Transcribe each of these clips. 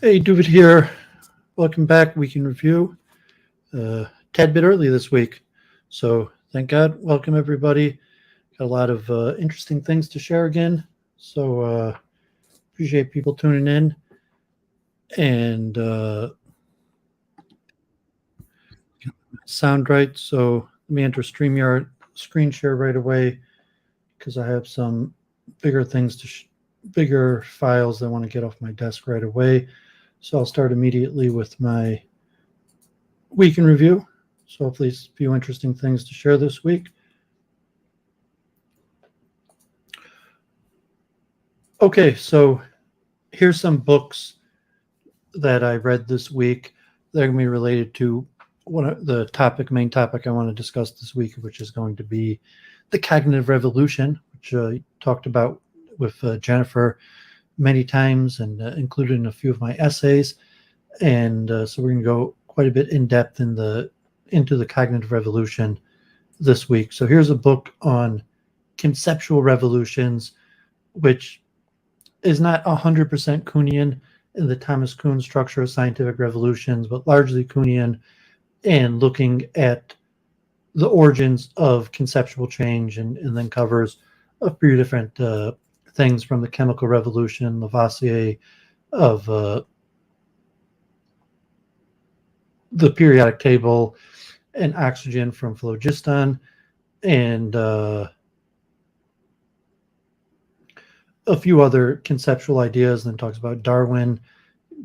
Hey, David here. Welcome back. Week in Review. Tad bit early this week, so thank God. Welcome everybody. Got a lot of interesting things to share again. So appreciate people tuning in. And sound right. So let me enter StreamYard screen share right away because I have some bigger things bigger files that I want to get off my desk right away. So I'll start immediately with my week in review. So hopefully a few interesting things to share this week. Okay, so here's some books that I read this week. They're going to be related to one of the main topic I want to discuss this week, which is going to be the cognitive revolution, which I talked about with Jennifer many times and included in a few of my essays. And so we're going to go quite a bit in depth into the cognitive revolution this week. So here's a book on conceptual revolutions, which is not 100% Kuhnian in the Thomas Kuhn structure of scientific revolutions, but largely Kuhnian and looking at the origins of conceptual change and then covers a few different things from the chemical revolution, Lavoisier, of the periodic table, and oxygen from phlogiston, and a few other conceptual ideas. Then talks about Darwin,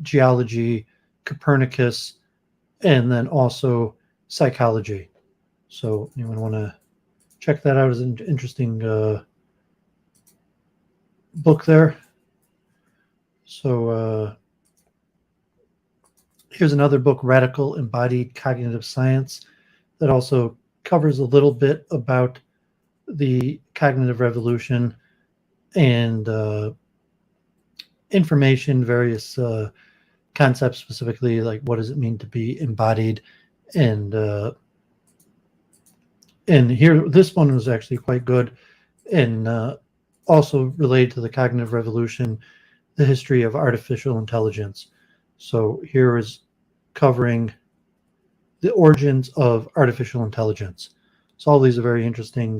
geology, Copernicus, and then also psychology. So anyone want to check that out as an interesting book there. So here's another book, Radical Embodied Cognitive Science, that also covers a little bit about the cognitive revolution and information, various concepts, specifically like what does it mean to be embodied, and here this one was actually quite good, and also related to the cognitive revolution, the history of artificial intelligence. So here is covering the origins of artificial intelligence. So all these are very interesting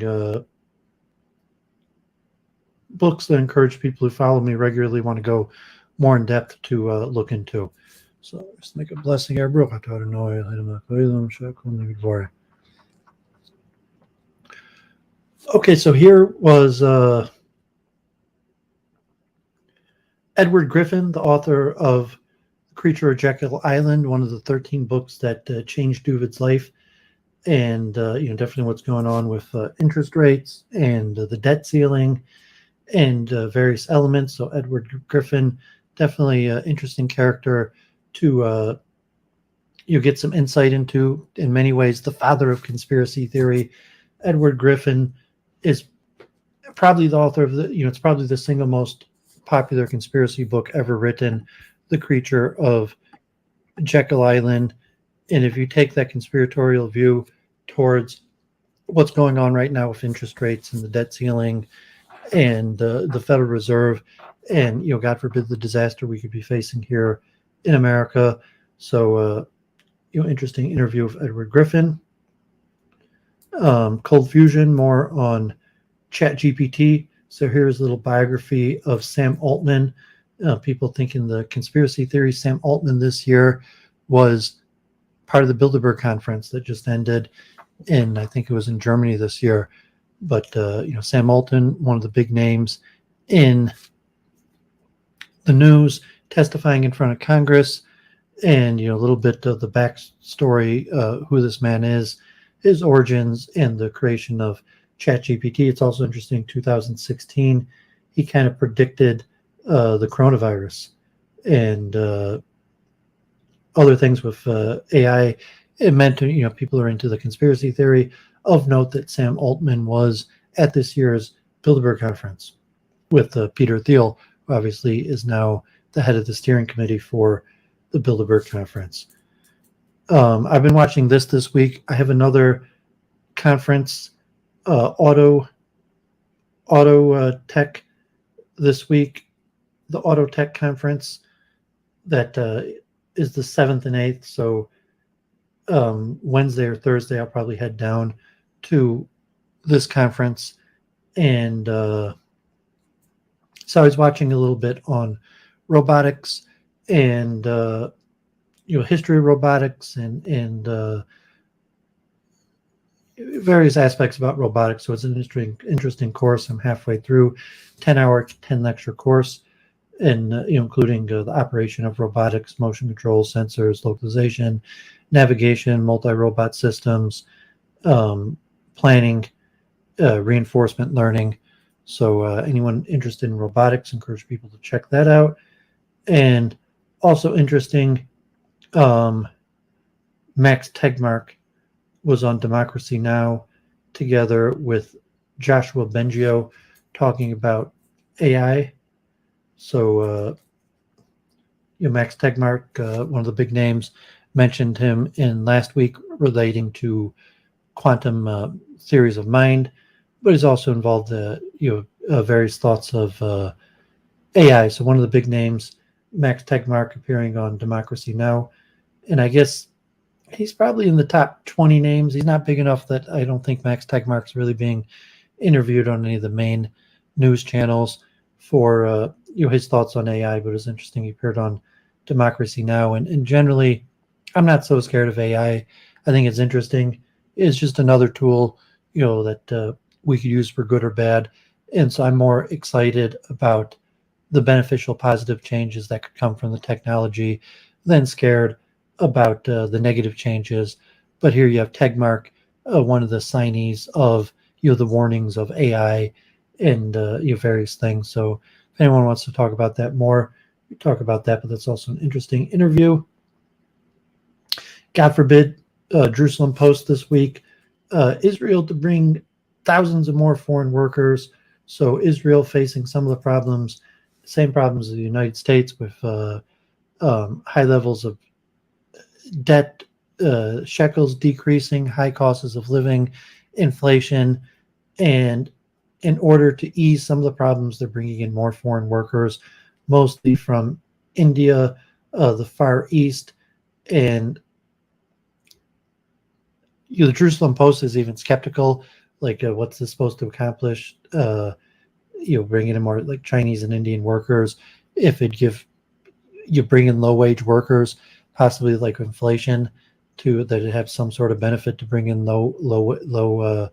books that encourage people who follow me regularly want to go more in depth to look into. So let's make a blessing here. Okay, so here was Edward Griffin, the author of Creature of Jekyll Island, one of the 13 books that changed David's life, and definitely what's going on with interest rates and the debt ceiling and various elements. So Edward Griffin, definitely an interesting character to get some insight into. In many ways, the father of conspiracy theory. Edward Griffin is probably the author of it's probably the single most popular conspiracy book ever written, The Creature of Jekyll Island. And if you take that conspiratorial view towards what's going on right now with interest rates and the debt ceiling and the Federal Reserve, and God forbid the disaster we could be facing here in America. So interesting interview with Edward Griffin. Cold Fusion, more on ChatGPT. So here's a little biography of Sam Altman. People thinking the conspiracy theory, Sam Altman this year was part of the Bilderberg conference that just ended, and I think it was in Germany this year. But Sam Altman, one of the big names in the news, testifying in front of Congress, and a little bit of the backstory, who this man is, his origins, and the creation of ChatGPT. It's also interesting, 2016, he kind of predicted the coronavirus and other things with AI. It meant to, people are into the conspiracy theory. Of note that Sam Altman was at this year's Bilderberg conference with Peter Thiel, who obviously is now the head of the steering committee for the Bilderberg conference. I've been watching this week. I have another conference, auto tech this week, the Auto Tech conference that is the 7th and 8th. So Wednesday or Thursday, I'll probably head down to this conference. And so I was watching a little bit on robotics and history of robotics and various aspects about robotics. So it's an interesting course. I'm halfway through, 10-hour, 10-lecture course, and including the operation of robotics, motion control, sensors, localization, navigation, multi-robot systems, planning, reinforcement learning. So anyone interested in robotics, encourage people to check that out. And also interesting, Max Tegmark was on Democracy Now! Together with Joshua Bengio talking about AI. So Max Tegmark, one of the big names, mentioned him in last week relating to quantum theories of mind, but he's also involved various thoughts of AI. So one of the big names, Max Tegmark, appearing on Democracy Now! And I guess he's probably in the top 20 names. He's not big enough that I don't think Max Tegmark's really being interviewed on any of the main news channels for his thoughts on AI, but it's interesting he appeared on Democracy Now! And generally, I'm not so scared of AI. I think it's interesting. It's just another tool, that we could use for good or bad. And so I'm more excited about the beneficial, positive changes that could come from the technology than scared about the negative changes. But here you have Tegmark, one of the signees of the warnings of AI and various things. So if anyone wants to talk about that more, we talk about that. But that's also an interesting interview. God forbid, Jerusalem Post this week, Israel to bring thousands of more foreign workers. So Israel facing some of the same problems as the United States with high levels of debt, shekels decreasing, high costs of living, inflation, and in order to ease some of the problems, they're bringing in more foreign workers, mostly from India, the Far East, and the Jerusalem Post is even skeptical, like what's this supposed to accomplish? Bringing in more like Chinese and Indian workers, if you bring in low wage workers, possibly like inflation, that it have some sort of benefit to bring in low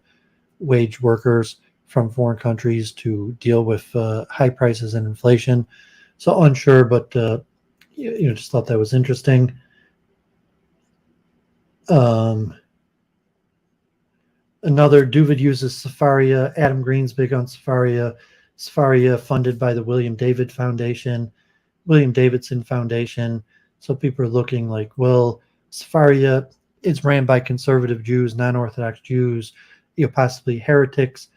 wage workers from foreign countries to deal with high prices and inflation. So unsure, but just thought that was interesting. Another, Duvid uses Sefaria. Adam Green's big on Sefaria. Sefaria funded by the William Davidson Foundation. So people are looking like, well, Sefaria, it's ran by conservative Jews, non-Orthodox Jews, possibly heretics.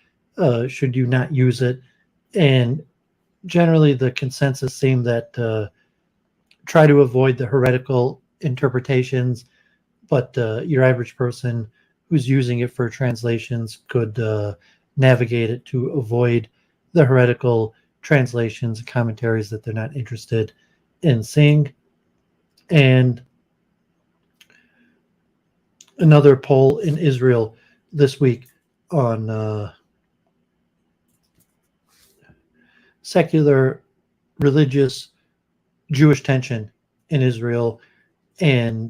Should you not use it? And generally the consensus seemed that try to avoid the heretical interpretations, but your average person who's using it for translations could navigate it to avoid the heretical translations and commentaries that they're not interested in seeing. And another poll in Israel this week on secular, religious, Jewish tension in Israel, and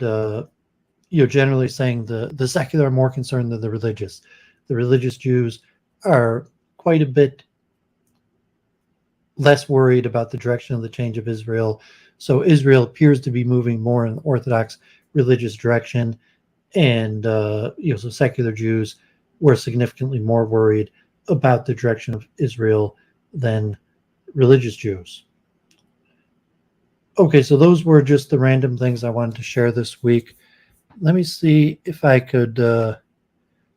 generally saying the secular are more concerned than the religious. The religious Jews are quite a bit less worried about the direction of the change of Israel. So Israel appears to be moving more in the Orthodox religious direction, and so secular Jews were significantly more worried about the direction of Israel than religious Jews. Okay, so those were just the random things I wanted to share this week. Let me see if I could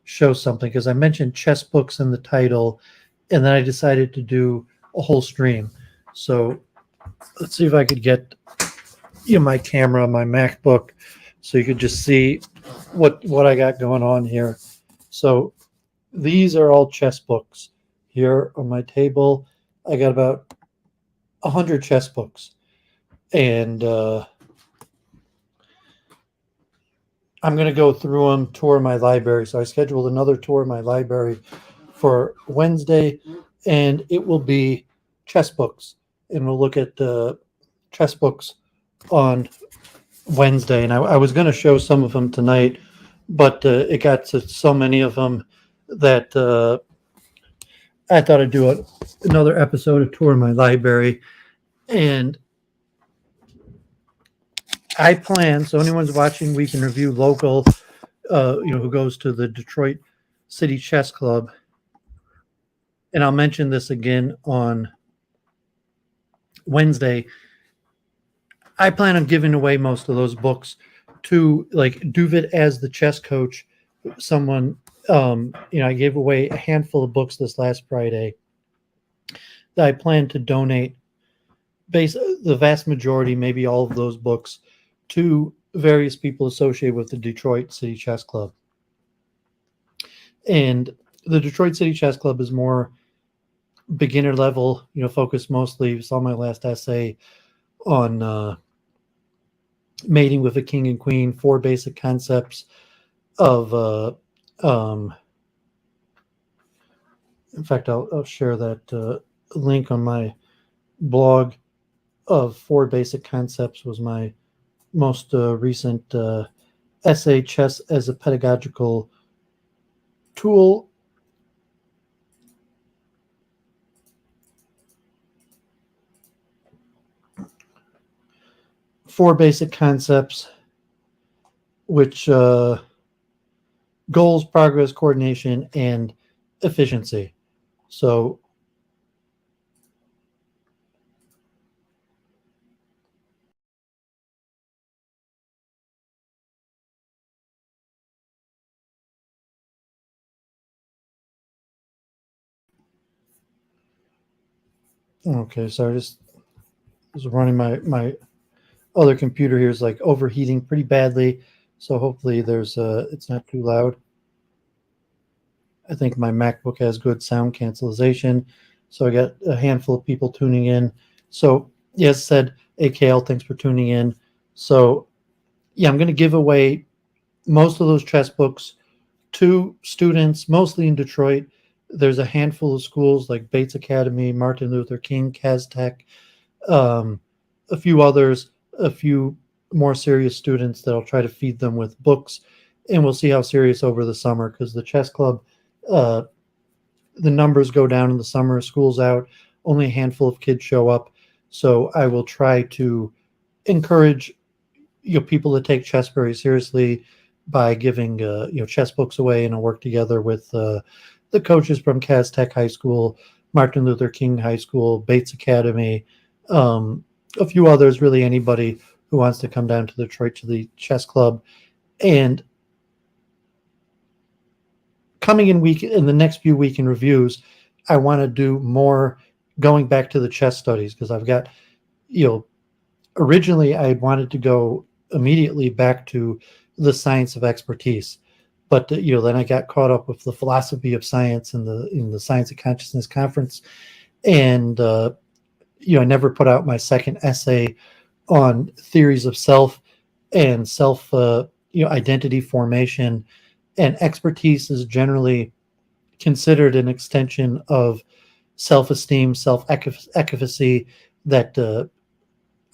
show something, because I mentioned chess books in the title, and then I decided to do a whole stream. So let's see if I could get my camera, my MacBook, so you could just see what I got going on here. So these are all chess books here on my table. I got about 100 chess books. And I'm going to go through them, tour my library. So I scheduled another tour of my library for Wednesday, and it will be chess books. And we'll look at chess books on Wednesday. And I was going to show some of them tonight, but it got to so many of them that I thought I'd do another episode of Tour of My Library. And I plan, so anyone's watching Week in Review local, who goes to the Detroit City Chess Club, and I'll mention this again on Wednesday, I plan on giving away most of those books to, like, Duvet as the chess coach. Someone, I gave away a handful of books this last Friday that I plan to donate, the vast majority, maybe all of those books, to various people associated with the Detroit City Chess Club. And the Detroit City Chess Club is more beginner level, focused mostly, you saw my last essay on mating with a king and queen, 4 basic concepts of, in fact, I'll share that link on my blog of 4 basic concepts was my most recent essay, Chess as a Pedagogical Tool. Four basic concepts, which goals, progress, coordination, and efficiency. So okay, so I just was running my other computer here is like overheating pretty badly, so hopefully there's it's not too loud. I think my MacBook has good sound cancellation, so I got a handful of people tuning in. So yes, said AKL, thanks for tuning in. So yeah, I'm going to give away most of those chess books to students, mostly in Detroit. There's a handful of schools like Bates Academy, Martin Luther King, CazTech, a few others, a few more serious students that I'll try to feed them with books, and we'll see how serious over the summer, because the chess club, the numbers go down in the summer, school's out, only a handful of kids show up. So I will try to encourage people to take chess very seriously by giving chess books away, and I'll work together with the coaches from CazTech High School, Martin Luther King High School, Bates Academy, a few others, really anybody who wants to come down to Detroit to the chess club. And coming in the next few week in reviews, I want to do more going back to the chess studies, because I've got, originally I wanted to go immediately back to the science of expertise, but then I got caught up with the philosophy of science in the Science of Consciousness conference, and I never put out my second essay on theories of self and self identity formation. And expertise is generally considered an extension of self-esteem, self-efficacy, that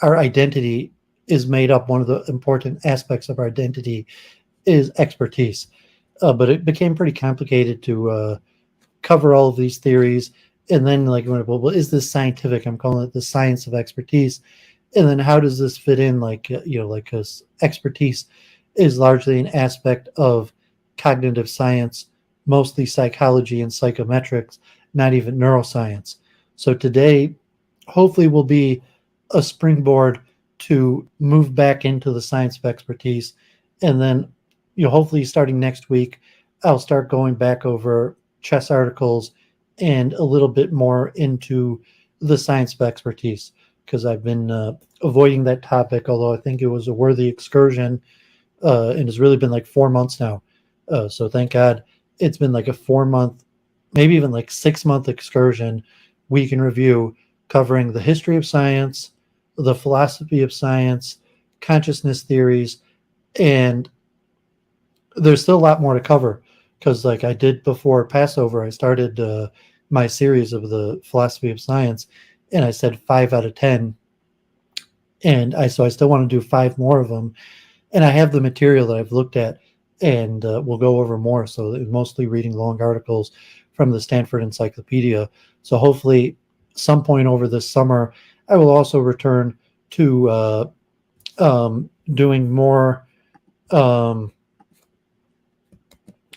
our identity is made up. One of the important aspects of our identity is expertise. But it became pretty complicated to cover all of these theories. And then, well, is this scientific? I'm calling it the science of expertise. And then how does this fit in? Because expertise is largely an aspect of cognitive science, mostly psychology and psychometrics, not even neuroscience. So today, hopefully, will be a springboard to move back into the science of expertise. And then, hopefully starting next week, I'll start going back over chess articles and a little bit more into the science of expertise, because I've been avoiding that topic, although I think it was a worthy excursion, and it's really been like 4 months now. So thank God it's been like a 4-month, maybe even like 6-month excursion, week in review, covering the history of science, the philosophy of science, consciousness theories, and there's still a lot more to cover because, like I did before Passover, I started my series of the philosophy of science, and I said 5 out of 10, and I still want to do 5 more of them, and I have the material that I've looked at, and we'll go over more. So mostly reading long articles from the Stanford Encyclopedia. So hopefully, some point over this summer, I will also return to doing more of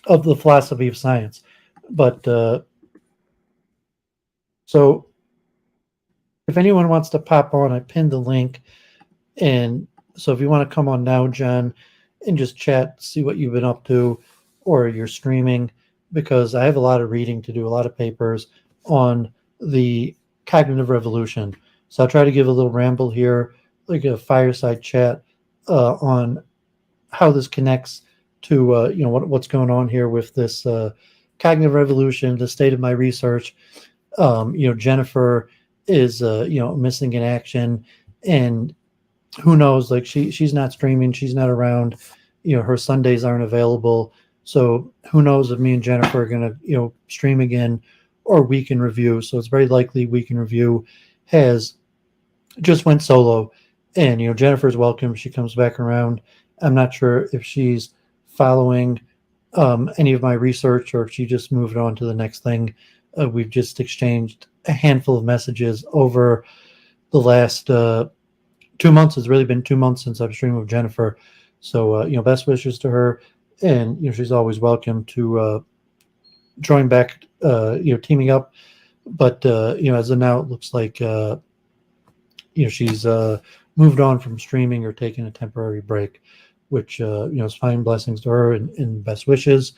the philosophy of science. But so if anyone wants to pop on, I pinned the link. And so if you want to come on now, John, and just chat, see what you've been up to, or you're streaming, because I have a lot of reading to do, a lot of papers on the cognitive revolution. So I'll try to give a little ramble here, like a fireside chat on how this connects to what's going on here with this cognitive revolution, the state of my research. Jennifer is missing in action, and who knows, like she's not streaming, she's not around, her Sundays aren't available. So who knows if me and Jennifer are going to stream again, or Week in Review. So it's very likely Week in Review has just went solo, and Jennifer's welcome, she comes back around. I'm not sure if she's following any of my research, or if she just moved on to the next thing. We've just exchanged a handful of messages over the last 2 months. It's really been 2 months since I've streamed with Jennifer. So, best wishes to her. And, she's always welcome to join back, teaming up. But, as of now, it looks like, she's moved on from streaming or taking a temporary break, which, is fine. Blessings to her, and best wishes.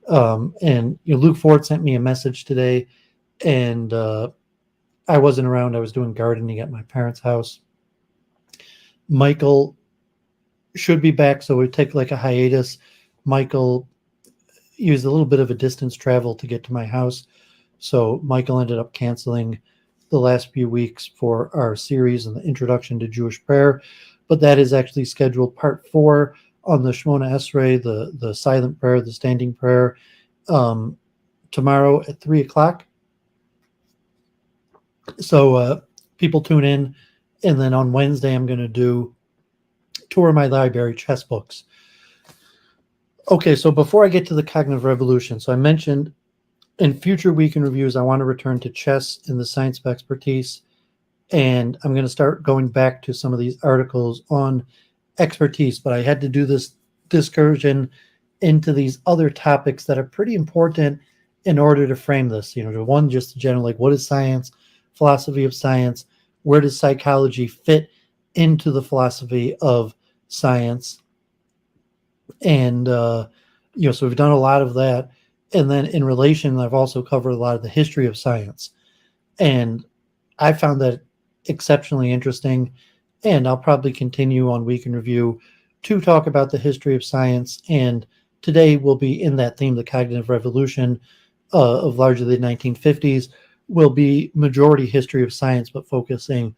And Luke Ford sent me a message today, and I wasn't around. I was doing gardening at my parents' house. Michael should be back, so we take like a hiatus. Michael used a little bit of a distance travel to get to my house, so Michael ended up canceling the last few weeks for our series on the Introduction to Jewish Prayer, but that is actually scheduled part 4 on the Shemona Esrei, the silent prayer, the standing prayer, tomorrow at 3:00. So people tune in, and then on Wednesday I'm going to do tour my library, chess books. Okay, so before I get to the cognitive revolution, so I mentioned in future Week in Reviews, I want to return to chess and the science of expertise, and I'm going to start going back to some of these articles on expertise, but I had to do this excursion into these other topics that are pretty important in order to frame this. One, just general, like, what is science, philosophy of science, where does psychology fit into the philosophy of science? And so we've done a lot of that. And then in relation, I've also covered a lot of the history of science, and I found that exceptionally interesting. And I'll probably continue on Week in Review to talk about the history of science. And today will be in that theme, the cognitive revolution of largely the 1950s, will be majority history of science, but focusing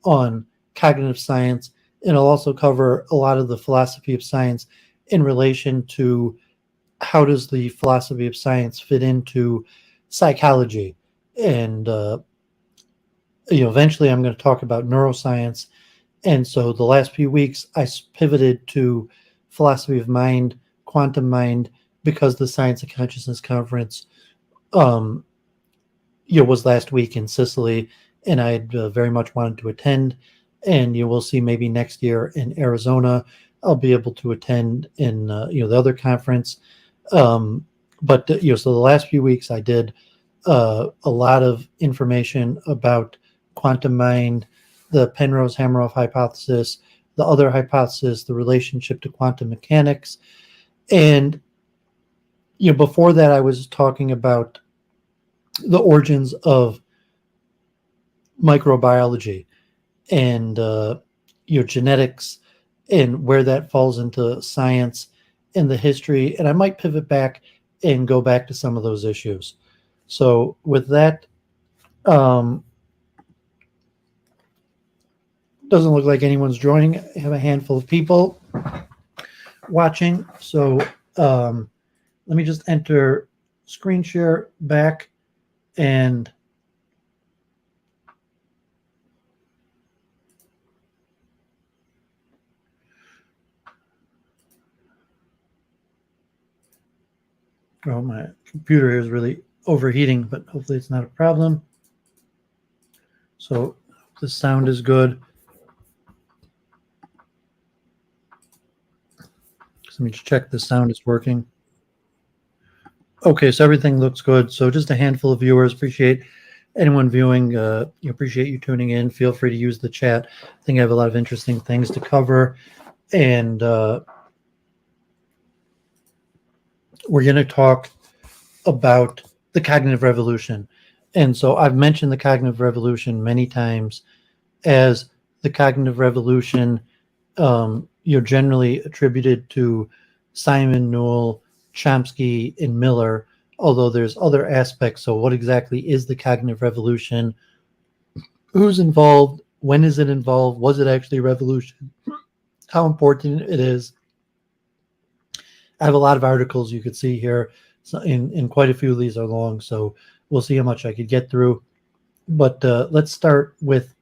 on cognitive science. And I'll also cover a lot of the philosophy of science in relation to how does the philosophy of science fit into psychology. And, eventually I'm going to talk about neuroscience. And so the last few weeks, I pivoted to philosophy of mind, quantum mind, because the Science of Consciousness conference, was last week in Sicily, and I very much wanted to attend. And you will see maybe next year in Arizona, I'll be able to attend in the other conference. But so the last few weeks, I did a lot of information about quantum mind, the Penrose-Hameroff hypothesis, the other hypothesis, the relationship to quantum mechanics. And, before that, I was talking about the origins of microbiology and, genetics, and where that falls into science and the history. And I might pivot back and go back to some of those issues. So with that, Doesn't look like anyone's joining. I have a handful of people watching. So let me just enter screen share back and oh, my computer here is really overheating, but hopefully it's not a problem. So the sound is good. So let me just check the sound is working. Okay, so everything looks good. So just a handful of viewers. Appreciate anyone viewing. Appreciate you tuning in. Feel free to use the chat. I think I have a lot of interesting things to cover. And we're going to talk about the cognitive revolution. And so I've mentioned the cognitive revolution many times as the cognitive revolution, generally attributed to Simon, Newell, Chomsky, and Miller, although there's other aspects. So what exactly is the cognitive revolution? Who's involved? When is it involved? Was it actually a revolution? How important it is? I have a lot of articles you could see here, and quite a few of these are long, so we'll see how much I could get through. But let's start with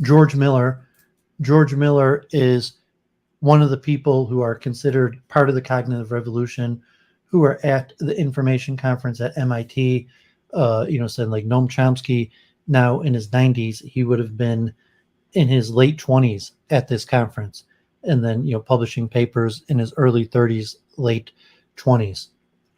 George Miller. George Miller is one of the people who are considered part of the cognitive revolution, who are at the information conference at MIT. Said like Noam Chomsky, now in his 90s, he would have been in his late 20s at this conference, and then publishing papers in his early 30s, late 20s.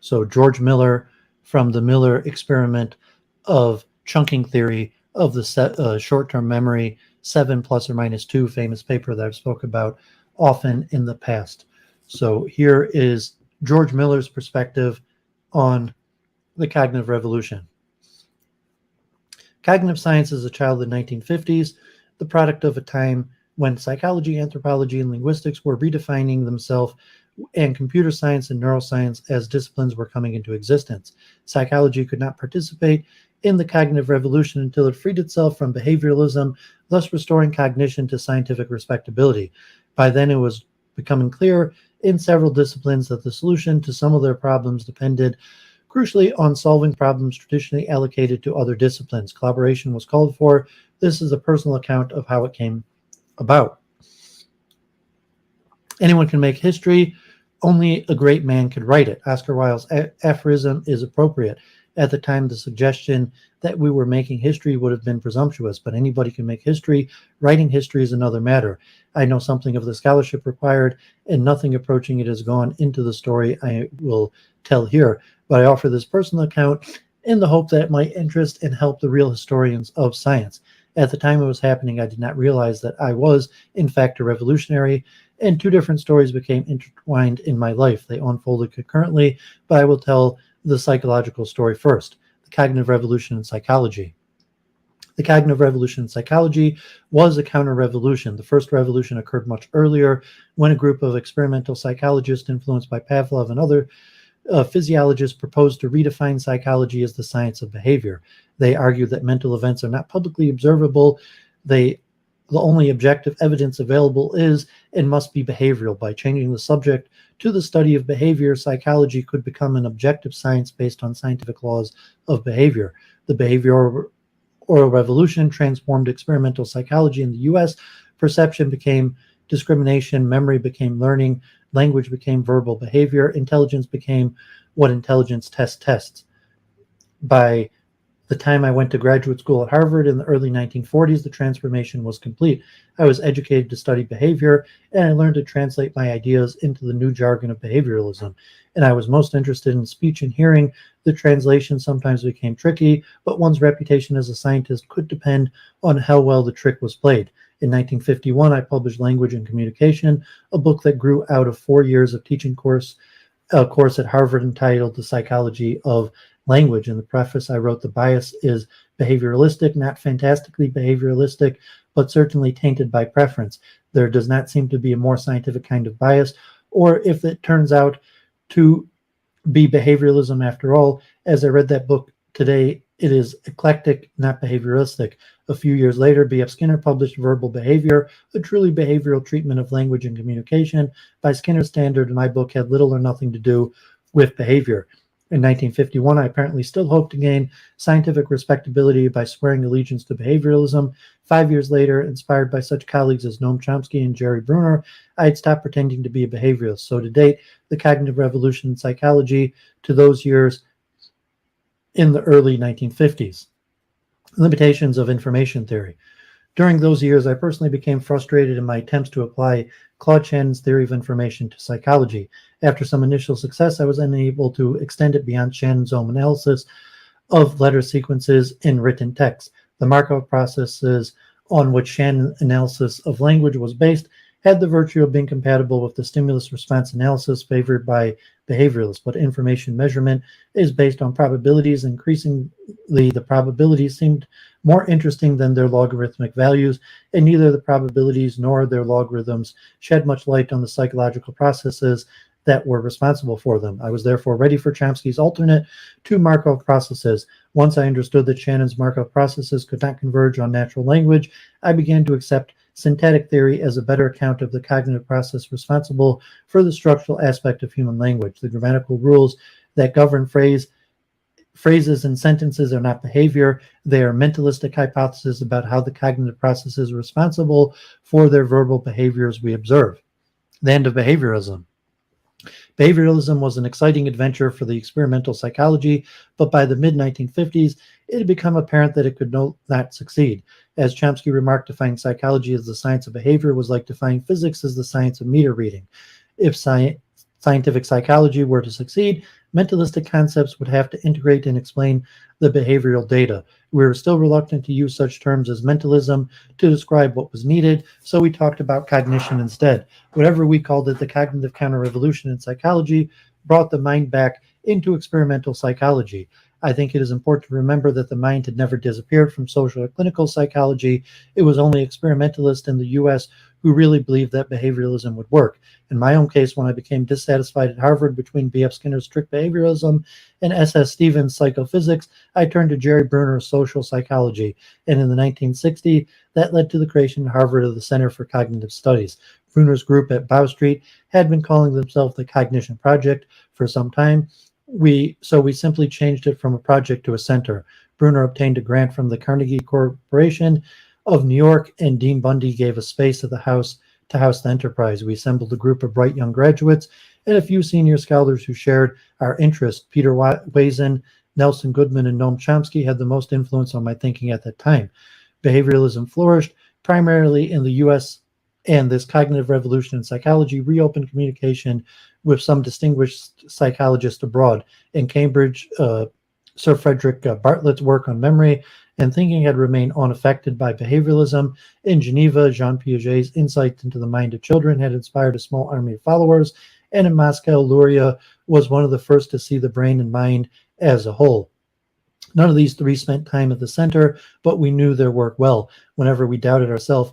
So George Miller, from the Miller experiment of chunking theory of the short-term memory, 7 plus or minus 2, famous paper that I've spoke about often in the past. So here is George Miller's perspective on the cognitive revolution. Cognitive science is a child of the 1950s, the product of a time when psychology, anthropology, and linguistics were redefining themselves, and computer science and neuroscience as disciplines were coming into existence. Psychology could not participate in the cognitive revolution until it freed itself from behavioralism, thus restoring cognition to scientific respectability. By then, it was becoming clear in several disciplines that the solution to some of their problems depended crucially on solving problems traditionally allocated to other disciplines. Collaboration was called for. This is a personal account of how it came about. Anyone can make history. Only a great man could write it. Oscar Wilde's aphorism is appropriate. At the time, the suggestion that we were making history would have been presumptuous, but anybody can make history. Writing history is another matter. I know something of the scholarship required, and nothing approaching it has gone into the story I will tell here. But I offer this personal account in the hope that it might interest and help the real historians of science. At the time it was happening, I did not realize that I was, in fact, a revolutionary, and two different stories became intertwined in my life. They unfolded concurrently, but I will tell the psychological story first. The cognitive revolution in psychology. The cognitive revolution in psychology was a counter-revolution. The first revolution occurred much earlier when a group of experimental psychologists influenced by Pavlov and other physiologists proposed to redefine psychology as the science of behavior. They argued that mental events are not publicly observable. The only objective evidence available is and must be behavioral. By changing the subject to the study of behavior, psychology could become an objective science based on scientific laws of behavior. The behavioral revolution transformed experimental psychology in the U.S. Perception became discrimination, memory became learning, language became verbal behavior, intelligence became what intelligence tests. By the time I went to graduate school at Harvard in the early 1940s, the transformation was complete. I was educated to study behavior, and I learned to translate my ideas into the new jargon of behavioralism. And I was most interested in speech and hearing. The translation sometimes became tricky, but one's reputation as a scientist could depend on how well the trick was played. In 1951, I published Language and Communication, a book that grew out of 4 years of teaching a course at Harvard entitled The Psychology of Language. In the preface, I wrote the bias is behavioralistic, not fantastically behavioralistic, but certainly tainted by preference. There does not seem to be a more scientific kind of bias, or if it turns out to be behavioralism after all. As I read that book today It is eclectic, not behavioralistic. A few years later, B.F. Skinner published Verbal Behavior, a truly behavioral treatment of language and communication. By Skinner's standard, my book had little or nothing to do with behavior. In 1951, I apparently still hoped to gain scientific respectability by swearing allegiance to behavioralism. 5 years later, inspired by such colleagues as Noam Chomsky and Jerry Bruner, I had stopped pretending to be a behaviorist. So to date, the cognitive revolution in psychology to those years in the early 1950s. Limitations of information theory. During those years, I personally became frustrated in my attempts to apply Claude Shannon's theory of information to psychology. After some initial success, I was unable to extend it beyond Shannon's own analysis of letter sequences in written text. The Markov processes on which Shannon's analysis of language was based had the virtue of being compatible with the stimulus-response analysis favored by behavioralists, but information measurement is based on probabilities. Increasingly, the probabilities seemed more interesting than their logarithmic values, and neither the probabilities nor their logarithms shed much light on the psychological processes that were responsible for them. I was therefore ready for Chomsky's alternate two Markov processes. Once I understood that Shannon's Markov processes could not converge on natural language, I began to accept synthetic theory as a better account of the cognitive process responsible for the structural aspect of human language. The grammatical rules that govern phrases and sentences are not behavior. They are mentalistic hypotheses about how the cognitive processes responsible for their verbal behaviors we observe. The end of behaviorism. Behavioralism was an exciting adventure for the experimental psychology, but by the mid-1950s, it had become apparent that it could not succeed. As Chomsky remarked, defining psychology as the science of behavior was like defining physics as the science of meter reading. If scientific psychology were to succeed, mentalistic concepts would have to integrate and explain the behavioral data. We were still reluctant to use such terms as mentalism to describe what was needed, so we talked about cognition instead. Whatever we called it, the cognitive counter-revolution in psychology brought the mind back into experimental psychology. I think it is important to remember that the mind had never disappeared from social or clinical psychology. It was only experimentalists in the U.S. who really believed that behavioralism would work. In my own case, when I became dissatisfied at Harvard between B.F. Skinner's strict behavioralism and S.S. Stevens' psychophysics, I turned to Jerry Bruner's social psychology. And in the 1960s, that led to the creation at Harvard of the Center for Cognitive Studies. Bruner's group at Bow Street had been calling themselves the Cognition Project for some time. So we simply changed it from a project to a center. Bruner obtained a grant from the Carnegie Corporation of New York, and Dean Bundy gave a space at the house to house the enterprise. We assembled a group of bright young graduates and a few senior scholars who shared our interest. Peter Wazen, Nelson Goodman, and Noam Chomsky had the most influence on my thinking at that time. Behavioralism flourished primarily in the U.S., and this cognitive revolution in psychology reopened communication with some distinguished psychologists abroad. In Cambridge, Sir Frederick Bartlett's work on memory and thinking had remained unaffected by behavioralism. In Geneva, Jean Piaget's insights into the mind of children had inspired a small army of followers. And in Moscow, Luria was one of the first to see the brain and mind as a whole. None of these three spent time at the center, but we knew their work well. Whenever we doubted ourselves,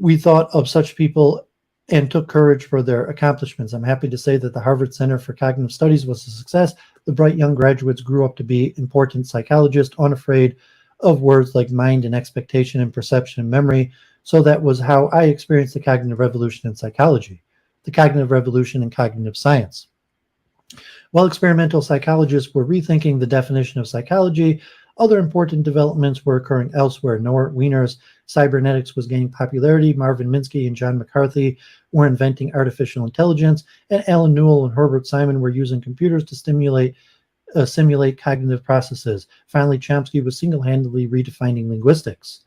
we thought of such people and took courage for their accomplishments. I'm happy to say that the Harvard Center for Cognitive Studies was a success. The bright young graduates grew up to be important psychologists, unafraid of words like mind and expectation and perception and memory. So that was how I experienced the cognitive revolution in psychology, the cognitive revolution in cognitive science. While experimental psychologists were rethinking the definition of psychology, other important developments were occurring elsewhere. Norbert Wiener's cybernetics was gaining popularity. Marvin Minsky and John McCarthy were inventing artificial intelligence, and Alan Newell and Herbert Simon were using computers to simulate cognitive processes. Finally, Chomsky was single-handedly redefining linguistics.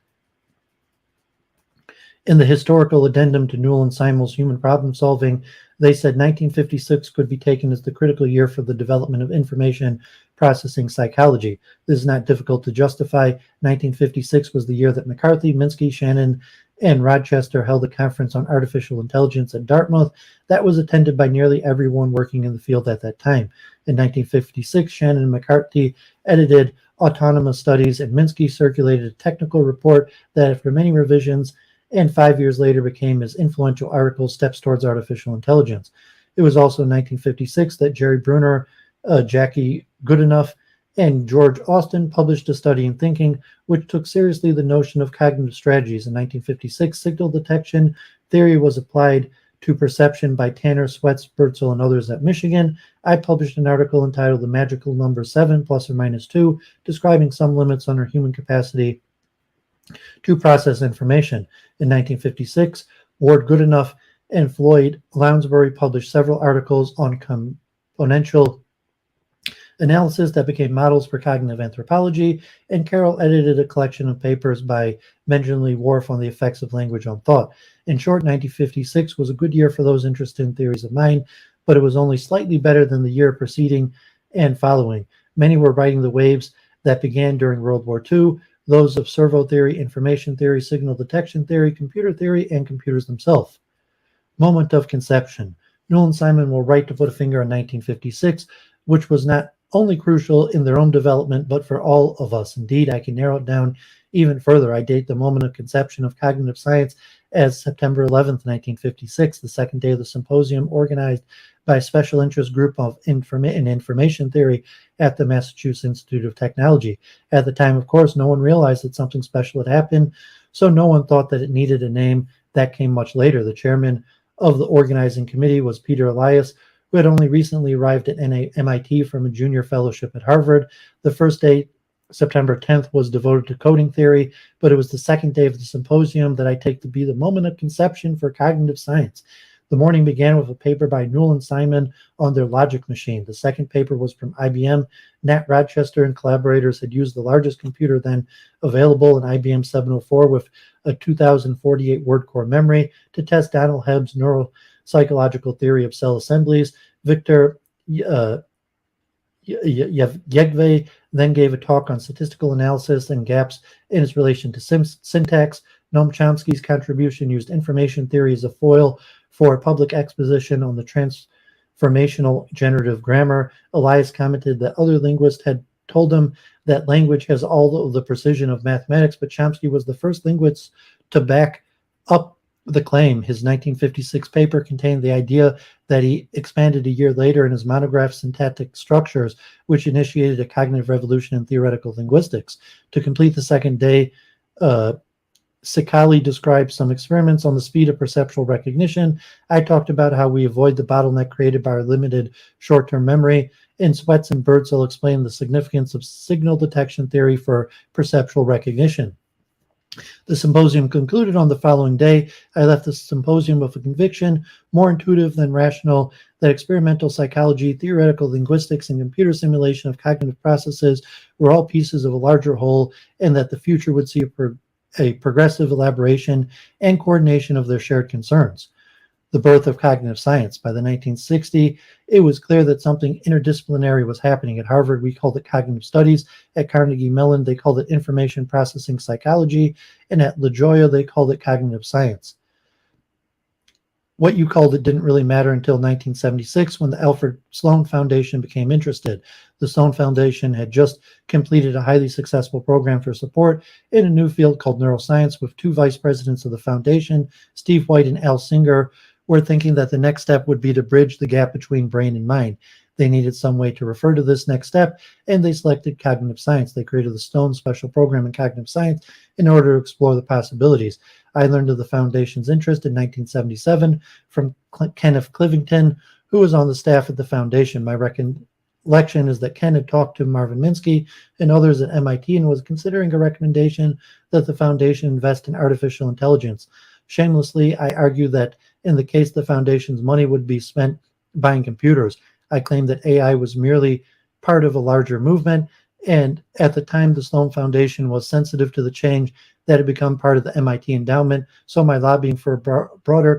In the historical addendum to Newell and Simon's Human Problem Solving, they said 1956 could be taken as the critical year for the development of information processing psychology. This is not difficult to justify. 1956 was the year that McCarthy, Minsky, Shannon, and Rochester held a conference on artificial intelligence at Dartmouth that was attended by nearly everyone working in the field at that time. In 1956, Shannon and McCarthy edited Autonomous Studies, and Minsky circulated a technical report that, after many revisions, and 5 years later became his influential article, Steps Towards Artificial Intelligence. It was also in 1956 that Jerry Bruner, Jackie Goodenough, And George Austin published A Study in Thinking, which took seriously the notion of cognitive strategies. In 1956, signal detection theory was applied to perception by Tanner, Sweats, Bertzel, and others at Michigan. I published an article entitled The Magical Number 7 plus or minus 2, describing some limits under human capacity to process information. In 1956, Ward Goodenough and Floyd Lounsbury published several articles on exponential analysis that became models for cognitive anthropology, and Carroll edited a collection of papers by Benjamin Lee Whorf on the effects of language on thought. In short, 1956 was a good year for those interested in theories of mind, but it was only slightly better than the year preceding and following. Many were riding the waves that began during World War II, those of servo theory, information theory, signal detection theory, and computers themselves. Moment of conception. Newell and Simon will write to put a finger on 1956, which was not only crucial in their own development, but for all of us. Indeed, I can narrow it down even further. I date the moment of conception of cognitive science as September 11th, 1956, the second day of the symposium organized by a special interest group of information theory at the Massachusetts Institute of Technology. At the time, of course, no one realized that something special had happened, so no one thought that it needed a name. That came much later. The chairman of the organizing committee was Peter Elias, who had only recently arrived at MIT from a junior fellowship at Harvard. The first day, September 10th, was devoted to coding theory, but it was the second day of the symposium that I take to be the moment of conception for cognitive science. The morning began with a paper by Newell and Simon on their logic machine. The second paper was from IBM. Nat Rochester and collaborators had used the largest computer then available, an IBM 704 with a 2048 word core memory, to test Donald Hebb's neuropsychological theory of cell assemblies. Victor Yegve then gave a talk on statistical analysis and gaps in its relation to syntax. Noam Chomsky's contribution used information theory as a foil for a public exposition on the transformational generative grammar. Elias commented that other linguists had told him that language has all of the precision of mathematics, but Chomsky was the first linguist to back up the claim. His 1956 paper contained the idea that he expanded a year later in his monograph Syntactic Structures, which initiated a cognitive revolution in theoretical linguistics. To complete the second day, Sikali described some experiments on the speed of perceptual recognition. I talked about how we avoid the bottleneck created by our limited short-term memory, and Sweats and Bertzel explained the significance of signal detection theory for perceptual recognition. The symposium concluded on the following day. I left the symposium with a conviction, more intuitive than rational, that experimental psychology, theoretical linguistics, and computer simulation of cognitive processes were all pieces of a larger whole, and that the future would see a progressive elaboration and coordination of their shared concerns. The birth of cognitive science. By the 1960s, it was clear that something interdisciplinary was happening. At Harvard, we called it cognitive studies. At Carnegie Mellon, they called it information processing psychology. And at La Jolla, they called it cognitive science. What you called it didn't really matter until 1976, when the Alfred Sloan Foundation became interested. The Sloan Foundation had just completed a highly successful program for support in a new field called neuroscience, with two vice presidents of the foundation, Steve White and Al Singer, were thinking that the next step would be to bridge the gap between brain and mind. They needed some way to refer to this next step, and they selected cognitive science. They created the Stone Special Program in Cognitive Science in order to explore the possibilities. I learned of the foundation's interest in 1977 from Kenneth Clivington, who was on the staff at the foundation. My recollection is that Ken had talked to Marvin Minsky and others at MIT and was considering a recommendation that the foundation invest in artificial intelligence. Shamelessly, I argue that in the case the foundation's money would be spent buying computers. I claim that AI was merely part of a larger movement, and at the time the Sloan Foundation was sensitive to the change that had become part of the MIT endowment, so my lobbying for a broader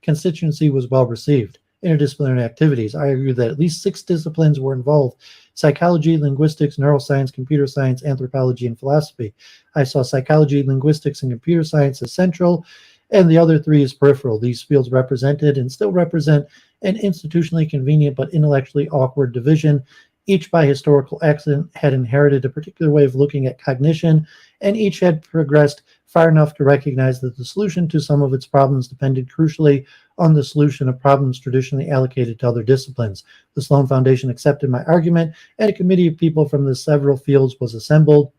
constituency was well received. Interdisciplinary activities. I argue that at least 6 disciplines were involved: psychology, linguistics, neuroscience, computer science, anthropology, and philosophy. I saw psychology, linguistics, and computer science as central, and the other 3 as peripheral. These fields represented and still represent an institutionally convenient but intellectually awkward division. Each, by historical accident, had inherited a particular way of looking at cognition and each had progressed far enough to recognize that the solution to some of its problems depended crucially on the solution of problems traditionally allocated to other disciplines. The Sloan Foundation accepted my argument, and a committee of people from the several fields was assembled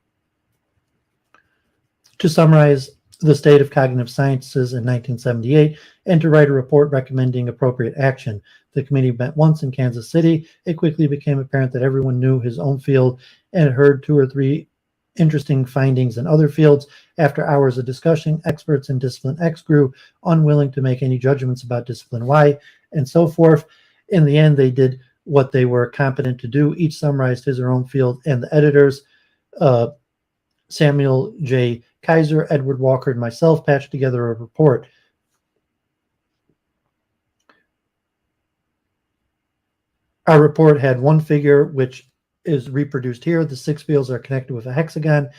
to summarize the state of cognitive sciences in 1978 and to write a report recommending appropriate action. The committee met once in Kansas City. It quickly became apparent that everyone knew his own field and had heard 2 or 3 interesting findings in other fields. After hours of discussion, experts in discipline X grew unwilling to make any judgments about discipline Y, and so forth. In the end, they did what they were competent to do. Each summarized his or her own field, and the editors, Samuel J. Kaiser, Edward Walker, and myself, patched together a report. Our report had one figure, which is reproduced here. The 6 fields are connected with a hexagon.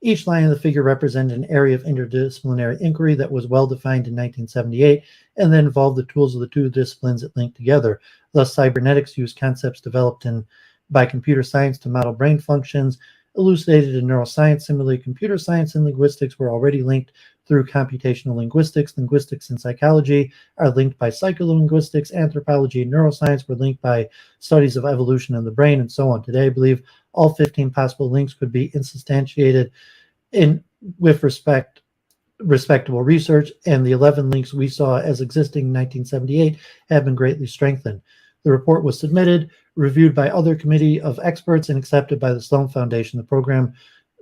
Each line of the figure represented an area of interdisciplinary inquiry that was well defined in 1978 and then involved the tools of the 2 disciplines that linked together. Thus, cybernetics used concepts developed by computer science to model brain functions, elucidated in neuroscience. Similarly, computer science and linguistics were already linked through computational linguistics. Linguistics and psychology are linked by psycholinguistics. Anthropology and neuroscience were linked by studies of evolution in the brain, and so on. Today, I believe all 15 possible links could be instantiated with respectable research, and the 11 links we saw as existing in 1978 have been greatly strengthened. The report was submitted, reviewed by other committee of experts, and accepted by the Sloan Foundation. The program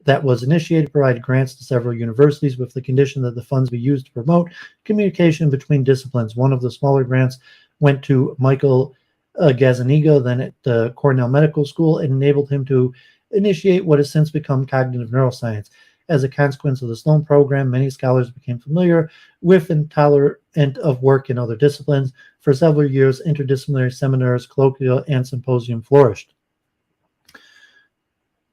that was initiated provided grants to several universities with the condition that the funds be used to promote communication between disciplines. One of the smaller grants went to Michael Gazzaniga, then at the Cornell Medical School, and enabled him to initiate what has since become cognitive neuroscience. As a consequence of the Sloan program, many scholars became familiar with and tolerant of work in other disciplines. For several years, interdisciplinary seminars, colloquia, and symposium flourished.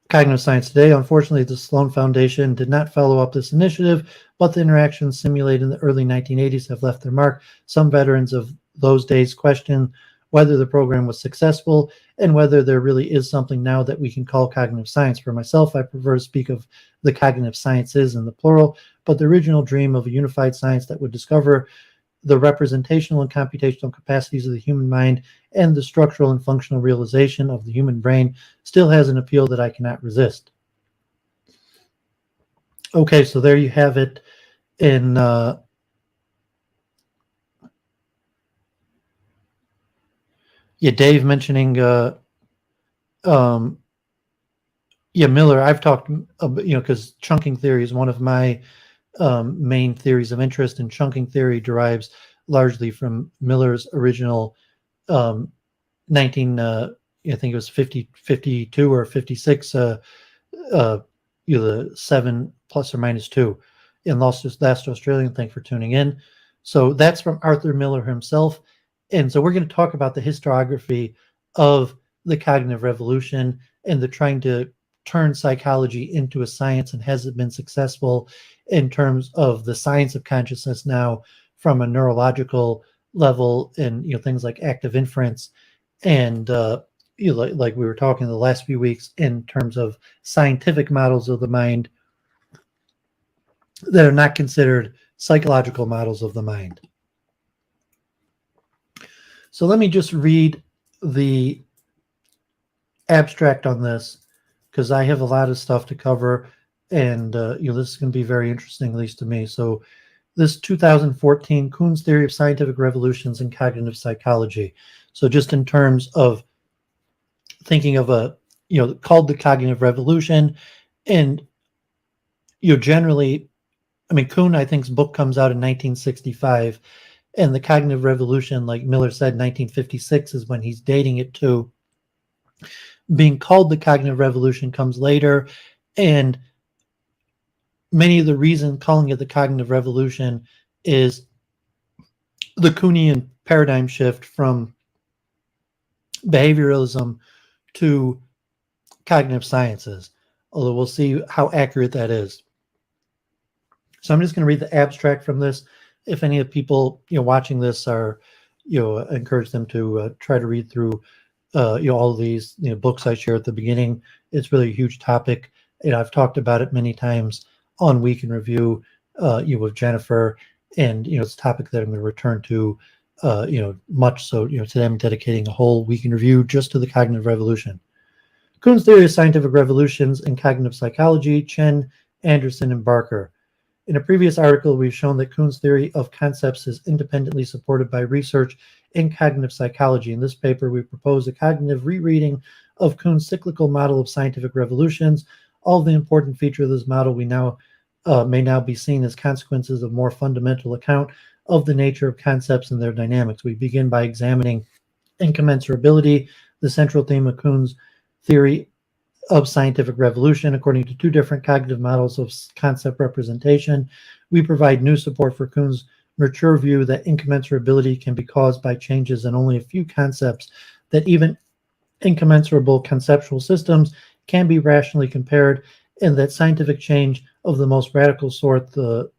Cognitive Science Today. Unfortunately, the Sloan Foundation did not follow up this initiative, but the interactions simulated in the early 1980s have left their mark. Some veterans of those days question whether the program was successful and whether there really is something now that we can call cognitive science. For myself, I prefer to speak of the cognitive sciences in the plural, but the original dream of a unified science that would discover the representational and computational capacities of the human mind and the structural and functional realization of the human brain still has an appeal that I cannot resist. Okay, so there you have it in Dave mentioning Miller. I've talked because chunking theory is one of my main theories of interest, and chunking theory derives largely from Miller's original I think it was 52 or 56 the 7 plus or minus 2 in Last Australian. Thanks for tuning in. So that's from Arthur Miller himself, and so we're going to talk about the historiography of the cognitive revolution and the trying to turn psychology into a science, and has it been successful in terms of the science of consciousness now from a neurological level, and things like active inference, and like we were talking the last few weeks in terms of scientific models of the mind that are not considered psychological models of the mind. So let me just read the abstract on this, because I have a lot of stuff to cover, and this is going to be very interesting, at least to me. So this 2014 Kuhn's Theory of Scientific Revolutions in Cognitive Psychology. So just in terms of thinking of called the cognitive revolution, and generally, I mean, Kuhn, I think's book comes out in 1965, and the cognitive revolution, like Miller said, 1956 is when he's dating it to. Being called the cognitive revolution comes later, and many of the reason calling it the cognitive revolution is the Kuhnian paradigm shift from behavioralism to cognitive sciences, although we'll see how accurate that is. So I'm just going to read the abstract from this. If any of the people watching this are, I encourage them to try to read through all of these books I share at the beginning. It's really a huge topic, and I've talked about it many times on Week in Review, with Jennifer, and it's a topic that I'm going to return to, much so. Today I'm dedicating a whole Week in Review just to the cognitive revolution. Kuhn's theory of scientific revolutions in cognitive psychology, Chen, Anderson, and Barker. In a previous article, we've shown that Kuhn's theory of concepts is independently supported by research in cognitive psychology. In this paper, we propose a cognitive rereading of Kuhn's cyclical model of scientific revolutions. All the important features of this model may now be seen as consequences of more fundamental account of the nature of concepts and their dynamics. We begin by examining incommensurability, the central theme of Kuhn's theory of scientific revolution. According to two different cognitive models of concept representation, we provide new support for Kuhn's mature view that incommensurability can be caused by changes in only a few concepts, that even incommensurable conceptual systems can be rationally compared, and that scientific change of the most radical sort, the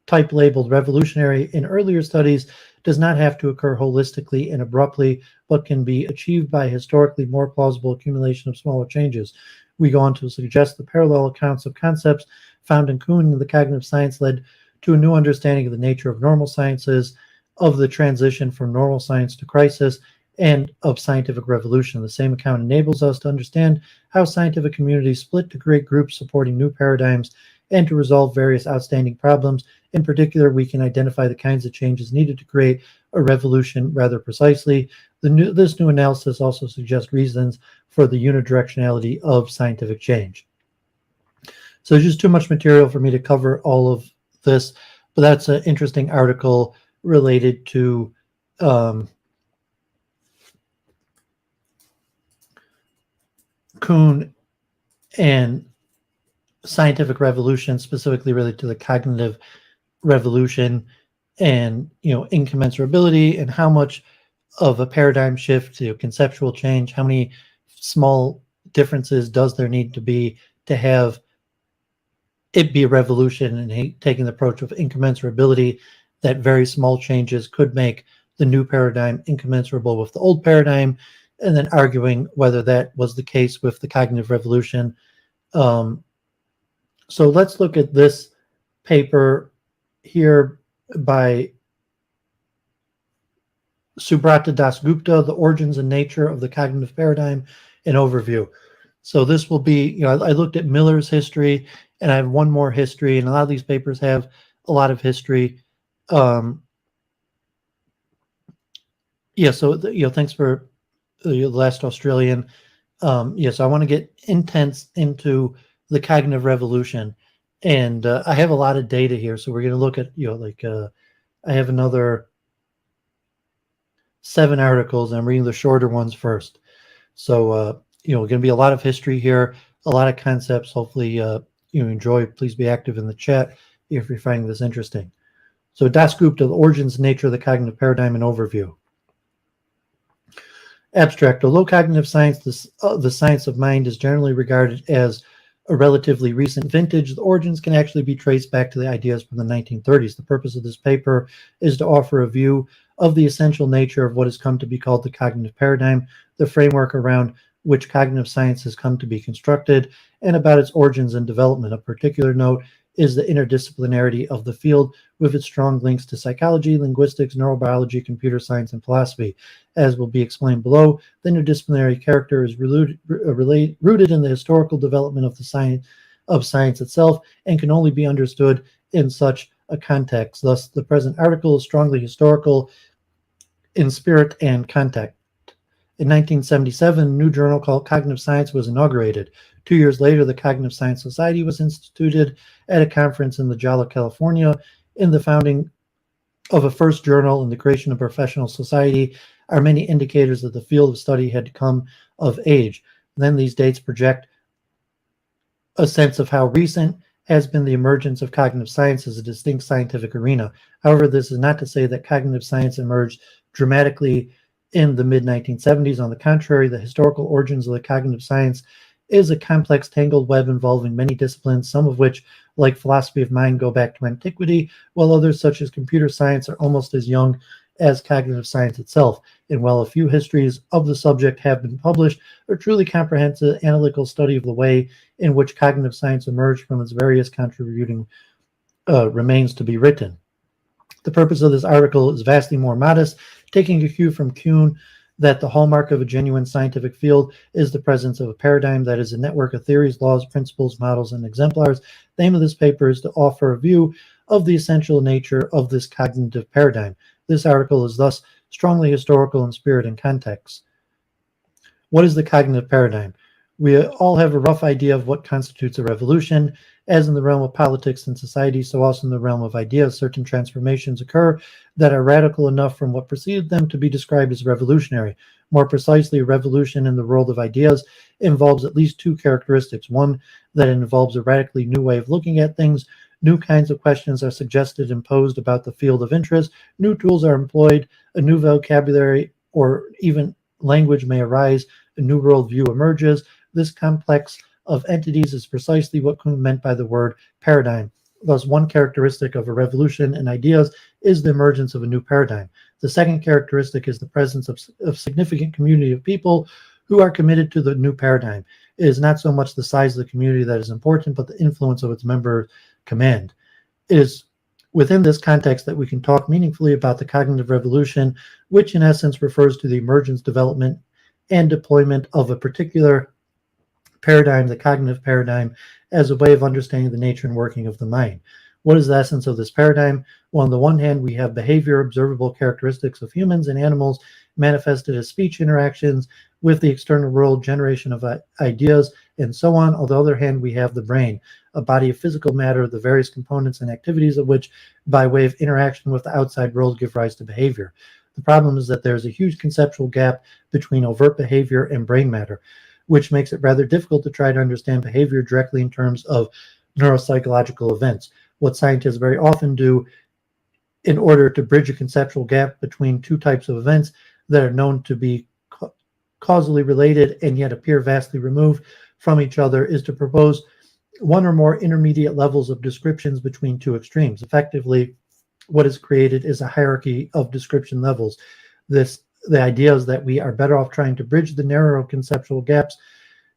type labeled revolutionary in earlier studies, does not have to occur holistically and abruptly, but can be achieved by historically more plausible accumulation of smaller changes. We go on to suggest the parallel accounts of concepts found in Kuhn and the cognitive science led to a new understanding of the nature of normal sciences, of the transition from normal science to crisis, and of scientific revolution. The same account enables us to understand how scientific communities split to create groups supporting new paradigms and to resolve various outstanding problems. In particular, we can identify the kinds of changes needed to create a revolution rather precisely. This new analysis also suggests reasons for the unidirectionality of scientific change. So there's just too much material for me to cover all of this, but that's an interesting article related to Kuhn and scientific revolution, specifically related to the cognitive revolution and incommensurability, and how much of a paradigm shift, conceptual change, how many small differences does there need to be to have it be a revolution, and taking the approach of incommensurability, that very small changes could make the new paradigm incommensurable with the old paradigm, and then arguing whether that was the case with the cognitive revolution. So let's look at this paper here by Subrata Dasgupta, The Origins and Nature of the Cognitive Paradigm, an Overview. So this will be, I looked at Miller's history, and I have one more history, and a lot of these papers have a lot of history. So thanks for the last Australian. So I want to get intense into the cognitive revolution, and I have a lot of data here, so we're going to look at I have another 7 articles, and I'm reading the shorter ones first. So going to be a lot of history here, a lot of concepts. Hopefully you enjoy. Please be active in the chat if you're finding this interesting. So Dasgupta, The Origins and Nature of the Cognitive Paradigm, an Overview. Abstract. Although cognitive science, the science of mind, is generally regarded as a relatively recent vintage, the origins can actually be traced back to the ideas from the 1930s. The purpose of this paper is to offer a view of the essential nature of what has come to be called the cognitive paradigm, the framework around which cognitive science has come to be constructed, and about its origins and development. Of particular note is the interdisciplinarity of the field, with its strong links to psychology, linguistics, neurobiology, computer science, and philosophy. As will be explained below, the interdisciplinary character is rooted in the historical development of the science itself, and can only be understood in such a context. Thus, the present article is strongly historical in spirit and context. In 1977, a new journal called Cognitive Science was inaugurated. 2 years later, the Cognitive Science Society was instituted at a conference in La Jolla, California. In the founding of a first journal and the creation of a professional society are many indicators that the field of study had come of age. Then these dates project a sense of how recent has been the emergence of cognitive science as a distinct scientific arena. However, this is not to say that cognitive science emerged dramatically in the mid-1970s. On the contrary, the historical origins of the cognitive science is a complex, tangled web involving many disciplines, some of which, like philosophy of mind, go back to antiquity, while others, such as computer science, are almost as young as cognitive science itself. And while a few histories of the subject have been published, a truly comprehensive analytical study of the way in which cognitive science emerged from its various contributing remains to be written. The purpose of this article is vastly more modest, taking a cue from Kuhn that the hallmark of a genuine scientific field is the presence of a paradigm that is a network of theories, laws, principles, models, and exemplars. The aim of this paper is to offer a view of the essential nature of this cognitive paradigm. This article is thus strongly historical in spirit and context. What is the cognitive paradigm? We all have a rough idea of what constitutes a revolution. As in the realm of politics and society, so also in the realm of ideas, certain transformations occur that are radical enough from what preceded them to be described as revolutionary. More precisely, a revolution in the world of ideas involves at least two characteristics. One, that it involves a radically new way of looking at things. New kinds of questions are suggested and posed about the field of interest. New tools are employed. A new vocabulary or even language may arise. A new worldview emerges. This complex of entities is precisely what Kuhn meant by the word paradigm. Thus, one characteristic of a revolution in ideas is the emergence of a new paradigm. The second characteristic is the presence of significant community of people who are committed to the new paradigm. It is not so much the size of the community that is important, but the influence of its member command. It is within this context that we can talk meaningfully about the cognitive revolution, which in essence refers to the emergence, development, and deployment of a particular paradigm, the cognitive paradigm, as a way of understanding the nature and working of the mind. What is the essence of this paradigm? Well, on the one hand, we have behavior, observable characteristics of humans and animals manifested as speech interactions with the external world, generation of ideas, and so on. On the other hand, we have the brain, a body of physical matter, the various components and activities of which, by way of interaction with the outside world, give rise to behavior. The problem is that there's a huge conceptual gap between overt behavior and brain matter, which makes it rather difficult to try to understand behavior directly in terms of neuropsychological events. What scientists very often do in order to bridge a conceptual gap between two types of events that are known to be causally related and yet appear vastly removed from each other is to propose one or more intermediate levels of descriptions between two extremes. Effectively, what is created is a hierarchy of description levels. The idea is that we are better off trying to bridge the narrow conceptual gaps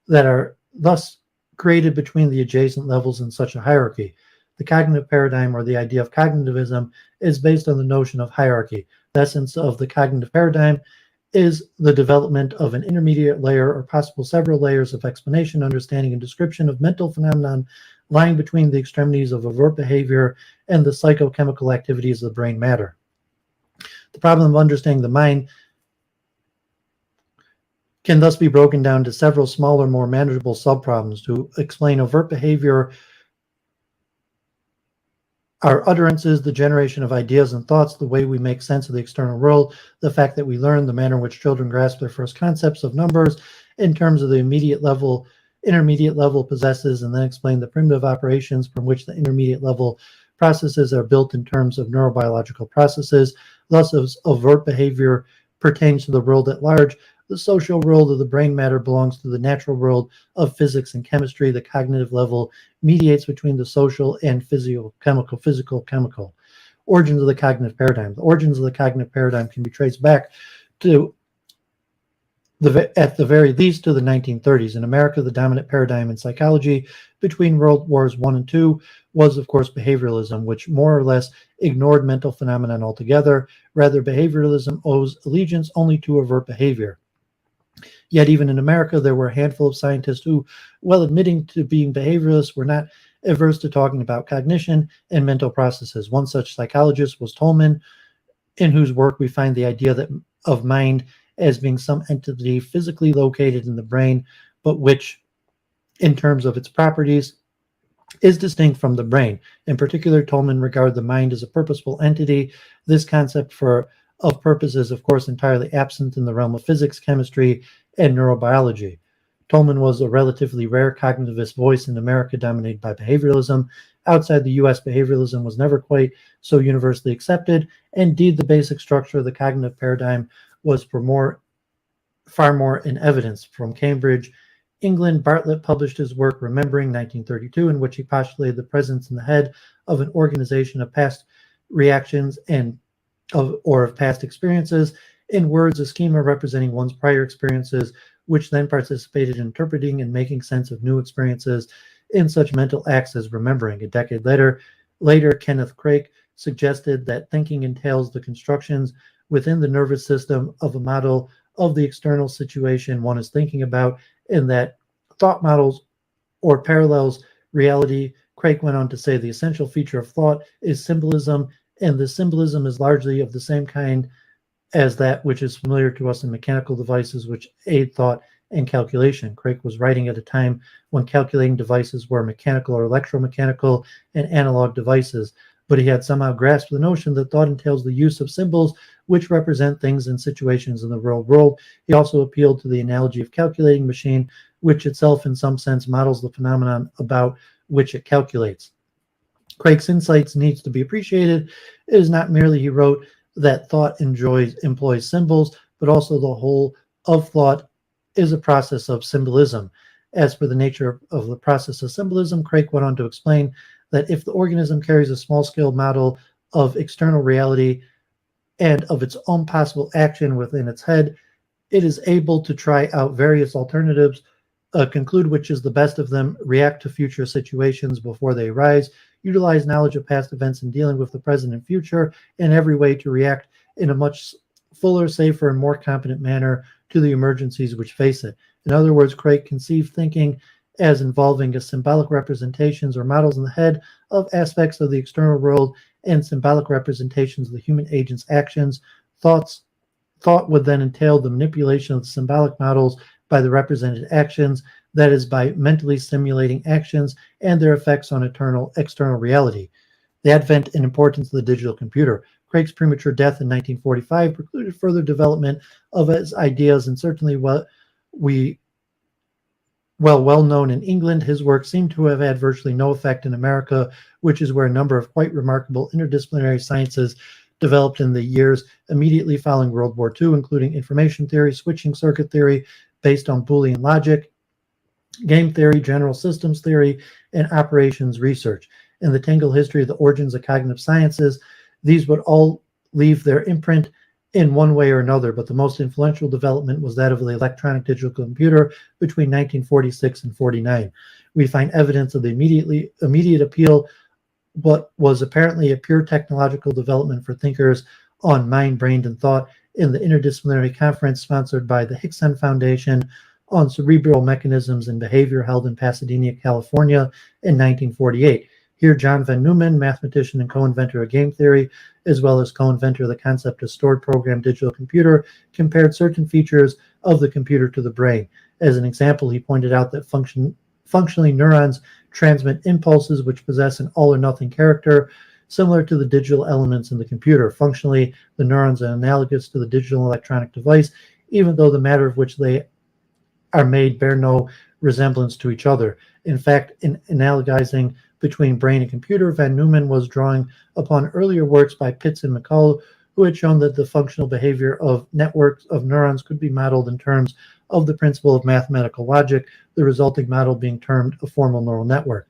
that are thus created between the adjacent levels in such a hierarchy. The cognitive paradigm, or the idea of cognitivism, is based on the notion of hierarchy. The essence of the cognitive paradigm is the development of an intermediate layer or possible several layers of explanation, understanding, and description of mental phenomenon lying between the extremities of overt behavior and the psychochemical activities of the brain matter. The problem of understanding the mind can thus be broken down to several smaller, more manageable subproblems. To explain overt behavior, our utterances, the generation of ideas and thoughts, the way we make sense of the external world, the fact that we learn, the manner in which children grasp their first concepts of numbers in terms of the intermediate level possesses, and then explain the primitive operations from which the intermediate level processes are built in terms of neurobiological processes. Thus, as overt behavior pertains to the world at large, the social world of the brain matter belongs to the natural world of physics and chemistry. The cognitive level mediates between the social and physical-chemical. Origins of the cognitive paradigm. The origins of the cognitive paradigm can be traced back to, at the very least, to the 1930s. In America, the dominant paradigm in psychology between World Wars I and II was, of course, behavioralism, which more or less ignored mental phenomenon altogether. Rather, behavioralism owes allegiance only to overt behavior. Yet even in America, there were a handful of scientists who, while admitting to being behavioralists, were not averse to talking about cognition and mental processes. One such psychologist was Tolman, in whose work we find the idea of mind as being some entity physically located in the brain, but which, in terms of its properties, is distinct from the brain. In particular, Tolman regarded the mind as a purposeful entity. This concept of purpose is, of course, entirely absent in the realm of physics, chemistry, and neurobiology. Tolman was a relatively rare cognitivist voice in America dominated by behavioralism. Outside the U.S., behavioralism was never quite so universally accepted. Indeed, the basic structure of the cognitive paradigm was far more in evidence. From Cambridge, England, Bartlett published his work Remembering, 1932, in which he postulated the presence in the head of an organization of past reactions and of past experiences. In words, a schema representing one's prior experiences, which then participated in interpreting and making sense of new experiences in such mental acts as remembering. A decade later, Kenneth Craik suggested that thinking entails the constructions within the nervous system of a model of the external situation one is thinking about, and that thought models or parallels reality. Craik went on to say the essential feature of thought is symbolism, and the symbolism is largely of the same kind as that which is familiar to us in mechanical devices which aid thought and calculation. Craik was writing at a time when calculating devices were mechanical or electromechanical and analog devices, but he had somehow grasped the notion that thought entails the use of symbols which represent things and situations in the real world. He also appealed to the analogy of calculating machine, which itself in some sense models the phenomenon about which it calculates. Craik's insights needs to be appreciated. It is not merely, he wrote, that thought employs symbols, but also the whole of thought is a process of symbolism. As for the nature of the process of symbolism, Craik went on to explain that if the organism carries a small-scale model of external reality and of its own possible action within its head, it is able to try out various alternatives, conclude which is the best of them, react to future situations before they arise, utilize knowledge of past events in dealing with the present and future, in every way to react in a much fuller, safer, and more competent manner to the emergencies which face it. In other words, Craik conceived thinking as involving a symbolic representations or models in the head of aspects of the external world and symbolic representations of the human agent's actions. Thought would then entail the manipulation of the symbolic models by the represented actions, that is, by mentally simulating actions and their effects on external reality. The advent and importance of the digital computer. Craik's premature death in 1945 precluded further development of his ideas, and certainly well known in England, his work seemed to have had virtually no effect in America, which is where a number of quite remarkable interdisciplinary sciences developed in the years immediately following World War II, including information theory, switching circuit theory based on Boolean logic, game theory, general systems theory, and operations research. In the tangled history of the origins of cognitive sciences, these would all leave their imprint in one way or another, but the most influential development was that of the electronic digital computer between 1946 and 49. We find evidence of the immediate appeal, what was apparently a pure technological development for thinkers on mind, brain, and thought in the interdisciplinary conference sponsored by the Hickson Foundation on Cerebral Mechanisms and Behavior held in Pasadena, California in 1948. Here, John von Neumann, mathematician and co-inventor of game theory, as well as co-inventor of the concept of stored program digital computer, compared certain features of the computer to the brain. As an example, he pointed out that functionally neurons transmit impulses which possess an all-or-nothing character, similar to the digital elements in the computer. Functionally, the neurons are analogous to the digital electronic device, even though the matter of which they are made bear no resemblance to each other. In fact, in analogizing between brain and computer, von Neumann was drawing upon earlier works by Pitts and McCullough, who had shown that the functional behavior of networks of neurons could be modeled in terms of the principle of mathematical logic, the resulting model being termed a formal neural network.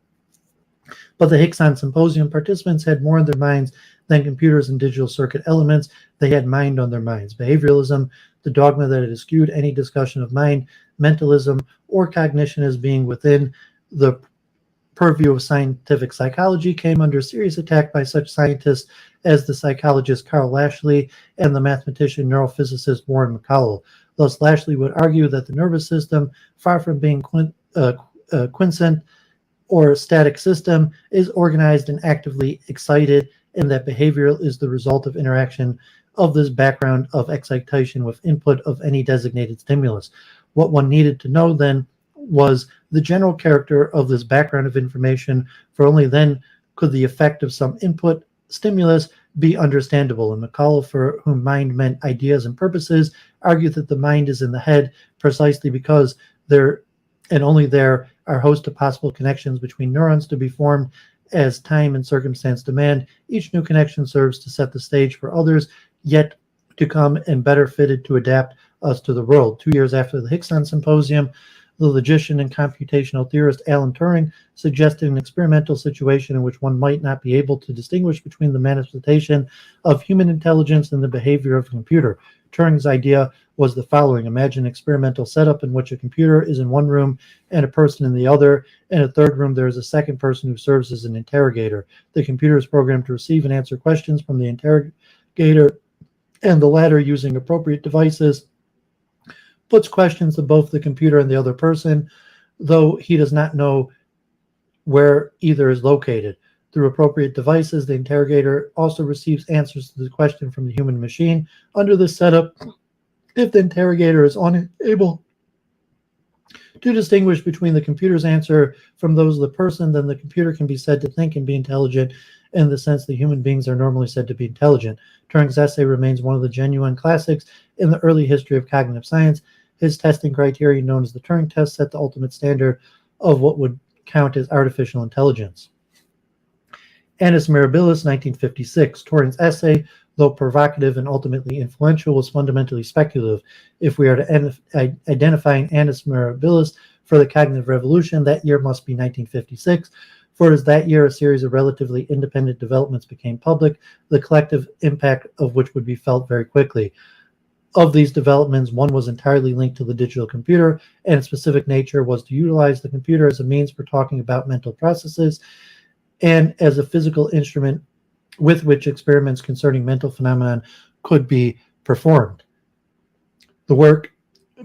But the Hickson Symposium participants had more on their minds than computers and digital circuit elements. They had mind on their minds. Behavioralism, the dogma that it eschewed any discussion of mind, mentalism, or cognition as being within the purview of scientific psychology, came under serious attack by such scientists as the psychologist Carl Lashley and the mathematician neurophysicist Warren McCullough. Thus, Lashley would argue that the nervous system, far from being quiescent or static system, is organized and actively excited, and that behavioral is the result of interaction of this background of excitation with input of any designated stimulus. What one needed to know then was the general character of this background of information, for only then could the effect of some input stimulus be understandable. And McCullough, for whom mind meant ideas and purposes, argued that the mind is in the head precisely because there and only there are a host of possible connections between neurons to be formed as time and circumstance demand. Each new connection serves to set the stage for others yet to come and better fitted to adapt us to the world. 2 years after the Hickson Symposium, The logician and computational theorist Alan Turing suggested an experimental situation in which one might not be able to distinguish between the manifestation of human intelligence and the behavior of a computer. Turing's idea was the following. Imagine an experimental setup in which a computer is in one room and a person in the other. In a third room, there is a second person who serves as an interrogator. The computer is programmed to receive and answer questions from the interrogator, and the latter, using appropriate devices, puts questions to both the computer and the other person, though he does not know where either is located. Through appropriate devices, the interrogator also receives answers to the question from the human machine. Under this setup, if the interrogator is unable to distinguish between the computer's answer from those of the person, then the computer can be said to think and be intelligent in the sense that human beings are normally said to be intelligent. Turing's essay remains one of the genuine classics in the early history of cognitive science. His testing criteria, known as the Turing test, set the ultimate standard of what would count as artificial intelligence. Annus Mirabilis, 1956. Turing's essay, though provocative and ultimately influential, was fundamentally speculative. If we are to identify an Annus Mirabilis for the cognitive revolution, that year must be 1956, for it is that year a series of relatively independent developments became public, the collective impact of which would be felt very quickly. Of these developments, one was entirely linked to the digital computer, and its specific nature was to utilize the computer as a means for talking about mental processes and as a physical instrument with which experiments concerning mental phenomenon could be performed. The work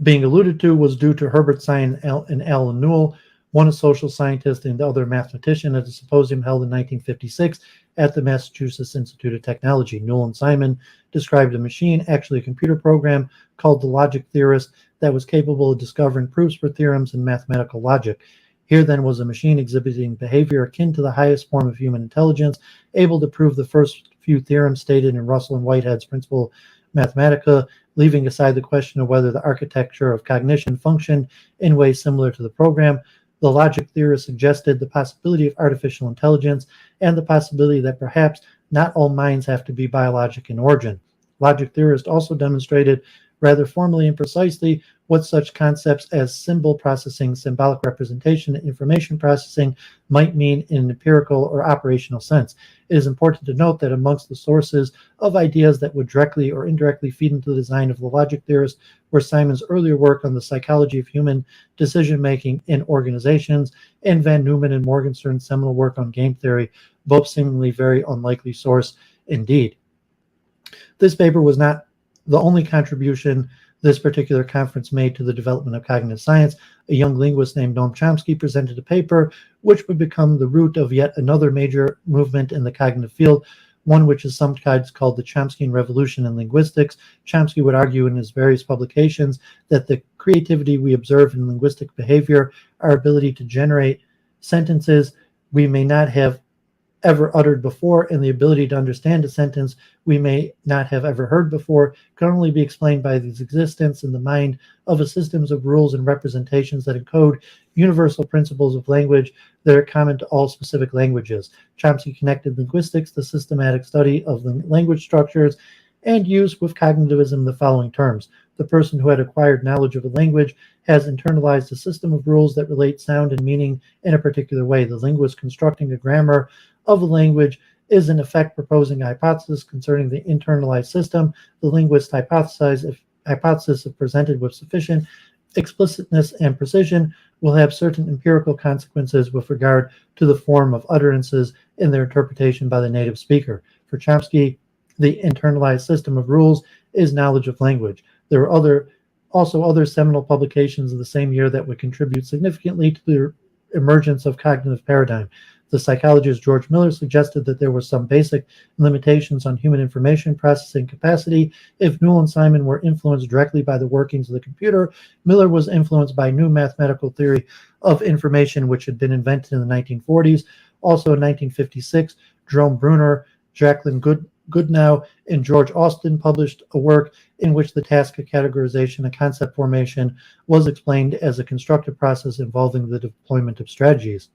being alluded to was due to Herbert Simon and Alan Newell, one a social scientist and the other a mathematician, at a symposium held in 1956 at the Massachusetts Institute of Technology. Newell and Simon described a machine, actually a computer program, called the logic theorist that was capable of discovering proofs for theorems in mathematical logic. Here then was a machine exhibiting behavior akin to the highest form of human intelligence, able to prove the first few theorems stated in Russell and Whitehead's Principia Mathematica, leaving aside the question of whether the architecture of cognition functioned in ways similar to the program. The logic theorist suggested the possibility of artificial intelligence and the possibility that perhaps not all minds have to be biologic in origin. Logic theorist also demonstrated rather formally and precisely what such concepts as symbol processing, symbolic representation, and information processing might mean in an empirical or operational sense. It is important to note that amongst the sources of ideas that would directly or indirectly feed into the design of the logic theorist were Simon's earlier work on the psychology of human decision-making in organizations and Van Neumann and Morgenstern's seminal work on game theory, both seemingly very unlikely source indeed. This paper was not the only contribution this particular conference made to the development of cognitive science. A young linguist named Noam Chomsky presented a paper which would become the root of yet another major movement in the cognitive field, one which is sometimes called the Chomskyan Revolution in linguistics. Chomsky would argue in his various publications that the creativity we observe in linguistic behavior, our ability to generate sentences we may not have ever uttered before, and the ability to understand a sentence we may not have ever heard before, can only be explained by the existence in the mind of a systems of rules and representations that encode universal principles of language that are common to all specific languages. Chomsky connected linguistics, the systematic study of the language structures, and used with cognitivism the following terms. The person who had acquired knowledge of a language has internalized a system of rules that relate sound and meaning in a particular way. The linguist constructing a grammar of a language is in effect proposing a hypothesis concerning the internalized system. The linguist's hypothesis, if presented with sufficient explicitness and precision, will have certain empirical consequences with regard to the form of utterances in their interpretation by the native speaker. For Chomsky, the internalized system of rules is knowledge of language. There are also other seminal publications of the same year that would contribute significantly to the emergence of cognitive paradigm. The psychologist George Miller suggested that there were some basic limitations on human information processing capacity. If Newell and Simon were influenced directly by the workings of the computer, Miller was influenced by new mathematical theory of information which had been invented in the 1940s. Also in 1956, Jerome Bruner, Jacqueline Goodnow, and George Austin published a work in which the task of categorization and concept formation was explained as a constructive process involving the deployment of strategies.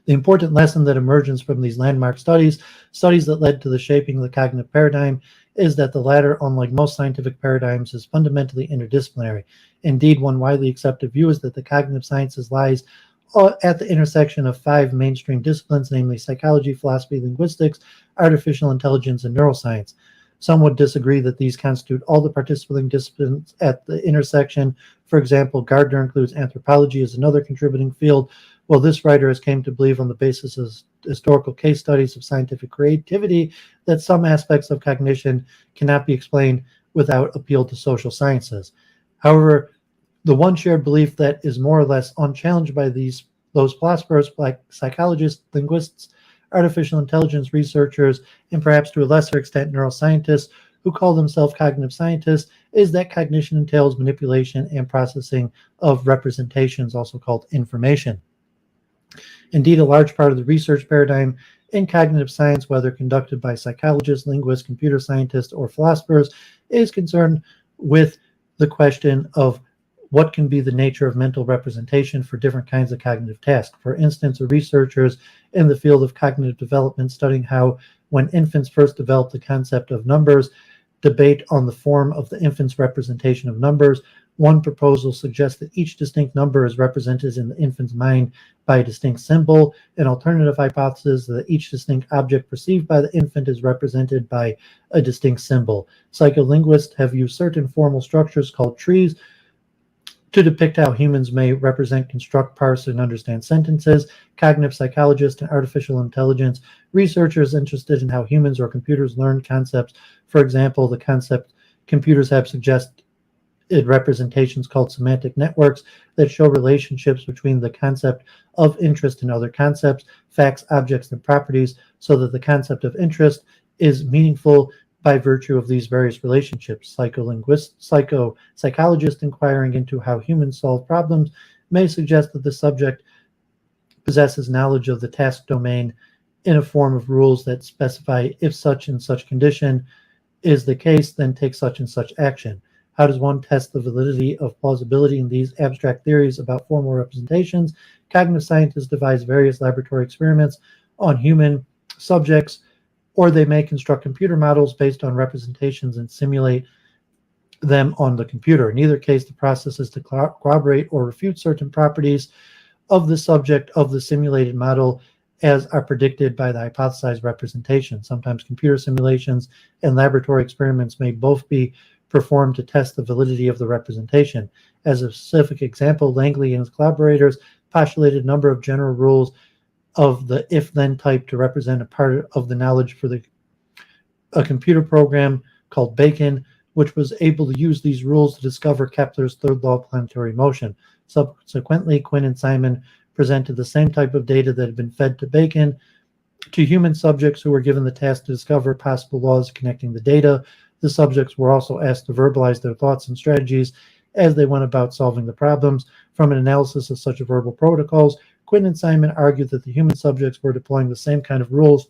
The important lesson that emerges from these landmark studies that led to the shaping of the cognitive paradigm, is that the latter, unlike most scientific paradigms, is fundamentally interdisciplinary. Indeed, one widely accepted view is that the cognitive sciences lies at the intersection of 5 mainstream disciplines, namely psychology, philosophy, linguistics, artificial intelligence, and neuroscience. Some would disagree that these constitute all the participating disciplines at the intersection. For example, Gardner includes anthropology as another contributing field, while this writer has came to believe on the basis of historical case studies of scientific creativity that some aspects of cognition cannot be explained without appeal to social sciences. However, the one shared belief that is more or less unchallenged by those philosophers like psychologists, linguists, artificial intelligence researchers, and perhaps to a lesser extent neuroscientists who call themselves cognitive scientists, is that cognition entails manipulation and processing of representations, also called information. Indeed, a large part of the research paradigm in cognitive science, whether conducted by psychologists, linguists, computer scientists, or philosophers, is concerned with the question of what can be the nature of mental representation for different kinds of cognitive tasks. For instance, researchers in the field of cognitive development studying how, when infants first develop the concept of numbers, debate on the form of the infant's representation of numbers. One proposal suggests that each distinct number is represented in the infant's mind by a distinct symbol. An alternative hypothesis is that each distinct object perceived by the infant is represented by a distinct symbol. Psycholinguists have used certain formal structures called trees to depict how humans may represent, construct, parse, and understand sentences. Cognitive psychologists and artificial intelligence researchers interested in how humans or computers learn concepts. For example, the concept computers have suggested representations called semantic networks that show relationships between the concept of interest and other concepts, facts, objects, and properties, so that the concept of interest is meaningful by virtue of these various relationships. Psychologists inquiring into how humans solve problems may suggest that the subject possesses knowledge of the task domain in a form of rules that specify if such and such condition is the case, then take such and such action. How does one test the validity of plausibility in these abstract theories about formal representations? Cognitive scientists devise various laboratory experiments on human subjects, or they may construct computer models based on representations and simulate them on the computer. In either case, the process is to corroborate or refute certain properties of the subject of the simulated model as are predicted by the hypothesized representation. Sometimes computer simulations and laboratory experiments may both be performed to test the validity of the representation. As a specific example, Langley and his collaborators postulated a number of general rules of the if-then type to represent a part of the knowledge for a computer program called Bacon, which was able to use these rules to discover Kepler's third law of planetary motion. Subsequently, Quinn and Simon presented the same type of data that had been fed to Bacon to human subjects who were given the task to discover possible laws connecting the data. The subjects were also asked to verbalize their thoughts and strategies as they went about solving the problems. From an analysis of such verbal protocols, Quinn and Simon argued that the human subjects were deploying the same kind of rules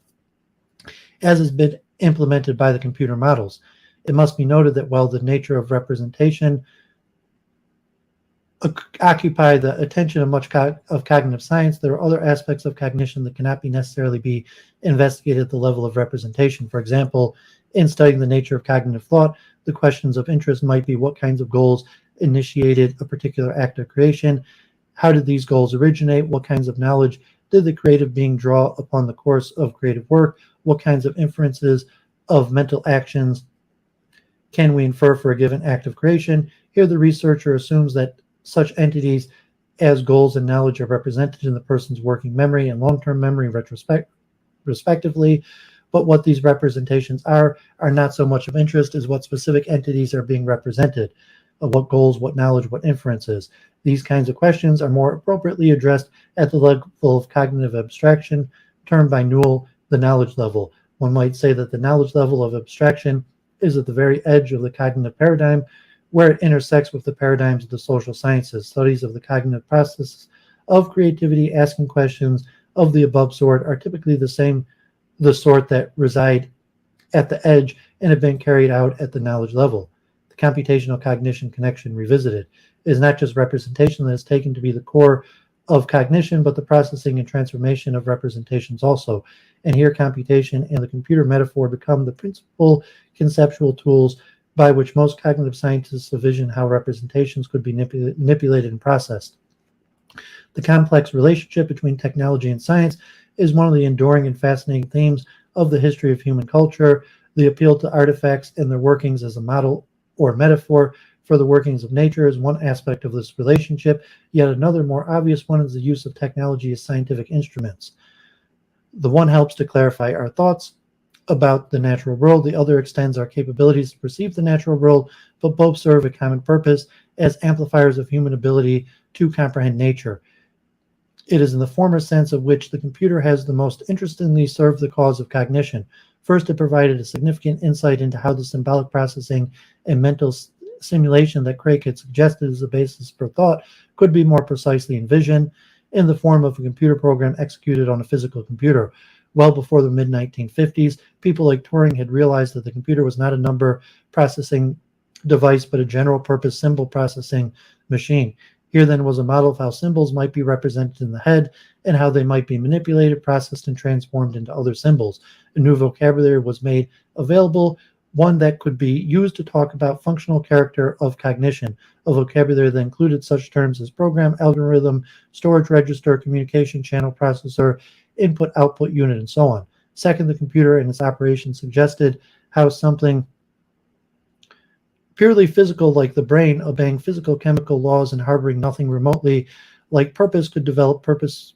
as has been implemented by the computer models. It must be noted that while the nature of representation occupy the attention of much of cognitive science, there are other aspects of cognition that cannot necessarily be investigated at the level of representation. For example, in studying the nature of cognitive thought, the questions of interest might be what kinds of goals initiated a particular act of creation, how did these goals originate, what kinds of knowledge did the creative being draw upon the course of creative work, what kinds of inferences of mental actions can we infer for a given act of creation. Here the researcher assumes that such entities as goals and knowledge are represented in the person's working memory and long-term memory respectively, but what these representations are not so much of interest as what specific entities are being represented, what goals, what knowledge, what inferences. These kinds of questions are more appropriately addressed at the level of cognitive abstraction, termed by Newell the knowledge level. One might say that the knowledge level of abstraction is at the very edge of the cognitive paradigm, where it intersects with the paradigms of the social sciences. Studies of the cognitive process of creativity, asking questions of the above sort, are typically the sort that reside at the edge and have been carried out at the knowledge level. The computational cognition connection revisited is not just representation that is taken to be the core of cognition, but the processing and transformation of representations also. And here computation and the computer metaphor become the principal conceptual tools by which most cognitive scientists envision how representations could be manipulated and processed. The complex relationship between technology and science is one of the enduring and fascinating themes of the history of human culture. The appeal to artifacts and their workings as a model or metaphor for the workings of nature is one aspect of this relationship, yet another more obvious one is the use of technology as scientific instruments. The one helps to clarify our thoughts about the natural world, the other extends our capabilities to perceive the natural world, but both serve a common purpose as amplifiers of human ability to comprehend nature. It is in the former sense of which the computer has the most interestingly served the cause of cognition. First, it provided a significant insight into how the symbolic processing and mental simulation that Craig had suggested as a basis for thought could be more precisely envisioned in the form of a computer program executed on a physical computer. Well before the mid-1950s, people like Turing had realized that the computer was not a number processing device, but a general-purpose symbol processing machine. Here then was a model of how symbols might be represented in the head and how they might be manipulated, processed, and transformed into other symbols. A new vocabulary was made available, one that could be used to talk about functional character of cognition, a vocabulary that included such terms as program, algorithm, storage register, communication channel processor, input-output unit, and so on. Second, the computer and its operation suggested how something purely physical like the brain, obeying physical chemical laws and harboring nothing remotely like purpose, could develop purposive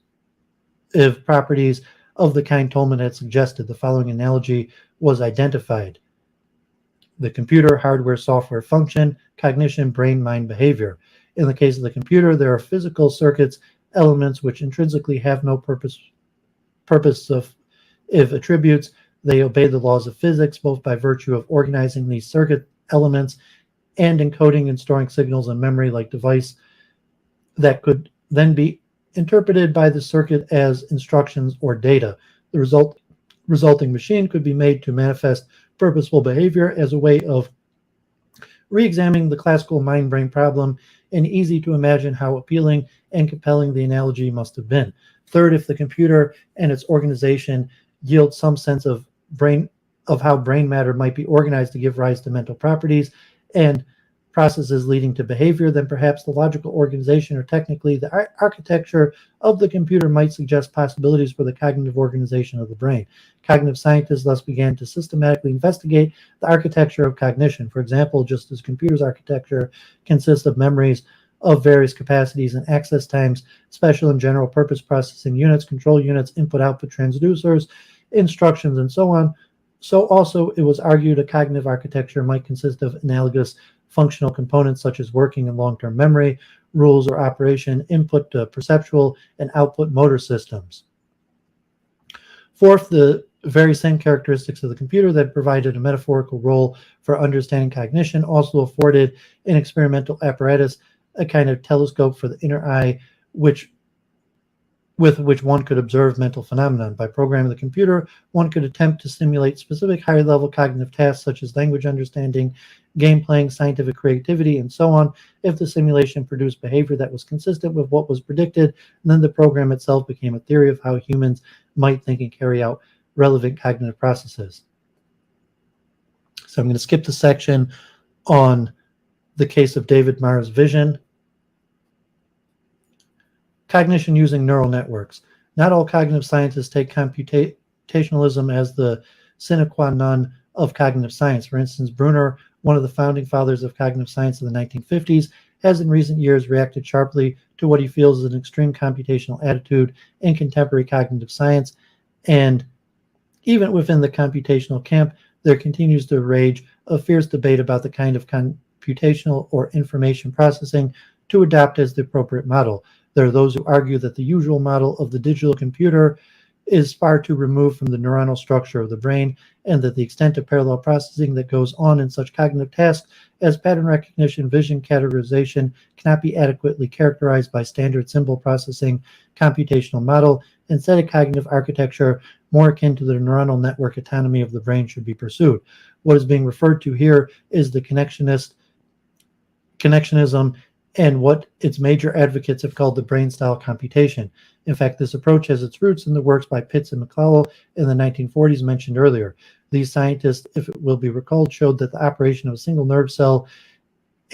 properties of the kind Tolman had suggested. The following analogy was identified: the computer, hardware, software function, cognition, brain, mind, behavior. In the case of the computer, there are physical circuits, elements which intrinsically have no purpose of attributes. They obey the laws of physics, both by virtue of organizing these circuit elements and encoding and storing signals in memory like device that could then be interpreted by the circuit as instructions or data. The resulting machine could be made to manifest purposeful behavior as a way of re-examining the classical mind-brain problem, and easy to imagine how appealing and compelling the analogy must have been. Third, if the computer and its organization yield some sense of how brain matter might be organized to give rise to mental properties and processes leading to behavior, then perhaps the logical organization, or technically the architecture of the computer, might suggest possibilities for the cognitive organization of the brain. Cognitive scientists thus began to systematically investigate the architecture of cognition. For example, just as computer's architecture consists of memories of various capacities and access times, special and general purpose processing units, control units, input-output transducers, instructions, and so on, so also it was argued a cognitive architecture might consist of analogous functional components such as working and long-term memory, rules or operation, input to perceptual and output motor systems. Fourth, the very same characteristics of the computer that provided a metaphorical role for understanding cognition also afforded an experimental apparatus, a kind of telescope for the inner eye, with which one could observe mental phenomena. By programming the computer, one could attempt to simulate specific higher-level cognitive tasks such as language understanding, game playing, scientific creativity, and so on. If the simulation produced behavior that was consistent with what was predicted, then the program itself became a theory of how humans might think and carry out relevant cognitive processes. So I'm going to skip the section on the case of David Marr's vision. Cognition using neural networks. Not all cognitive scientists take computationalism as the sine qua non of cognitive science. For instance, Brunner, one of the founding fathers of cognitive science in the 1950s, has in recent years reacted sharply to what he feels is an extreme computational attitude in contemporary cognitive science. And even within the computational camp, there continues to rage a fierce debate about the kind of computational or information processing to adopt as the appropriate model. There are those who argue that the usual model of the digital computer is far too removed from the neuronal structure of the brain, and that the extent of parallel processing that goes on in such cognitive tasks as pattern recognition, vision, categorization cannot be adequately characterized by standard symbol processing computational model. Instead, a cognitive architecture more akin to the neuronal network autonomy of the brain should be pursued. What is being referred to here is the connectionism and what its major advocates have called the brain-style computation. In fact, this approach has its roots in the works by Pitts and McCullough in the 1940s mentioned earlier. These scientists, if it will be recalled, showed that the operation of a single nerve cell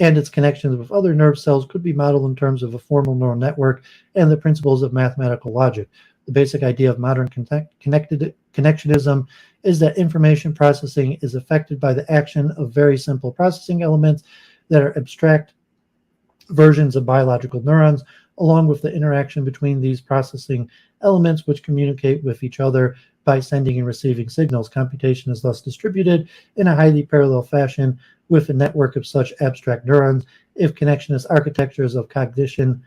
and its connections with other nerve cells could be modeled in terms of a formal neural network and the principles of mathematical logic. The basic idea of modern connectionism is that information processing is affected by the action of very simple processing elements that are abstract versions of biological neurons, along with the interaction between these processing elements which communicate with each other by sending and receiving signals. Computation is thus distributed in a highly parallel fashion with a network of such abstract neurons. If connectionist architectures of cognition,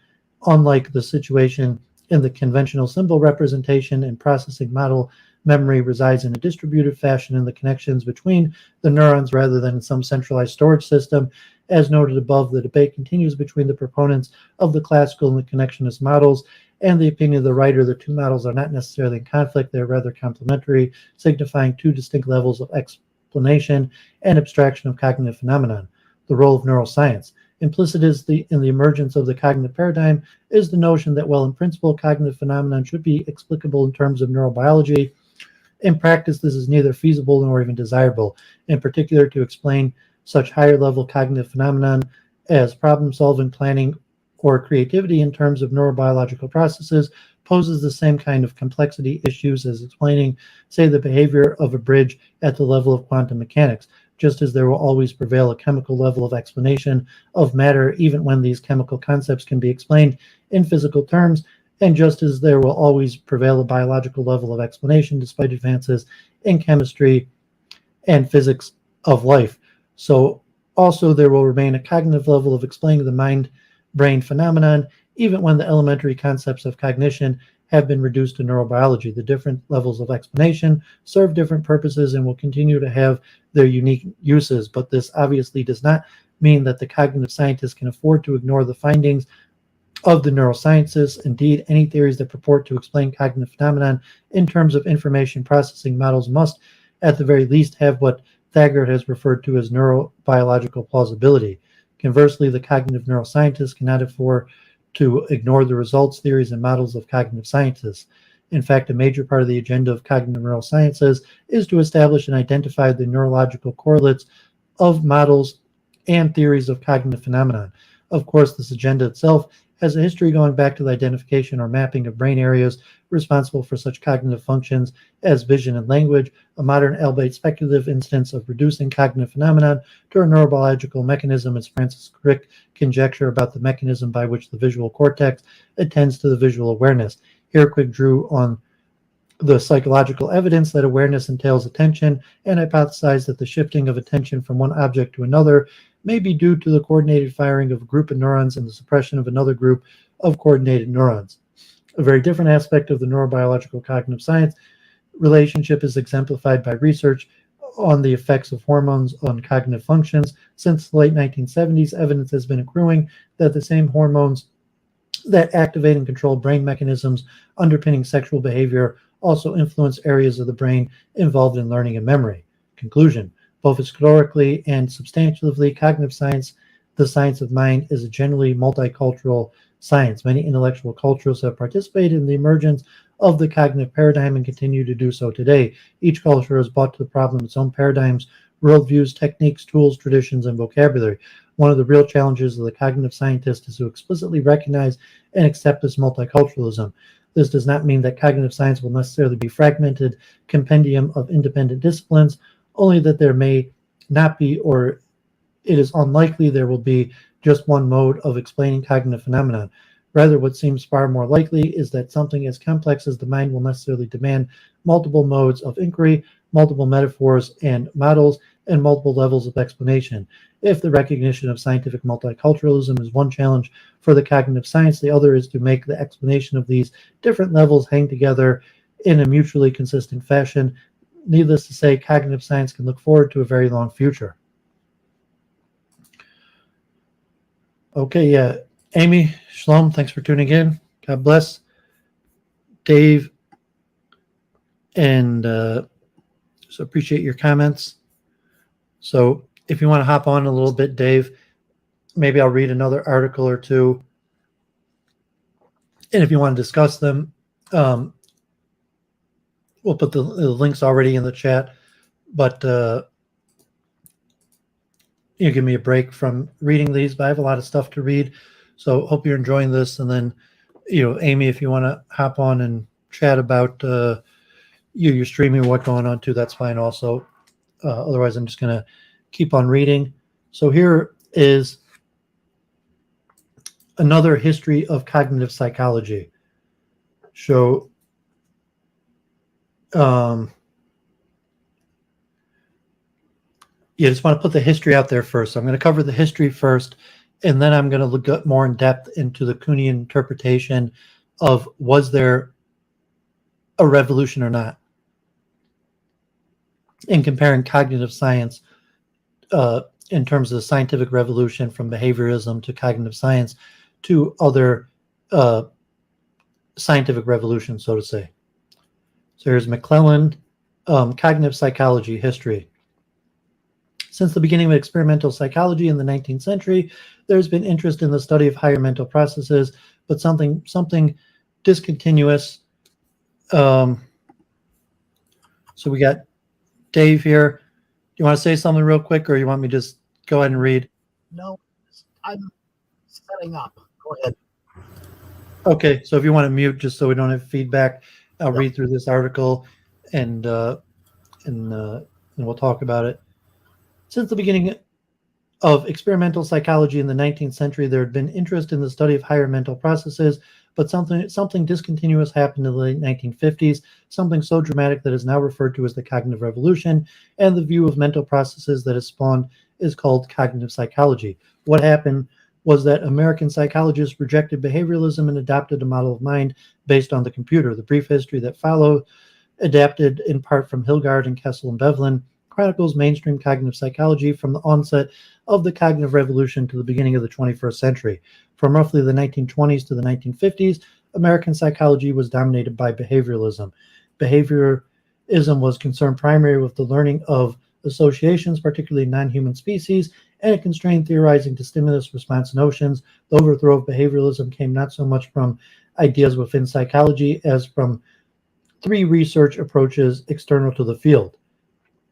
unlike the situation in the conventional symbol representation and processing model, memory resides in a distributed fashion in the connections between the neurons rather than in some centralized storage system. As noted above, the debate continues between the proponents of the classical and the connectionist models, and the opinion of the writer, the two models are not necessarily in conflict, they're rather complementary, signifying two distinct levels of explanation and abstraction of cognitive phenomenon. The role of neuroscience. Implicit in the emergence of the cognitive paradigm is the notion that, while in principle cognitive phenomenon should be explicable in terms of neurobiology, in practice this is neither feasible nor even desirable. In particular, to explain such higher level cognitive phenomenon as problem solving, planning, or creativity in terms of neurobiological processes poses the same kind of complexity issues as explaining, say, the behavior of a bridge at the level of quantum mechanics, just as there will always prevail a chemical level of explanation of matter even when these chemical concepts can be explained in physical terms, and just as there will always prevail a biological level of explanation despite advances in chemistry and physics of life. So also there will remain a cognitive level of explaining the mind-brain phenomenon, even when the elementary concepts of cognition have been reduced to neurobiology. The different levels of explanation serve different purposes and will continue to have their unique uses, but this obviously does not mean that the cognitive scientists can afford to ignore the findings of the neurosciences. Indeed, any theories that purport to explain cognitive phenomenon in terms of information processing models must, at the very least, have what Thagard has referred to as neurobiological plausibility. Conversely, the cognitive neuroscientists cannot afford to ignore the results, theories, and models of cognitive scientists. In fact, a major part of the agenda of cognitive neurosciences is to establish and identify the neurological correlates of models and theories of cognitive phenomenon. Of course, this agenda itself has a history going back to the identification or mapping of brain areas responsible for such cognitive functions as vision and language, a modern, albeit speculative, instance of reducing cognitive phenomenon to a neurobiological mechanism is Francis Crick's conjecture about the mechanism by which the visual cortex attends to the visual awareness. Here Crick drew on the psychological evidence that awareness entails attention and hypothesized that the shifting of attention from one object to another may be due to the coordinated firing of a group of neurons and the suppression of another group of coordinated neurons. A very different aspect of the neurobiological cognitive science relationship is exemplified by research on the effects of hormones on cognitive functions. Since the late 1970s, evidence has been accruing that the same hormones that activate and control brain mechanisms underpinning sexual behavior also influence areas of the brain involved in learning and memory. Conclusion. Both historically and substantively, cognitive science, the science of mind, is a generally multicultural science. Many intellectual cultures have participated in the emergence of the cognitive paradigm and continue to do so today. Each culture has brought to the problem its own paradigms, worldviews, techniques, tools, traditions, and vocabulary. One of the real challenges of the cognitive scientist is to explicitly recognize and accept this multiculturalism. This does not mean that cognitive science will necessarily be a fragmented compendium of independent disciplines, only that there may not be, or it is unlikely there will be, just one mode of explaining cognitive phenomenon. Rather, what seems far more likely is that something as complex as the mind will necessarily demand multiple modes of inquiry, multiple metaphors and models, and multiple levels of explanation. If the recognition of scientific multiculturalism is one challenge for the cognitive science, the other is to make the explanation of these different levels hang together in a mutually consistent fashion. Needless to say, cognitive science can look forward to a very long future. Okay, yeah. Amy, Shalom, thanks for tuning in. God bless. Dave, and so appreciate your comments. So if you want to hop on a little bit, Dave, maybe I'll read another article or two. And if you want to discuss them, we'll put the links already in the chat. But you give me a break from reading these, but I have a lot of stuff to read. So hope you're enjoying this. And then, Amy, if you want to hop on and chat about you're streaming what's going on too, that's fine also. Otherwise, I'm just going to keep on reading. So here is another history of cognitive psychology. So you just want to put the history out there first. So I'm going to cover the history first, and then I'm going to look more in depth into the Kuhnian interpretation of was there a revolution or not, in comparing cognitive science in terms of the scientific revolution from behaviorism to cognitive science to other scientific revolutions, so to say. So here's McClellan, Cognitive Psychology History. Since the beginning of experimental psychology in the 19th century, there's been interest in the study of higher mental processes, but something discontinuous. So we got Dave here. You want to say something real quick, or you want me to just go ahead and read? No, I'm setting up. Go ahead. Okay, so if you want to mute just so we don't have feedback, I'll read through this article and we'll talk about it. Since the beginning of experimental psychology in the 19th century, there had been interest in the study of higher mental processes, but something discontinuous happened in the late 1950s, something so dramatic that is now referred to as the cognitive revolution, and the view of mental processes that has spawned is called cognitive psychology. What happened was that American psychologists rejected behavioralism and adopted a model of mind based on the computer. The brief history that followed, adapted in part from Hilgard and Kessel and Bevlin, chronicles mainstream cognitive psychology from the onset of the cognitive revolution to the beginning of the 21st century. From roughly the 1920s to the 1950s, American psychology was dominated by behavioralism. Behaviorism was concerned primarily with the learning of associations, particularly non-human species, and it constrained theorizing to stimulus-response notions. The overthrow of behavioralism came not so much from ideas within psychology as from three research approaches external to the field: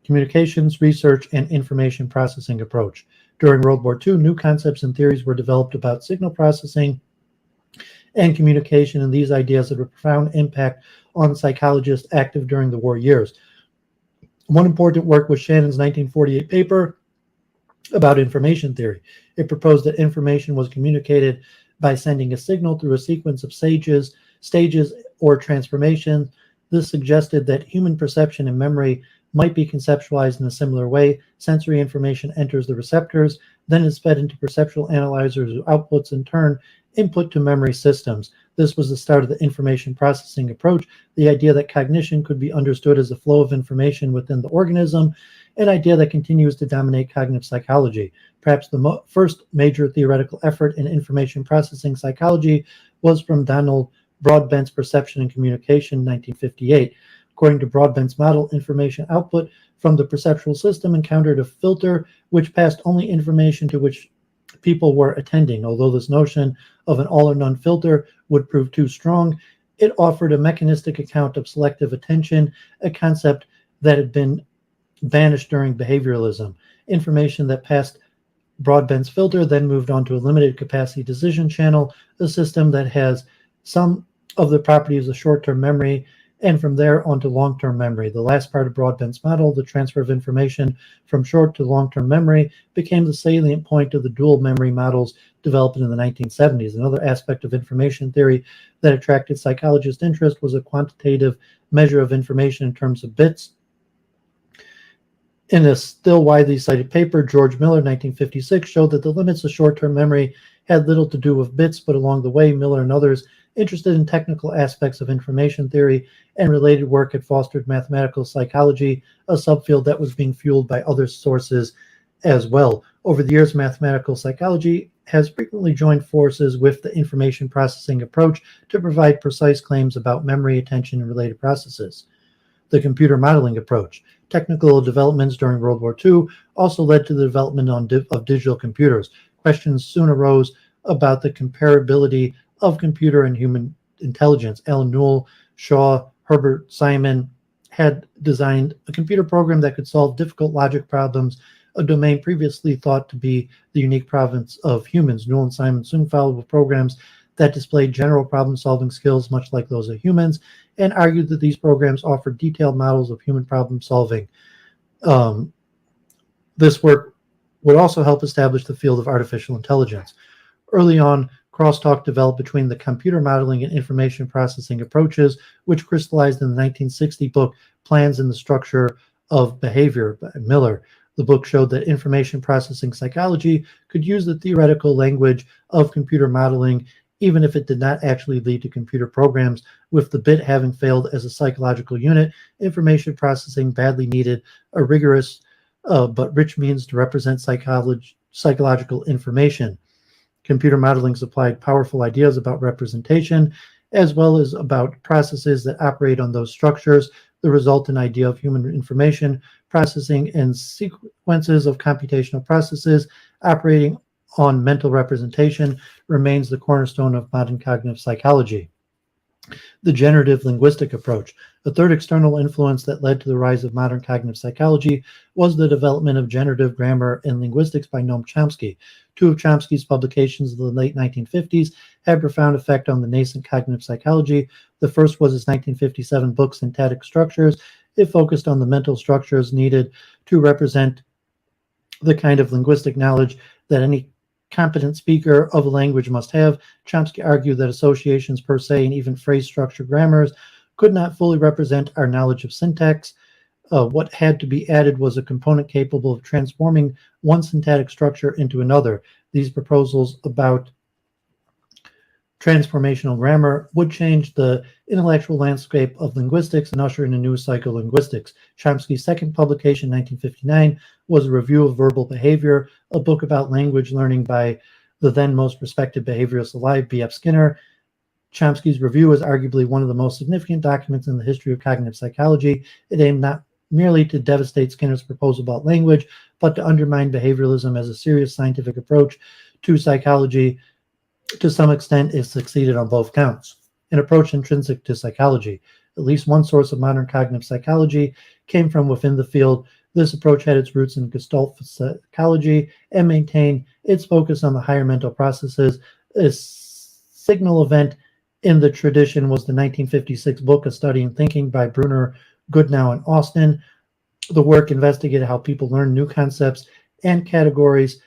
communications, research, and information processing approach. During World War II, new concepts and theories were developed about signal processing and communication, and these ideas had a profound impact on psychologists active during the war years. One important work was Shannon's 1948 paper about information theory. It proposed that information was communicated by sending a signal through a sequence of stages or transformations. This suggested that human perception and memory might be conceptualized in a similar way. Sensory information enters the receptors, then is fed into perceptual analyzers who outputs in turn input to memory systems. This was the start of the information processing approach, the idea that cognition could be understood as a flow of information within the organism, an idea that continues to dominate cognitive psychology. Perhaps the first major theoretical effort in information processing psychology was from Donald Broadbent's Perception and Communication in 1958. According to Broadbent's model, information output from the perceptual system encountered a filter which passed only information to which people were attending. Although this notion of an all or none filter would prove too strong, it offered a mechanistic account of selective attention, a concept that had been banished during behavioralism. Information that passed Broadbent's filter then moved on to a limited capacity decision channel, a system that has some of the properties of short-term memory, and from there onto long-term memory. The last part of Broadbent's model, the transfer of information from short to long-term memory, became the salient point of the dual memory models developed in the 1970s. Another aspect of information theory that attracted psychologists' interest was a quantitative measure of information in terms of bits. In a still widely cited paper, George Miller, 1956, showed that the limits of short-term memory had little to do with bits, but along the way, Miller and others interested in technical aspects of information theory and related work had fostered mathematical psychology, a subfield that was being fueled by other sources as well. Over the years, mathematical psychology has frequently joined forces with the information processing approach to provide precise claims about memory, attention, and related processes. The computer modeling approach. Technical developments during World War II also led to the development of digital computers. questions soon arose about the comparability of computer and human intelligence. Alan Newell, Shaw, Herbert Simon had designed a computer program that could solve difficult logic problems, a domain previously thought to be the unique province of humans. Newell and Simon soon followed with programs that displayed general problem-solving skills much like those of humans, and argued that these programs offered detailed models of human problem-solving. This work would also help establish the field of artificial intelligence. Early on, crosstalk developed between the computer modeling and information processing approaches, which crystallized in the 1960 book Plans in the Structure of Behavior by Miller. The book showed that information processing psychology could use the theoretical language of computer modeling, even if it did not actually lead to computer programs. With the bit having failed as a psychological unit, information processing badly needed a rigorous but rich means to represent psychological information. Computer modeling supplied powerful ideas about representation, as well as about processes that operate on those structures. The resultant idea of human information processing and sequences of computational processes operating on mental representation remains the cornerstone of modern cognitive psychology. The generative linguistic approach. A third external influence that led to the rise of modern cognitive psychology was the development of generative grammar and linguistics by Noam Chomsky. Two of Chomsky's publications in the late 1950s had a profound effect on the nascent cognitive psychology. The first was his 1957 book, Syntactic Structures. It focused on the mental structures needed to represent the kind of linguistic knowledge that any competent speaker of a language must have. Chomsky argued that associations per se and even phrase structure grammars could not fully represent our knowledge of syntax. What had to be added was a component capable of transforming one syntactic structure into another. These proposals about transformational grammar would change the intellectual landscape of linguistics and usher in a new psycholinguistics. Chomsky's second publication, 1959, was a review of verbal behavior, a book about language learning by the then most respected behaviorist alive, B.F. Skinner. Chomsky's review is arguably one of the most significant documents in the history of cognitive psychology. It aimed not merely to devastate Skinner's proposal about language, but to undermine behavioralism as a serious scientific approach to psychology. To some extent, it succeeded on both counts. An approach intrinsic to psychology. At least one source of modern cognitive psychology came from within the field. This approach had its roots in Gestalt psychology and maintained its focus on the higher mental processes. A signal event in the tradition was the 1956 book, A Study in Thinking by Brunner, Goodnow, and Austin. The work investigated how people learn new concepts and categories,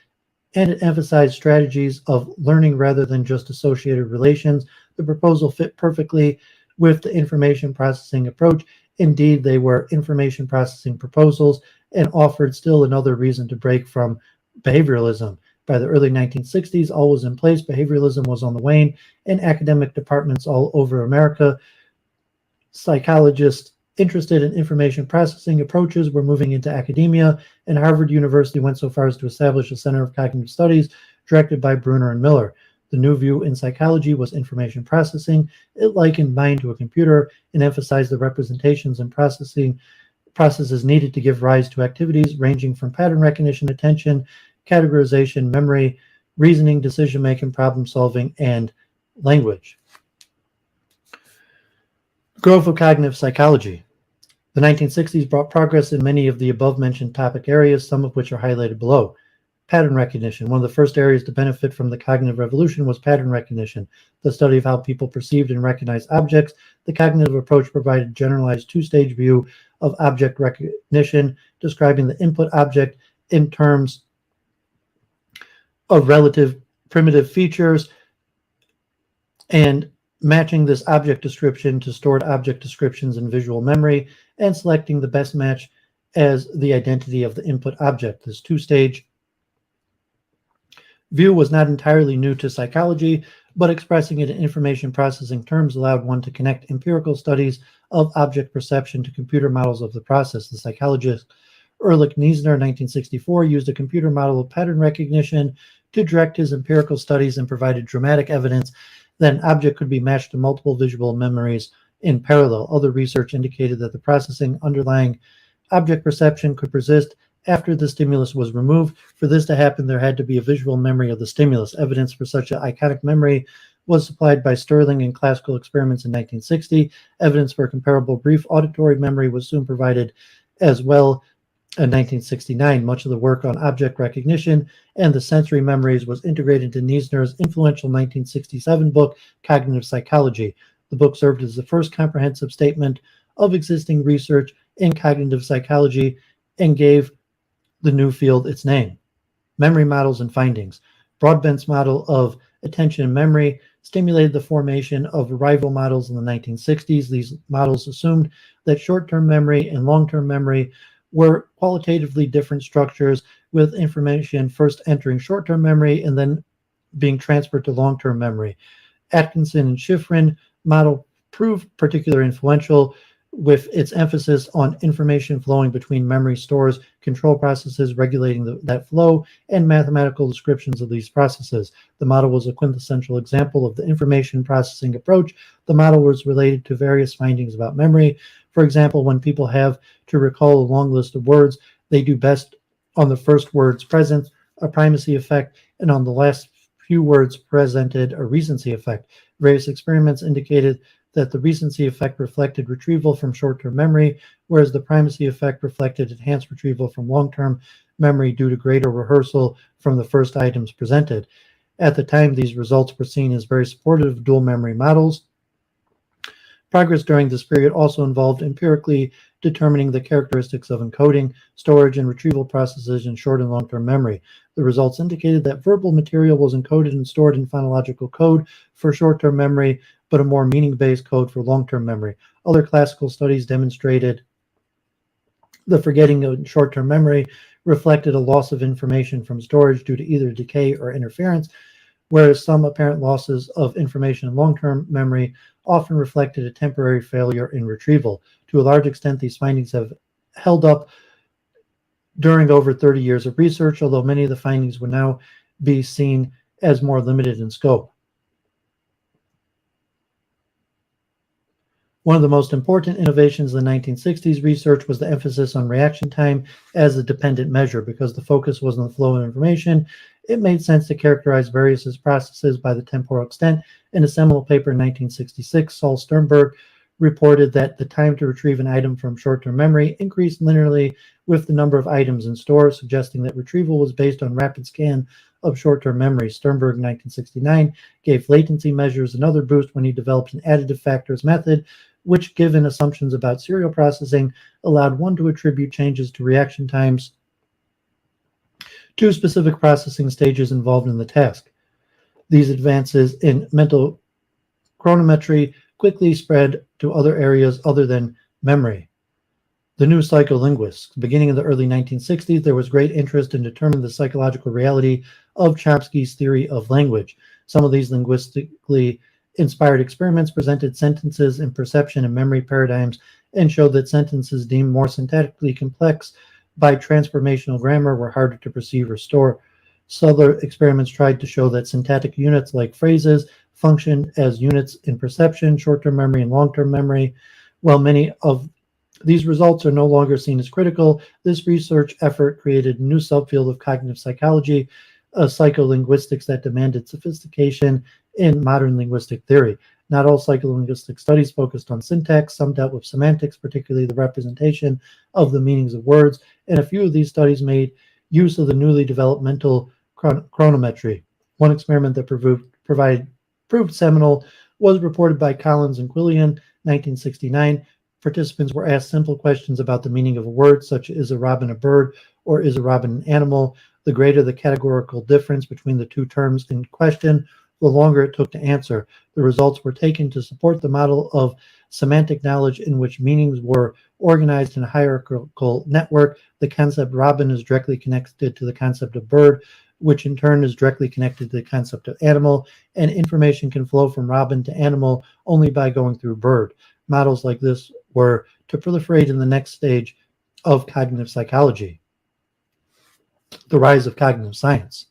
and it emphasized strategies of learning rather than just associated relations. The proposal fit perfectly with the information processing approach. Indeed, they were information processing proposals and offered still another reason to break from behavioralism. By the early 1960s, all was in place. Behavioralism was on the wane in academic departments all over America. Psychologists interested in information processing approaches were moving into academia, and Harvard University went so far as to establish a Center of Cognitive Studies directed by Brunner and Miller. The new view in psychology was information processing. It likened mind to a computer and emphasized the representations and processes needed to give rise to activities ranging from pattern recognition, attention, categorization, memory, reasoning, decision-making, problem-solving, and language. Growth of cognitive psychology. The 1960s brought progress in many of the above-mentioned topic areas, some of which are highlighted below. Pattern recognition. One of the first areas to benefit from the cognitive revolution was pattern recognition, the study of how people perceived and recognized objects. The cognitive approach provided a generalized two-stage view of object recognition, describing the input object in terms of relative primitive features and matching this object description to stored object descriptions in visual memory, and selecting the best match as the identity of the input object. This two-stage view was not entirely new to psychology, but expressing it in information processing terms allowed one to connect empirical studies of object perception to computer models of the process. The psychologist Erlich Niesner, 1964, used a computer model of pattern recognition to direct his empirical studies and provided dramatic evidence that an object could be matched to multiple visual memories in parallel. Other research indicated that the processing underlying object perception could persist after the stimulus was removed. For this to happen, there had to be a visual memory of the stimulus. Evidence for such an iconic memory was supplied by Stirling in classical experiments in 1960. Evidence for a comparable brief auditory memory was soon provided as well in 1969. Much of the work on object recognition and the sensory memories was integrated into Niesner's influential 1967 book, Cognitive Psychology. The book served as the first comprehensive statement of existing research in cognitive psychology and gave the new field its name. Memory models and findings. Broadbent's model of attention and memory stimulated the formation of rival models in the 1960s. These models assumed that short-term memory and long-term memory were qualitatively different structures, with information first entering short-term memory and then being transferred to long-term memory. Atkinson and Schifrin model proved particularly influential, with its emphasis on information flowing between memory stores, control processes regulating that flow, and mathematical descriptions of these processes. The model was a quintessential example of the information processing approach. The model was related to various findings about memory. For example, when people have to recall a long list of words, they do best on the first words present, a primacy effect, and on the last few words presented, a recency effect. Various experiments indicated that the recency effect reflected retrieval from short-term memory, whereas the primacy effect reflected enhanced retrieval from long-term memory due to greater rehearsal from the first items presented. At the time, these results were seen as very supportive of dual memory models. Progress during this period also involved empirically determining the characteristics of encoding, storage, and retrieval processes in short and long-term memory. The results indicated that verbal material was encoded and stored in phonological code for short-term memory, but a more meaning-based code for long-term memory. Other classical studies demonstrated the forgetting of short-term memory reflected a loss of information from storage due to either decay or interference, whereas some apparent losses of information in long-term memory often reflected a temporary failure in retrieval. To a large extent, these findings have held up during over 30 years of research, although many of the findings would now be seen as more limited in scope. One of the most important innovations in the 1960s research was the emphasis on reaction time as a dependent measure. Because the focus was on the flow of information, it made sense to characterize various processes by the temporal extent. In a seminal paper in 1966, Saul Sternberg reported that the time to retrieve an item from short-term memory increased linearly with the number of items in store, suggesting that retrieval was based on rapid scan of short-term memory. Sternberg in 1969 gave latency measures another boost when he developed an additive factors method, which, given assumptions about serial processing, allowed one to attribute changes to reaction times to specific processing stages involved in the task. These advances in mental chronometry quickly spread to other areas other than memory. The new psycholinguists. Beginning in the early 1960s, there was great interest in determining the psychological reality of Chomsky's theory of language. Some of these linguistically inspired experiments presented sentences in perception and memory paradigms and showed that sentences deemed more syntactically complex by transformational grammar were harder to perceive or store. Some other experiments tried to show that syntactic units like phrases function as units in perception, short-term memory, and long-term memory. While many of these results are no longer seen as critical, this research effort created a new subfield of cognitive psychology, psycholinguistics that demanded sophistication in modern linguistic theory. Not all psycholinguistic studies focused on syntax. Some dealt with semantics, particularly the representation of the meanings of words, and a few of these studies made use of the newly developed mental chronometry. One experiment that proved seminal was reported by Collins and Quillian, 1969. Participants were asked simple questions about the meaning of a word, such as is a robin a bird or is a robin an animal. The greater the categorical difference between the two terms in question, the longer it took to answer. The results were taken to support the model of semantic knowledge in which meanings were organized in a hierarchical network. The concept robin is directly connected to the concept of bird, which in turn is directly connected to the concept of animal, and information can flow from robin to animal only by going through bird. Models like this were to proliferate in the next stage of cognitive psychology. The rise of cognitive science.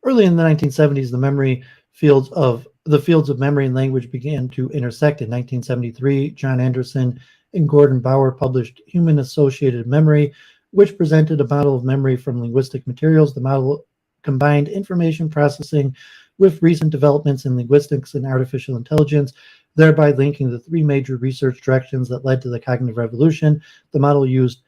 Early in the 1970s, the fields of memory and language began to intersect. In 1973, John Anderson and Gordon Bauer published Human-Associated Memory, which presented a model of memory from linguistic materials. The model combined information processing with recent developments in linguistics and artificial intelligence, thereby linking the three major research directions that led to the cognitive revolution. The model used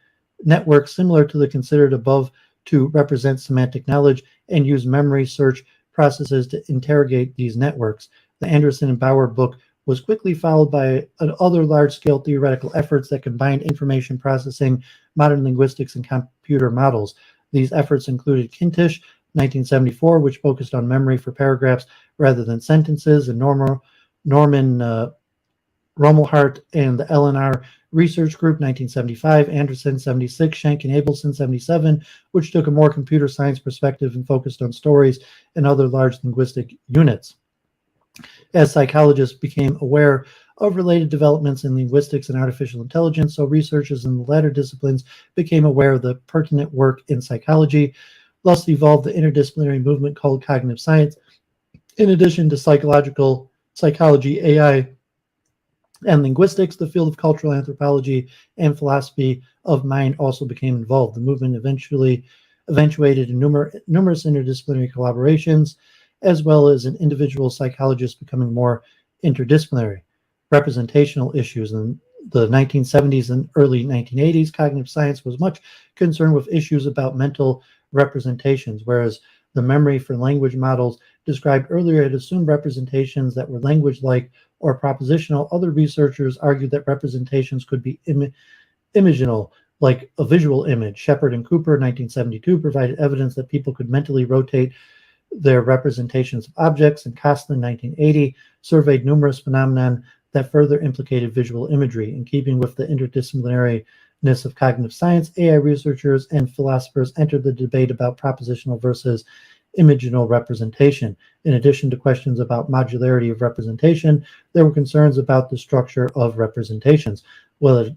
networks similar to the considered above to represent semantic knowledge and use memory search processes to interrogate these networks. The Anderson and Bauer book was quickly followed by other large-scale theoretical efforts that combined information processing, modern linguistics, and computer models. These efforts included Kintish, 1974, which focused on memory for paragraphs rather than sentences, and Norman Rumelhart and the LNR Research Group, 1975, Anderson, 76, Schenk and Abelson, 77, which took a more computer science perspective and focused on stories and other large linguistic units. As psychologists became aware of related developments in linguistics and artificial intelligence, so researchers in the latter disciplines became aware of the pertinent work in psychology. Thus evolved the interdisciplinary movement called cognitive science. In addition to psychology, AI, and linguistics, the field of cultural anthropology and philosophy of mind also became involved. The movement eventuated in numerous interdisciplinary collaborations, as well as an individual psychologist becoming more interdisciplinary. Representational issues in the 1970s and early 1980s, cognitive science was much concerned with issues about mental representations, whereas the memory for language models described earlier had assumed representations that were language-like or propositional. Other researchers argued that representations could be imaginal, like a visual image. Shepard and Cooper, 1972, provided evidence that people could mentally rotate their representations of objects, and Kostlin, 1980, surveyed numerous phenomena that further implicated visual imagery. In keeping with the interdisciplinariness of cognitive science, AI researchers and philosophers entered the debate about propositional versus imaginal representation. In addition to questions about modularity of representation, there were concerns about the structure of representations. Well, it had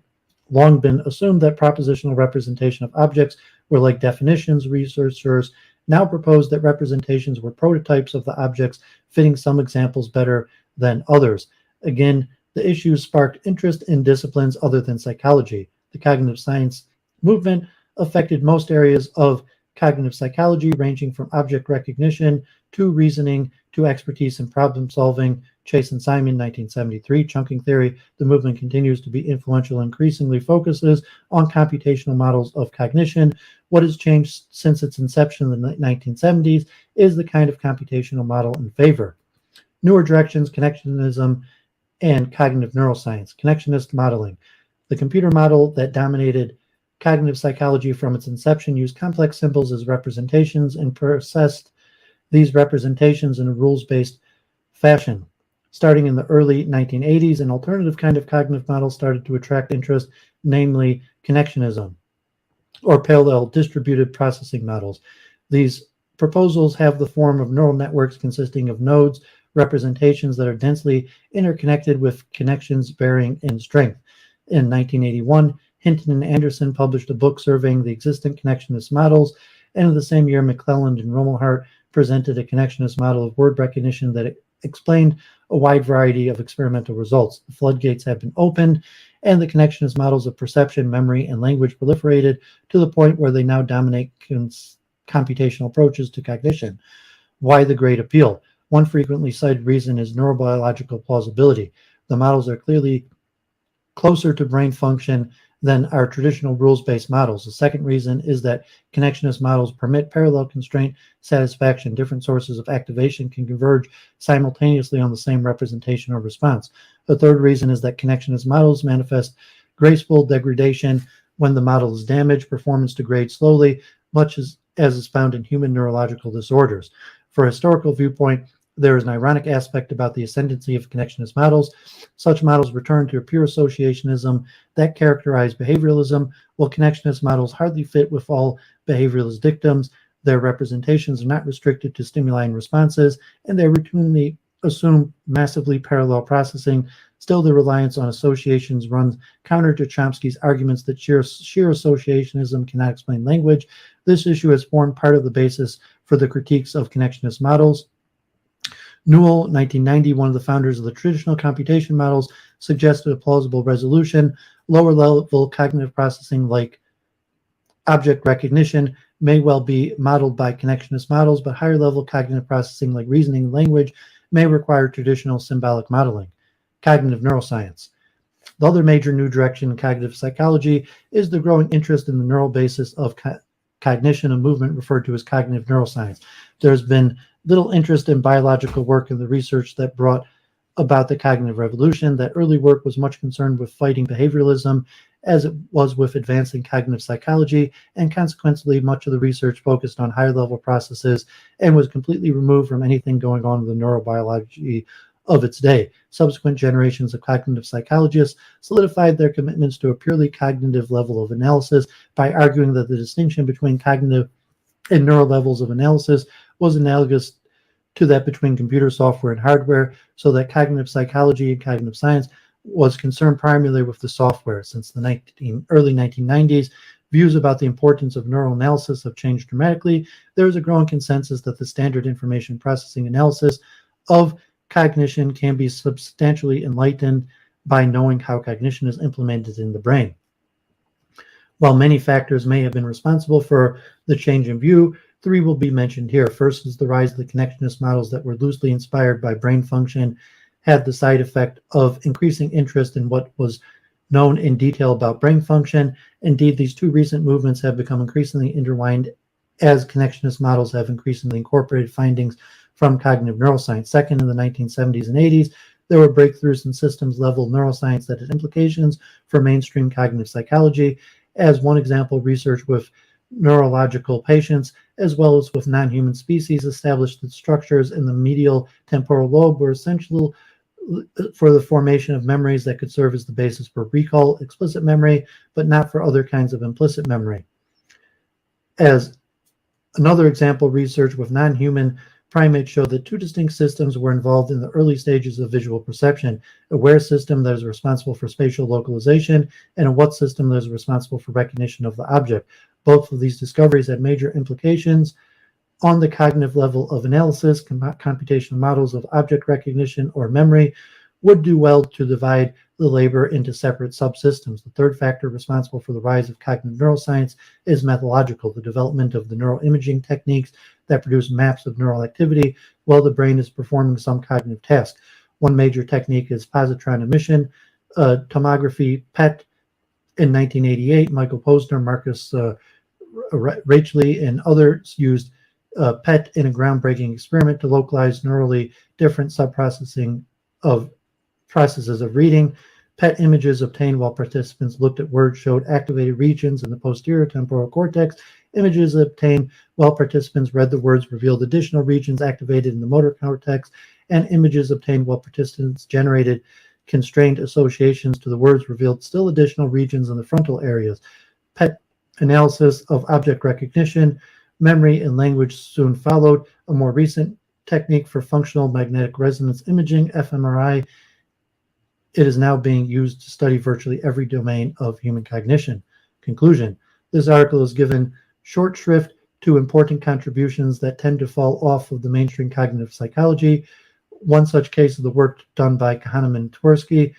long been assumed that propositional representation of objects were like definitions. Researchers now proposed that representations were prototypes of the objects, fitting some examples better than others. Again, the issues sparked interest in disciplines other than psychology. The cognitive science movement affected most areas of cognitive psychology, ranging from object recognition to reasoning to expertise in problem solving. Chase and Simon, 1973, chunking theory. The movement continues to be influential and increasingly focuses on computational models of cognition. What has changed since its inception in the 1970s is the kind of computational model in favor. Newer directions, connectionism, and cognitive neuroscience. Connectionist modeling. The computer model that dominated cognitive psychology from its inception used complex symbols as representations and processed these representations in a rules-based fashion. Starting in the early 1980s, an alternative kind of cognitive model started to attract interest, namely connectionism, or parallel distributed processing models. These proposals have the form of neural networks consisting of nodes, representations that are densely interconnected with connections varying in strength. In 1981, Hinton and Anderson published a book surveying the existing connectionist models, and in the same year, McClelland and Rumelhart presented a connectionist model of word recognition that explained a wide variety of experimental results. The floodgates have been opened, and the connectionist models of perception, memory, and language proliferated to the point where they now dominate computational approaches to cognition. Why the great appeal? One frequently cited reason is neurobiological plausibility. The models are clearly closer to brain function than our traditional rules-based models. The second reason is that connectionist models permit parallel constraint satisfaction. Different sources of activation can converge simultaneously on the same representation or response. The third reason is that connectionist models manifest graceful degradation. When the model is damaged, performance degrades slowly, much as is found in human neurological disorders. For a historical viewpoint, there is an ironic aspect about the ascendancy of connectionist models. Such models return to a pure associationism that characterized behavioralism, while connectionist models hardly fit with all behavioralist dictums. Their representations are not restricted to stimuli and responses, and they routinely assume massively parallel processing. Still, the reliance on associations runs counter to Chomsky's arguments that sheer associationism cannot explain language. This issue has formed part of the basis for the critiques of connectionist models. Newell, 1990, one of the founders of the traditional computation models, suggested a plausible resolution. Lower level cognitive processing like Object recognition may well be modeled by connectionist models, but higher level cognitive processing like reasoning and language may require traditional symbolic modeling. Cognitive neuroscience. The other major new direction in cognitive psychology is the growing interest in the neural basis of cognition, a movement referred to as cognitive neuroscience. There's been little interest in biological work in the research that brought about the cognitive revolution. That early work was much concerned with fighting behavioralism as it was with advancing cognitive psychology, and consequently much of the research focused on higher level processes and was completely removed from anything going on in the neurobiology of its day. Subsequent generations of cognitive psychologists solidified their commitments to a purely cognitive level of analysis by arguing that the distinction between cognitive and neural levels of analysis was analogous to that between computer software and hardware, so that cognitive psychology and cognitive science was concerned primarily with the software. Since the early 1990s, views about the importance of neural analysis have changed dramatically. There is a growing consensus that the standard information processing analysis of cognition can be substantially enlightened by knowing how cognition is implemented in the brain. While many factors may have been responsible for the change in view, three will be mentioned here. First is the rise of the connectionist models that were loosely inspired by brain function, had the side effect of increasing interest in what was known in detail about brain function. Indeed, these two recent movements have become increasingly intertwined as connectionist models have increasingly incorporated findings from cognitive neuroscience. Second, in the 1970s and 80s, there were breakthroughs in systems-level neuroscience that had implications for mainstream cognitive psychology. As one example, research with neurological patients, as well as with non-human species, established that structures in the medial temporal lobe were essential for the formation of memories that could serve as the basis for recall, explicit memory, but not for other kinds of implicit memory. As another example, research with non-human primates showed that two distinct systems were involved in the early stages of visual perception: a WiR system that is responsible for spatial localization and a what system that is responsible for recognition of the object. Both of these discoveries had major implications on the cognitive level of analysis. Computational models of object recognition or memory would do well to divide the labor into separate subsystems. The third factor responsible for the rise of cognitive neuroscience is methodological, the development of the neuroimaging techniques that produce maps of neural activity while the brain is performing some cognitive task. One major technique is positron emission tomography, PET. In 1988, Michael Posner, Marcus Rachley, and others used PET in a groundbreaking experiment to localize neurally different subprocessing of processes of reading. PET images obtained while participants looked at words showed activated regions in the posterior temporal cortex. Images obtained while participants read the words revealed additional regions activated in the motor cortex, and images obtained while participants generated constrained associations to the words revealed still additional regions in the frontal areas. PET analysis of object recognition, memory, and language soon followed. A more recent technique for functional magnetic resonance imaging, fMRI, it is now being used to study virtually every domain of human cognition. Conclusion: this article is given short shrift to important contributions that tend to fall off of the mainstream cognitive psychology. One such case is the work done by Kuhn and Tversky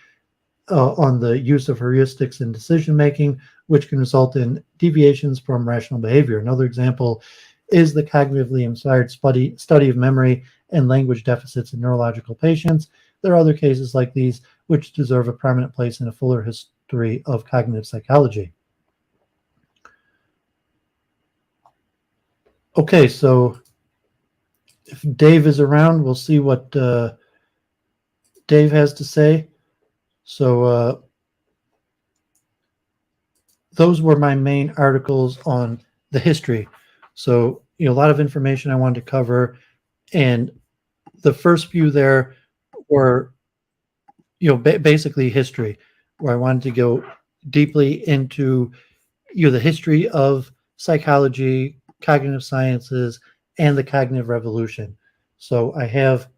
on the use of heuristics in decision making, which can result in deviations from rational behavior. Another example is the cognitively inspired study of memory and language deficits in neurological patients. There are other cases like these which deserve a prominent place in a fuller history of cognitive psychology. Okay, so if Dave is around, we'll see what Dave has to say. So those were my main articles on the history. So, a lot of information I wanted to cover. And the first few there were, basically history, where I wanted to go deeply into, the history of psychology, cognitive sciences, and the cognitive revolution. So I have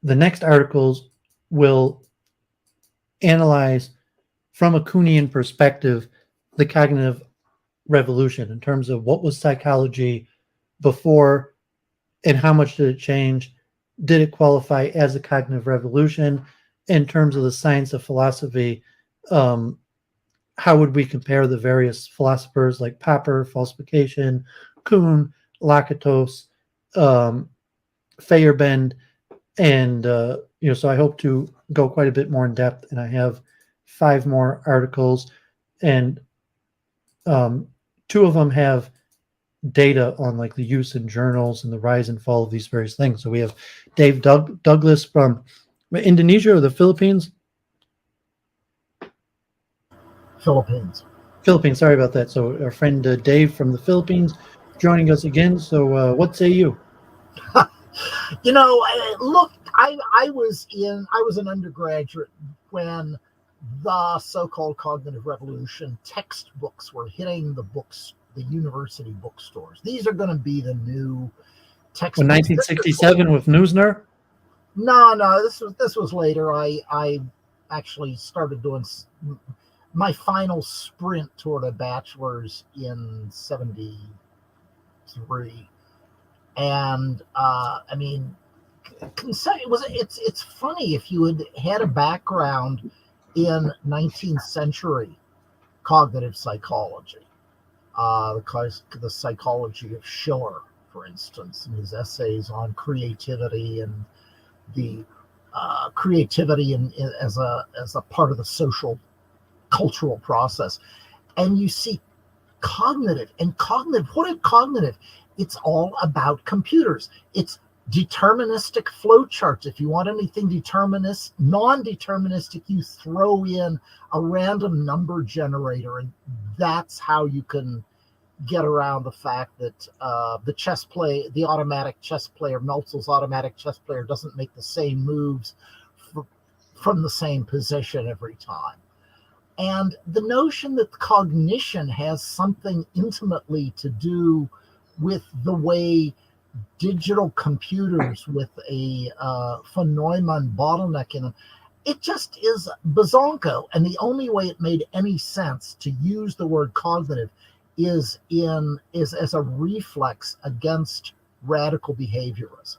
the next articles will analyze from a Kuhnian perspective the cognitive revolution in terms of what was psychology before and how much did it change. Did it qualify as a cognitive revolution? In terms of the science of philosophy, how would we compare the various philosophers like Popper, falsification, Kuhn, Lakatos, Feyerabend, and so I hope to go quite a bit more in depth, and I have 5 more articles, and 2 of them have data on like the use in journals and the rise and fall of these various things. So we have Dave Douglas from Indonesia or the Philippines. Philippines. Sorry about that. So our friend Dave from the Philippines joining us again. So what say you? Look, I was an undergraduate when the so-called cognitive revolution textbooks were hitting the university bookstores. These are going to be the new textbooks. In 1967 with Neusner? No, this was later. I actually started doing my final sprint toward a bachelor's in 73. And it's funny if you had a background in 19th century cognitive psychology, the psychology of Schiller, for instance, and his essays on creativity and the creativity as a part of the social cultural process, and you see cognitive. What is cognitive? It's all about computers. It's deterministic flowcharts. If you want anything non-deterministic, you throw in a random number generator, and that's how you can get around the fact that the automatic chess player, Meltzer's automatic chess player, doesn't make the same moves from the same position every time. And the notion that cognition has something intimately to do with the way digital computers with a von Neumann bottleneck in them, it just is bazonko. And the only way it made any sense to use the word cognitive is as a reflex against radical behaviorism.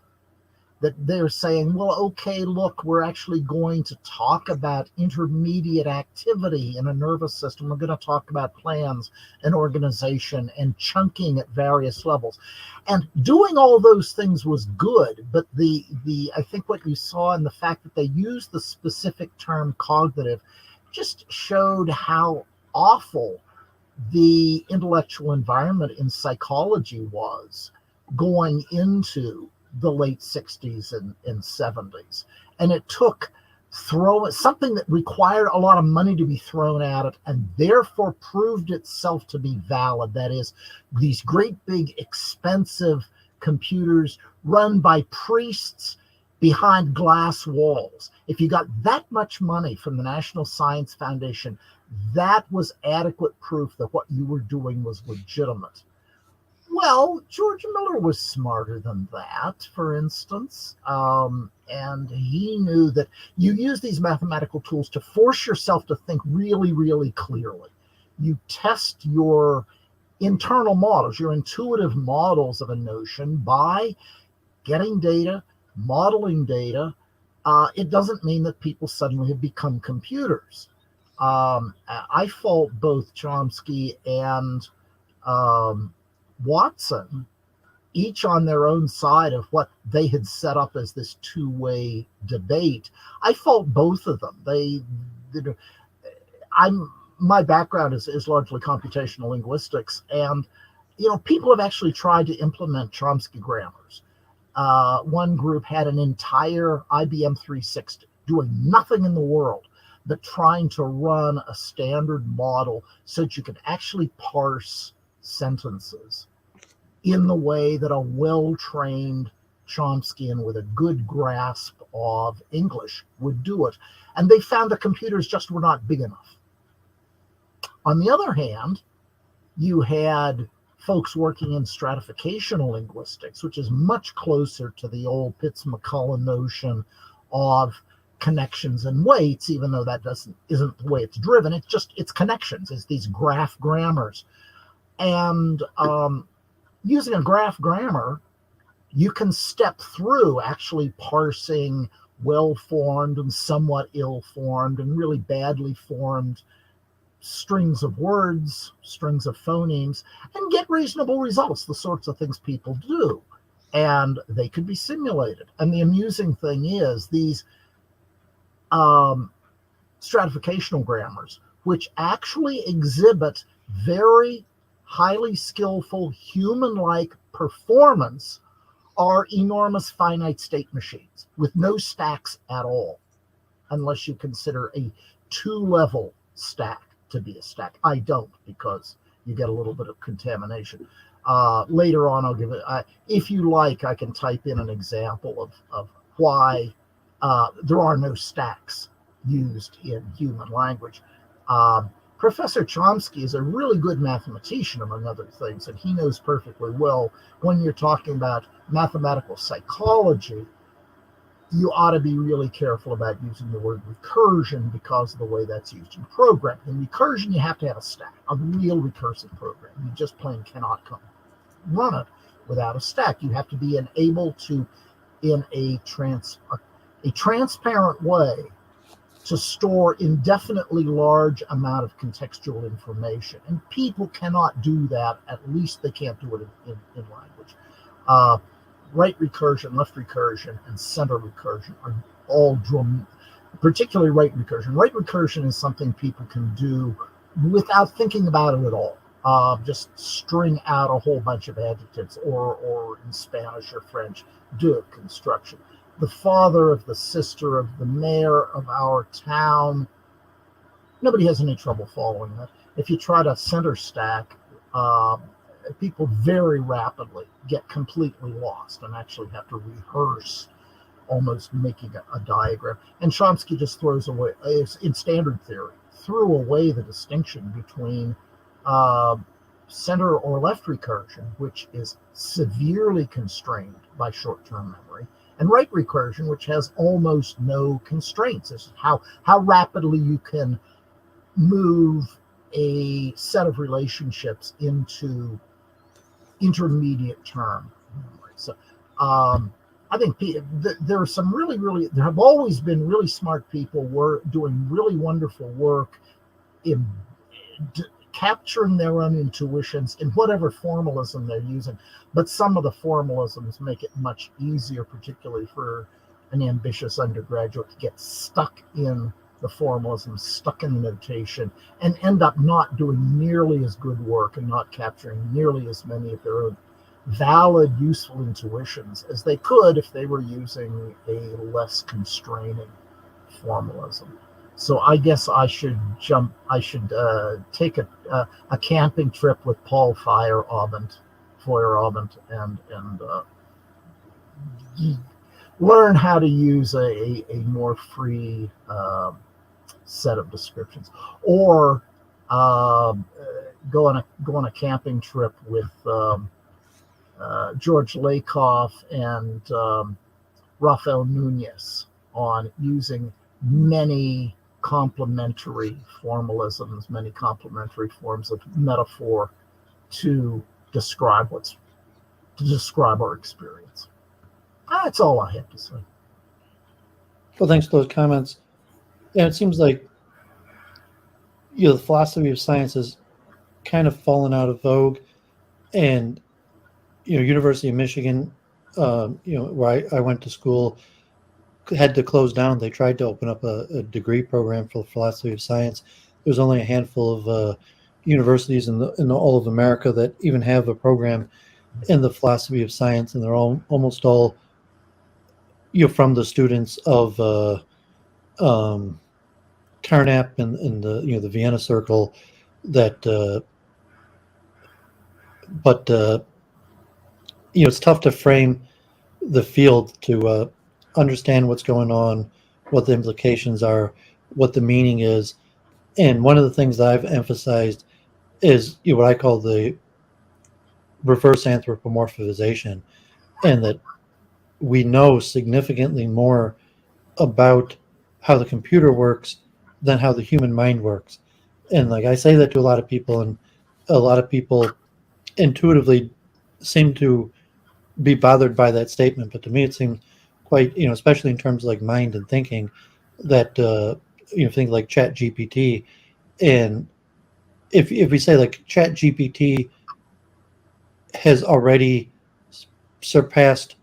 That they're saying, well, okay, look, we're actually going to talk about intermediate activity in a nervous system. We're going to talk about plans and organization and chunking at various levels. And doing all those things was good, but I think what you saw in the fact that they used the specific term cognitive just showed how awful the intellectual environment in psychology was going into the late 60s and 70s. And it took something that required a lot of money to be thrown at it, and therefore proved itself to be valid. That is, these great big expensive computers run by priests behind glass walls. If you got that much money from the National Science Foundation, that was adequate proof that what you were doing was legitimate. Well, George Miller was smarter than that, for instance, and he knew that you use these mathematical tools to force yourself to think really, really clearly. You test your internal models, your intuitive models of a notion by getting data, modeling data. It doesn't mean that people suddenly have become computers. I fault both Chomsky and Watson, each on their own side of what they had set up as this two-way debate. I fault both of them. My background is largely computational linguistics, and people have actually tried to implement Chomsky grammars. One group had an entire IBM 360 doing nothing in the world but trying to run a standard model so that you could actually parse sentences in the way that a well-trained Chomskyan with a good grasp of English would do it. And they found the computers just were not big enough. On the other hand, you had folks working in stratificational linguistics, which is much closer to the old Pitts-McCulloch notion of connections and weights, even though that isn't the way it's driven. It's connections. It's these graph grammars. And using a graph grammar, you can step through actually parsing well-formed and somewhat ill-formed and really badly formed strings of words, strings of phonemes, and get reasonable results, the sorts of things people do. And they could be simulated. And the amusing thing is these stratificational grammars, which actually exhibit very highly skillful human-like performance, are enormous finite state machines with no stacks at all, unless you consider a two-level stack to be a stack. I don't, because you get a little bit of contamination. Later on, I'll give it, if you like, I can type in an example of why there are no stacks used in human language. Professor Chomsky is a really good mathematician, among other things, and he knows perfectly well when you're talking about mathematical psychology, you ought to be really careful about using the word recursion because of the way that's used in programming. In recursion, you have to have a stack, a real recursive program. You just plain cannot run it without a stack. You have to be able to, in a transparent way, to store indefinitely large amount of contextual information. And people cannot do that. At least they can't do it in language. Right recursion, left recursion, and center recursion are all particularly right recursion. Right recursion is something people can do without thinking about it at all. Just string out a whole bunch of adjectives, or in Spanish or French, do it construction. The father of the sister of the mayor of our town, nobody has any trouble following that. If you try to center stack, people very rapidly get completely lost and actually have to rehearse almost making a diagram. And Chomsky just throws away, in standard theory, threw away the distinction between center or left recursion, which is severely constrained by short-term memory, and right recursion, which has almost no constraints. This is how rapidly you can move a set of relationships into intermediate term memory. So I think there are some there have always been really smart people doing really wonderful work in capturing their own intuitions in whatever formalism they're using. But some of the formalisms make it much easier, particularly for an ambitious undergraduate, to get stuck in the formalism, stuck in the notation, and end up not doing nearly as good work and not capturing nearly as many of their own valid, useful intuitions as they could if they were using a less constraining formalism. So I guess I should take a camping trip with Paul Feyerabend, and learn how to use a more free set of descriptions, or go on a camping trip with George Lakoff and Rafael Nunez on using many complementary formalisms, many complementary forms of metaphor to describe our experience. That's all I have to say. Well, thanks for those comments. Yeah, it seems like the philosophy of science has kind of fallen out of vogue, and University of Michigan, where I went to school, had to close down. They tried to open up a degree program for philosophy of science. There's only a handful of universities in all of America that even have a program in the philosophy of science, and they're almost all from the students of Carnap and the Vienna Circle. But it's tough to frame the field to understand what's going on, what the implications are, what the meaning is. And one of the things that I've emphasized is what I call the reverse anthropomorphization, and that we know significantly more about how the computer works than how the human mind works. And like I say that to a lot of people, and a lot of people intuitively seem to be bothered by that statement. But to me, it seems quite, especially in terms of like mind and thinking, that things like Chat GPT and if we say like Chat GPT has already surpassed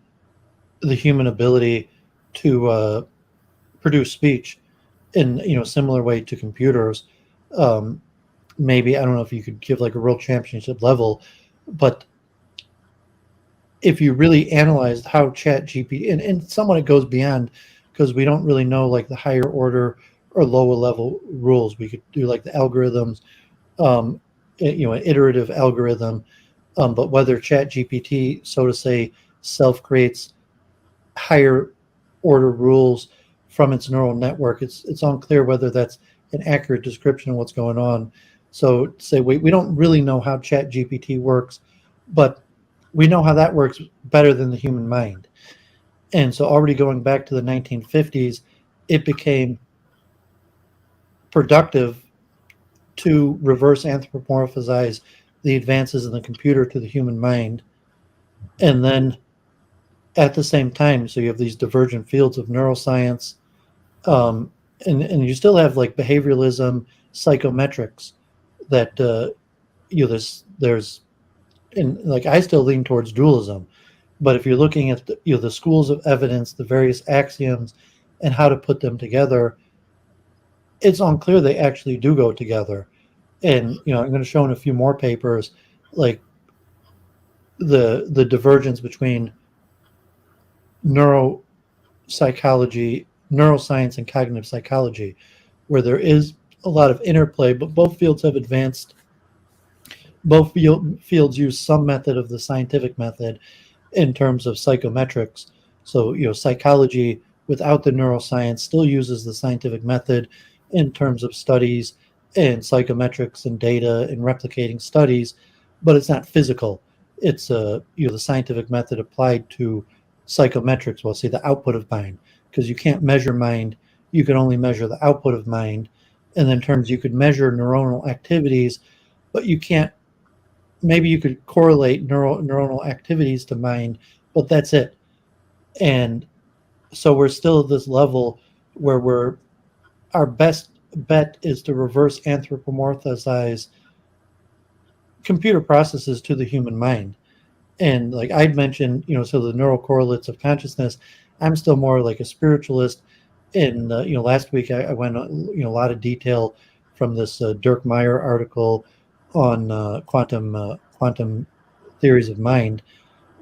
the human ability to produce speech in similar way to computers, maybe I don't know if you could give like a world championship level, but if you really analyzed how Chat GPT and somewhat it goes beyond, because we don't really know like the higher order or lower level rules. We could do like the algorithms, an iterative algorithm, but whether Chat GPT, so to say, self creates higher order rules from its neural network, it's unclear whether that's an accurate description of what's going on. So say we don't really know how Chat GPT works, but we know how that works better than the human mind. And so already going back to the 1950s, it became productive to reverse anthropomorphize the advances in the computer to the human mind. And then at the same time, so you have these divergent fields of neuroscience, and you still have like behavioralism, psychometrics that there's and like I still lean towards dualism, but if you're looking at the schools of evidence, the various axioms, and how to put them together, it's unclear they actually do go together. And I'm going to show in a few more papers like the divergence between neuropsychology, neuroscience, and cognitive psychology, where there is a lot of interplay, but both fields have advanced. Both fields use some method of the scientific method in terms of psychometrics. So, psychology without the neuroscience still uses the scientific method in terms of studies and psychometrics and data and replicating studies, but it's not physical. It's the scientific method applied to psychometrics. Well, say the output of mind, because you can't measure mind, you can only measure the output of mind. And in terms you could measure neuronal activities, but you can't. Maybe you could correlate neuronal activities to mind, but that's it. And so we're still at this level where our best bet is to reverse anthropomorphize computer processes to the human mind. And like I'd mentioned, so the neural correlates of consciousness, I'm still more like a spiritualist. And last week I went a lot of detail from this Dirk Meyer article on quantum theories of mind.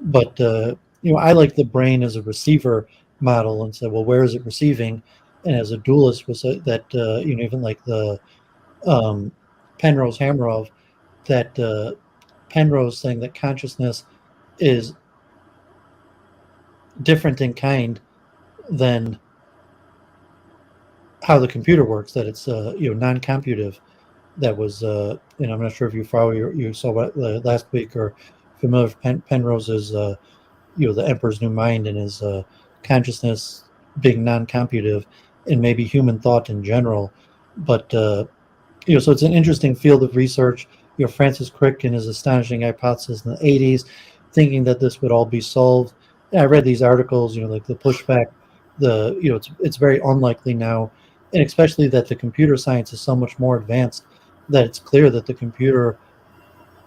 But I like the brain as a receiver model, and said, well, where is it receiving? And as a dualist, was that even like the Penrose Hameroff, that Penrose saying that consciousness is different in kind than how the computer works, that it's non-computive. That was I'm not sure if you saw what last week or familiar with Penrose's the Emperor's New Mind and his consciousness being non-computive, and maybe human thought in general. But so it's an interesting field of research. Francis Crick and his astonishing hypothesis in the 80s, thinking that this would all be solved. And I read these articles, like the pushback, it's very unlikely now, and especially that the computer science is so much more advanced that it's clear that the computer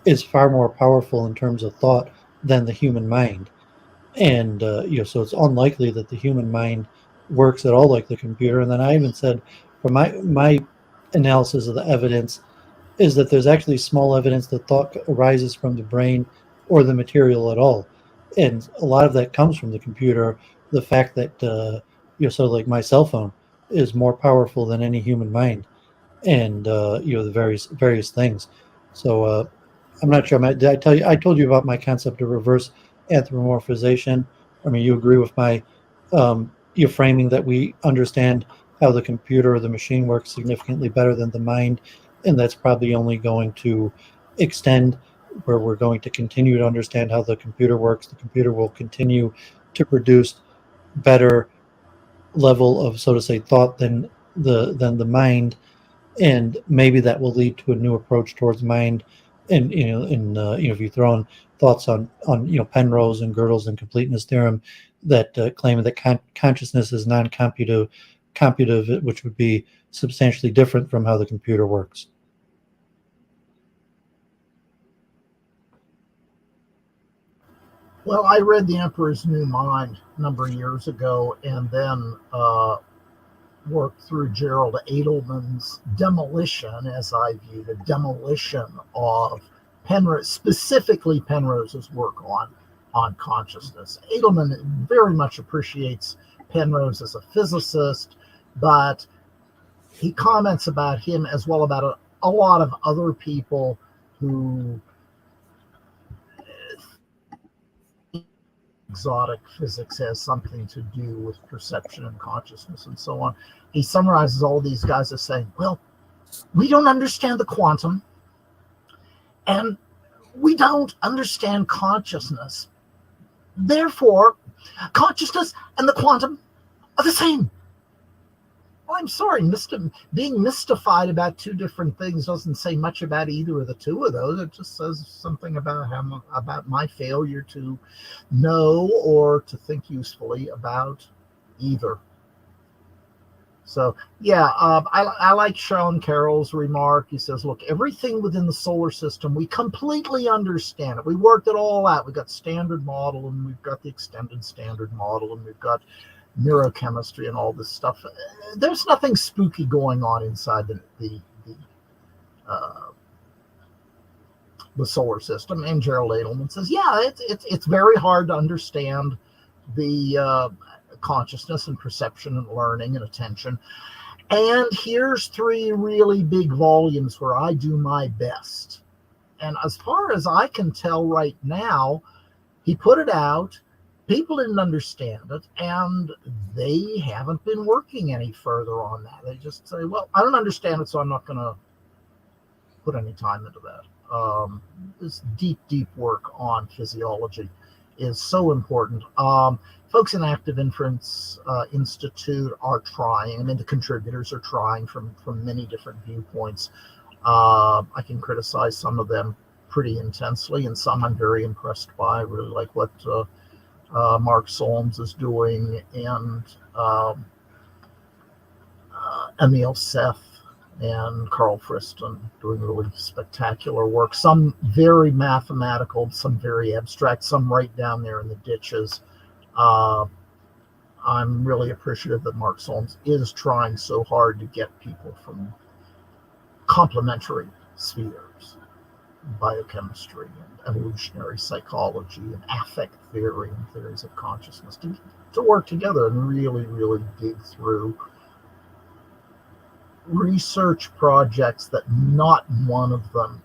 is far more powerful in terms of thought than the human mind. And so it's unlikely that the human mind works at all like the computer. And then I even said, from my analysis of the evidence, is that there's actually small evidence that thought arises from the brain or the material at all, and a lot of that comes from the computer. The fact that so like my cell phone is more powerful than any human mind, and the various things. So I'm not sure. Did I tell you? I told you about my concept of reverse anthropomorphization. I mean, you agree with my your framing that we understand how the computer or the machine works significantly better than the mind, and that's probably only going to extend, where we're going to continue to understand how the computer works. The computer will continue to produce better level of, so to say, thought than the mind, and maybe that will lead to a new approach towards mind. And if you throw in thoughts on Penrose and Gödel's and completeness theorem, that claim that consciousness is non-computive, which would be substantially different from how the computer works. Well, I read The Emperor's New Mind a number of years ago, and then worked through Gerald Edelman's demolition, as I view the demolition of Penrose, specifically Penrose's work on consciousness. Edelman very much appreciates Penrose as a physicist, but he comments about him as well about a lot of other people who exotic physics has something to do with perception and consciousness and so on. He summarizes all of these guys as saying, well, we don't understand the quantum and we don't understand consciousness. Therefore, consciousness and the quantum are the same. Well, I'm sorry, being mystified about two different things doesn't say much about either of the two of those. It just says something about my failure to know or to think usefully about either. So, yeah, I like Sean Carroll's remark. He says, look, everything within the solar system, we completely understand it. We worked it all out. We've got standard model, and we've got the extended standard model, and we've got neurochemistry and all this stuff. There's nothing spooky going on inside the solar system. And Gerald Edelman says, yeah, it's very hard to understand the consciousness and perception and learning and attention. And here's 3 really big volumes where I do my best. And as far as I can tell right now, he put it out. People didn't understand it, and they haven't been working any further on that. They just say, well, I don't understand it, so I'm not going to put any time into that. This deep work on physiology is so important. Folks in Active Inference Institute are trying. I mean, the contributors are trying from many different viewpoints. I can criticize some of them pretty intensely, and some I'm very impressed by. I really like what Mark Solms is doing, and Emil Seth and Carl Friston doing really spectacular work. Some very mathematical, some very abstract, some right down there in the ditches. I'm really appreciative that Mark Solms is trying so hard to get people from complementary spheres, biochemistry and evolutionary psychology and affect theory and theories of consciousness to work together and really dig through research projects that not one of them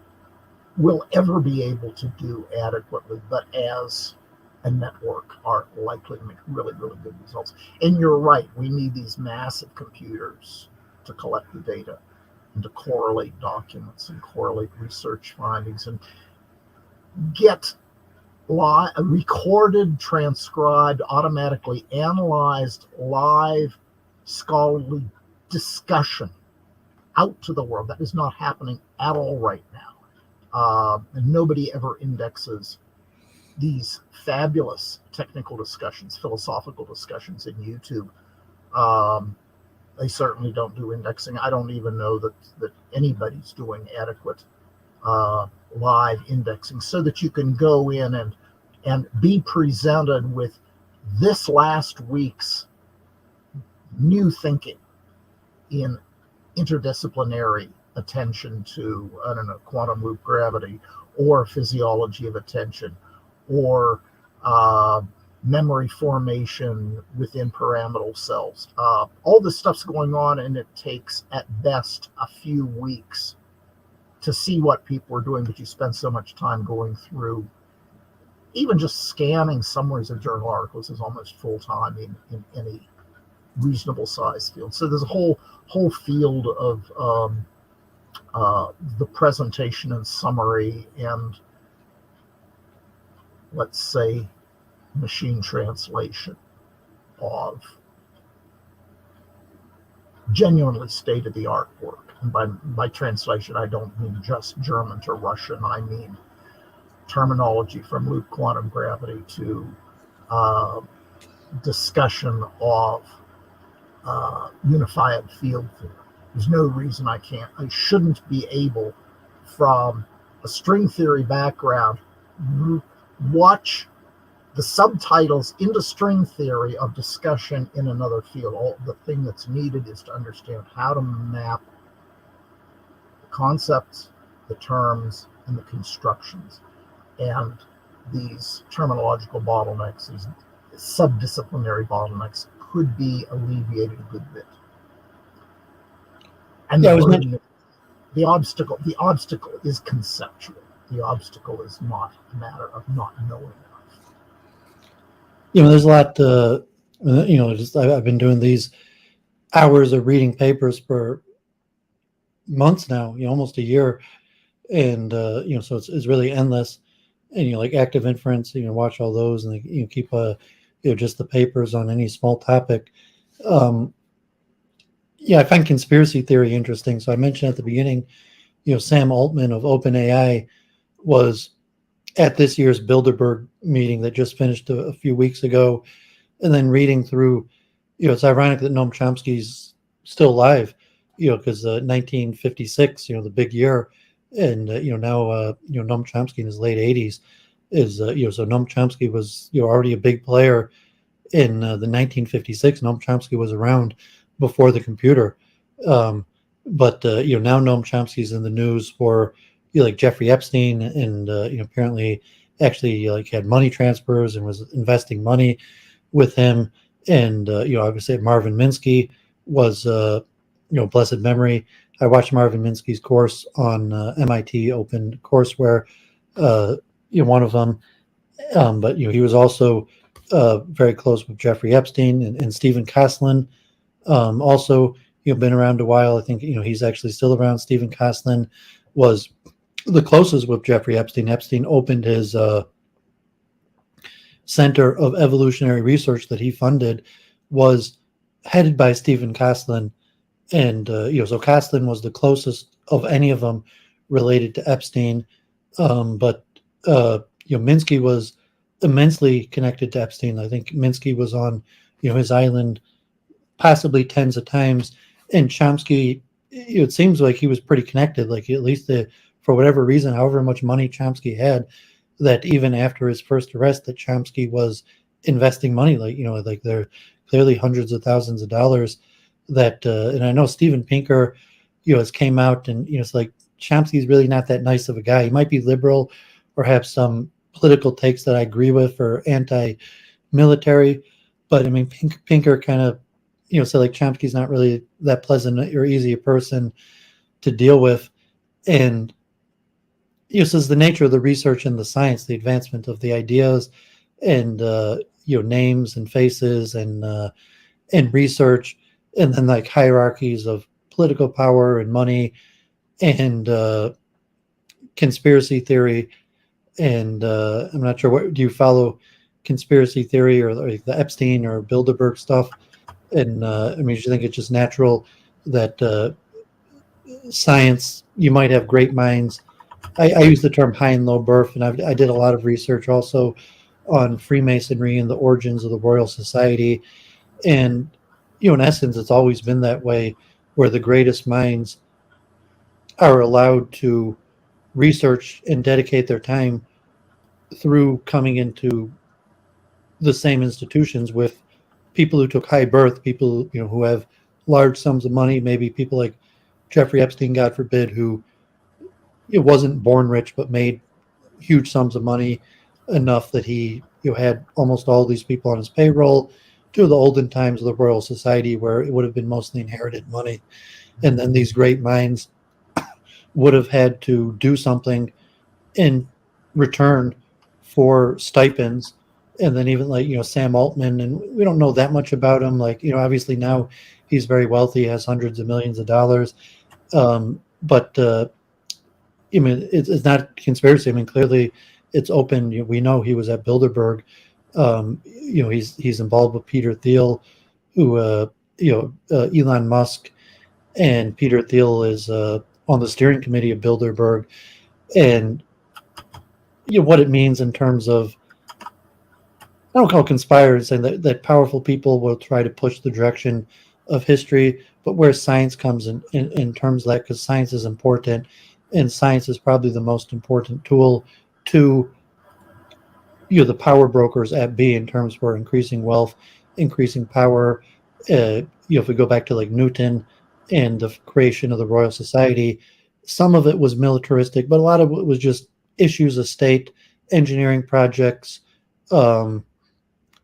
will ever be able to do adequately, but as a network are likely to make really good results. And you're right, we need these massive computers to collect the data and to correlate documents and correlate research findings and get recorded, transcribed, automatically analyzed, live scholarly discussion out to the world. That is not happening at all right now. And nobody ever indexes these fabulous technical discussions, philosophical discussions in YouTube. They certainly don't do indexing. I don't even know that anybody's doing adequate live indexing so that you can go in and be presented with this last week's new thinking in interdisciplinary attention to, I don't know, quantum loop gravity or physiology of attention or memory formation within pyramidal cells. All this stuff's going on, and it takes at best a few weeks to see what people are doing, but you spend so much time going through, even just scanning summaries of journal articles is almost full time in any reasonable size field. So there's a whole field of the presentation and summary and, let's say, machine translation of genuinely state-of-the-art work. And by translation, I don't mean just German to Russian. I mean terminology from loop quantum gravity to discussion of unified field theory. There's no reason I shouldn't be able, from a string theory background, watch the subtitles into string theory of discussion in another field. The thing that's needed is to understand how to map the concepts, the terms, and the constructions. And these terminological bottlenecks, these subdisciplinary bottlenecks, could be alleviated a good bit. And the obstacle is conceptual. The obstacle is not a matter of not knowing enough. There's a lot. I've been doing these hours of reading papers for months now. Almost a year, and so it's really endless. And like active inference, watch all those, and keep just the papers on any small topic. I find conspiracy theory interesting. So I mentioned at the beginning, Sam Altman of OpenAI was at this year's Bilderberg meeting that just finished a few weeks ago, and then reading through, it's ironic that Noam Chomsky's still alive, because 1956, the big year, and now Noam Chomsky in his late 80s is so Noam Chomsky was already a big player in the 1956. Noam Chomsky was around before the computer, but now Noam Chomsky's in the news for like Jeffrey Epstein, and apparently actually like had money transfers and was investing money with him, and obviously Marvin Minsky was blessed memory. I watched Marvin Minsky's course on MIT Open Courseware, one of them, but he was also very close with Jeffrey Epstein and Stephen Kosslyn. Also, been around a while. I think he's actually still around. Stephen Kosslyn was the closest with Jeffrey Epstein. Epstein opened his Center of Evolutionary Research that he funded, was headed by Stephen Kosslyn, and so Kosslyn was the closest of any of them related to Epstein. But Minsky was immensely connected to Epstein. I think Minsky was on his island possibly tens of times, and Chomsky, it seems like he was pretty connected, like at least for whatever reason, however much money Chomsky had, that even after his first arrest, that Chomsky was investing money, like there clearly hundreds of thousands of dollars that, and I know Steven Pinker, has came out and, it's like Chomsky's really not that nice of a guy. He might be liberal or have some political takes that I agree with or anti-military, but I mean, Pinker kind of, so like Chomsky's not really that pleasant or easy a person to deal with. And so it's the nature of the research and the science, the advancement of the ideas and, names and faces and research, and then like hierarchies of political power and money and conspiracy theory. And I'm not sure, do you follow conspiracy theory or the Epstein or Bilderberg stuff? And I mean, do you think it's just natural that science, you might have great minds? I use the term high and low birth, and I did a lot of research also on Freemasonry and the origins of the Royal Society. And, in essence, it's always been that way, where the greatest minds are allowed to research and dedicate their time through coming into the same institutions with people who took high birth, people who have large sums of money, maybe people like Jeffrey Epstein, God forbid, who wasn't born rich but made huge sums of money enough that he had almost all these people on his payroll, to the olden times of the Royal Society where it would have been mostly inherited money, and then these great minds would have had to do something in return for stipends. And then even like Sam Altman, and we don't know that much about him, like obviously now he's very wealthy, has hundreds of millions of dollars, but I mean, it's not conspiracy. I mean, clearly it's open. We know he was at Bilderberg. He's involved with Peter Thiel, who Elon Musk, and Peter Thiel is on the steering committee of Bilderberg, and what it means in terms of, I don't call it conspire, saying that powerful people will try to push the direction of history, but where science comes in terms of that, because science is important, and science is probably the most important tool to the power brokers at B in terms for increasing wealth, increasing power. If we go back to like Newton and the creation of the Royal Society, some of it was militaristic, but a lot of it was just issues of state, engineering projects,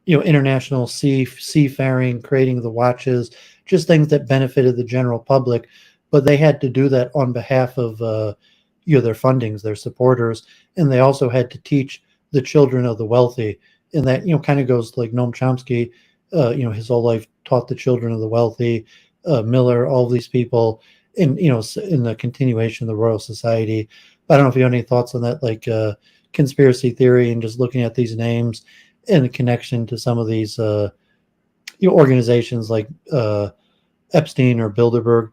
international seafaring, creating the watches, just things that benefited the general public. But they had to do that on behalf of their fundings, their supporters, and they also had to teach the children of the wealthy. And that kind of goes like Noam Chomsky. His whole life taught the children of the wealthy. Miller, all of these people, in in the continuation of the Royal Society. But I don't know if you have any thoughts on that, like conspiracy theory, and just looking at these names and the connection to some of these organizations like Epstein or Bilderberg.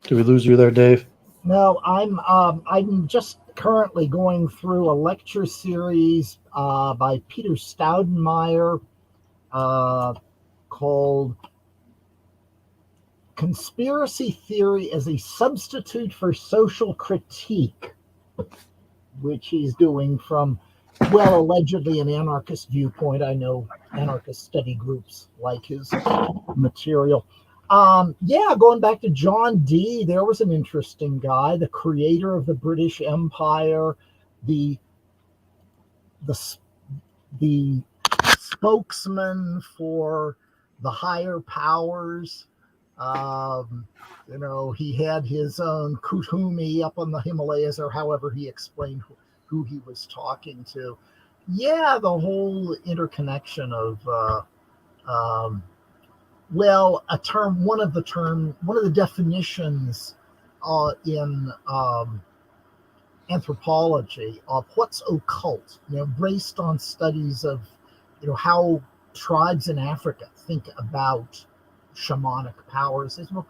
Did we lose you there, Dave? No, I'm just currently going through a lecture series by Peter Staudenmeier called Conspiracy Theory as a Substitute for Social Critique, which he's doing from, well, allegedly an anarchist viewpoint. I know anarchist study groups like his material. Going back to John Dee, there was an interesting guy, the creator of the British Empire, the spokesman for the higher powers. He had his own Kuhn up on the Himalayas, or however he explained who he was talking to. Yeah, the whole interconnection of one of the definitions in anthropology of what's occult, based on studies of, how tribes in Africa think about shamanic powers. Is, well,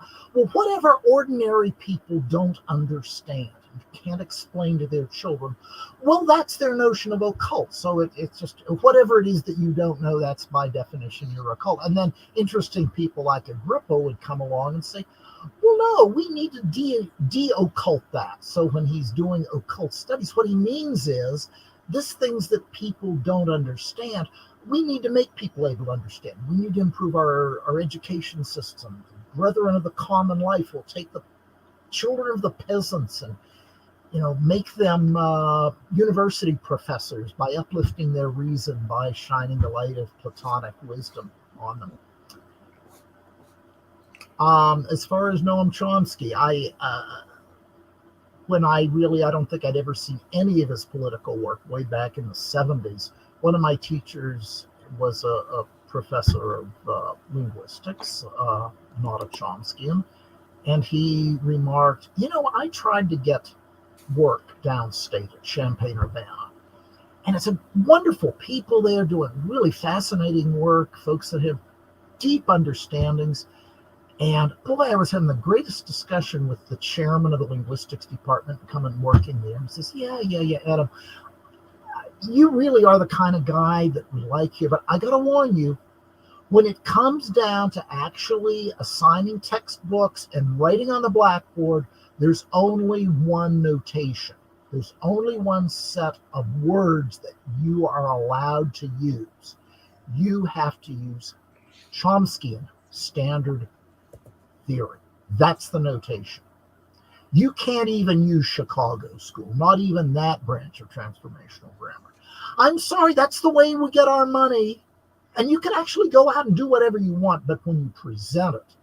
whatever ordinary people don't understand and can't explain to their children, well, that's their notion of occult. So it's just whatever it is that you don't know, that's by definition your occult. And then interesting people like Agrippa would come along and say, well, no, we need to de-occult that. So when he's doing occult studies, what he means is this things that people don't understand, we need to make people able to understand. We need to improve our education system. Brethren of the common life will take the children of the peasants and make them university professors by uplifting their reason, by shining the light of Platonic wisdom on them. As far as Noam Chomsky, I don't think I'd ever seen any of his political work way back in the 70s. One of my teachers was a professor of linguistics, not a Chomskyan, and he remarked, I tried to get work downstate at Champaign-Urbana, and it's a wonderful people there doing really fascinating work, folks that have deep understandings. And boy, I was having the greatest discussion with the chairman of the linguistics department coming working there. He says, yeah, Adam, you really are the kind of guy that we like here, but I got to warn you, when it comes down to actually assigning textbooks and writing on the blackboard, there's only one notation. There's only one set of words that you are allowed to use. You have to use Chomskyan standard theory. That's the notation. You can't even use Chicago School, not even that branch of transformational grammar. I'm sorry, that's the way we get our money. And you can actually go out and do whatever you want, but when you present it,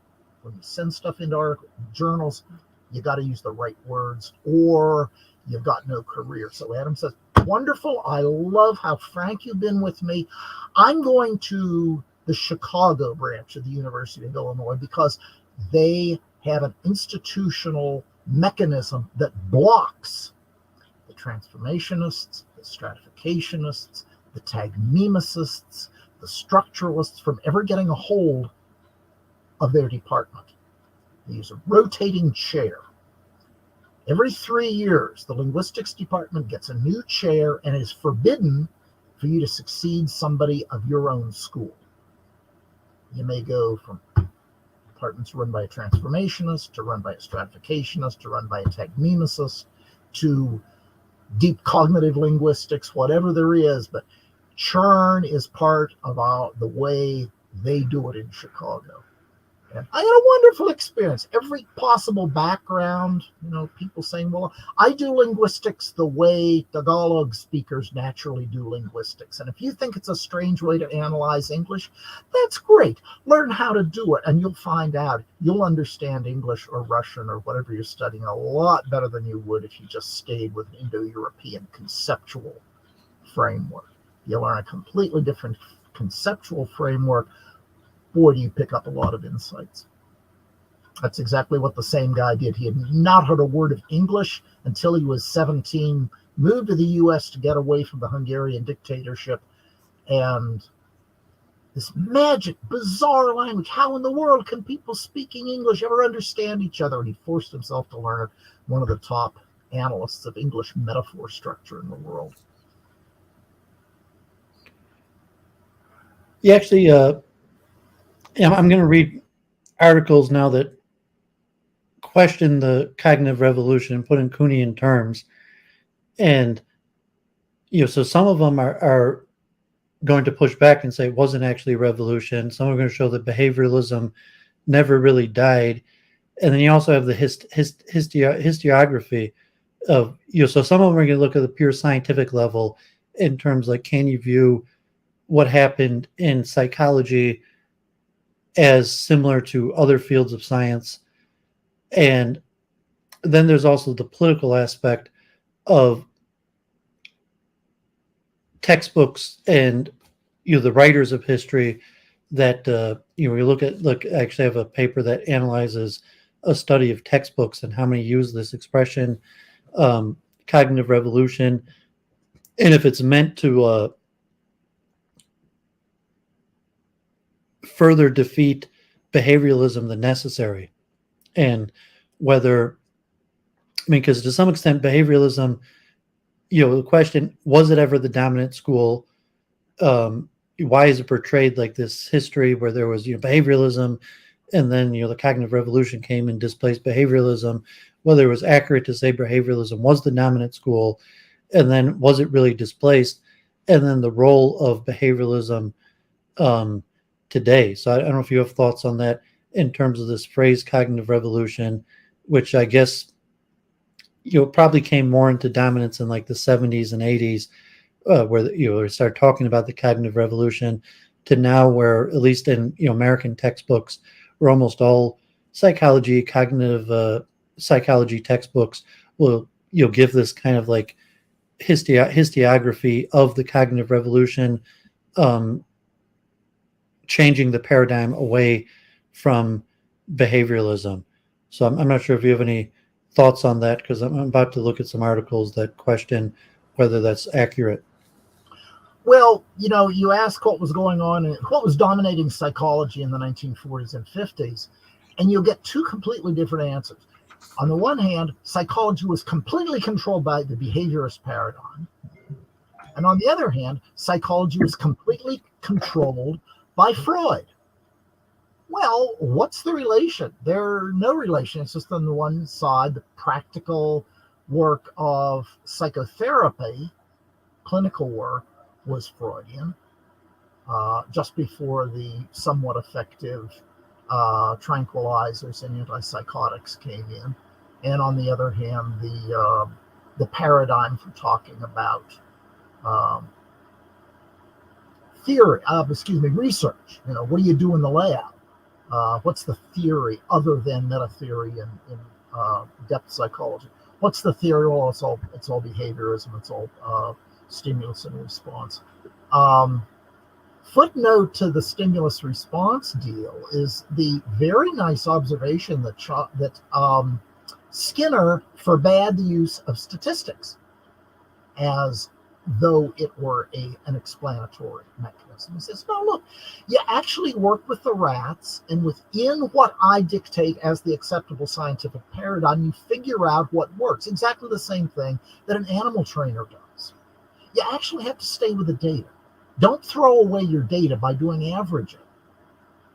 when you send stuff into our journals, you got to use the right words or you've got no career. So Adam says, wonderful. I love how frank you've been with me. I'm going to the Chicago branch of the University of Illinois because they have an institutional mechanism that blocks the transformationists, the stratificationists, the tagmemicists, the structuralists from ever getting a hold of their department. They use a rotating chair. Every 3 years, the linguistics department gets a new chair and is forbidden for you to succeed somebody of your own school. You may go from departments run by a transformationist, to run by a stratificationist, to run by a tagmemicist, to deep cognitive linguistics, whatever there is, but churn is part of the way they do it in Chicago. And I had a wonderful experience. Every possible background, people saying, well, I do linguistics the way Tagalog speakers naturally do linguistics. And if you think it's a strange way to analyze English, that's great. Learn how to do it, and you'll find out. You'll understand English or Russian or whatever you're studying a lot better than you would if you just stayed with an Indo-European conceptual framework. You learn a completely different conceptual framework. Boy, do you pick up a lot of insights. That's exactly what the same guy did. He had not heard a word of English until he was 17, moved to the US to get away from the Hungarian dictatorship, and this magic, bizarre language. How in the world can people speaking English ever understand each other? And he forced himself to learn it. One of the top analysts of English metaphor structure in the world. You actually, I'm going to read articles now that question the cognitive revolution and put in Kuhnian terms. And, so some of them are going to push back and say it wasn't actually a revolution. Some are going to show that behavioralism never really died. And then you also have the historiography of, so some of them are going to look at the pure scientific level in terms like, can you view what happened in psychology as similar to other fields of science? And then there's also the political aspect of textbooks and the writers of history that we actually have a paper that analyzes a study of textbooks and how many use this expression, cognitive revolution, and if it's meant to further defeat behavioralism than necessary. And whether, because to some extent behavioralism, the question, was it ever the dominant school? Why is it portrayed like this history where there was behavioralism, and then the cognitive revolution came and displaced behavioralism? Whether it was accurate to say behavioralism was the dominant school, and then was it really displaced? And then the role of behavioralism today. So I don't know if you have thoughts on that in terms of this phrase cognitive revolution, which I guess probably came more into dominance in like the 70s and 80s, where they started talking about the cognitive revolution, to now where, at least in American textbooks, where almost all cognitive psychology textbooks will give this kind of like historiography of the cognitive revolution, changing the paradigm away from behavioralism. So I'm not sure if you have any thoughts on that, because I'm about to look at some articles that question whether that's accurate. Well, you ask what was going on and what was dominating psychology in the 1940s and 50s, and you'll get two completely different answers. On the one hand, psychology was completely controlled by the behaviorist paradigm. And on the other hand, psychology was completely controlled by Freud. Well, what's the relation? There's no relation. It's just on the one side, the practical work of psychotherapy, clinical work, was Freudian, just before the somewhat effective tranquilizers and antipsychotics came in. And on the other hand, the paradigm for talking about research. What do you do in the lab? What's the theory other than meta theory in depth psychology? What's the theory? Well, it's all behaviorism. It's all stimulus and response. Footnote to the stimulus response deal is the very nice observation that Skinner forbade the use of statistics as though it were an explanatory mechanism. He says, no, look, you actually work with the rats, and within what I dictate as the acceptable scientific paradigm, you figure out what works. Exactly the same thing that an animal trainer does. You actually have to stay with the data. Don't throw away your data by doing averaging.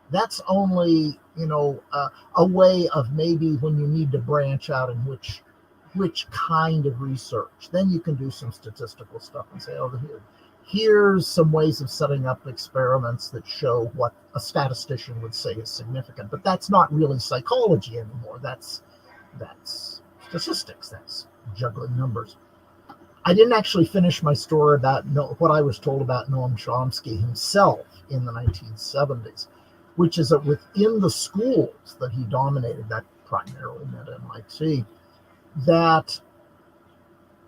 That's only, a way of maybe when you need to branch out in which which kind of research. Then you can do some statistical stuff and say, oh, here's some ways of setting up experiments that show what a statistician would say is significant. But that's not really psychology anymore. That's statistics. That's juggling numbers. I didn't actually finish my story about what I was told about Noam Chomsky himself in the 1970s, which is that within the schools that he dominated, that primarily meant MIT, that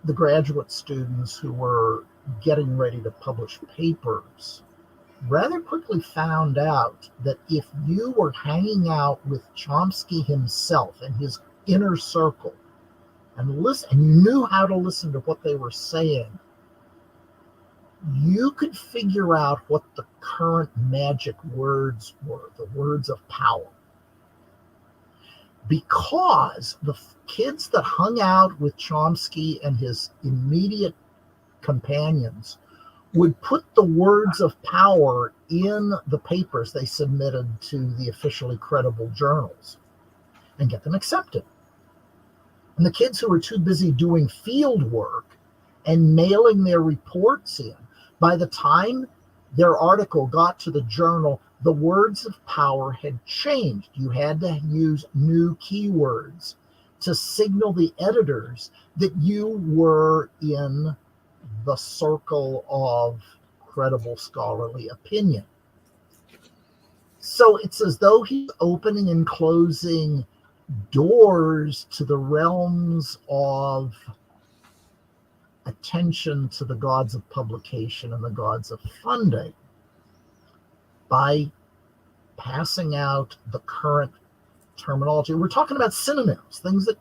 the graduate students who were getting ready to publish papers rather quickly found out that if you were hanging out with Chomsky himself and his inner circle and you knew how to listen to what they were saying, you could figure out what the current magic words were, the words of power. Because the kids that hung out with Chomsky and his immediate companions would put the words of power in the papers they submitted to the officially credible journals and get them accepted. And the kids who were too busy doing field work and mailing their reports in, by the time their article got to the journal, the words of power had changed. You had to use new keywords to signal the editors that you were in the circle of credible scholarly opinion. So it's as though he's opening and closing doors to the realms of attention to the gods of publication and the gods of funding by passing out the current terminology. We're talking about synonyms, things that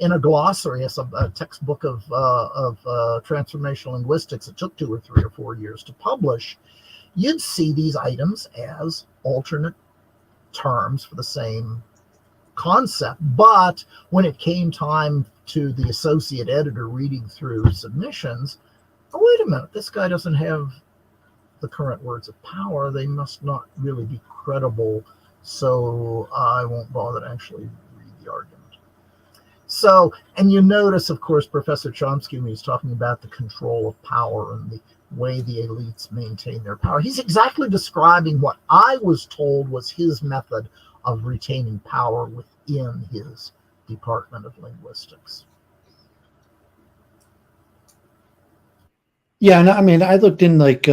in a glossary, as a textbook of transformational linguistics. It took 2 or 3 or 4 years to publish. You'd see these items as alternate terms for the same concept. But when it came time to the associate editor reading through submissions, oh, wait a minute, this guy doesn't have the current words of power. They must not really be credible, so I won't bother to actually read the argument. So, and you notice, of course, Professor Chomsky, when he's talking about the control of power and the way the elites maintain their power, he's exactly describing what I was told was his method of retaining power within his department of linguistics. Yeah, and I mean, I looked in it's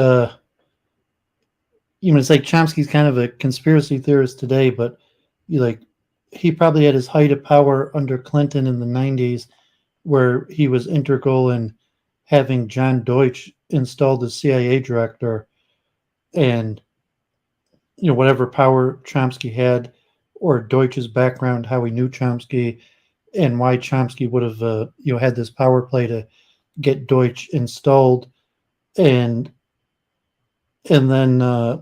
like Chomsky's kind of a conspiracy theorist today, but he probably had his height of power under Clinton in the 90s, where he was integral in having John Deutsch installed as CIA director, and whatever power Chomsky had, or Deutsch's background, how he knew Chomsky, and why Chomsky would have had this power play to get Deutsch installed, and then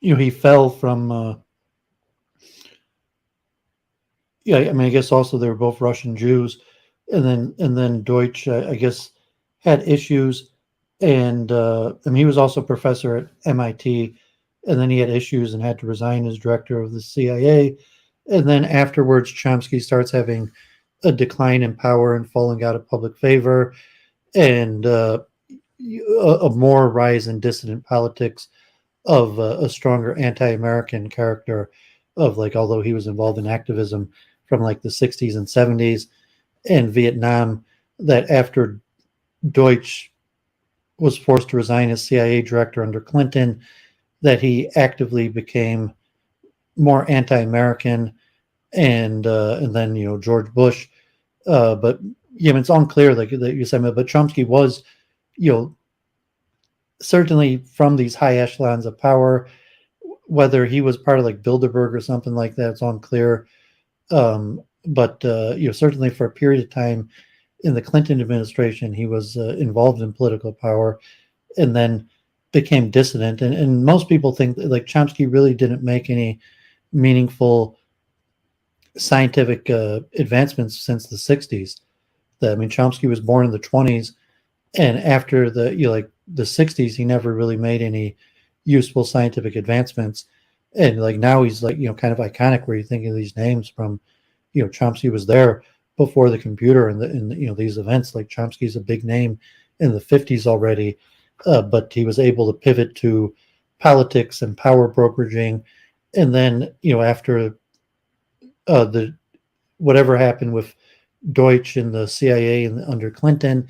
he fell from I guess also they were both Russian Jews, and then Deutsch I guess had issues, and he was also a professor at MIT, and then he had issues and had to resign as director of the CIA, and then afterwards Chomsky starts having a decline in power and falling out of public favor, and a more rise in dissident politics of a stronger anti-American character of although he was involved in activism from the 60s and 70s and Vietnam, that after Deutsch was forced to resign as CIA director under Clinton, that he actively became more anti-American, and then George Bush, but it's unclear that you said, but Chomsky was certainly from these high echelons of power. Whether he was part of Bilderberg or something like that, it's unclear. But certainly for a period of time in the Clinton administration, he was involved in political power, and then became dissident. And most people think that Chomsky really didn't make any meaningful scientific advancements since the 60s. Chomsky was born in the 20s, and after the 60s, he never really made any useful scientific advancements. And now he's kind of iconic, where you think of these names from Chomsky was there before the computer and these events. Like Chomsky's a big name in the 50s already, but he was able to pivot to politics and power brokeraging. And then, after the whatever happened with Deutsch and the CIA and under Clinton,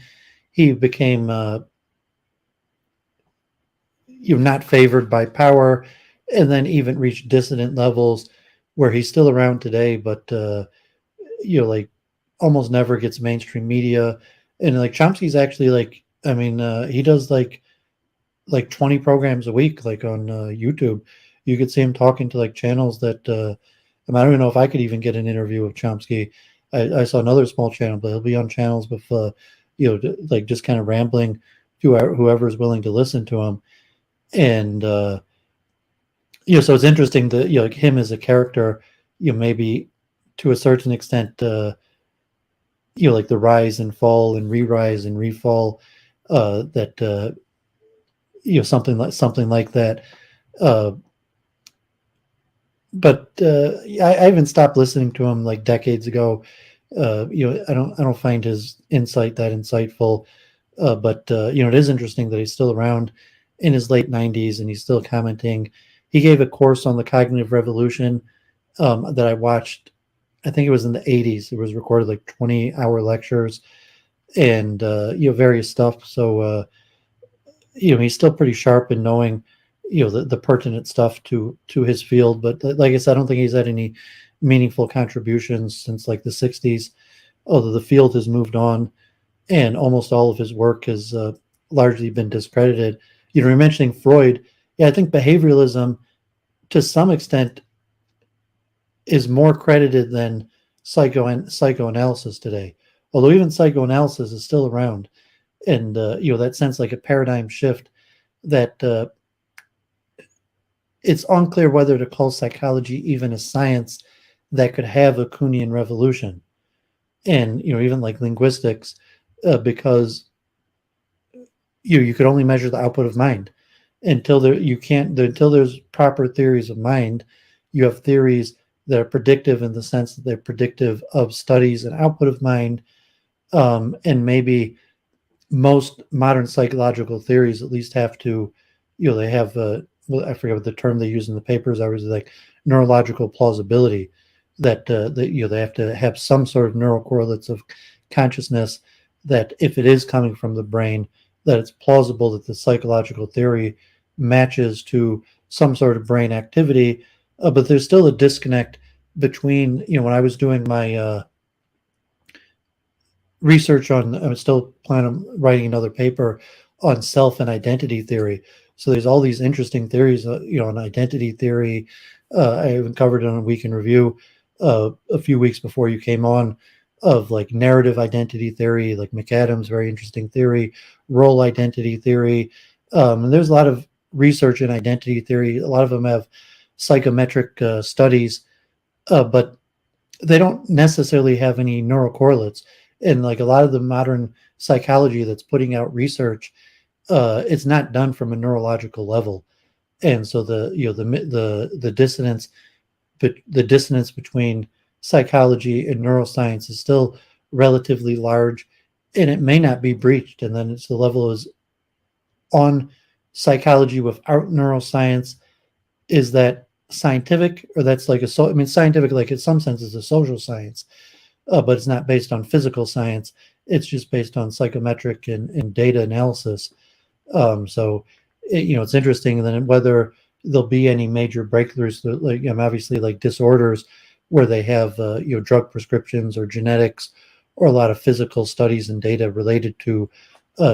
he became not favored by power, and then even reached dissident levels where he's still around today, but like almost never gets mainstream media. And like Chomsky's actually he does like 20 programs a week, like on YouTube. You could see him talking to like channels that I don't even know if I could even get an interview with Chomsky. I saw another small channel, but he'll be on channels with like just kind of rambling to whoever is willing to listen to him. And so it's interesting that like him as a character, maybe to a certain extent, like the rise and fall and re-rise and re-fall, that something like that. But I even stopped listening to him like decades ago. I don't find his insight that insightful. But it is interesting that he's still around in his late 90s and he's still commenting. He gave a course on the cognitive revolution that I watched. I think it was in the 80s. It was recorded like 20-hour lectures and various stuff. So he's still pretty sharp in knowing the pertinent stuff to his field. But like I said, I don't think he's had any meaningful contributions since like the 60s, although the field has moved on and almost all of his work has largely been discredited. You're mentioning Freud. Yeah, I think behavioralism to some extent is more credited than psychoanalysis today, although even psychoanalysis is still around. And that sense like a paradigm shift that it's unclear whether to call psychology even a science that could have a Kuhnian revolution. And even like linguistics, because you could only measure the output of mind until there's proper theories of mind. You have theories that are predictive in the sense that they're predictive of studies and output of mind, and maybe most modern psychological theories at least have to, they have I forget what the term they use in the papers. I was like neurological plausibility, that they have to have some sort of neural correlates of consciousness, that if it is coming from the brain, that it's plausible that the psychological theory matches to some sort of brain activity. But there's still a disconnect between, when I was doing my research on, I was still planning on writing another paper on self and identity theory. So there's all these interesting theories, on identity theory. I even covered it on a Week in Review a few weeks before you came on, of like narrative identity theory, like McAdams, very interesting theory, role identity theory. And there's a lot of research in identity theory. A lot of them have psychometric studies, but they don't necessarily have any neural correlates. And like a lot of the modern psychology that's putting out research, it's not done from a neurological level. And so the dissonance, but the dissonance between psychology and neuroscience is still relatively large, and it may not be breached. And then it's the level is on psychology without neuroscience. Is that scientific, or that's like scientific, like in some sense is a social science, but it's not based on physical science. It's just based on psychometric and data analysis. So it's interesting. And then whether there'll be any major breakthroughs, like obviously like disorders where they have drug prescriptions or genetics or a lot of physical studies and data related to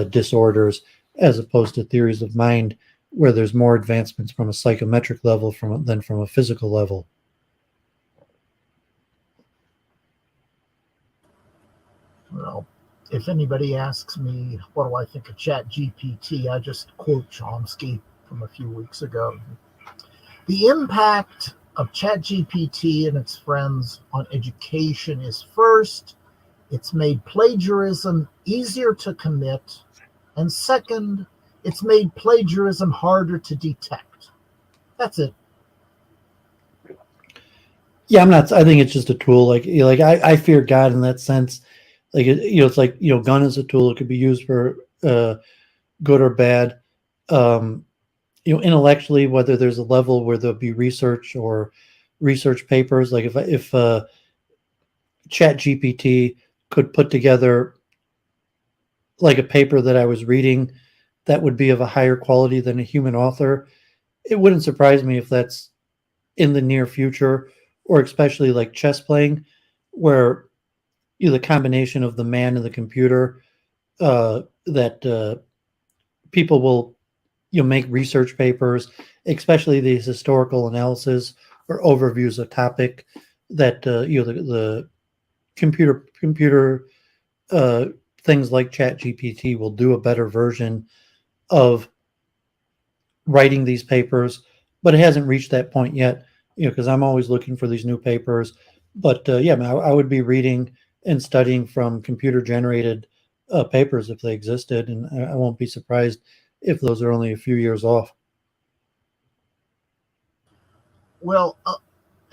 disorders, as opposed to theories of mind where there's more advancements from a psychometric level than from a physical level. Well, if anybody asks me what do I think of ChatGPT, I just quote Chomsky from a few weeks ago. The impact of ChatGPT and its friends on education is, first, it's made plagiarism easier to commit, and second, it's made plagiarism harder to detect. That's it. Yeah, I'm not. I think it's just a tool. Like I fear God in that sense. Like it's like gun is a tool. It could be used for good or bad. Um, intellectually, whether there's a level where there'll be research or research papers. Like if Chat GPT could put together like a paper that I was reading that would be of a higher quality than a human author, it wouldn't surprise me if that's in the near future, or especially like chess playing, where the combination of the man and the computer, that people will make research papers, especially these historical analysis or overviews of topic that the computer uh, things like Chat GPT will do a better version of writing these papers, but it hasn't reached that point yet. Because I'm always looking for these new papers. But yeah, I would be reading and studying from computer generated papers if they existed, and I won't be surprised if those are only a few years off. Well,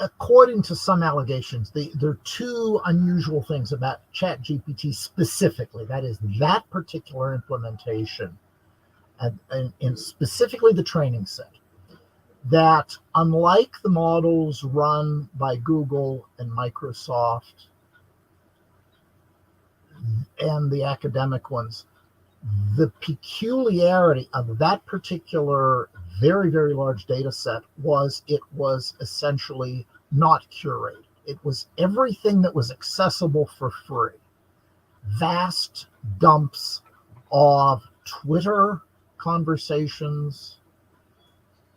according to some allegations, there are two unusual things about ChatGPT specifically. That is that particular implementation, and specifically the training set. That unlike the models run by Google and Microsoft and the academic ones, the peculiarity of that particular very, very large data set was it was essentially not curated. It was everything that was accessible for free. Vast dumps of Twitter conversations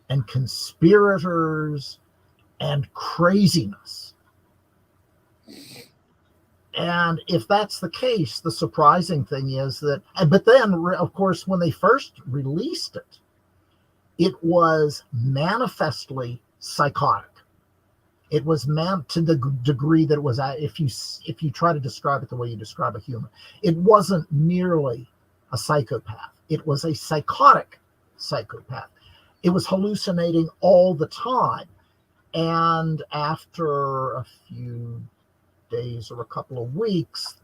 and conspirators and craziness. And if that's the case, the surprising thing is that, but then, of course, when they first released it, it was manifestly psychotic. It was to the degree that it was, if you try to describe it the way you describe a human, it wasn't merely a psychopath. It was a psychotic psychopath. It was hallucinating all the time. And after a few days or a couple of weeks,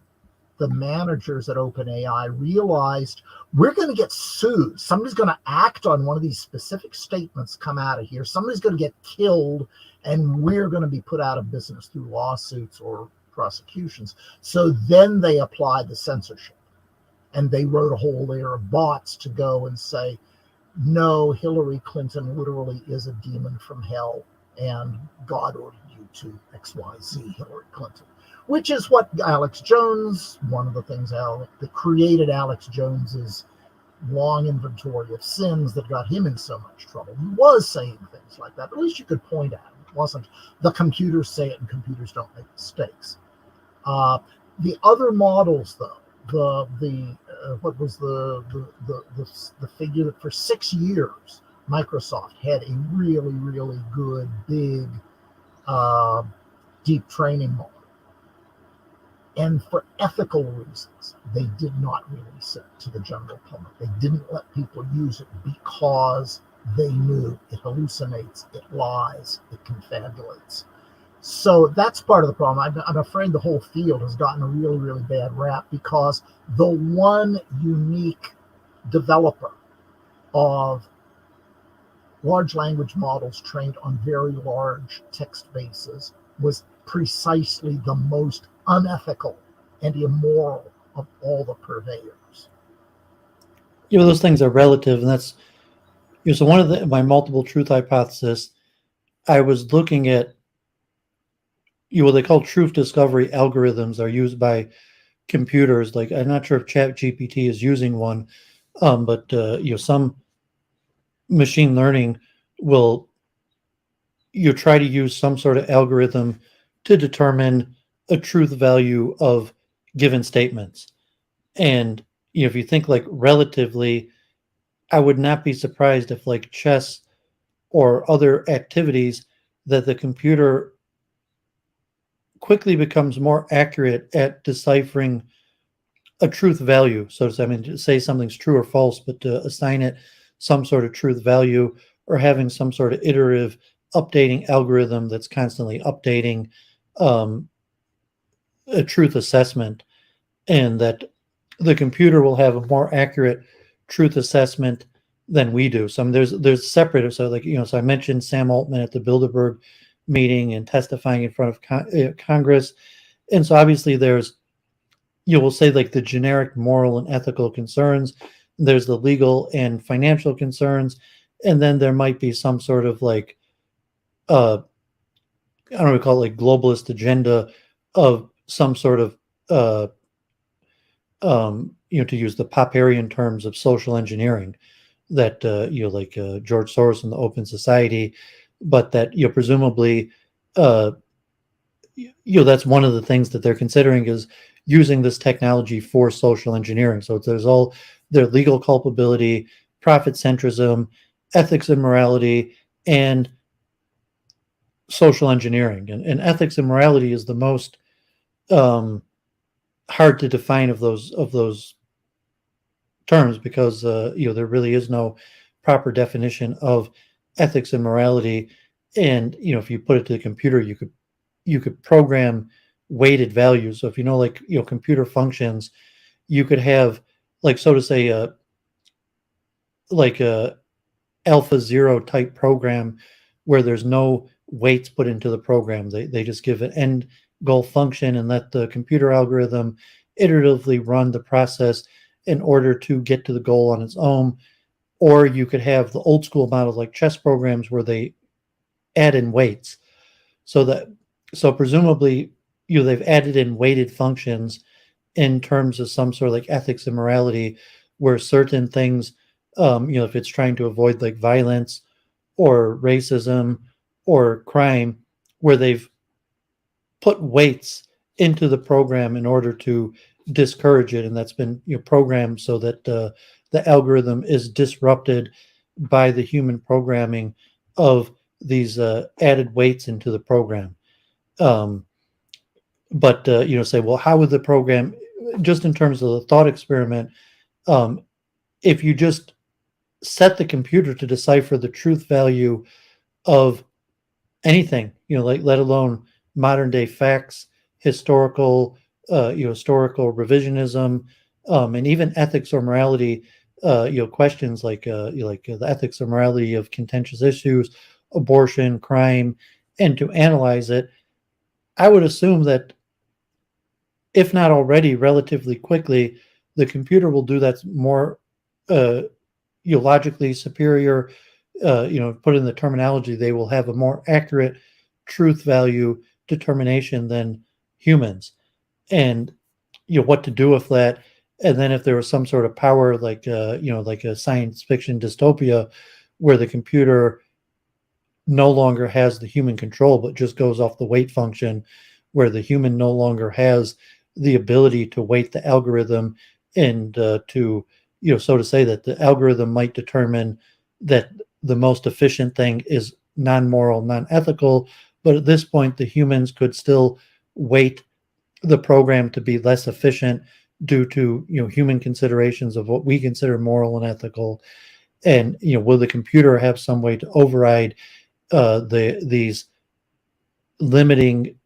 the managers at OpenAI realized we're going to get sued. Somebody's going to act on one of these specific statements come out of here. Somebody's going to get killed, and we're going to be put out of business through lawsuits or prosecutions. So then they applied the censorship, and they wrote a whole layer of bots to go and say, no, Hillary Clinton literally is a demon from hell, and God ordered you to XYZ Hillary Clinton, which is what Alex Jones, one of the things that created Alex Jones's long inventory of sins that got him in so much trouble. He was saying things like that, but at least you could point at it. It wasn't the computers say it and computers don't make mistakes. The other models, though, what was the figure that for 6 years Microsoft had a really, really good big deep training model, and for ethical reasons they did not release it to the general public. They didn't let people use it because they knew it hallucinates, it lies, it confabulates. So that's part of the problem. I'm afraid the whole field has gotten a really, really bad rap because the one unique developer of large language models trained on very large text bases was precisely the most unethical and immoral of all the purveyors. Those things are relative, and that's so one of my multiple truth hypothesis. I was looking at what they call truth discovery algorithms are used by computers. Like, I'm not sure if Chat GPT is using one, but some machine learning will try to use some sort of algorithm to determine a truth value of given statements. And if you think like relatively, I would not be surprised if like chess or other activities that the computer quickly becomes more accurate at deciphering a truth value. So to say something's true or false, but to assign it some sort of truth value, or having some sort of iterative updating algorithm that's constantly updating a truth assessment, and that the computer will have a more accurate truth assessment than we do. So I mean, there's separate. So like, so I mentioned Sam Altman at the Bilderberg meeting and testifying in front of Congress, and so obviously there's, we'll say like the generic moral and ethical concerns. There's the legal and financial concerns, and then there might be some sort of like I don't know, call it like globalist agenda of some sort of to use the Popperian terms of social engineering, that like George Soros and the Open Society, but that presumably uh, that's one of the things that they're considering, is using this technology for social engineering. So there's all their legal culpability, profit centrism, ethics and morality, and social engineering. And ethics and morality is the most um, hard to define of those terms, because there really is no proper definition of ethics and morality. And if you put it to the computer, you could program weighted values. So if like computer functions, you could have, like, so to say, like a alpha zero type program where there's no weights put into the program. They just give an end goal function and let the computer algorithm iteratively run the process in order to get to the goal on its own. Or you could have the old school models like chess programs where they add in weights. So presumably they've added in weighted functions in terms of some sort of like ethics and morality, where certain things, if it's trying to avoid like violence or racism or crime, where they've put weights into the program in order to discourage it, and that's been programmed so that the algorithm is disrupted by the human programming of these added weights into the program. Um, but say, well, how would the program, just in terms of the thought experiment, um, if you just set the computer to decipher the truth value of anything, like, let alone modern day facts, historical, historical revisionism, and even ethics or morality, questions like, the ethics or morality of contentious issues, abortion, crime, and to analyze it, I would assume that, if not already, relatively quickly, the computer will do that more uh, logically superior. Put in the terminology, they will have a more accurate truth value determination than humans. And what to do with that. And then if there was some sort of power, like like a science fiction dystopia, where the computer no longer has the human control, but just goes off the weight function, where the human no longer has the ability to weight the algorithm, and to, so to say, that the algorithm might determine that the most efficient thing is non-moral, non-ethical, but at this point the humans could still weight the program to be less efficient due to human considerations of what we consider moral and ethical. And will the computer have some way to override these limiting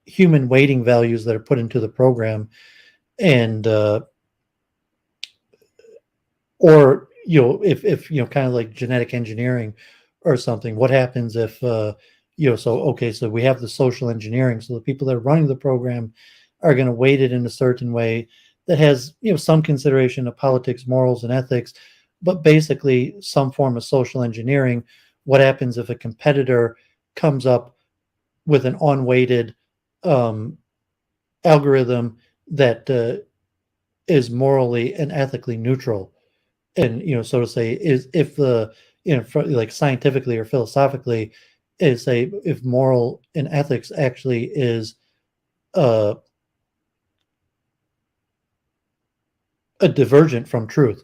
human weighting values that are put into the program? And or if kind of like genetic engineering or something, what happens if so, okay, so we have the social engineering, so the people that are running the program are going to weight it in a certain way that has some consideration of politics, morals, and ethics, but basically some form of social engineering. What happens if a competitor comes up with an unweighted um, algorithm that is morally and ethically neutral? And so to say, is if the like scientifically or philosophically, is say, if moral and ethics actually is uh, a divergent from truth,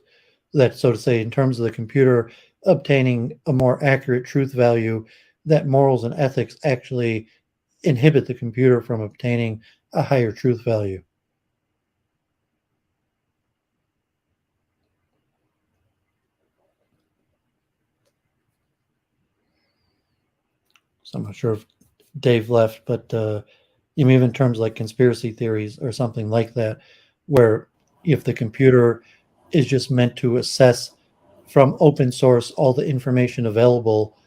that, so to say, in terms of the computer obtaining a more accurate truth value, that morals and ethics actually inhibit the computer from obtaining a higher truth value. So I'm not sure if Dave left, but even in terms like conspiracy theories or something like that, where if the computer is just meant to assess from open source all the information available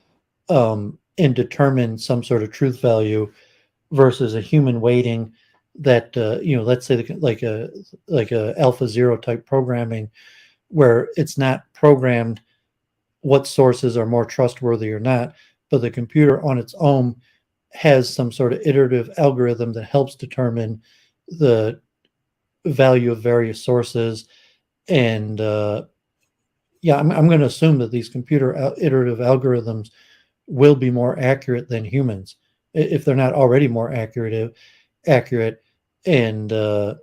and determine some sort of truth value versus a human waiting that let's say like a alpha zero type programming where it's not programmed what sources are more trustworthy or not, but the computer on its own has some sort of iterative algorithm that helps determine the value of various sources. And I'm going to assume that these computer iterative algorithms will be more accurate than humans, if they're not already more accurate. And I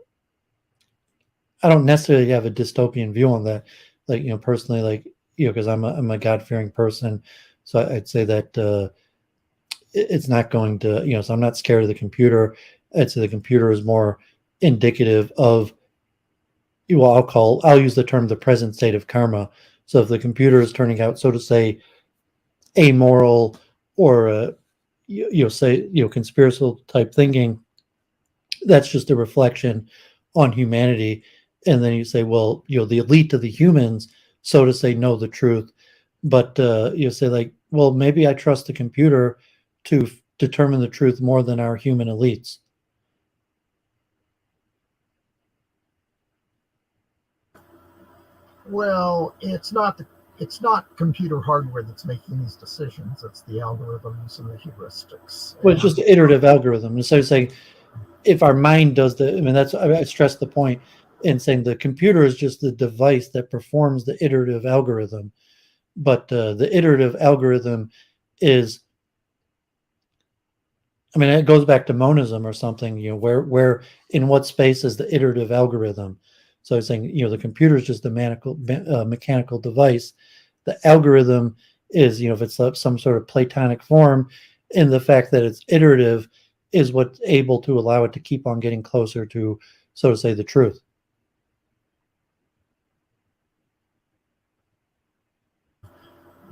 don't necessarily have a dystopian view on that. Like, personally, like, because I'm a God-fearing person. So I'd say that it's not going to, so I'm not scared of the computer. I'd say the computer is more indicative of, well, I'll use the term the present state of karma. So if the computer is turning out, so to say, amoral or, conspiratorial type thinking, that's just a reflection on humanity. And then you say, well, the elite of the humans, so to say, know the truth. But you say like, well, maybe I trust the computer to determine the truth more than our human elites. Well, it's not computer hardware that's making these decisions. It's the algorithms and the heuristics. Well, it's just an iterative algorithm. And so it's like, if our mind does I stress the point in saying the computer is just the device that performs the iterative algorithm. But the iterative algorithm is, it goes back to monism or something, where in what space is the iterative algorithm? So I'm saying, the computer is just a mechanical device. The algorithm is, if it's some sort of Platonic form, and the fact that it's iterative is what's able to allow it to keep on getting closer to, so to say, the truth.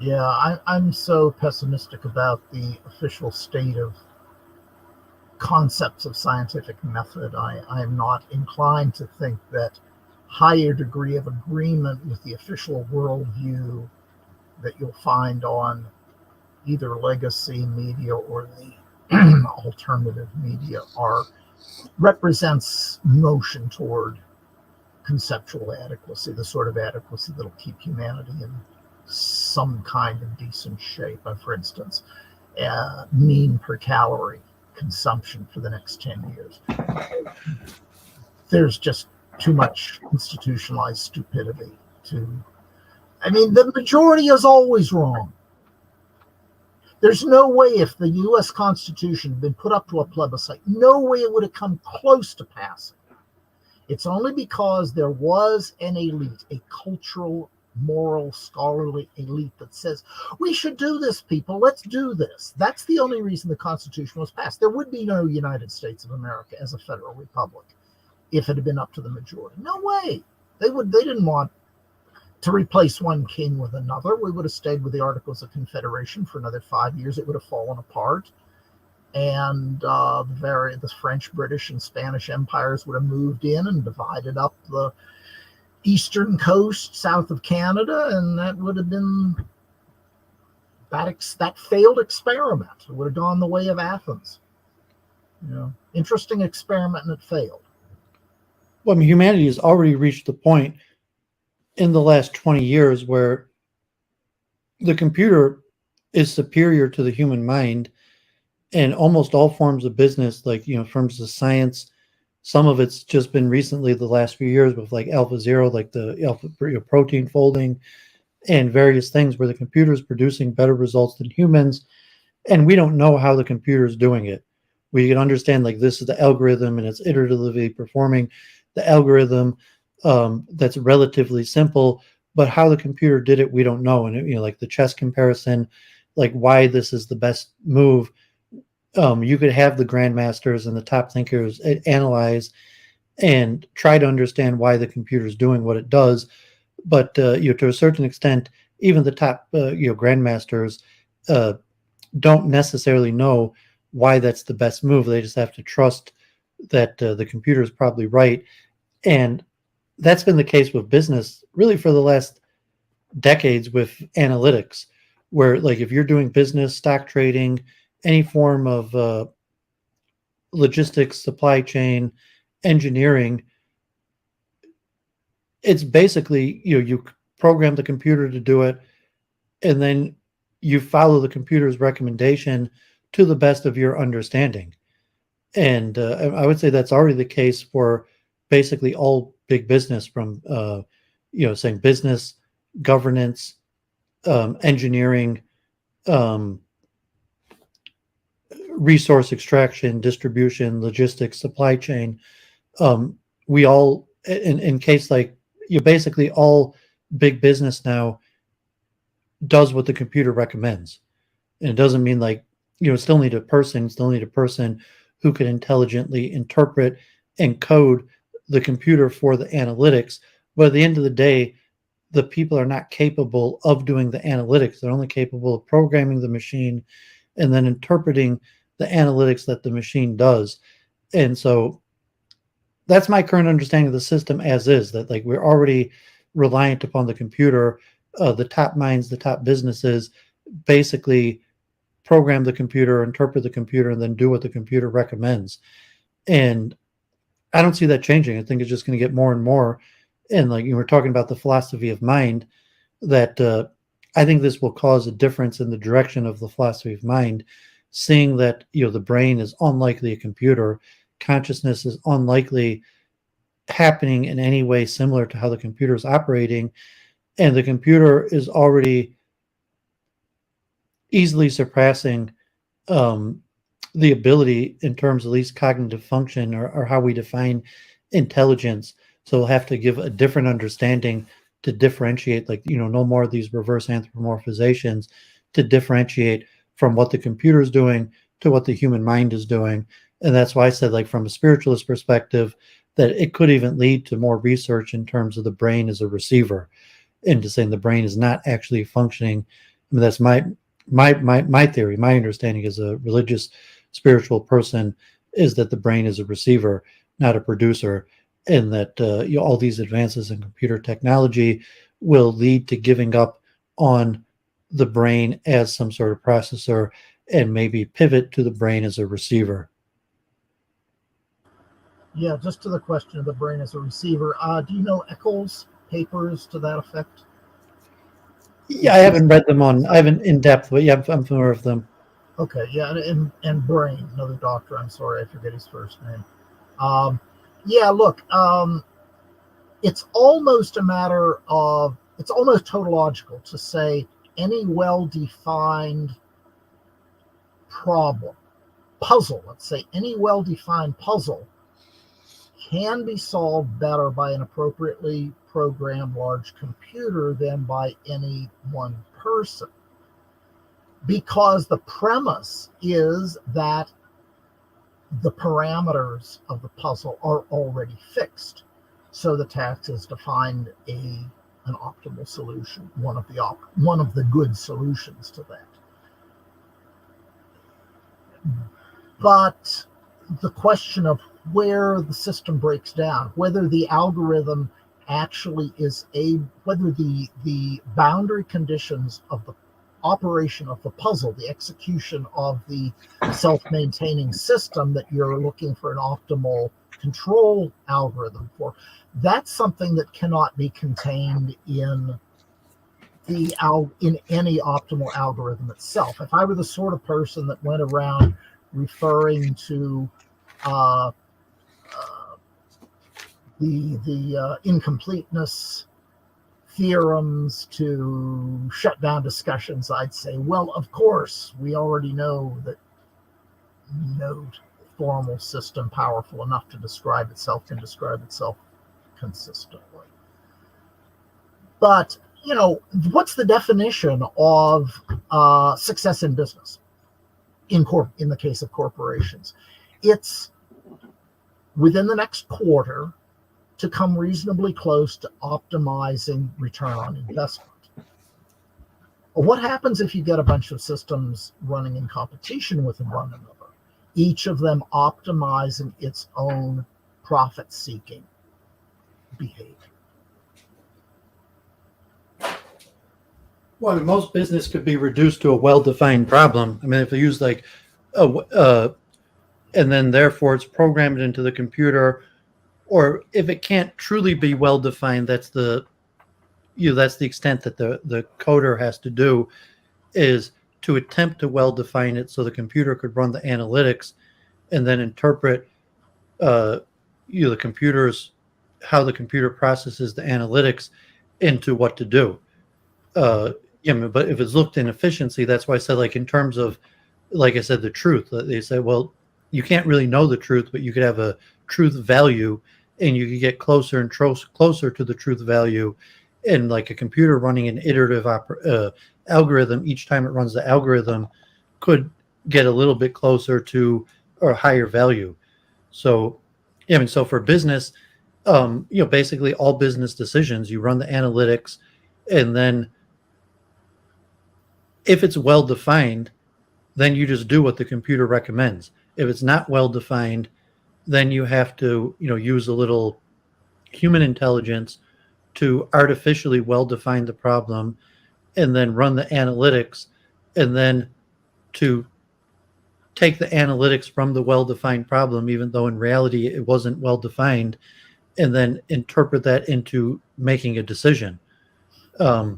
Yeah, I'm so pessimistic about the official state of concepts of scientific method. I'm not inclined to think that higher degree of agreement with the official worldview that you'll find on either legacy media or the alternative media represents motion toward conceptual adequacy, the sort of adequacy that'll keep humanity in some kind of decent shape. For instance, mean per calorie consumption for the next 10 years. There's just too much institutionalized stupidity the majority is always wrong. There's no way, if the U.S. Constitution had been put up to a plebiscite, no way it would have come close to passing. It's only because there was an elite, a cultural, moral, scholarly elite that says, we should do this, people, let's do this. That's the only reason the Constitution was passed. There would be no United States of America as a federal republic if it had been up to the majority. No way. They didn't want to replace one king with another. We would have stayed with the Articles of Confederation for another 5 years. It would have fallen apart. And the French, British, and Spanish empires would have moved in and divided up the eastern coast south of Canada, and that would have been that failed experiment. It would have gone the way of Athens. Interesting experiment, and it failed. Well, humanity has already reached the point in the last 20 years where the computer is superior to the human mind, and almost all forms of business, like, forms of science, some of it's just been recently the last few years with like AlphaZero, like the alpha protein folding and various things where the computer is producing better results than humans. And we don't know how the computer is doing it. We can understand like this is the algorithm and it's iteratively performing the algorithm that's relatively simple, but how the computer did it, we don't know. And like the chess comparison, like why this is the best move. You could have the grandmasters and the top thinkers analyze and try to understand why the computer is doing what it does. But to a certain extent, even the top grandmasters don't necessarily know why that's the best move. They just have to trust that the computer is probably right. And that's been the case with business really for the last decades with analytics, where like if you're doing business, stock trading, any form of logistics, supply chain, engineering, it's basically, you program the computer to do it, and then you follow the computer's recommendation to the best of your understanding. And I would say that's already the case for basically all big business, from saying business, governance, engineering, um, resource extraction, distribution, logistics, supply chain. We all, in case like basically all big business now does what the computer recommends. And it doesn't mean like, still need a person who can intelligently interpret and code the computer for the analytics. But at the end of the day, the people are not capable of doing the analytics. They're only capable of programming the machine and then interpreting the analytics that the machine does. And so that's my current understanding of the system as is, that like we're already reliant upon the computer. The top minds, the top businesses basically program the computer, interpret the computer, and then do what the computer recommends. And I don't see that changing. I think it's just going to get more and more. And like you were talking about the philosophy of mind, that I think this will cause a difference in the direction of the philosophy of mind, seeing that the brain is unlikely a computer, consciousness is unlikely happening in any way similar to how the computer is operating, and the computer is already easily surpassing the ability in terms of at least cognitive function, or how we define intelligence. So we'll have to give a different understanding to differentiate, like, no more of these reverse anthropomorphizations, to differentiate from what the computer is doing to what the human mind is doing. And that's why I said, like, from a spiritualist perspective, that it could even lead to more research in terms of the brain as a receiver, into saying the brain is not actually functioning. I mean, that's my theory. My understanding as a religious, spiritual person is that the brain is a receiver, not a producer, and that all these advances in computer technology will lead to giving up on the brain as some sort of processor, and maybe pivot to the brain as a receiver. Yeah, just to the question of the brain as a receiver. Do you know Eccles' papers to that effect? Yeah, I haven't read them I haven't in depth, but yeah, I'm familiar with them. Okay, yeah, and Brain, another doctor. I'm sorry, I forget his first name. Yeah, look, it's almost a matter of, it's almost tautological to say any well-defined puzzle, let's say any well-defined puzzle can be solved better by an appropriately programmed large computer than by any one person. Because the premise is that the parameters of the puzzle are already fixed. So the task is to find an optimal solution, one of the good solutions to that. But the question of where the system breaks down, whether the algorithm actually whether the boundary conditions of the operation of the puzzle, the execution of the self-maintaining system that you're looking for an optimal control algorithm for, that's something that cannot be contained in any optimal algorithm itself. If I were the sort of person that went around referring to the incompleteness theorems to shut down discussions, I'd say, well, of course, we already know that no formal system powerful enough to describe itself can describe itself consistently. But, what's the definition of success in business in the case of corporations? It's within the next quarter to come reasonably close to optimizing return on investment. What happens if you get a bunch of systems running in competition with one another, each of them optimizing its own profit-seeking behavior? Well, most business could be reduced to a well-defined problem. I mean, if they use like, and then therefore it's programmed into the computer, or if it can't truly be well-defined, that's the extent that the coder has to do, is to attempt to well-define it so the computer could run the analytics and then interpret, the computer's, how the computer processes the analytics into what to do. But if it's looked in efficiency, that's why I said, like, in terms of, like I said, the truth, they say, well, you can't really know the truth, but you could have a truth value, and you could get closer and closer to the truth value. And like a computer running an iterative algorithm, each time it runs the algorithm could get a little bit closer to a higher value. So, so for business, basically all business decisions, you run the analytics, and then if it's well defined, then you just do what the computer recommends. If it's not well defined, then you have to, use a little human intelligence to artificially well define the problem, and then run the analytics, and then to take the analytics from the well-defined problem, even though in reality it wasn't well defined, and then interpret that into making a decision. I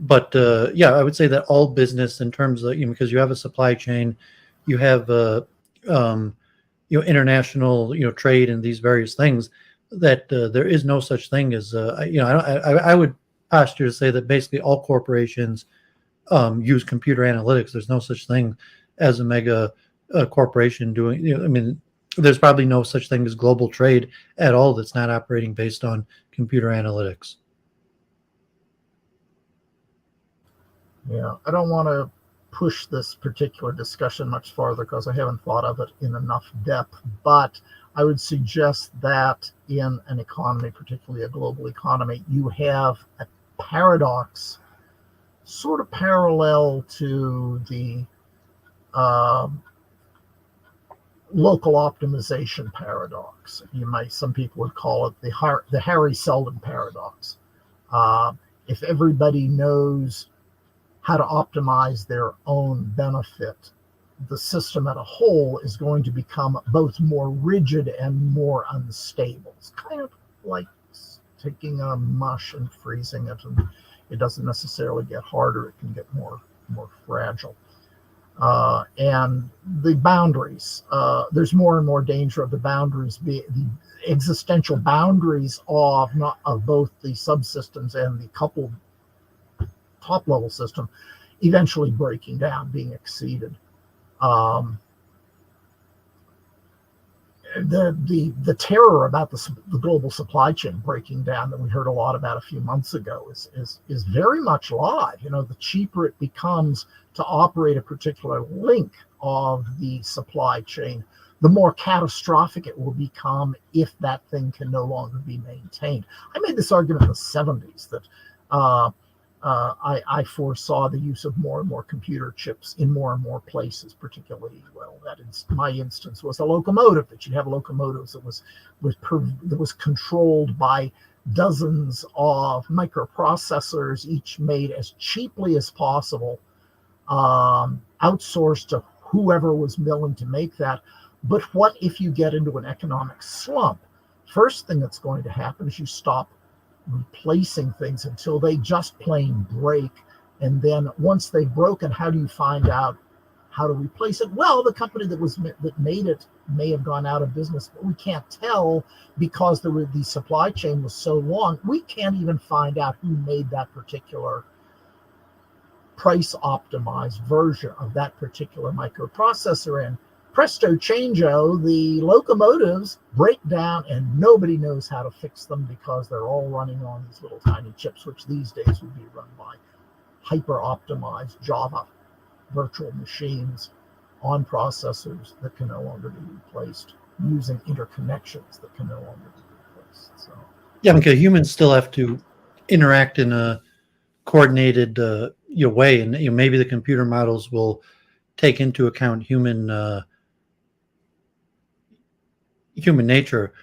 would say that all business, in terms of, because you have a supply chain, you have international trade and these various things, that there is no such thing as I would posture to say that basically all corporations use computer analytics. There's no such thing as a mega corporation doing. There's probably no such thing as global trade at all that's not operating based on computer analytics. Yeah, I don't want to push this particular discussion much farther because I haven't thought of it in enough depth, but I would suggest that in an economy, particularly a global economy, you have a paradox sort of parallel to the local optimization paradox. Some people would call it the Harry Seldon paradox. If everybody knows how to optimize their own benefit, the system as a whole is going to become both more rigid and more unstable. It's kind of like taking a mush and freezing it, and it doesn't necessarily get harder, it can get more fragile. And the boundaries, there's more and more danger of the boundaries, the existential boundaries of both the subsystems and the coupled top level system eventually breaking down, being exceeded. The terror about the global supply chain breaking down that we heard a lot about a few months ago is very much live. The cheaper it becomes to operate a particular link of the supply chain, the more catastrophic it will become if that thing can no longer be maintained. I made this argument in the 70s that I foresaw the use of more and more computer chips in more and more places, particularly, my instance was a locomotive, that you'd have locomotives that was controlled by dozens of microprocessors, each made as cheaply as possible, outsourced to whoever was willing to make that. But what if you get into an economic slump? First thing that's going to happen is you stop replacing things until they just plain break. And then once they've broken, how do you find out how to replace it? Well, the company that made it may have gone out of business, but we can't tell because the supply chain was so long. We can't even find out who made that particular price optimized version of that particular microprocessor, and presto changeo, the locomotives break down and nobody knows how to fix them because they're all running on these little tiny chips, which these days would be run by hyper optimized Java virtual machines on processors that can no longer be replaced, using interconnections that can no longer be replaced. So yeah, because humans still have to interact in a coordinated way, and maybe the computer models will take into account human nature.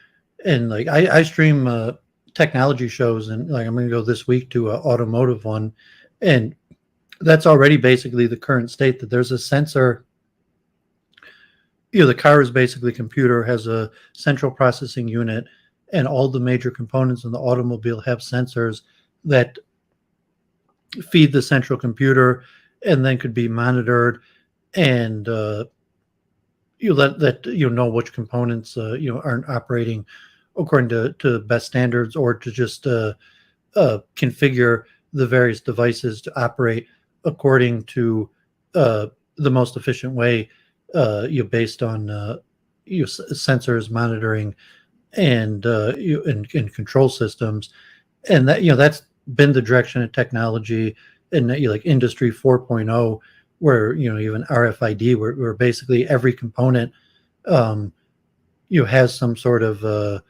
And like I stream technology shows, and like I'm going to go this week to an automotive one, and that's already basically the current state, that there's a sensor. The car is basically a computer, has a central processing unit, and all the major components in the automobile have sensors that feed the central computer and then could be monitored, and know which components aren't operating according to best standards, or to just configure the various devices to operate according to the most efficient way, based on sensors, monitoring, and control systems. And that's been the direction of technology in like Industry 4.0, where even RFID, where basically every component has some sort of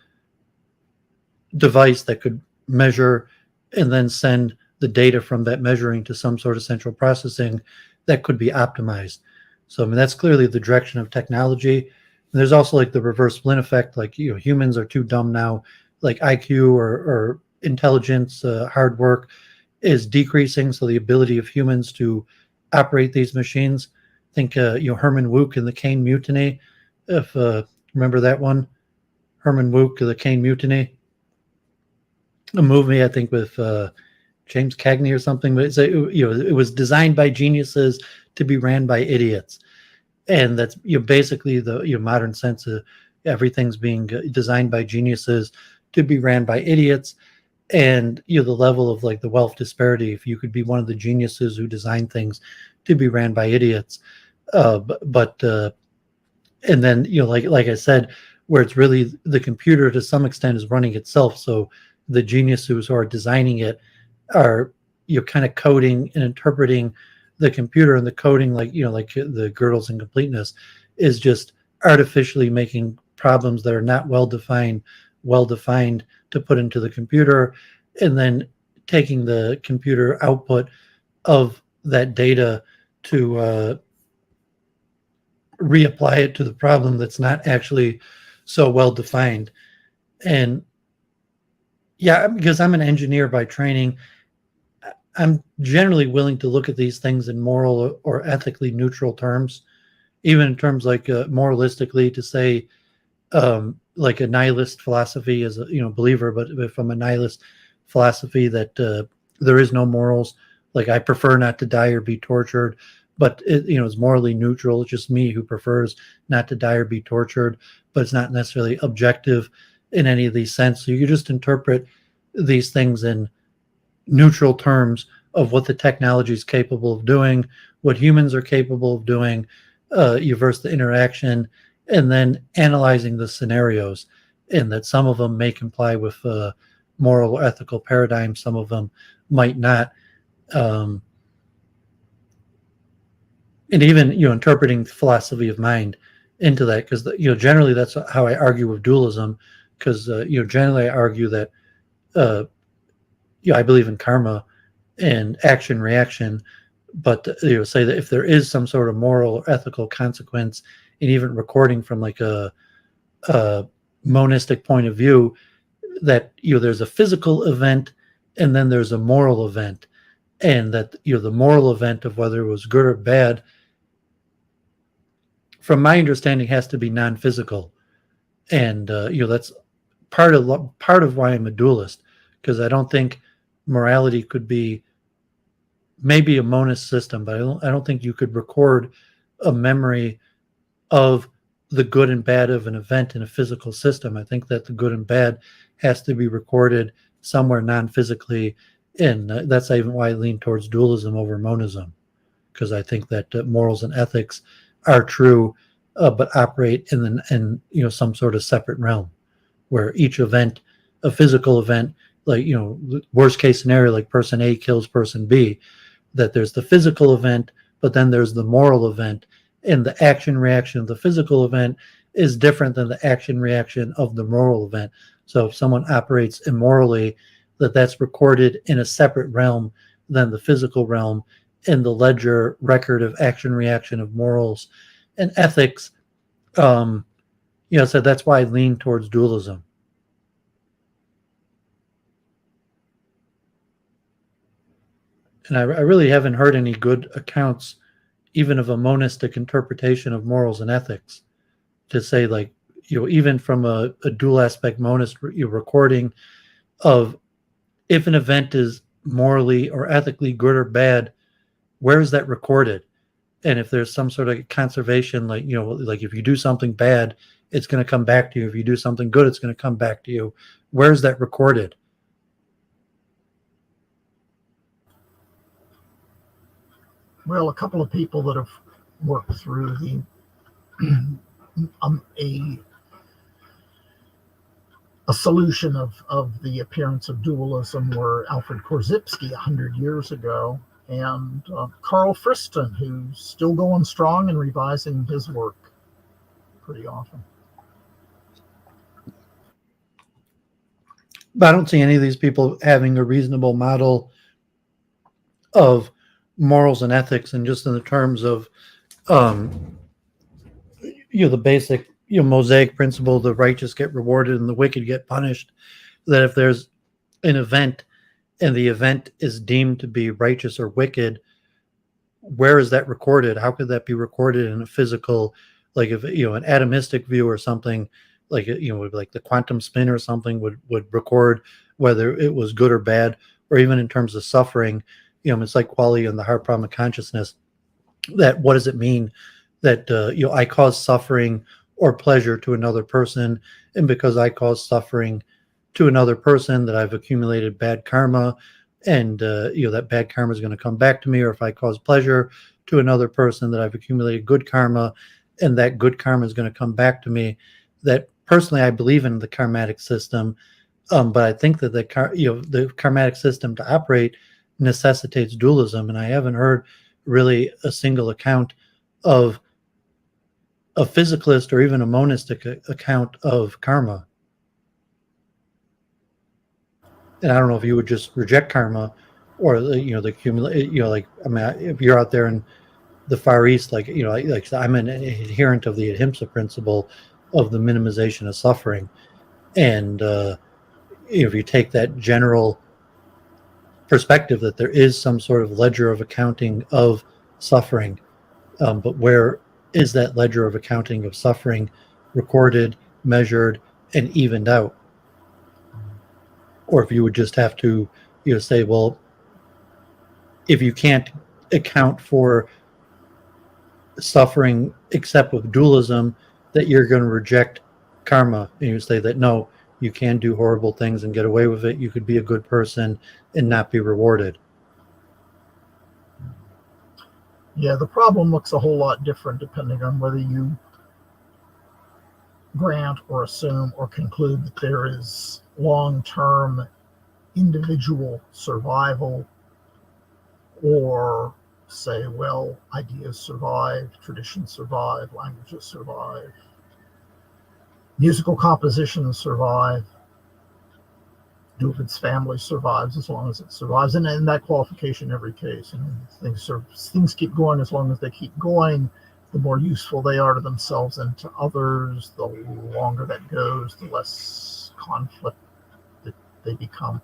device that could measure and then send the data from that measuring to some sort of central processing that could be optimized. So I mean, that's clearly the direction of technology. And there's also like the reverse Flynn effect, like humans are too dumb now, like IQ or intelligence, hard work is decreasing, so the ability of humans to operate these machines. Think Herman Wouk in the Caine Mutiny, if remember that one, Herman Wouk, the Caine Mutiny, a movie I think with James Cagney or something, but it's it was designed by geniuses to be ran by idiots, and that's basically the modern sense of everything's being designed by geniuses to be ran by idiots. And the level of like the wealth disparity, if you could be one of the geniuses who design things to be ran by idiots, and then like I said, where it's really the computer to some extent is running itself, so the geniuses who are designing it are kind of coding and interpreting the computer, and the coding, like like the Gödel's incompleteness is just artificially making problems that are not well defined to put into the computer, and then taking the computer output of that data to reapply it to the problem that's not actually so well defined. And yeah, because I'm an engineer by training, I'm generally willing to look at these things in moral or ethically neutral terms, even in terms like moralistically, to say like a nihilist philosophy as a believer, but if I'm a nihilist philosophy that there is no morals, like I prefer not to die or be tortured, but it's morally neutral. It's just me who prefers not to die or be tortured, but it's not necessarily objective in any of these sense. So you just interpret these things in neutral terms of what the technology is capable of doing, what humans are capable of doing, you verse the interaction, and then analyzing the scenarios, and that some of them may comply with moral or ethical paradigms, some of them might not. And even interpreting interpreting philosophy of mind into that, because generally that's how I argue with dualism, because generally I argue that I believe in karma and action reaction, but say that if there is some sort of moral or ethical consequence, and even recording from like a monistic point of view, that there's a physical event and then there's a moral event, and that the moral event of whether it was good or bad, from my understanding, has to be non-physical. And that's part of why I'm a dualist, because I don't think morality could be, maybe a monist system, but I don't think you could record a memory of the good and bad of an event in a physical system. I think that the good and bad has to be recorded somewhere non-physically, and that's even why I lean towards dualism over monism, because I think that morals and ethics are true, but operate in some sort of separate realm, where each event, a physical event, like worst case scenario, like person A kills person B, that there's the physical event, but then there's the moral event, and the action reaction of the physical event is different than the action reaction of the moral event. So if someone operates immorally, that's recorded in a separate realm than the physical realm, in the ledger record of action, reaction of morals and ethics. So that's why I lean towards dualism. And I really haven't heard any good accounts, even of a monistic interpretation of morals and ethics, to say, like, even from a dual aspect monist recording of if an event is morally or ethically good or bad, where is that recorded? And if there's some sort of conservation, like, like if you do something bad, it's going to come back to you. If you do something good, it's going to come back to you. Where is that recorded? Well, a couple of people that have worked through the a solution of the appearance of dualism were Alfred Korzybski 100 years ago, and Carl Friston, who's still going strong and revising his work pretty often. But I don't see any of these people having a reasonable model of morals and ethics, and just in the terms of the basic Mosaic principle: the righteous get rewarded and the wicked get punished. That if there's an event and the event is deemed to be righteous or wicked, where is that recorded? How could that be recorded in a physical, like, if an atomistic view or something, like like the quantum spin or something would record whether it was good or bad, or even in terms of suffering. It's like quality and the hard problem of consciousness. That what does it mean that I cause suffering or pleasure to another person, and because I cause suffering to another person, that I've accumulated bad karma, and that bad karma is going to come back to me. Or if I cause pleasure to another person, that I've accumulated good karma, and that good karma is going to come back to me. That personally, I believe in the karmatic system, but I think that the karmatic system to operate necessitates dualism, and I haven't heard really a single account of a physicalist or even a monistic account of karma. And I don't know if you would just reject karma, or the accumulate. If you're out there in the Far East, like I'm an adherent of the Ahimsa principle of the minimization of suffering, and if you take that general perspective that there is some sort of ledger of accounting of suffering, but where is that ledger of accounting of suffering recorded, measured, and evened out? Or if you would just have to say, well, if you can't account for suffering except with dualism, that you're going to reject karma, and you say that no, you can do horrible things and get away with it. You could be a good person and not be rewarded. Yeah, the problem looks a whole lot different depending on whether you grant or assume or conclude that there is long-term individual survival, or say, well, ideas survive, traditions survive, languages survive, musical compositions survive, Duvid's family survives as long as it survives, and in that qualification, every case, things keep going as long as they keep going. The more useful they are to themselves and to others, the longer that goes, the less conflict that they become.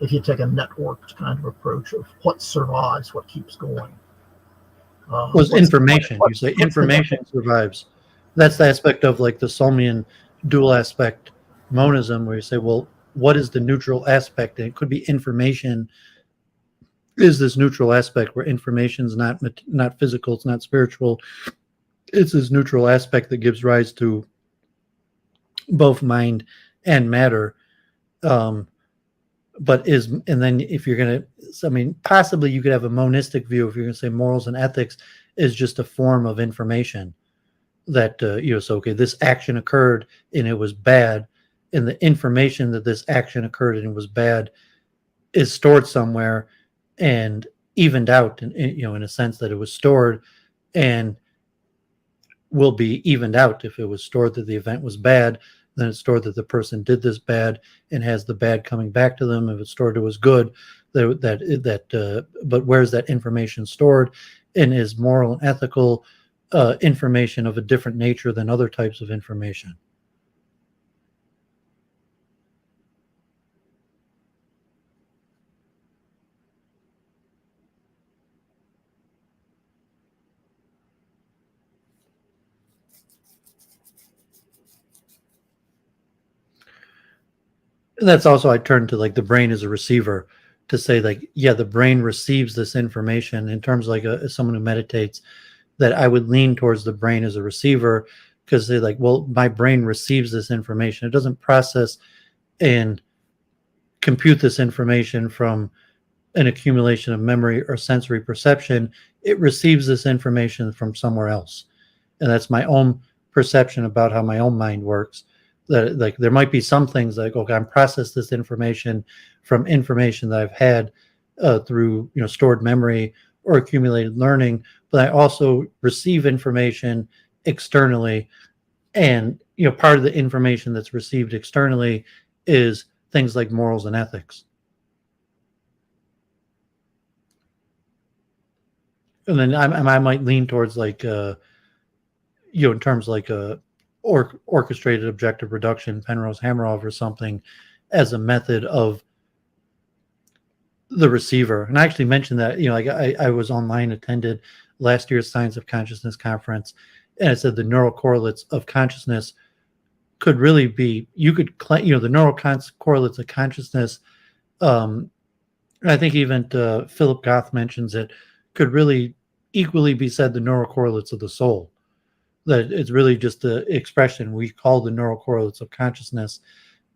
If you take a networked kind of approach of what survives, what keeps going. Was information. You say information survives. That's the aspect of like the Solmian dual aspect monism, where you say, well, what is the neutral aspect? And it could be information is this neutral aspect where information is not physical, it's not spiritual. It's this neutral aspect that gives rise to both mind and matter. And then if you're going to, possibly you could have a monistic view if you're going to say morals and ethics is just a form of information that, okay, this action occurred and it was bad. And the information that this action occurred and it was bad is stored somewhere and evened out, in a sense that it was stored and will be evened out. If it was stored that the event was bad, then it's stored that the person did this bad and has the bad coming back to them. If it's stored it was good, but where's that information stored, and is moral and ethical information of a different nature than other types of information? And that's also, I turn to like the brain as a receiver to say, like, yeah, the brain receives this information in terms of like as someone who meditates, that I would lean towards the brain as a receiver, because they're like, well, my brain receives this information. It doesn't process and compute this information from an accumulation of memory or sensory perception. It receives this information from somewhere else. And that's my own perception about how my own mind works. That like there might be some things like, okay, I'm processed this information from information that I've had through stored memory or accumulated learning, but I also receive information externally, and part of the information that's received externally is things like morals and ethics. And then I might lean towards like in terms like a orchestrated objective reduction, Penrose Hameroff or something, as a method of the receiver. And I actually mentioned that, like I was online, attended last year's Science of Consciousness conference, and it said the neural correlates of consciousness could really be, you could claim, the neural correlates of consciousness, and I think even Philip Goth mentions it, could really equally be said the neural correlates of the soul. That it's really just the expression we call the neural correlates of consciousness,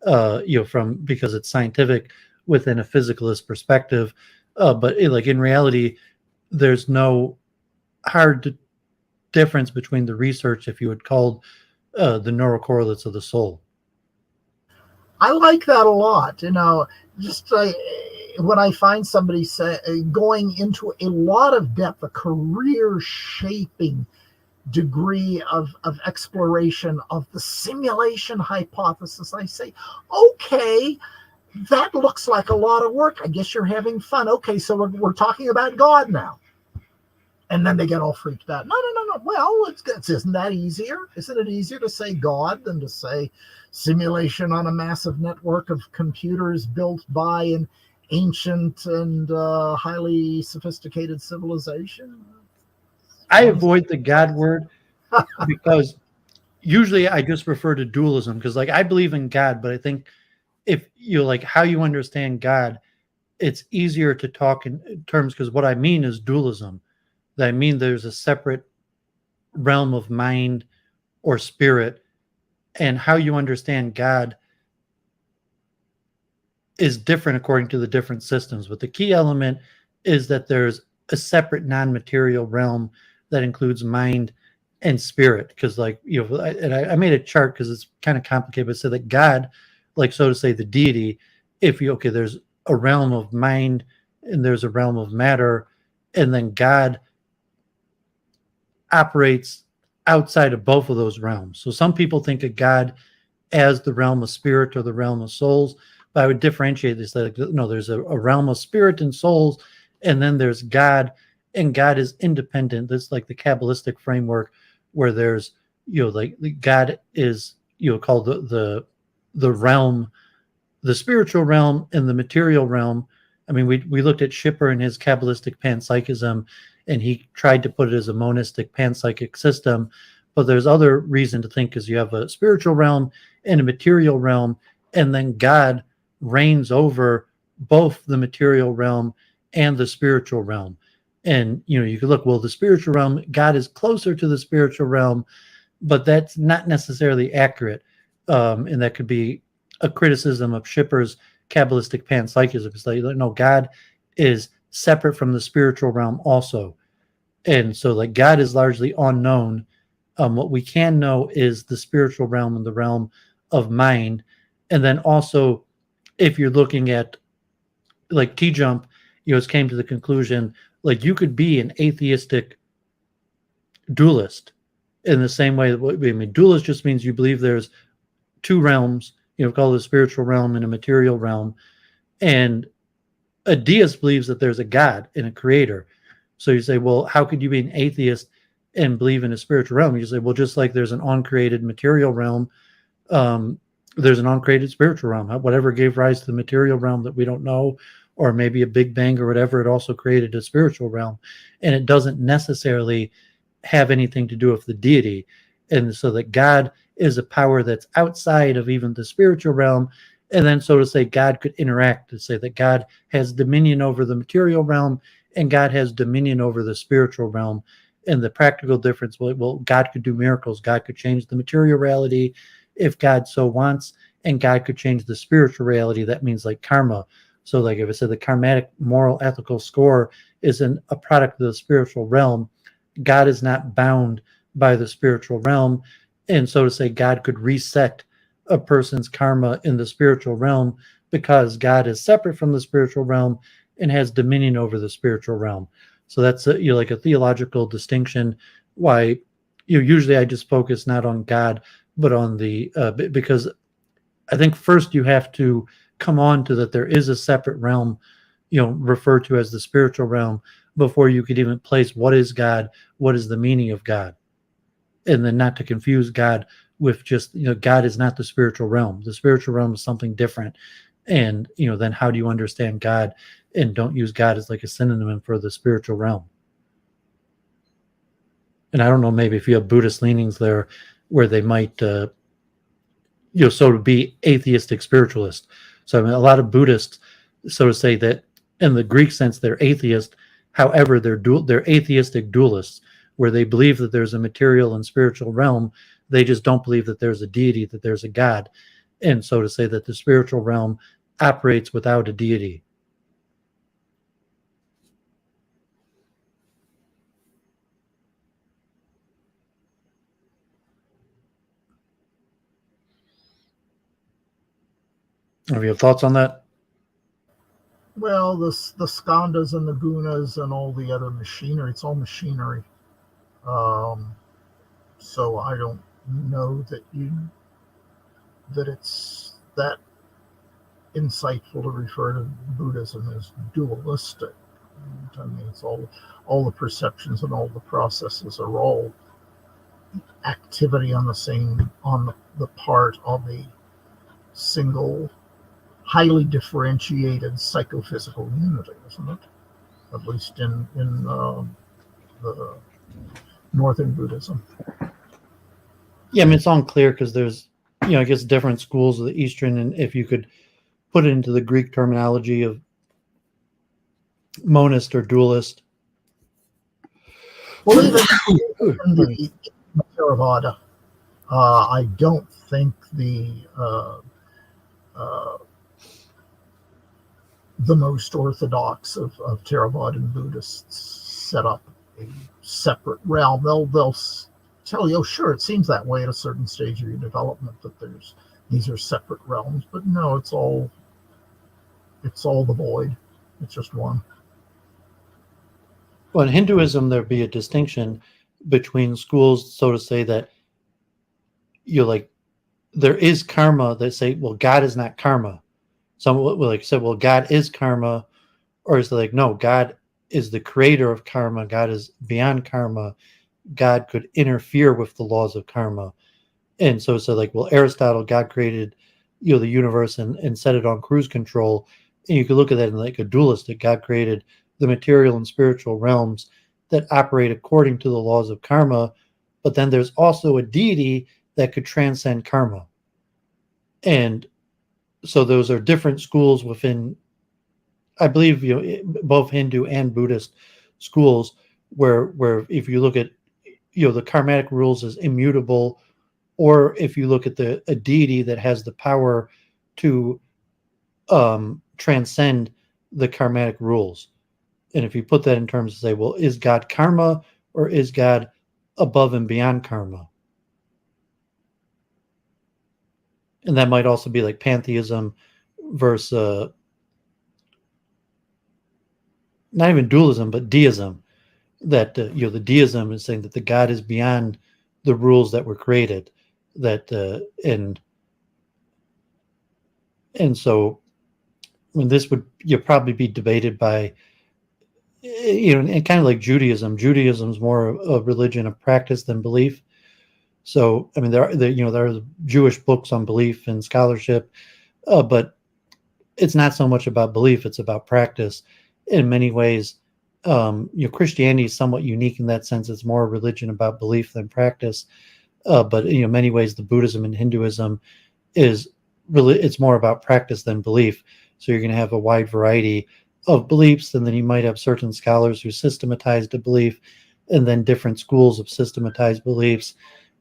because it's scientific within a physicalist perspective, but like in reality, there's no hard difference between the research if you had called the neural correlates of the soul. I like that a lot. Just when I find somebody going into a lot of depth, a career shaping degree of exploration of the simulation hypothesis, I say, okay, that looks like a lot of work. I guess you're having fun. Okay, so we're talking about God now. And then they get all freaked out. No. Well, isn't that easier? Isn't it easier to say God than to say simulation on a massive network of computers built by an ancient and highly sophisticated civilization? I avoid the God word because usually I just refer to dualism, because like I believe in God, but I think if like how you understand God, it's easier to talk in terms, because what I mean is dualism. That I mean there's a separate realm of mind or spirit, and how you understand God is different according to the different systems. But the key element is that there's a separate non-material realm that includes mind and spirit. Because like, I made a chart because it's kind of complicated, but said that God, like, so to say, the deity, there's a realm of mind and there's a realm of matter, and then God operates outside of both of those realms. So some people think of God as the realm of spirit or the realm of souls, but I would differentiate this. Like, no, there's a realm of spirit and souls, and then there's God, and God is independent. This is like the Kabbalistic framework, where there's like God is called the realm, the spiritual realm, and the material realm. I mean, we looked at Schipper and his Kabbalistic panpsychism, and he tried to put it as a monistic panpsychic system. But there's other reason to think, is you have a spiritual realm and a material realm, and then God reigns over both the material realm and the spiritual realm. And you could look, well, the spiritual realm, God is closer to the spiritual realm, but that's not necessarily accurate. And that could be a criticism of Schipper's Kabbalistic panpsychism. It's like, no, God is separate from the spiritual realm also. And so like God is largely unknown. What we can know is the spiritual realm and the realm of mind. And then also, if you're looking at like T-Jump, came to the conclusion, like you could be an atheistic dualist in the same way. I mean, dualist just means you believe there's two realms, called the spiritual realm and a material realm. And a deist believes that there's a God and a creator. So you say, well, how could you be an atheist and believe in a spiritual realm? You say, well, just like there's an uncreated material realm, there's an uncreated spiritual realm. Whatever gave rise to the material realm that we don't know, or maybe a big bang or whatever, it also created a spiritual realm. And it doesn't necessarily have anything to do with the deity. And so that God is a power that's outside of even the spiritual realm. And then, so to say, God could interact, to say that God has dominion over the material realm and God has dominion over the spiritual realm. And the practical difference, well, God could do miracles. God could change the material reality if God so wants, and God could change the spiritual reality. That means like karma. So like if I said the karmatic moral ethical score is a product of the spiritual realm, God is not bound by the spiritual realm. And so to say, God could reset a person's karma in the spiritual realm because God is separate from the spiritual realm and has dominion over the spiritual realm. So that's like a theological distinction. Why usually I just focus not on God, but on the because I think first you have to come on to that there is a separate realm, referred to as the spiritual realm, before you could even place what is God, what is the meaning of God. And then not to confuse God with just, God is not the spiritual realm. The spiritual realm is something different. And, then how do you understand God? And don't use God as like a synonym for the spiritual realm. And I don't know, maybe if you have Buddhist leanings there where they might, so to be atheistic spiritualist. So I mean, a lot of Buddhists, so to say, that in the Greek sense, they're atheist. However, they're atheistic dualists, where they believe that there's a material and spiritual realm. They just don't believe that there's a deity, that there's a God. And so to say that the spiritual realm operates without a deity. Have you have thoughts on that? Well, the skandhas and the gunas and all the other machinery, it's all machinery. So I don't know that it's that insightful to refer to Buddhism as dualistic. I mean, it's all the perceptions and all the processes are all activity on the part of a single, highly differentiated psychophysical unity, isn't it? At least in the Northern Buddhism. Yeah, I mean, it's unclear because there's, I guess different schools of the Eastern, and if you could put it into the Greek terminology of monist or dualist. Well, even the Theravada, I don't think the most orthodox of Theravadan Buddhists set up a separate realm. They'll tell you, oh, sure, it seems that way at a certain stage of your development that these are separate realms, but no, it's all the void. It's just one. Well, in Hinduism, there'd be a distinction between schools, so to say, that like there is karma that say, well, God is not karma. Some will like say, well, God is karma, or is it like, no, God is the creator of karma. God is beyond karma. God could interfere with the laws of karma. And so like, well, Aristotle, God created, the universe and set it on cruise control. And you could look at that in like a dualistic. God created the material and spiritual realms that operate according to the laws of karma. But then there's also a deity that could transcend karma. And so those are different schools within, I believe, both Hindu and Buddhist schools, where if you look at, the karmatic rules as immutable, or if you look at a deity that has the power to transcend the karmatic rules. And if you put that in terms of say, well, is God karma or is God above and beyond karma? And that might also be like pantheism versus not even dualism, but deism. That the deism is saying that the God is beyond the rules that were created. That and And so, I mean, this would probably be debated by, and kind of like Judaism. Judaism is more a religion of practice than belief. So, I mean, there are Jewish books on belief and scholarship, but it's not so much about belief; it's about practice. In many ways, Christianity is somewhat unique in that sense. It's more a religion about belief than practice. But many ways, the Buddhism and Hinduism is really, it's more about practice than belief. So you're going to have a wide variety of beliefs, and then you might have certain scholars who systematized a belief, and then different schools of systematized beliefs.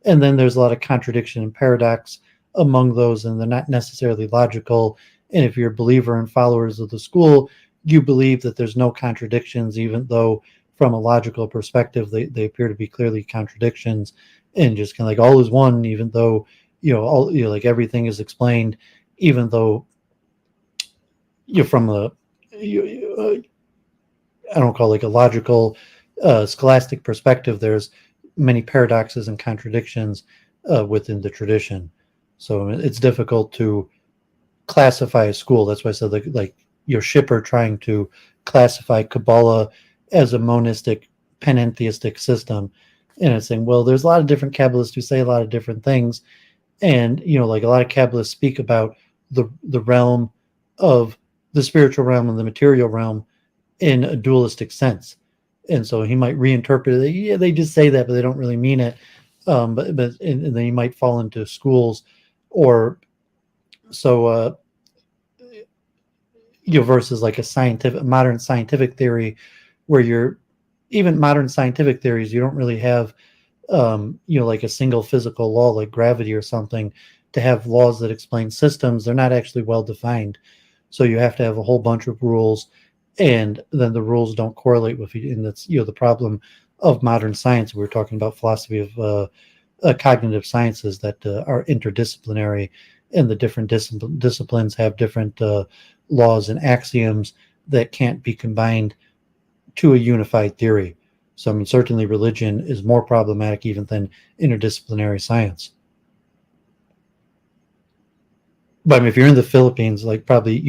And then there's a lot of contradiction and paradox among those, and they're not necessarily logical. And if you're a believer and followers of the school, you believe that there's no contradictions, even though from a logical perspective, they appear to be clearly contradictions, and just kind of like all is one, even though, like everything is explained, even though from a, I don't call it like a logical, scholastic perspective, there's many paradoxes and contradictions within the tradition. So it's difficult to classify a school. That's why I said like your Schipper trying to classify Kabbalah as a monistic panentheistic system. And it's saying, well, there's a lot of different Kabbalists who say a lot of different things. And, like a lot of Kabbalists speak about the realm of the spiritual realm and the material realm in a dualistic sense. And so he might reinterpret it. Yeah, they just say that, but they don't really mean it. But and then you might fall into schools or so, versus like a modern scientific theory where even modern scientific theories, you don't really have, like a single physical law like gravity or something to have laws that explain systems. They're not actually well defined. So you have to have a whole bunch of rules, and then the rules don't correlate with you. And that's, the problem of modern science. We're talking about philosophy of cognitive sciences that are interdisciplinary, and the different disciplines have different laws and axioms that can't be combined to a unified theory. So, I mean, certainly religion is more problematic even than interdisciplinary science. But I mean, if you're in the Philippines, like probably,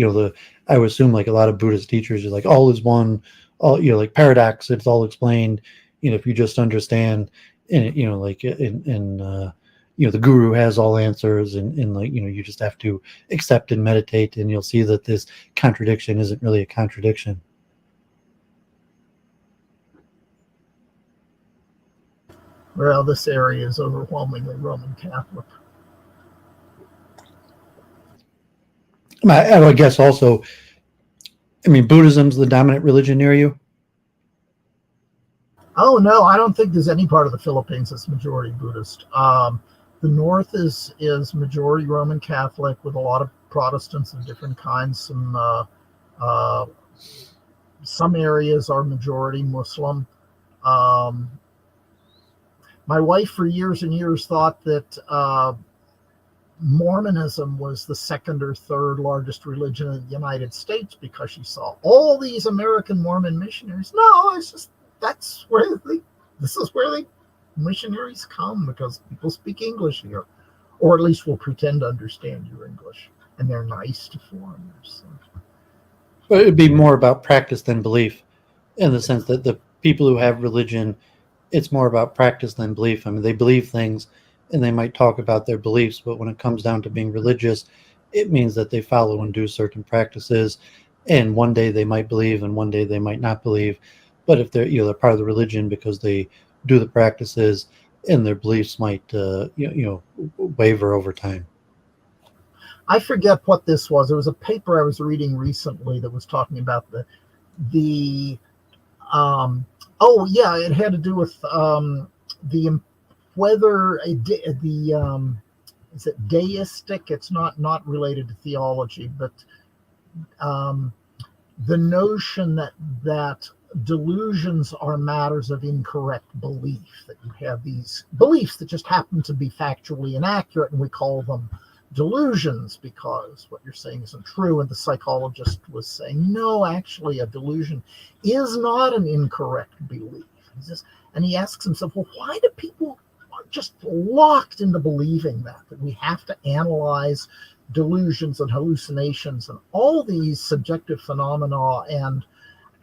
I would assume like a lot of Buddhist teachers are like, all is one, all, like paradox, it's all explained. If you just understand, and, like the guru has all answers, and like, you just have to accept and meditate, and you'll see that this contradiction isn't really a contradiction. Well, this area is overwhelmingly Roman Catholic. I guess also, I mean, Buddhism's the dominant religion near you? Oh, no, I don't think there's any part of the Philippines that's majority Buddhist. The north is majority Roman Catholic with a lot of Protestants of different kinds. Some areas are majority Muslim. My wife for years and years thought that Mormonism was the second or third largest religion in the United States because she saw all these American Mormon missionaries. No, it's just this is where the missionaries come, because people speak English here, or at least will pretend to understand your English, and they're nice to foreigners. But it'd be more about practice than belief, in the sense that the people who have religion, it's more about practice than belief. I mean, they believe things and they might talk about their beliefs, but when it comes down to being religious, it means that they follow and do certain practices. And one day they might believe and one day they might not believe. But if they're, they're part of the religion because they do the practices, and their beliefs might, waver over time. I forget what this was. It was a paper I was reading recently that was talking about it had to do with whether is it deistic? It's not related to theology, but the notion that delusions are matters of incorrect belief, that you have these beliefs that just happen to be factually inaccurate, and we call them delusions because what you're saying isn't true. And the psychologist was saying, no, actually a delusion is not an incorrect belief. And he asks himself, well, why do people are just locked into believing that we have to analyze delusions and hallucinations and all these subjective phenomena and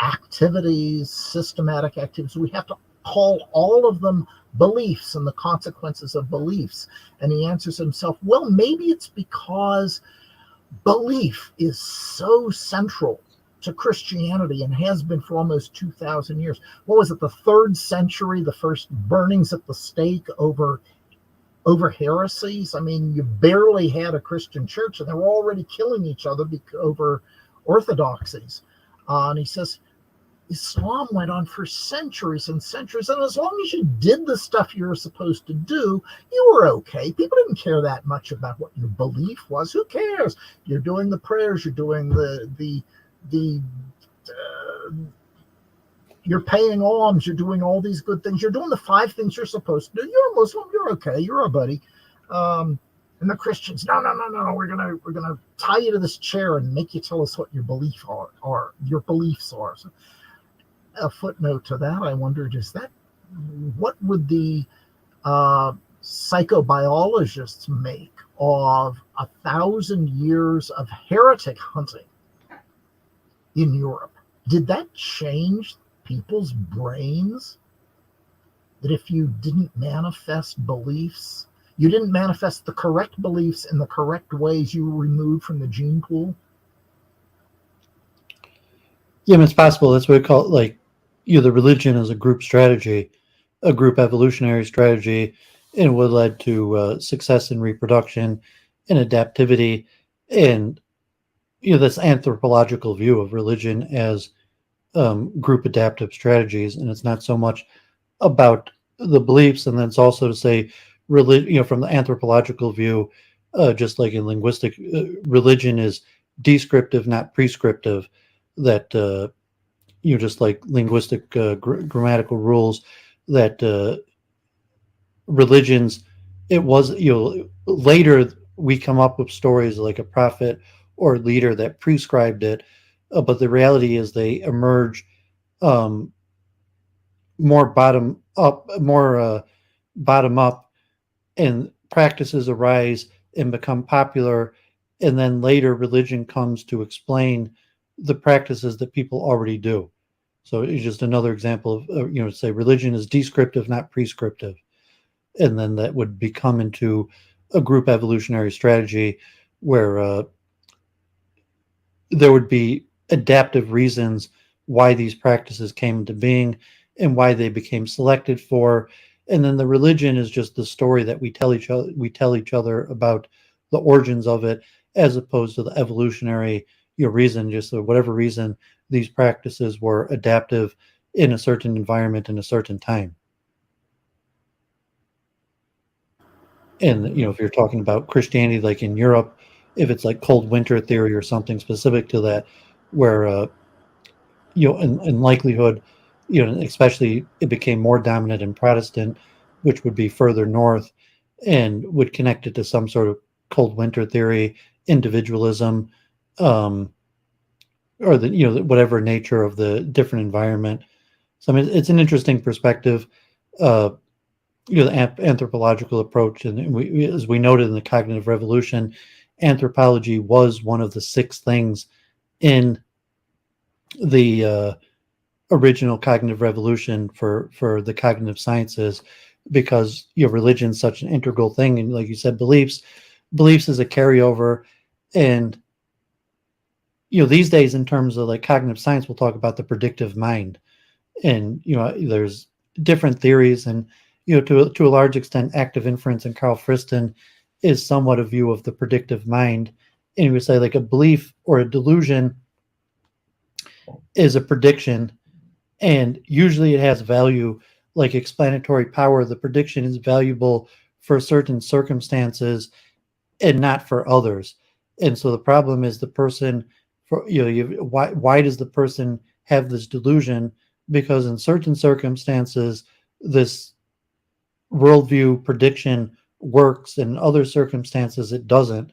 activities, systematic activities, we have to call all of them beliefs and the consequences of beliefs. And he answers himself, well, maybe it's because belief is so central to Christianity and has been for almost 2,000 years. What was it, the 3rd century, the first burnings at the stake over heresies? I mean, you barely had a Christian church and they were already killing each other over orthodoxies. And he says, Islam went on for centuries and centuries, and as long as you did the stuff you were supposed to do, you were okay. People didn't care that much about what your belief was. Who cares? You're doing the prayers, you're doing you're paying alms, you're doing all these good things, you're doing the 5 things you're supposed to do. You're a Muslim, you're okay, you're a buddy. And the Christians, no, we're gonna tie you to this chair and make you tell us what your beliefs are. So, a footnote to that, I wondered, what would the psychobiologists make of 1,000 years of heretic hunting in Europe? Did that change people's brains? That if you didn't manifest beliefs, you didn't manifest the correct beliefs in the correct ways, you were removed from the gene pool? Yeah, it's possible. That's what we call it, the religion is a group strategy, a group evolutionary strategy, and what led to success in reproduction and adaptivity, and this anthropological view of religion as group adaptive strategies. And it's not so much about the beliefs, and then it's also to say, from the anthropological view, just like in linguistic, religion is descriptive, not prescriptive. That just like linguistic grammatical rules, that religions, it was, later we come up with stories like a prophet or leader that prescribed it, but the reality is they emerge more bottom up, and practices arise and become popular, and then later religion comes to explain the practices that people already do. So it's just another example of, say religion is descriptive, not prescriptive. And then that would become into a group evolutionary strategy where there would be adaptive reasons why these practices came into being and why they became selected for. And then the religion is just the story that we tell each other about the origins of it, as opposed to the evolutionary reason, just for whatever reason these practices were adaptive in a certain environment in a certain time. And if you're talking about Christianity, like in Europe, if it's like cold winter theory or something specific to that, where in likelihood, especially it became more dominant in Protestant, which would be further north, and would connect it to some sort of cold winter theory, individualism, or the whatever nature of the different environment. So I mean, it's an interesting perspective, the anthropological approach, and as we noted in the cognitive revolution, anthropology was one of the 6 things in the original cognitive revolution for the cognitive sciences, because religion is such an integral thing, and like you said, beliefs is a carryover. And these days, in terms of like cognitive science, we'll talk about the predictive mind, and there's different theories, and to a large extent, active inference and Carl Friston is somewhat a view of the predictive mind. And you would say like a belief or a delusion is a prediction, and usually it has value, like explanatory power. The prediction is valuable for certain circumstances and not for others. And so the problem is the person, why does the person have this delusion? Because in certain circumstances, this worldview prediction works, and in other circumstances it doesn't.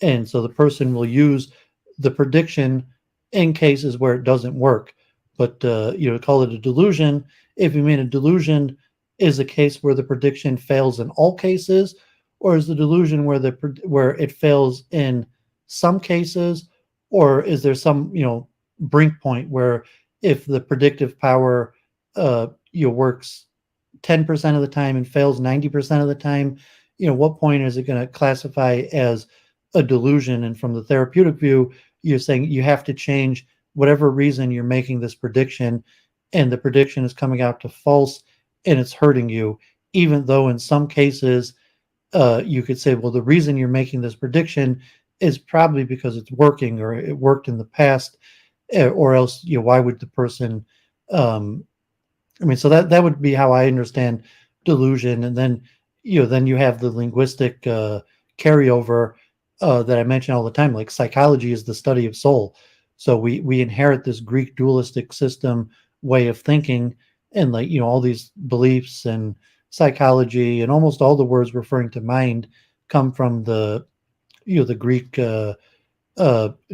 And so the person will use the prediction in cases where it doesn't work. But call it a delusion if you mean a delusion is a case where the prediction fails in all cases, or is the delusion where it fails in some cases, or is there some brink point where if the predictive power works 10% of the time and fails 90% of the time, what point is it going to classify as a delusion? And from the therapeutic view, you're saying you have to change whatever reason you're making this prediction, and the prediction is coming out to false and it's hurting you, even though in some cases you could say, well, the reason you're making this prediction is probably because it's working, or it worked in the past, or else why would the person so that would be how I understand delusion. And then then you have the linguistic carryover that I mention all the time. Like psychology is the study of soul, so we inherit this Greek dualistic system way of thinking, and all these beliefs and psychology and almost all the words referring to mind come from the the Greek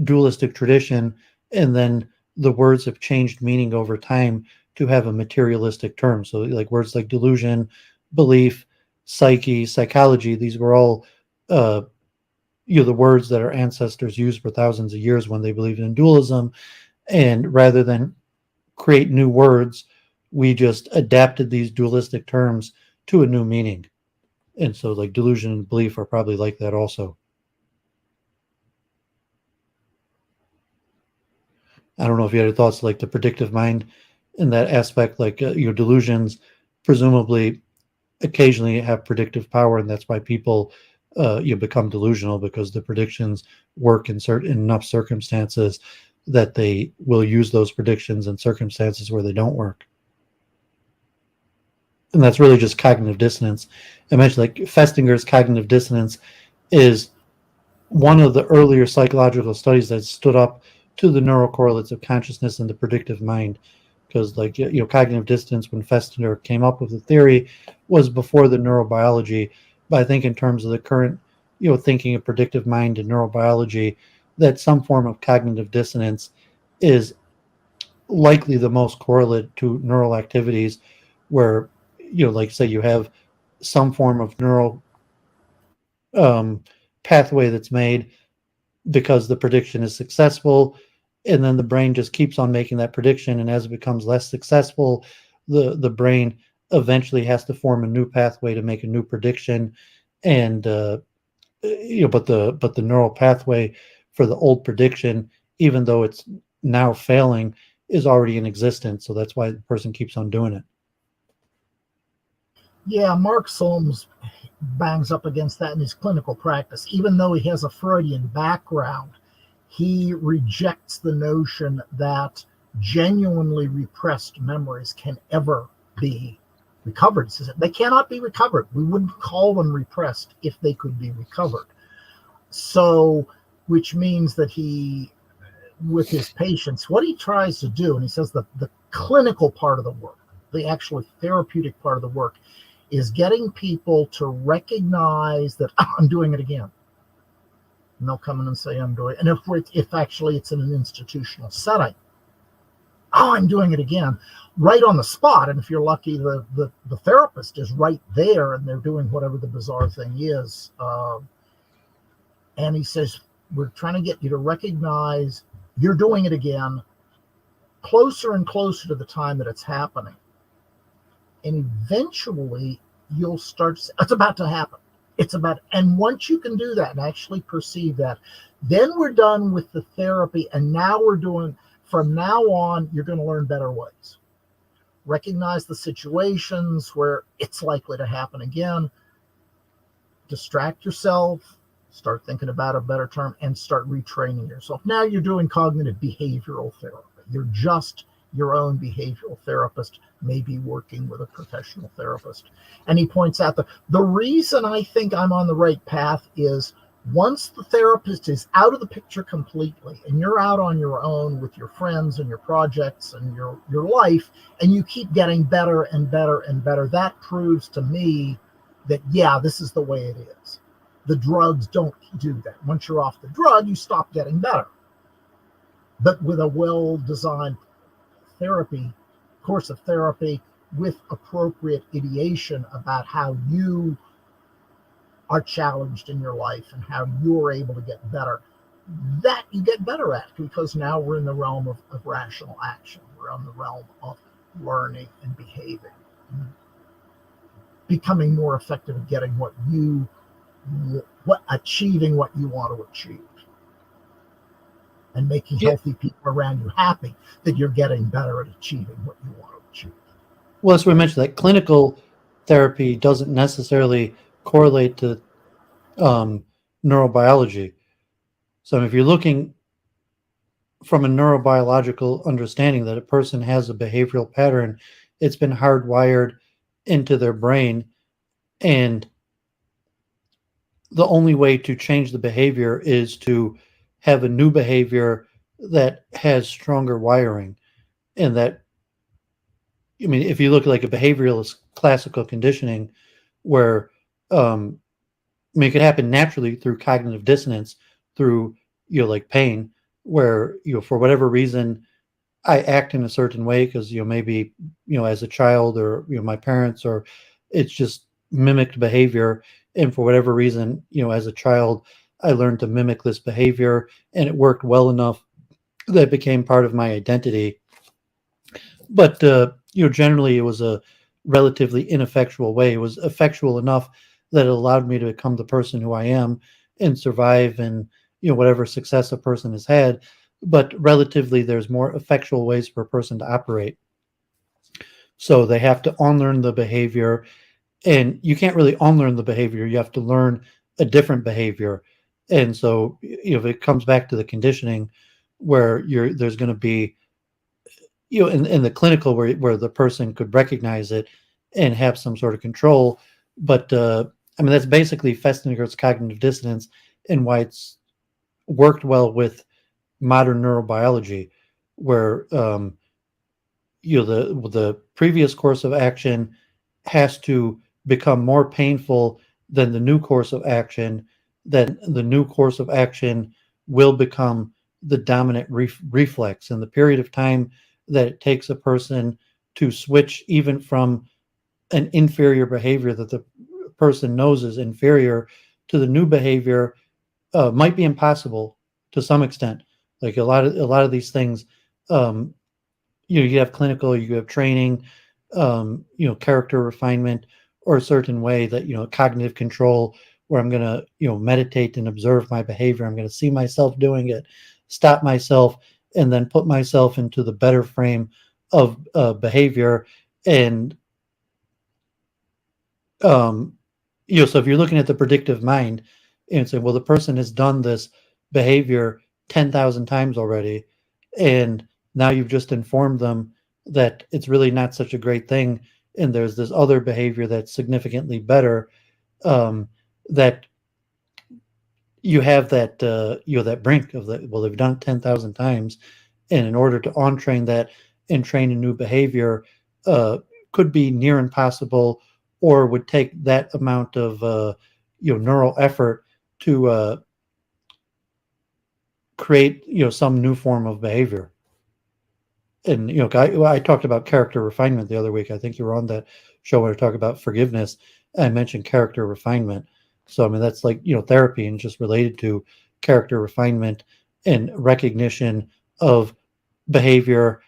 dualistic tradition, and then the words have changed meaning over time to have a materialistic term. So like words like delusion, belief, psyche, psychology, these were all the words that our ancestors used for thousands of years when they believed in dualism. And rather than create new words, we just adapted these dualistic terms to a new meaning. And so like delusion and belief are probably like that also. I don't know if you had any thoughts like the predictive mind in that aspect, like delusions presumably occasionally have predictive power, and that's why people become delusional, because the predictions work in enough circumstances that they will use those predictions in circumstances where they don't work. And that's really just cognitive dissonance. I mentioned like Festinger's cognitive dissonance is one of the earlier psychological studies that stood up to the neural correlates of consciousness and the predictive mind. Because like cognitive dissonance, when Festinger came up with the theory, was before the neurobiology. But I think in terms of the current thinking of predictive mind and neurobiology, that some form of cognitive dissonance is likely the most correlate to neural activities, where like say you have some form of neural pathway that's made because the prediction is successful, and then the brain just keeps on making that prediction, and as it becomes less successful, the brain eventually has to form a new pathway to make a new prediction. And but the neural pathway for the old prediction, even though it's now failing, is already in existence, so that's why the person keeps on doing it. Yeah, Mark Solms bangs up against that in his clinical practice. Even though he has a Freudian background, he rejects the notion that genuinely repressed memories can ever be recovered. He says they cannot be recovered. We wouldn't call them repressed if they could be recovered. So, which means that he, with his patients, what he tries to do, and he says that the clinical part of the work, the actually therapeutic part of the work, is getting people to recognize that I'm doing it again. And they'll come in and say, I'm doing it. And if actually it's in an institutional setting, oh, I'm doing it again, right on the spot. And if you're lucky, the therapist is right there and they're doing whatever the bizarre thing is. And he says, we're trying to get you to recognize you're doing it again, closer and closer to the time that it's happening. And eventually you'll start to say, it's about to happen. And once you can do that and actually perceive that, then we're done with the therapy. And now from now on, you're going to learn better ways. Recognize the situations where it's likely to happen again. Distract yourself, start thinking about a better term, and start retraining yourself. Now you're doing cognitive behavioral therapy. You're just your own behavioral therapist, maybe working with a professional therapist. And he points out that the reason I think I'm on the right path is once the therapist is out of the picture completely and you're out on your own with your friends and your projects and your life, and you keep getting better and better and better, that proves to me that, yeah, this is the way it is. The drugs don't do that. Once you're off the drug, you stop getting better. But with a well-designed course of therapy with appropriate ideation about how you are challenged in your life and how you're able to get better. That you get better at, because now we're in the realm of rational action. We're in the realm of learning and behaving, and becoming more effective at getting achieving what you want to achieve, and making healthy people around you happy that you're getting better at achieving what you want to achieve. Well, as we mentioned, that clinical therapy doesn't necessarily correlate to neurobiology. So if you're looking from a neurobiological understanding that a person has a behavioral pattern, it's been hardwired into their brain, and the only way to change the behavior is to have a new behavior that has stronger wiring. And that, I mean, if you look at like a behavioralist classical conditioning, where I mean, it could happen naturally through cognitive dissonance, through, like pain, where, for whatever reason, I act in a certain way because, maybe, as a child, or, my parents, or it's just mimicked behavior. And for whatever reason, as a child, I learned to mimic this behavior, and it worked well enough that it became part of my identity. But, generally it was a relatively ineffectual way. It was effectual enough that it allowed me to become the person who I am and survive, and, whatever success a person has had. But relatively, there's more effectual ways for a person to operate. So they have to unlearn the behavior, and you can't really unlearn the behavior. You have to learn a different behavior. And so, if it comes back to the conditioning, where there's going to be, in the clinical, where the person could recognize it and have some sort of control. But I mean, that's basically Festinger's cognitive dissonance, and why it's worked well with modern neurobiology, where the previous course of action has to become more painful than the new course of action. Then the new course of action will become the dominant reflex. And the period of time that it takes a person to switch even from an inferior behavior that the person knows is inferior to the new behavior might be impossible to some extent. Like a lot of these things, you have clinical, you have training, character refinement, or a certain way that, cognitive control, where I'm going to, meditate and observe my behavior. I'm going to see myself doing it, stop myself, and then put myself into the better frame of behavior. And, so if you're looking at the predictive mind and say, well, the person has done this behavior 10,000 times already, and now you've just informed them that it's really not such a great thing, and there's this other behavior that's significantly better, that you have that that brink of well, they've done it 10,000 times, and in order to untrain that and train a new behavior could be near impossible, or would take that amount of neural effort to create some new form of behavior. And I talked about character refinement the other week. I think you were on that show when I talked about forgiveness. I mentioned character refinement. So I mean, that's like therapy, and just related to character refinement and recognition of behavior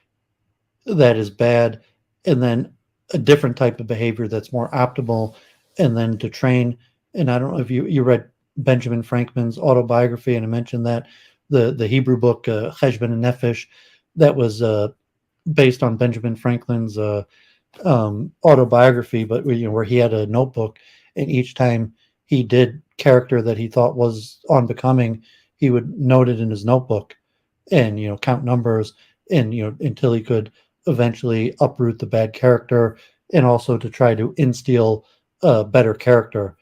that is bad, and then a different type of behavior that's more optimal, and then to train. And I don't know if you read Benjamin Franklin's autobiography, and I mentioned that the Hebrew book Cheshbon Nefesh, that was based on Benjamin Franklin's autobiography, but where he had a notebook, and each time he did character that he thought was unbecoming, he would note it in his notebook, and count numbers, and until he could eventually uproot the bad character, and also to try to instill a better character.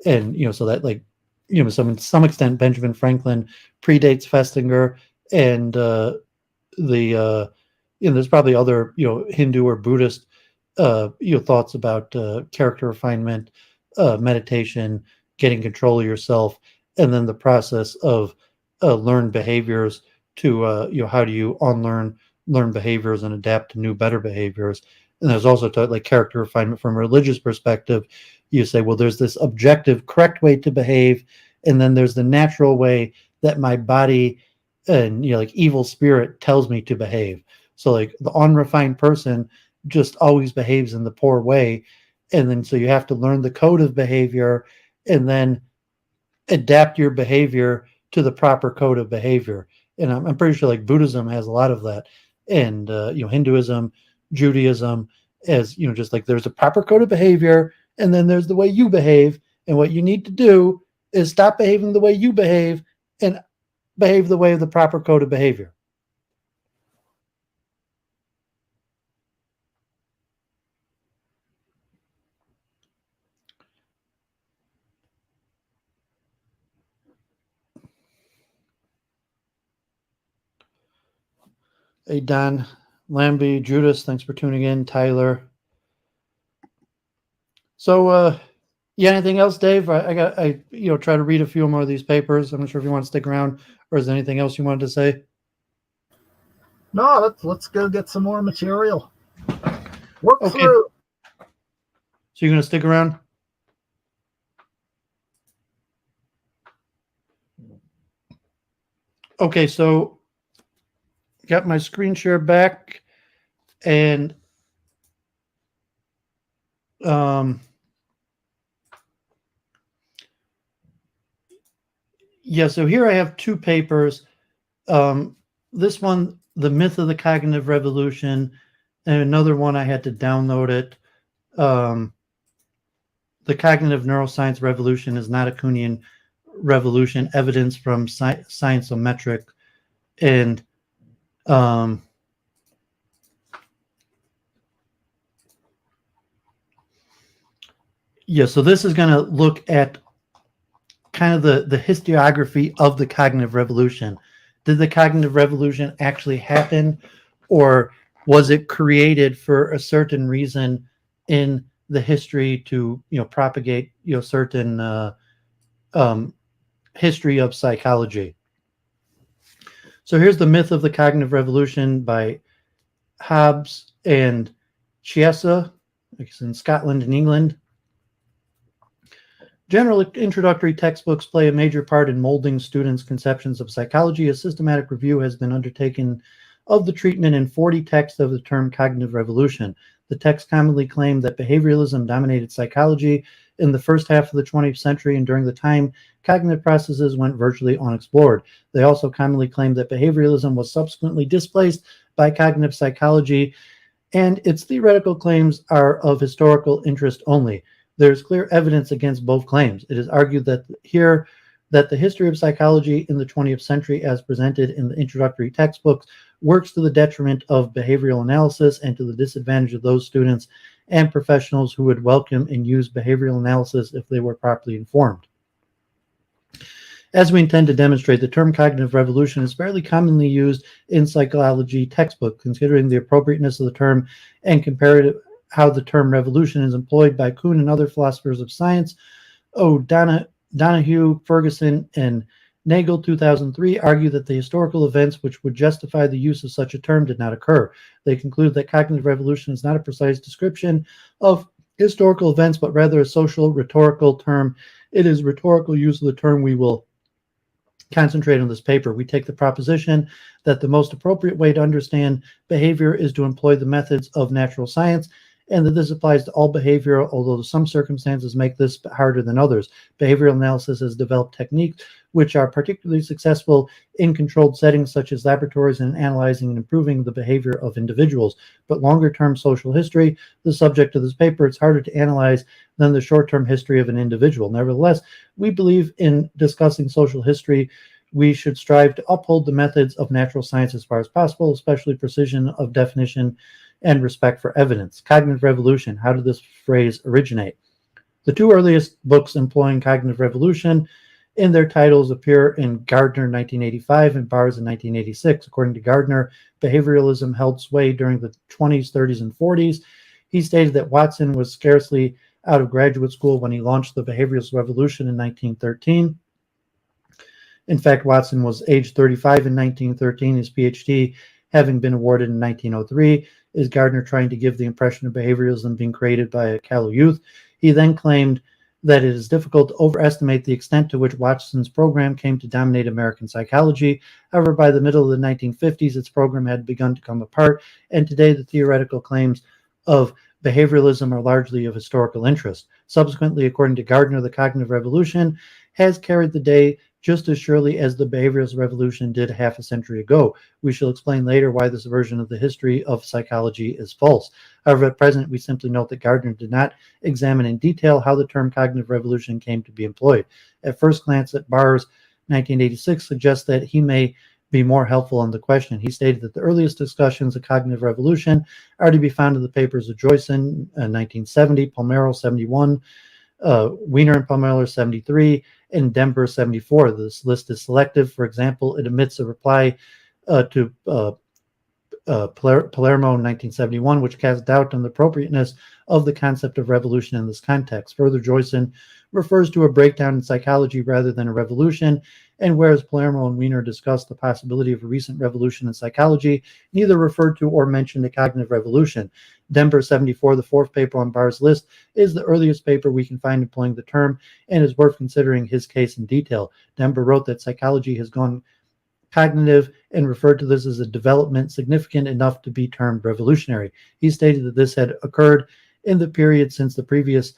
And so that, like, to some extent, Benjamin Franklin predates Festinger, and there's probably other Hindu or Buddhist thoughts about character refinement, meditation, getting control of yourself, and then the process of learned behaviors to how do you unlearn learn behaviors and adapt to new, better behaviors. And there's also like character refinement from a religious perspective, you say, well, there's this objective, correct way to behave, and then there's the natural way that my body and, like evil spirit tells me to behave. So like the unrefined person just always behaves in the poor way. And then so you have to learn the code of behavior and then adapt your behavior to the proper code of behavior. And I'm pretty sure like Buddhism has a lot of that. And, Hinduism, Judaism, as, just like there's a proper code of behavior and then there's the way you behave. And what you need to do is stop behaving the way you behave and behave the way of the proper code of behavior. Hey, Don, Lambie, Judas, thanks for tuning in. Tyler. So, yeah, anything else, Dave? I try to read a few more of these papers. I'm not sure if you want to stick around, or is there anything else you wanted to say? No, let's go get some more material. Work through. So you're going to stick around? Okay, so got my screen share back, and yeah, so here I have two papers. This one, The Myth of the Cognitive Revolution, and another one I had to download it. The Cognitive Neuroscience Revolution is not a Kuhnian revolution, evidence from Scientometrics. And yeah, so this is going to look at kind of the historiography of the cognitive revolution. Did the cognitive revolution actually happen, or was it created for a certain reason in the history to propagate certain history of psychology? So here's The Myth of the Cognitive Revolution by Hobbes and Chiesa. It's in Scotland and England. General introductory textbooks play a major part in molding students' conceptions of psychology. A systematic review has been undertaken of the treatment in 40 texts of the term cognitive revolution. The texts commonly claim that behavioralism dominated psychology in the first half of the 20th century, and during the time cognitive processes went virtually unexplored. They also commonly claim that behavioralism was subsequently displaced by cognitive psychology, and its theoretical claims are of historical interest only. There is clear evidence against both claims. It is argued that the history of psychology in the 20th century, as presented in the introductory textbooks, works to the detriment of behavioral analysis and to the disadvantage of those students and professionals who would welcome and use behavioral analysis if they were properly informed. As we intend to demonstrate, the term cognitive revolution is fairly commonly used in psychology textbooks. Considering the appropriateness of the term and comparative how the term revolution is employed by Kuhn and other philosophers of science, Donahue, Ferguson, and Nagel, 2003, argue that the historical events which would justify the use of such a term did not occur. They conclude that cognitive revolution is not a precise description of historical events, but rather a social rhetorical term. It is rhetorical use of the term we will concentrate on this paper. We take the proposition that the most appropriate way to understand behavior is to employ the methods of natural science, and that this applies to all behavior, although some circumstances make this harder than others. Behavioral analysis has developed techniques which are particularly successful in controlled settings such as laboratories and analyzing and improving the behavior of individuals. But longer-term social history, the subject of this paper, it's harder to analyze than the short-term history of an individual. Nevertheless, we believe in discussing social history, we should strive to uphold the methods of natural science as far as possible, especially precision of definition and respect for evidence. Cognitive revolution, how did this phrase originate? The two earliest books employing cognitive revolution in their titles appear in Gardner 1985 and Bars in 1986. According to Gardner, behavioralism held sway during the 20s, 30s, and 40s. He stated that Watson was scarcely out of graduate school when he launched the behaviorist revolution in 1913. In fact, Watson was age 35 in 1913, his PhD having been awarded in 1903. Is Gardner trying to give the impression of behavioralism being created by a callow youth? He then claimed that it is difficult to overestimate the extent to which Watson's program came to dominate American psychology. However, by the middle of the 1950s, its program had begun to come apart, and today the theoretical claims of behavioralism are largely of historical interest. Subsequently, according to Gardner, the cognitive revolution has carried the day just as surely as the behaviorist revolution did half a century ago. We shall explain later why this version of the history of psychology is false. However, at present, we simply note that Gardner did not examine in detail how the term cognitive revolution came to be employed. At first glance at Barr's 1986 suggests that he may be more helpful on the question. He stated that the earliest discussions of cognitive revolution are to be found in the papers of Joyson, 1970, Palmero, 71, Wiener and Palmero, 73, and Denver, 74. This list is selective. For example, it omits a reply to Palermo in 1971, which cast doubt on the appropriateness of the concept of revolution in this context. Further, Joyson refers to a breakdown in psychology rather than a revolution, and whereas Palermo and Wiener discussed the possibility of a recent revolution in psychology, neither referred to or mentioned a cognitive revolution. Denver 74, the fourth paper on Barr's list, is the earliest paper we can find employing the term and is worth considering his case in detail. Denver wrote that psychology has gone cognitive and referred to this as a development significant enough to be termed revolutionary. He stated that this had occurred in the period since the previous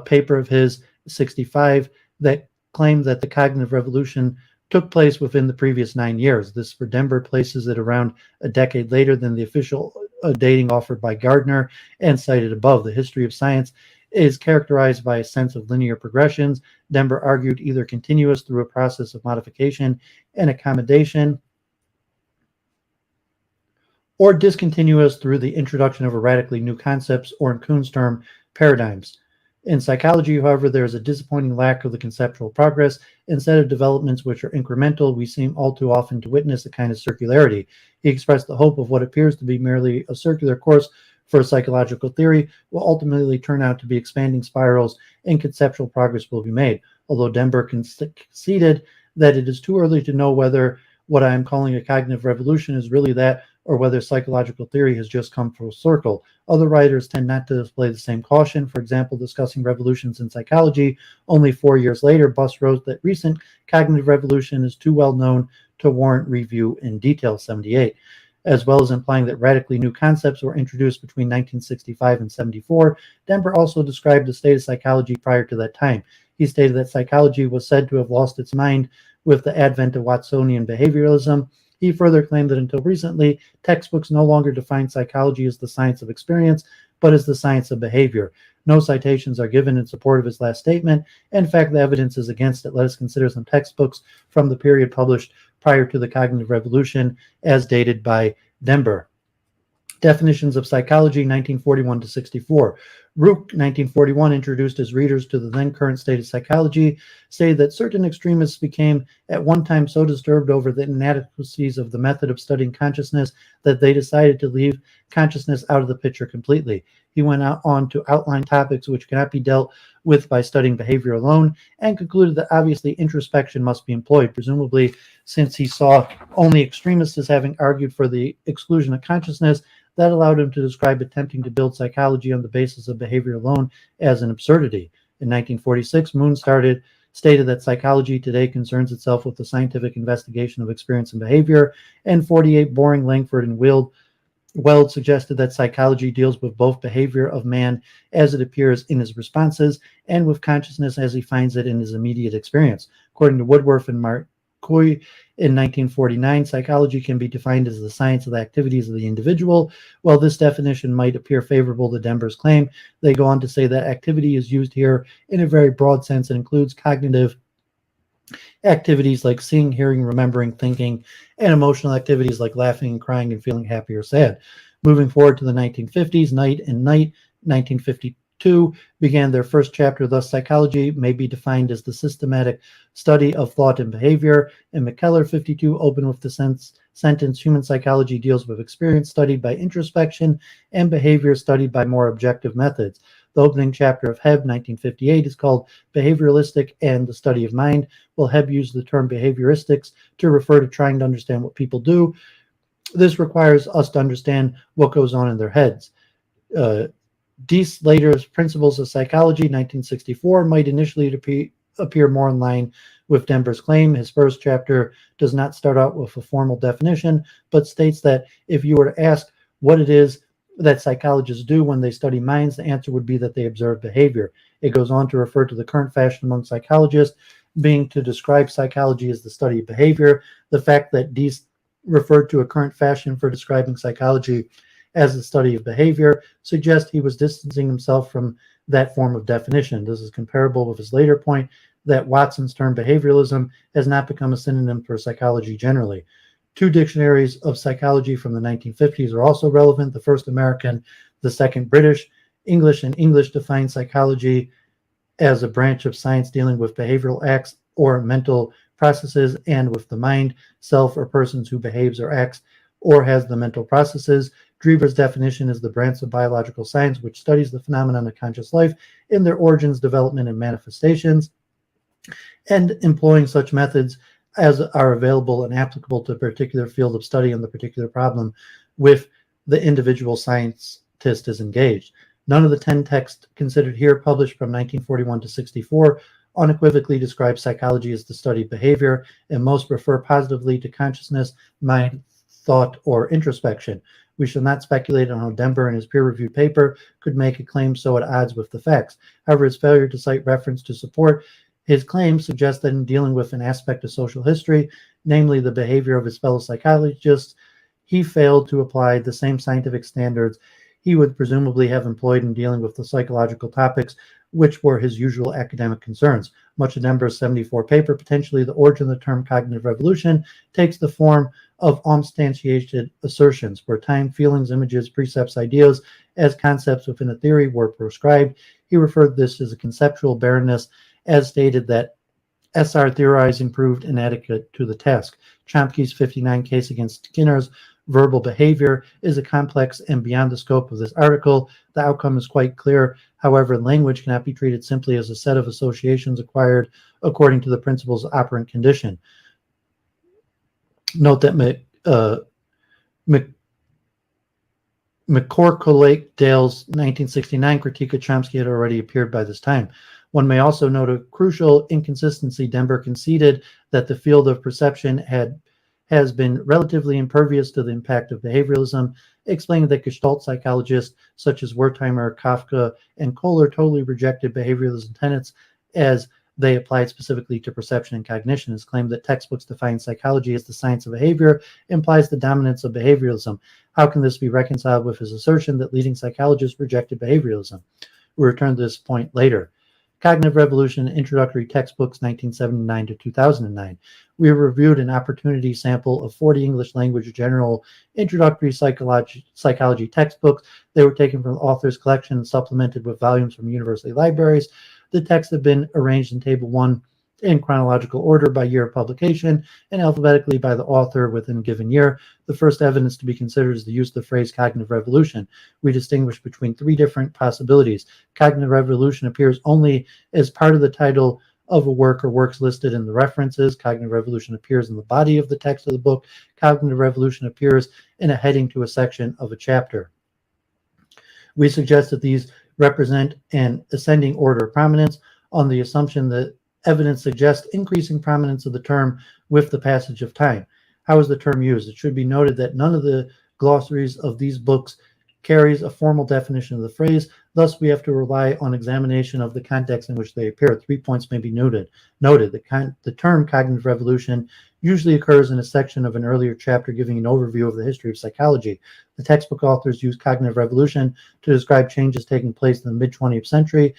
paper of his, 65, that claimed that the cognitive revolution took place within the previous 9 years. This for Denver places it around a decade later than the official dating offered by Gardner and cited above. The history of science is characterized by a sense of linear progressions. Denver argued either continuous through a process of modification and accommodation, or discontinuous through the introduction of radically new concepts, or in Kuhn's term, paradigms. In psychology, however, there is a disappointing lack of the conceptual progress. Instead of developments which are incremental, we seem all too often to witness a kind of circularity. He expressed the hope of what appears to be merely a circular course for a psychological theory will ultimately turn out to be expanding spirals and conceptual progress will be made. Although Denver conceded that it is too early to know whether what I am calling a cognitive revolution is really that, or whether psychological theory has just come full circle. Other writers tend not to display the same caution. For example, discussing revolutions in psychology, only 4 years later, Buss wrote that recent cognitive revolution is too well known to warrant review in detail, 78, as well as implying that radically new concepts were introduced between 1965 and 74. Denver also described the state of psychology prior to that time. He stated that psychology was said to have lost its mind with the advent of Watsonian behavioralism. He further claimed that until recently, textbooks no longer define psychology as the science of experience, but as the science of behavior. No citations are given in support of his last statement. In fact, the evidence is against it. Let us consider some textbooks from the period published prior to the cognitive revolution as dated by Denver. Definitions of Psychology, 1941 to 64. Rook, 1941, introduced his readers to the then current state of psychology, stated that certain extremists became at one time so disturbed over the inadequacies of the method of studying consciousness that they decided to leave consciousness out of the picture completely. He went on to outline topics which cannot be dealt with by studying behavior alone, and concluded that obviously introspection must be employed, presumably since he saw only extremists as having argued for the exclusion of consciousness. That allowed him to describe attempting to build psychology on the basis of behavior alone as an absurdity. In 1946, Moon stated that psychology today concerns itself with the scientific investigation of experience and behavior, and 48, Boring, Langford, and Weld suggested that psychology deals with both behavior of man as it appears in his responses and with consciousness as he finds it in his immediate experience. According to Woodworth and Marcoux in 1949, psychology can be defined as the science of the activities of the individual. While this definition might appear favorable to Denver's claim, they go on to say that activity is used here in a very broad sense and includes cognitive activities like seeing, hearing, remembering, thinking, and emotional activities like laughing and crying and feeling happy or sad. Moving forward to the 1950s, Knight and Knight, 1952, began their first chapter. Thus, psychology may be defined as the systematic study of thought and behavior. And McKellar, 52, opened with the sentence, human psychology deals with experience studied by introspection and behavior studied by more objective methods. The opening chapter of Hebb, 1958, is called Behavioralistic and the Study of Mind. Well, Hebb used the term behavioristics to refer to trying to understand what people do. This requires us to understand what goes on in their heads. Dee's later Principles of Psychology, 1964, might initially appear more in line with Denver's claim. His first chapter does not start out with a formal definition, but states that if you were to ask what it is that psychologists do when they study minds, the answer would be that they observe behavior. It goes on to refer to the current fashion among psychologists being to describe psychology as the study of behavior. The fact that Dees referred to a current fashion for describing psychology as the study of behavior suggests he was distancing himself from that form of definition. This is comparable with his later point that Watson's term behavioralism has not become a synonym for psychology generally. Two dictionaries of psychology from the 1950s are also relevant. The first American, the second British. English and English define psychology as a branch of science dealing with behavioral acts or mental processes and with the mind, self, or persons who behaves or acts or has the mental processes. Drever's definition is the branch of biological science which studies the phenomenon of conscious life in their origins, development, and manifestations, and employing such methods as are available and applicable to a particular field of study and the particular problem with the individual scientist is engaged. None of the 10 texts considered here, published from 1941 to 64, unequivocally describe psychology as the study of behavior, and most refer positively to consciousness, mind, thought, or introspection. We shall not speculate on how Denver in his peer-reviewed paper could make a claim so at odds with the facts. However, his failure to cite reference to support his claim suggests that in dealing with an aspect of social history, namely the behavior of his fellow psychologists, he failed to apply the same scientific standards he would presumably have employed in dealing with the psychological topics which were his usual academic concerns. Much of Denver's 74 paper, potentially the origin of the term cognitive revolution, takes the form of unsubstantiated assertions where time, feelings, images, precepts, ideas as concepts within a theory were prescribed. He referred to this as a conceptual barrenness, as stated that SR theorizing proved inadequate to the task. Chomsky's 59 case against Skinner's verbal behavior is a complex and beyond the scope of this article. The outcome is quite clear. However, language cannot be treated simply as a set of associations acquired according to the principles of operant condition. Note that McCorkle-Dale's 1969 critique of Chomsky had already appeared by this time. One may also note a crucial inconsistency. Denver conceded that the field of perception has been relatively impervious to the impact of behavioralism, explaining that Gestalt psychologists such as Wertheimer, Kafka, and Kohler totally rejected behavioralism tenets as they applied specifically to perception and cognition. His claim that textbooks define psychology as the science of behavior implies the dominance of behavioralism. How can this be reconciled with his assertion that leading psychologists rejected behavioralism? We'll return to this point later. Cognitive Revolution, Introductory Textbooks, 1979 to 2009. We reviewed an opportunity sample of 40 English language general introductory psychology textbooks. They were taken from the author's collection and supplemented with volumes from university libraries. The texts have been arranged in Table 1 in chronological order by year of publication and alphabetically by the author within a given year. The first evidence to be considered is the use of the phrase cognitive revolution. We distinguish between three different possibilities. Cognitive revolution appears only as part of the title of a work or works listed in the references. Cognitive revolution appears in the body of the text of the book. Cognitive revolution appears in a heading to a section of a chapter. We suggest that these represent an ascending order of prominence on the assumption that evidence suggests increasing prominence of the term with the passage of time. How is the term used? It should be noted that none of the glossaries of these books carries a formal definition of the phrase. Thus, we have to rely on examination of the context in which they appear. 3 points may be noted. The term cognitive revolution usually occurs in a section of an earlier chapter giving an overview of the history of psychology. The textbook authors use cognitive revolution to describe changes taking place in the mid-20th century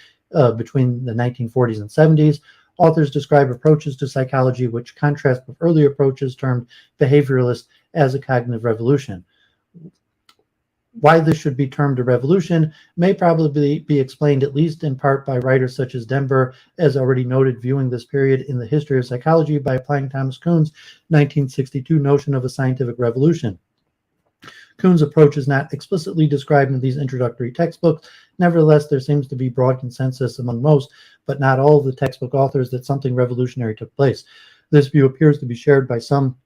between the 1940s and 70s. Authors describe approaches to psychology which contrast with earlier approaches termed behavioralist as a cognitive revolution. Why this should be termed a revolution may probably be explained at least in part by writers such as Denver, as already noted, viewing this period in the history of psychology by applying Thomas Kuhn's 1962 notion of a scientific revolution. Kuhn's approach is not explicitly described in these introductory textbooks. Nevertheless, there seems to be broad consensus among most, but not all of the textbook authors that something revolutionary took place. This view appears to be shared by some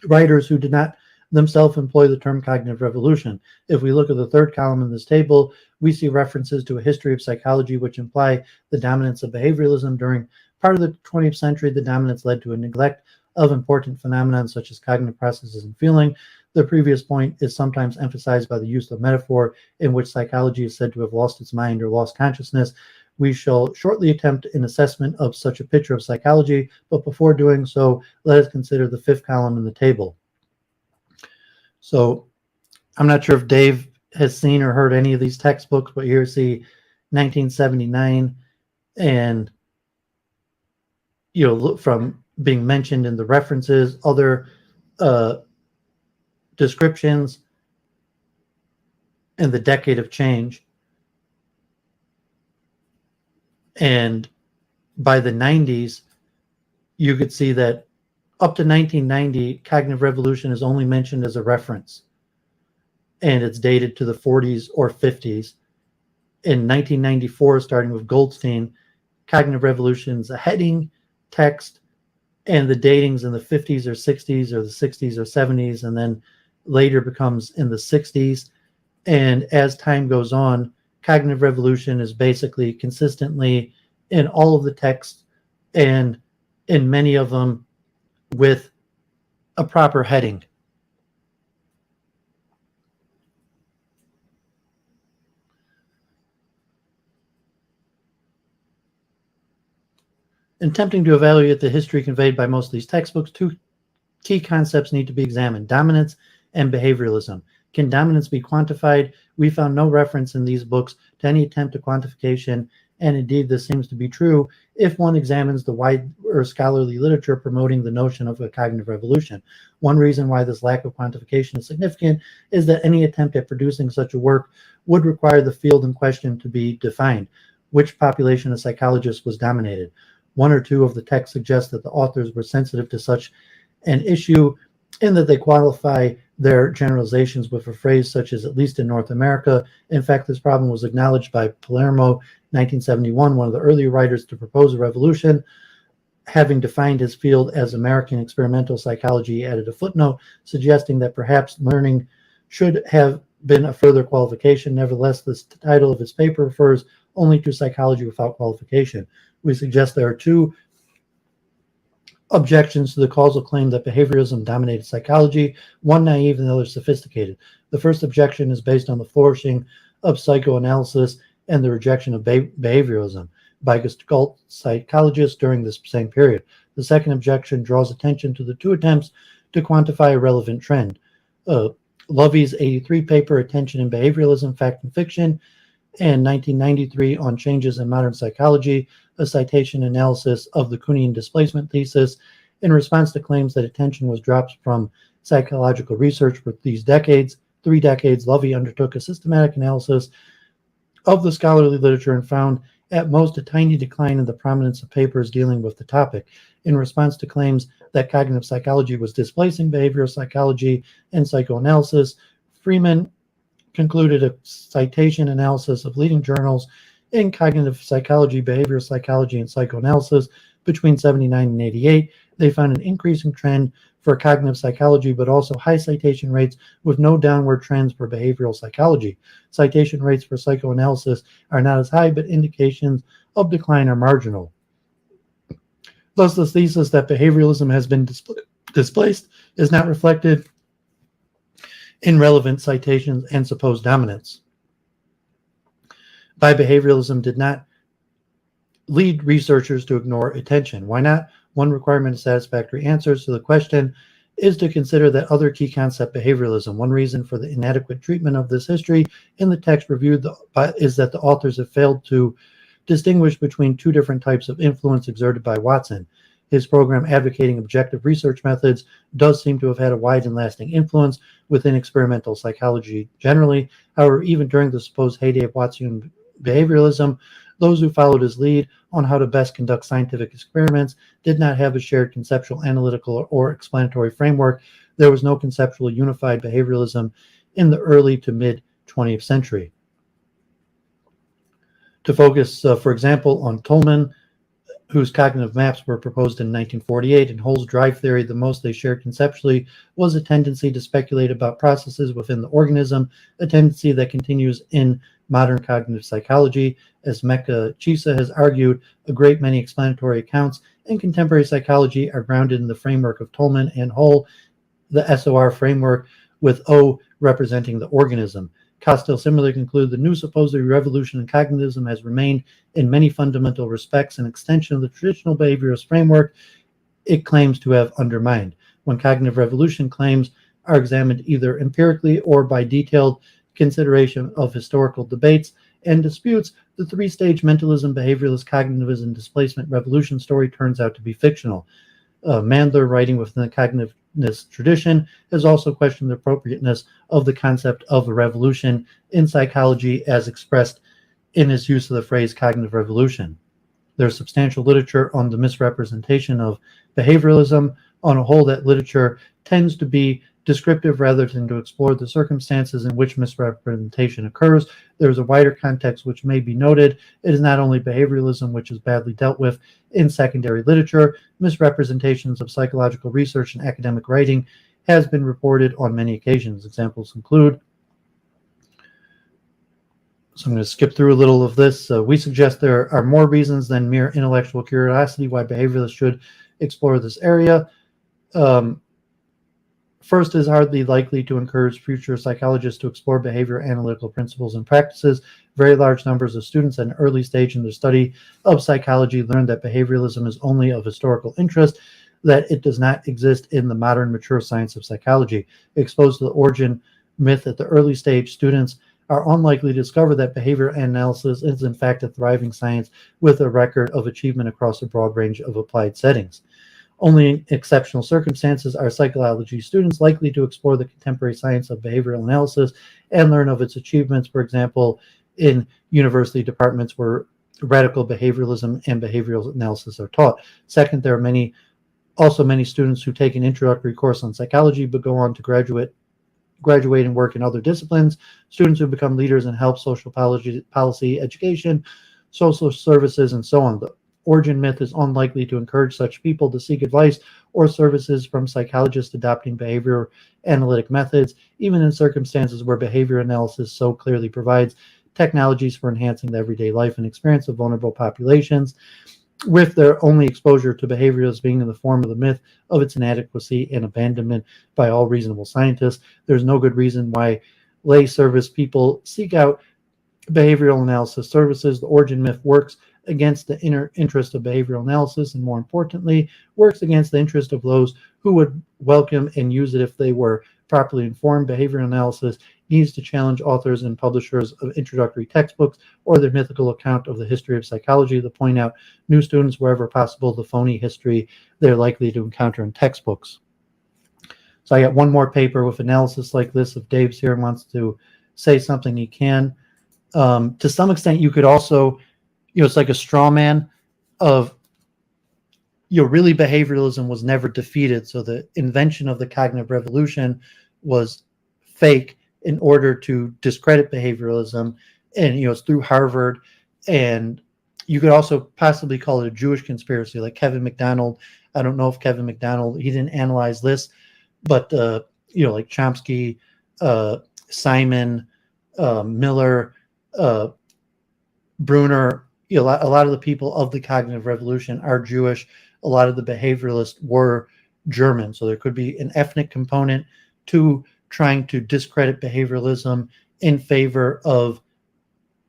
writers who did not themselves employ the term cognitive revolution. If we look at the third column in this table, we see references to a history of psychology which imply the dominance of behavioralism. During part of the 20th century, the dominance led to a neglect of important phenomena such as cognitive processes and feeling. The previous point is sometimes emphasized by the use of metaphor in which psychology is said to have lost its mind or lost consciousness. We shall shortly attempt an assessment of such a picture of psychology, but before doing so, let us consider the fifth column in the table. So I'm not sure if Dave has seen or heard any of these textbooks, but here see 1979, and look from being mentioned in the references, other descriptions, and the decade of change. And by the 90s, you could see that up to 1990, cognitive revolution is only mentioned as a reference, and it's dated to the 40s or 50s. In 1994, starting with Goldstein, cognitive revolution is a heading, text, and the datings in the 50s or 60s or the 60s or 70s, and then later becomes in the 60s. And as time goes on, cognitive revolution is basically consistently in all of the texts, and in many of them with a proper heading. In attempting to evaluate the history conveyed by most of these textbooks, two key concepts need to be examined: dominance and behavioralism. Can dominance be quantified? We found no reference in these books to any attempt to quantification, and indeed this seems to be true if one examines the wider scholarly literature promoting the notion of a cognitive revolution. One reason why this lack of quantification is significant is that any attempt at producing such a work would require the field in question to be defined. Which population of psychologists was dominated? One or two of the texts suggest that the authors were sensitive to such an issue in that they qualify their generalizations with a phrase such as "at least in North America." In fact, this problem was acknowledged by Palermo, 1971, one of the early writers to propose a revolution. Having defined his field as American experimental psychology, he added a footnote suggesting that perhaps learning should have been a further qualification. Nevertheless, the title of his paper refers only to psychology without qualification. We suggest there are two objections to the causal claim that behaviorism dominated psychology, one naive and the other sophisticated. The first objection is based on the flourishing of psychoanalysis and the rejection of behaviorism by Gestalt psychologists during this same period. The second objection draws attention to the two attempts to quantify a relevant trend. Lovey's 83 paper, Attention in Behavioralism, Fact and Fiction, and 1993 on Changes in Modern Psychology, a citation analysis of the Kuhnian displacement thesis. In response to claims that attention was dropped from psychological research for these decades, 3 decades, Lovey undertook a systematic analysis of the scholarly literature and found at most a tiny decline in the prominence of papers dealing with the topic. In response to claims that cognitive psychology was displacing behavioral psychology and psychoanalysis, Freeman concluded a citation analysis of leading journals in cognitive psychology, behavioral psychology, and psychoanalysis between 79 and 88. They found an increasing trend for cognitive psychology, but also high citation rates with no downward trends for behavioral psychology. Citation rates for psychoanalysis are not as high, but indications of decline are marginal. Thus, the thesis that behavioralism has been displaced is not reflected in relevant citations and supposed dominance. By behavioralism did not lead researchers to ignore attention. Why not? One requirement of satisfactory answers to the question is to consider that other key concept, behavioralism. One reason for the inadequate treatment of this history in the text reviewed is that the authors have failed to distinguish between two different types of influence exerted by Watson. His program advocating objective research methods does seem to have had a wide and lasting influence within experimental psychology generally. However, even during the supposed heyday of Watsonian behavioralism, those who followed his lead on how to best conduct scientific experiments did not have a shared conceptual, analytical, or explanatory framework. There was no conceptual unified behavioralism in the early to mid 20th century. To focus, for example, on Tolman, whose cognitive maps were proposed in 1948. In Hull's drive theory, the most they shared conceptually was a tendency to speculate about processes within the organism, a tendency that continues in modern cognitive psychology. As Mecca Chisa has argued, a great many explanatory accounts in contemporary psychology are grounded in the framework of Tolman and Hull, the SOR framework, with O representing the organism. Costill similarly concluded the new supposed revolution in cognitivism has remained in many fundamental respects an extension of the traditional behaviorist framework it claims to have undermined. When cognitive revolution claims are examined either empirically or by detailed consideration of historical debates and disputes, the three-stage mentalism, behavioralist, cognitivism, displacement, revolution story turns out to be fictional. Mandler, writing within the cognitivist tradition, has also questioned the appropriateness of the concept of a revolution in psychology as expressed in his use of the phrase cognitive revolution. There's substantial literature on the misrepresentation of behavioralism. On a whole, that literature tends to be descriptive rather than to explore the circumstances in which misrepresentation occurs. There's a wider context which may be noted. It is not only behavioralism which is badly dealt with in secondary literature. Misrepresentations of psychological research and academic writing has been reported on many occasions. Examples include, so I'm going to skip through a little of this. We suggest there are more reasons than mere intellectual curiosity why behavioralists should explore this area. First, is hardly likely to encourage future psychologists to explore behavior analytical principles and practices. Very large numbers of students at an early stage in their study of psychology learn that behavioralism is only of historical interest, that it does not exist in the modern mature science of psychology. Exposed to the origin myth at the early stage, students are unlikely to discover that behavior analysis is in fact a thriving science with a record of achievement across a broad range of applied settings. Only in exceptional circumstances are psychology students likely to explore the contemporary science of behavioral analysis and learn of its achievements, for example, in university departments where radical behavioralism and behavioral analysis are taught. Second, there are also many students who take an introductory course on psychology but go on to graduate and work in other disciplines. Students who become leaders in health, social policy, education, social services, and so on. The origin myth is unlikely to encourage such people to seek advice or services from psychologists adopting behavior analytic methods, even in circumstances where behavior analysis so clearly provides technologies for enhancing the everyday life and experience of vulnerable populations, with their only exposure to behavioralism being in the form of the myth of its inadequacy and abandonment by all reasonable scientists. There's no good reason why lay service people seek out behavioral analysis services. The origin myth works against the inner interest of behavioral analysis, and more importantly, works against the interest of those who would welcome and use it if they were properly informed. Behavioral analysis needs to challenge authors and publishers of introductory textbooks or their mythical account of the history of psychology to point out new students wherever possible the phony history they're likely to encounter in textbooks. So I got one more paper with analysis like this. If Dave's here and wants to say something, he can. To some extent, you could also, it's like a straw man of, really behavioralism was never defeated. So the invention of the cognitive revolution was fake in order to discredit behavioralism. And, it's through Harvard. And you could also possibly call it a Jewish conspiracy, like Kevin McDonald. I don't know if Kevin McDonald, he didn't analyze this, but, like Chomsky, Simon, Miller, Bruner, a lot of the people of the cognitive revolution are Jewish. A lot of the behavioralists were German. So there could be an ethnic component to trying to discredit behavioralism in favor of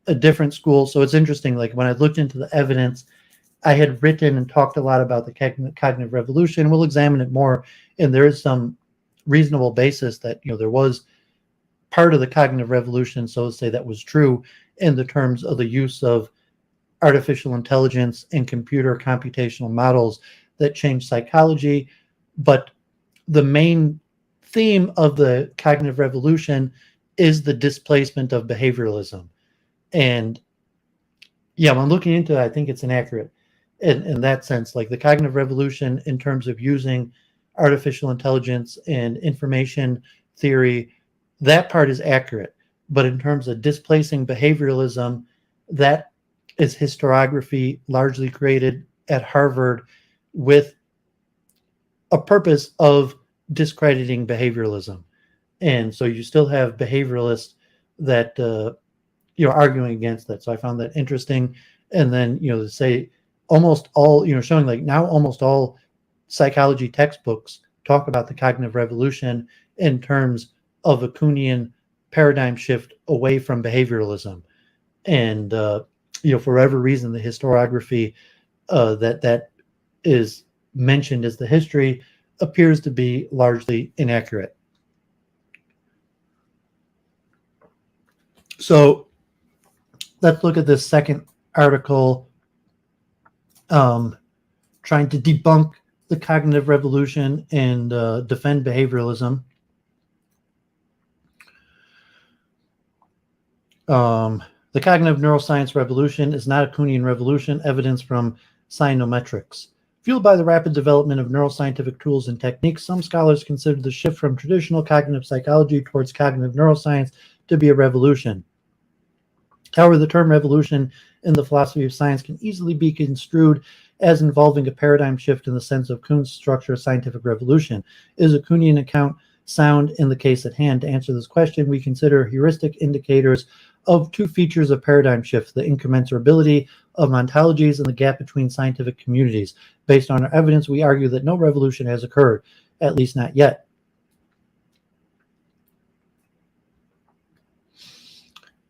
a different school. So it's interesting, like when I looked into the evidence, I had written and talked a lot about the cognitive revolution. We'll examine it more. And there is some reasonable basis that, there was part of the cognitive revolution, so to say, that was true in the terms of the use of artificial intelligence and computer computational models that changed psychology. But the main theme of the cognitive revolution is the displacement of behavioralism. And when I'm looking into it, I think it's inaccurate in that sense. Like the cognitive revolution in terms of using artificial intelligence and information theory, that part is accurate. But in terms of displacing behavioralism, that is historiography largely created at Harvard with a purpose of discrediting behavioralism. And so you still have behavioralists that arguing against that. So I found that interesting. And then to say almost all showing like now almost all psychology textbooks talk about the cognitive revolution in terms of a Kuhnian paradigm shift away from behavioralism. And for whatever reason, the historiography that is mentioned as the history appears to be largely inaccurate. So let's look at this second article, trying to debunk the cognitive revolution and defend behavioralism. The cognitive neuroscience revolution is not a Kuhnian revolution, evidence from Scientometrics. Fueled by the rapid development of neuroscientific tools and techniques, some scholars consider the shift from traditional cognitive psychology towards cognitive neuroscience to be a revolution. However, the term revolution in the philosophy of science can easily be construed as involving a paradigm shift in the sense of Kuhn's structure of scientific revolution. Is a Kuhnian account sound in the case at hand? To answer this question, we consider heuristic indicators of two features of paradigm shift: the incommensurability of ontologies and the gap between scientific communities. Based on our evidence, we argue that no revolution has occurred, at least not yet.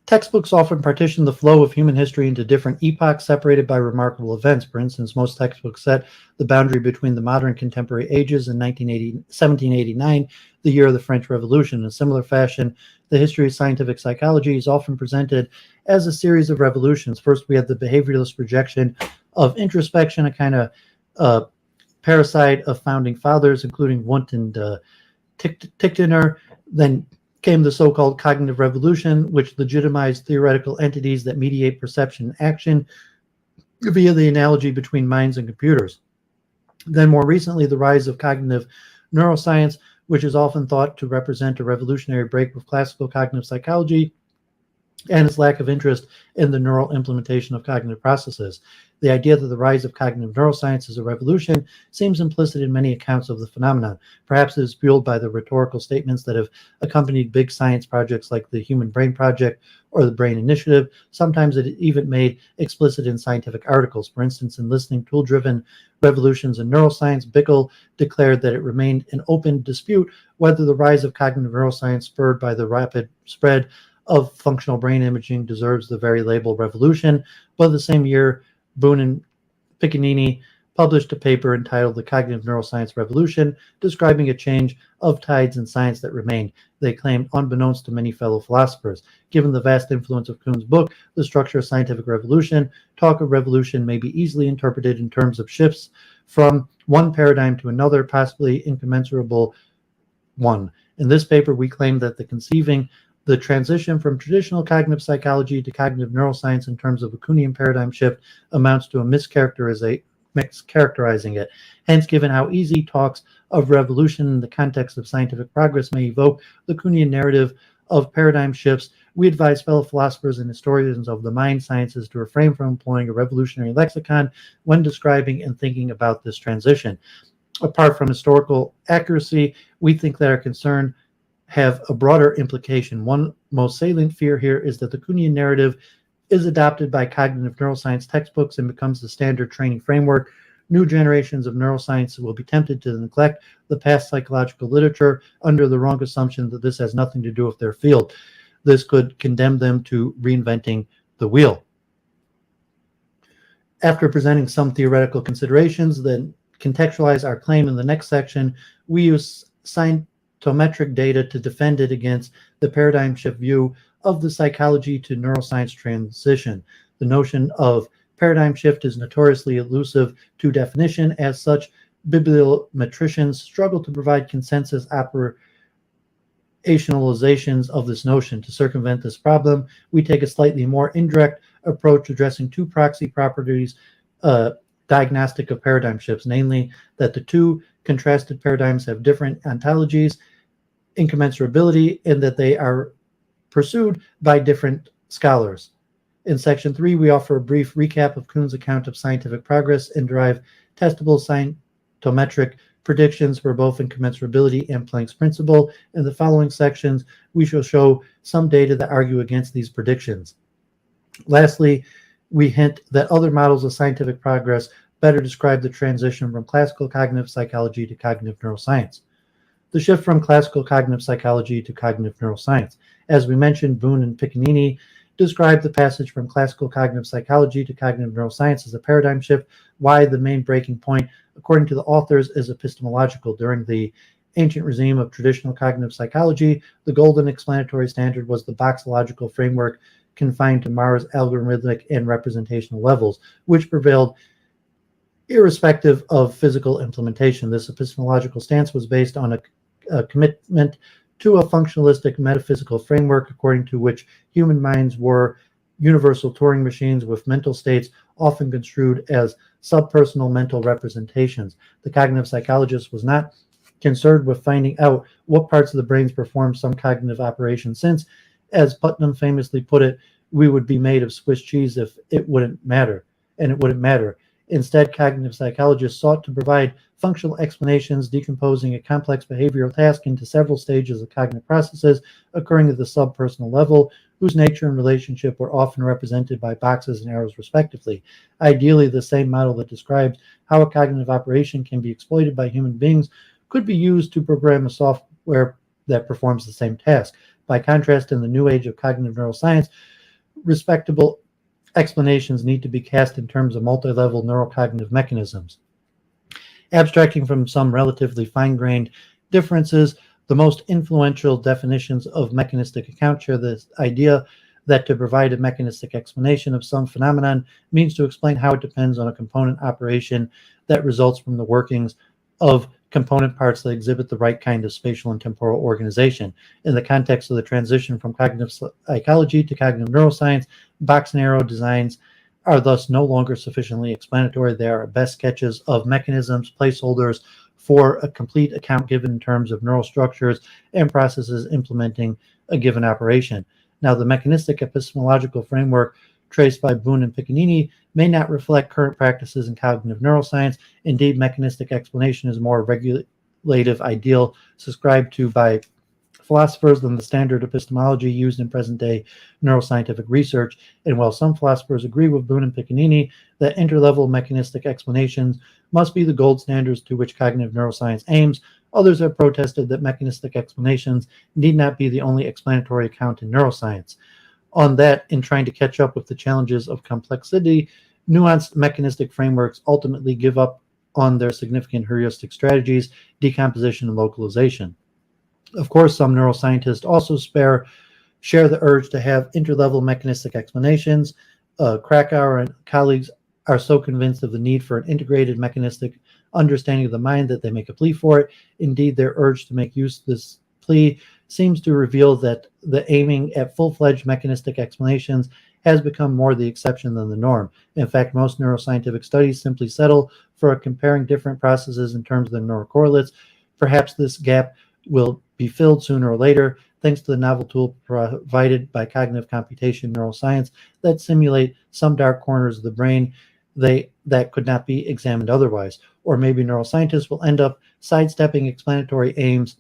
Textbooks often partition the flow of human history into different epochs separated by remarkable events. For instance, most textbooks set the boundary between the modern contemporary ages in 1789, the year of the French Revolution. In a similar fashion, the history of scientific psychology is often presented as a series of revolutions. First, we have the behavioralist rejection of introspection, a kind of parasite of founding fathers, including Wundt and Tichtoner. Then came the so-called cognitive revolution, which legitimized theoretical entities that mediate perception and action via the analogy between minds and computers. Then more recently, the rise of cognitive neuroscience, which is often thought to represent a revolutionary break with classical cognitive psychology and its lack of interest in the neural implementation of cognitive processes. The idea that the rise of cognitive neuroscience is a revolution seems implicit in many accounts of the phenomenon. Perhaps it is fueled by the rhetorical statements that have accompanied big science projects like the Human Brain Project or the Brain Initiative. Sometimes it is even made explicit in scientific articles. For instance, in Listening Tool-Driven Revolutions in Neuroscience, Bickel declared that it remained an open dispute whether the rise of cognitive neuroscience spurred by the rapid spread of functional brain imaging deserves the very label revolution. But the same year, Boone and Piccinini published a paper entitled The Cognitive Neuroscience Revolution, describing a change of tides in science that remained, they claimed, unbeknownst to many fellow philosophers. Given the vast influence of Kuhn's book, The Structure of Scientific Revolution, talk of revolution may be easily interpreted in terms of shifts from one paradigm to another, possibly incommensurable one. In this paper, we claim that the transition from traditional cognitive psychology to cognitive neuroscience in terms of a Kuhnian paradigm shift amounts to a mischaracterizing it. Hence, given how easy talks of revolution in the context of scientific progress may evoke the Kuhnian narrative of paradigm shifts, we advise fellow philosophers and historians of the mind sciences to refrain from employing a revolutionary lexicon when describing and thinking about this transition. Apart from historical accuracy, we think that our concern have a broader implication. One most salient fear here is that the Kuhnian narrative is adopted by cognitive neuroscience textbooks and becomes the standard training framework. New generations of neuroscience will be tempted to neglect the past psychological literature under the wrong assumption that this has nothing to do with their field. This could condemn them to reinventing the wheel. After presenting some theoretical considerations that contextualize our claim in the next section, we use scientometric data to defend it against the paradigm shift view of the psychology to neuroscience transition. The notion of paradigm shift is notoriously elusive to definition. As such, bibliometricians struggle to provide consensus operationalizations of this notion. To circumvent this problem, we take a slightly more indirect approach addressing two proxy properties diagnostic of paradigm shifts, namely that the two contrasted paradigms have different ontologies, incommensurability, and that they are pursued by different scholars. In section 3, we offer a brief recap of Kuhn's account of scientific progress and derive testable scientometric predictions for both incommensurability and Planck's principle. In the following sections, we shall show some data that argue against these predictions. Lastly, we hint that other models of scientific progress better describe the transition from classical cognitive psychology to cognitive neuroscience. The shift from classical cognitive psychology to cognitive neuroscience. As we mentioned, Boone and Piccinini described the passage from classical cognitive psychology to cognitive neuroscience as a paradigm shift. Why the main breaking point, according to the authors, is epistemological. During the ancient regime of traditional cognitive psychology, the golden explanatory standard was the boxological framework confined to Mars algorithmic and representational levels, which prevailed irrespective of physical implementation. This epistemological stance was based on a commitment to a functionalistic metaphysical framework according to which human minds were universal Turing machines with mental states often construed as subpersonal mental representations. The cognitive psychologist was not concerned with finding out what parts of the brains perform some cognitive operation, since, as Putnam famously put it, we would be made of Swiss cheese if it wouldn't matter, and it wouldn't matter. Instead, cognitive psychologists sought to provide functional explanations, decomposing a complex behavioral task into several stages of cognitive processes occurring at the subpersonal level, whose nature and relationship were often represented by boxes and arrows respectively. Ideally, the same model that describes how a cognitive operation can be exploited by human beings could be used to program a software that performs the same task. By contrast, in the new age of cognitive neuroscience, respectable explanations need to be cast in terms of multi-level neurocognitive mechanisms. Abstracting from some relatively fine-grained differences, the most influential definitions of mechanistic account share this idea that to provide a mechanistic explanation of some phenomenon means to explain how it depends on a component operation that results from the workings of component parts that exhibit the right kind of spatial and temporal organization. In the context of the transition from cognitive psychology to cognitive neuroscience, box and arrow designs are thus no longer sufficiently explanatory. They are best sketches of mechanisms, placeholders for a complete account given in terms of neural structures and processes implementing a given operation. Now, the mechanistic epistemological framework traced by Boone and Piccinini may not reflect current practices in cognitive neuroscience. Indeed, mechanistic explanation is a more regulative ideal subscribed to by philosophers than the standard epistemology used in present-day neuroscientific research. And while some philosophers agree with Boone and Piccinini that interlevel mechanistic explanations must be the gold standards to which cognitive neuroscience aims, others have protested that mechanistic explanations need not be the only explanatory account in neuroscience. On that, in trying to catch up with the challenges of complexity, nuanced mechanistic frameworks ultimately give up on their significant heuristic strategies, decomposition and localization. Of course, some neuroscientists also share the urge to have interlevel mechanistic explanations. Krakauer and colleagues are so convinced of the need for an integrated mechanistic understanding of the mind that they make a plea for it. Indeed, their urge to make use of this plea seems to reveal that the aiming at full-fledged mechanistic explanations has become more the exception than the norm. In fact, most neuroscientific studies simply settle for comparing different processes in terms of their neural correlates. Perhaps this gap will be filled sooner or later, thanks to the novel tool provided by cognitive computation neuroscience that simulate some dark corners of the brain that could not be examined otherwise. Or maybe neuroscientists will end up sidestepping explanatory aims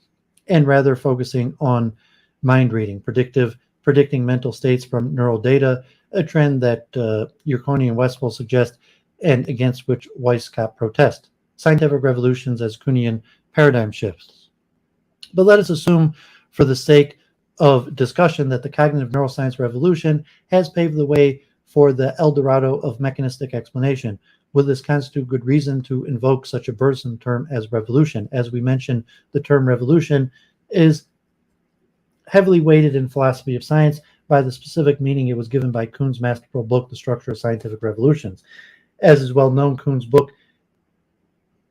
and rather focusing on mind reading, predicting mental states from neural data, a trend that Kuhn and Westphal suggest and against which Weishaupt protest. Scientific revolutions as Kuhnian paradigm shifts. But let us assume, for the sake of discussion, that the cognitive neuroscience revolution has paved the way for the El Dorado of mechanistic explanation. Would this constitute good reason to invoke such a burdensome term as revolution? As we mentioned, the term revolution is heavily weighted in philosophy of science by the specific meaning it was given by Kuhn's masterful book, The Structure of Scientific Revolutions. As is well known, Kuhn's book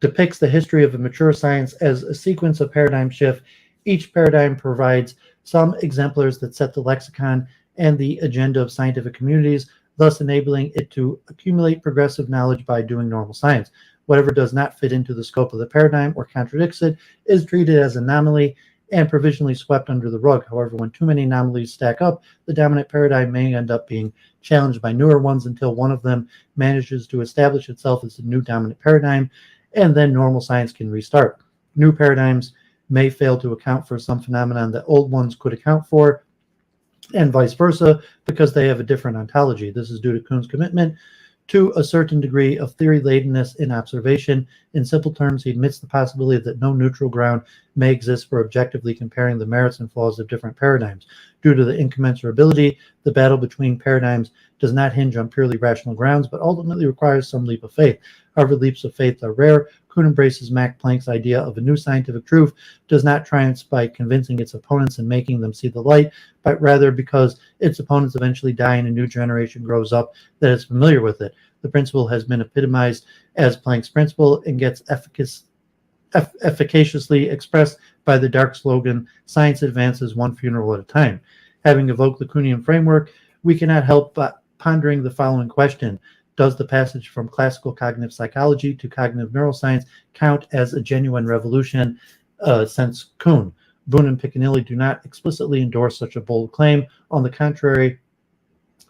depicts the history of a mature science as a sequence of paradigm shift. Each paradigm provides some exemplars that set the lexicon and the agenda of scientific communities, thus enabling it to accumulate progressive knowledge by doing normal science. Whatever does not fit into the scope of the paradigm or contradicts it is treated as anomaly and provisionally swept under the rug. However, when too many anomalies stack up, the dominant paradigm may end up being challenged by newer ones until one of them manages to establish itself as the new dominant paradigm, and then normal science can restart. New paradigms may fail to account for some phenomenon that old ones could account for, and vice versa, because they have a different ontology. This is due to Kuhn's commitment to a certain degree of theory-ladenness in observation. In simple terms, he admits the possibility that no neutral ground may exist for objectively comparing the merits and flaws of different paradigms. Due to the incommensurability, the battle between paradigms does not hinge on purely rational grounds, but ultimately requires some leap of faith. However, leaps of faith are rare. Kuhn embraces Max Planck's idea of a new scientific truth, does not triumph by convincing its opponents and making them see the light, but rather because its opponents eventually die and a new generation grows up that is familiar with it. The principle has been epitomized as Planck's principle and gets efficaciously expressed by the dark slogan, "Science advances one funeral at a time." Having evoked the Kuhnian framework, we cannot help but pondering the following question. Does the passage from classical cognitive psychology to cognitive neuroscience count as a genuine revolution since Kuhn? Boone and Piccinilli do not explicitly endorse such a bold claim. On the contrary,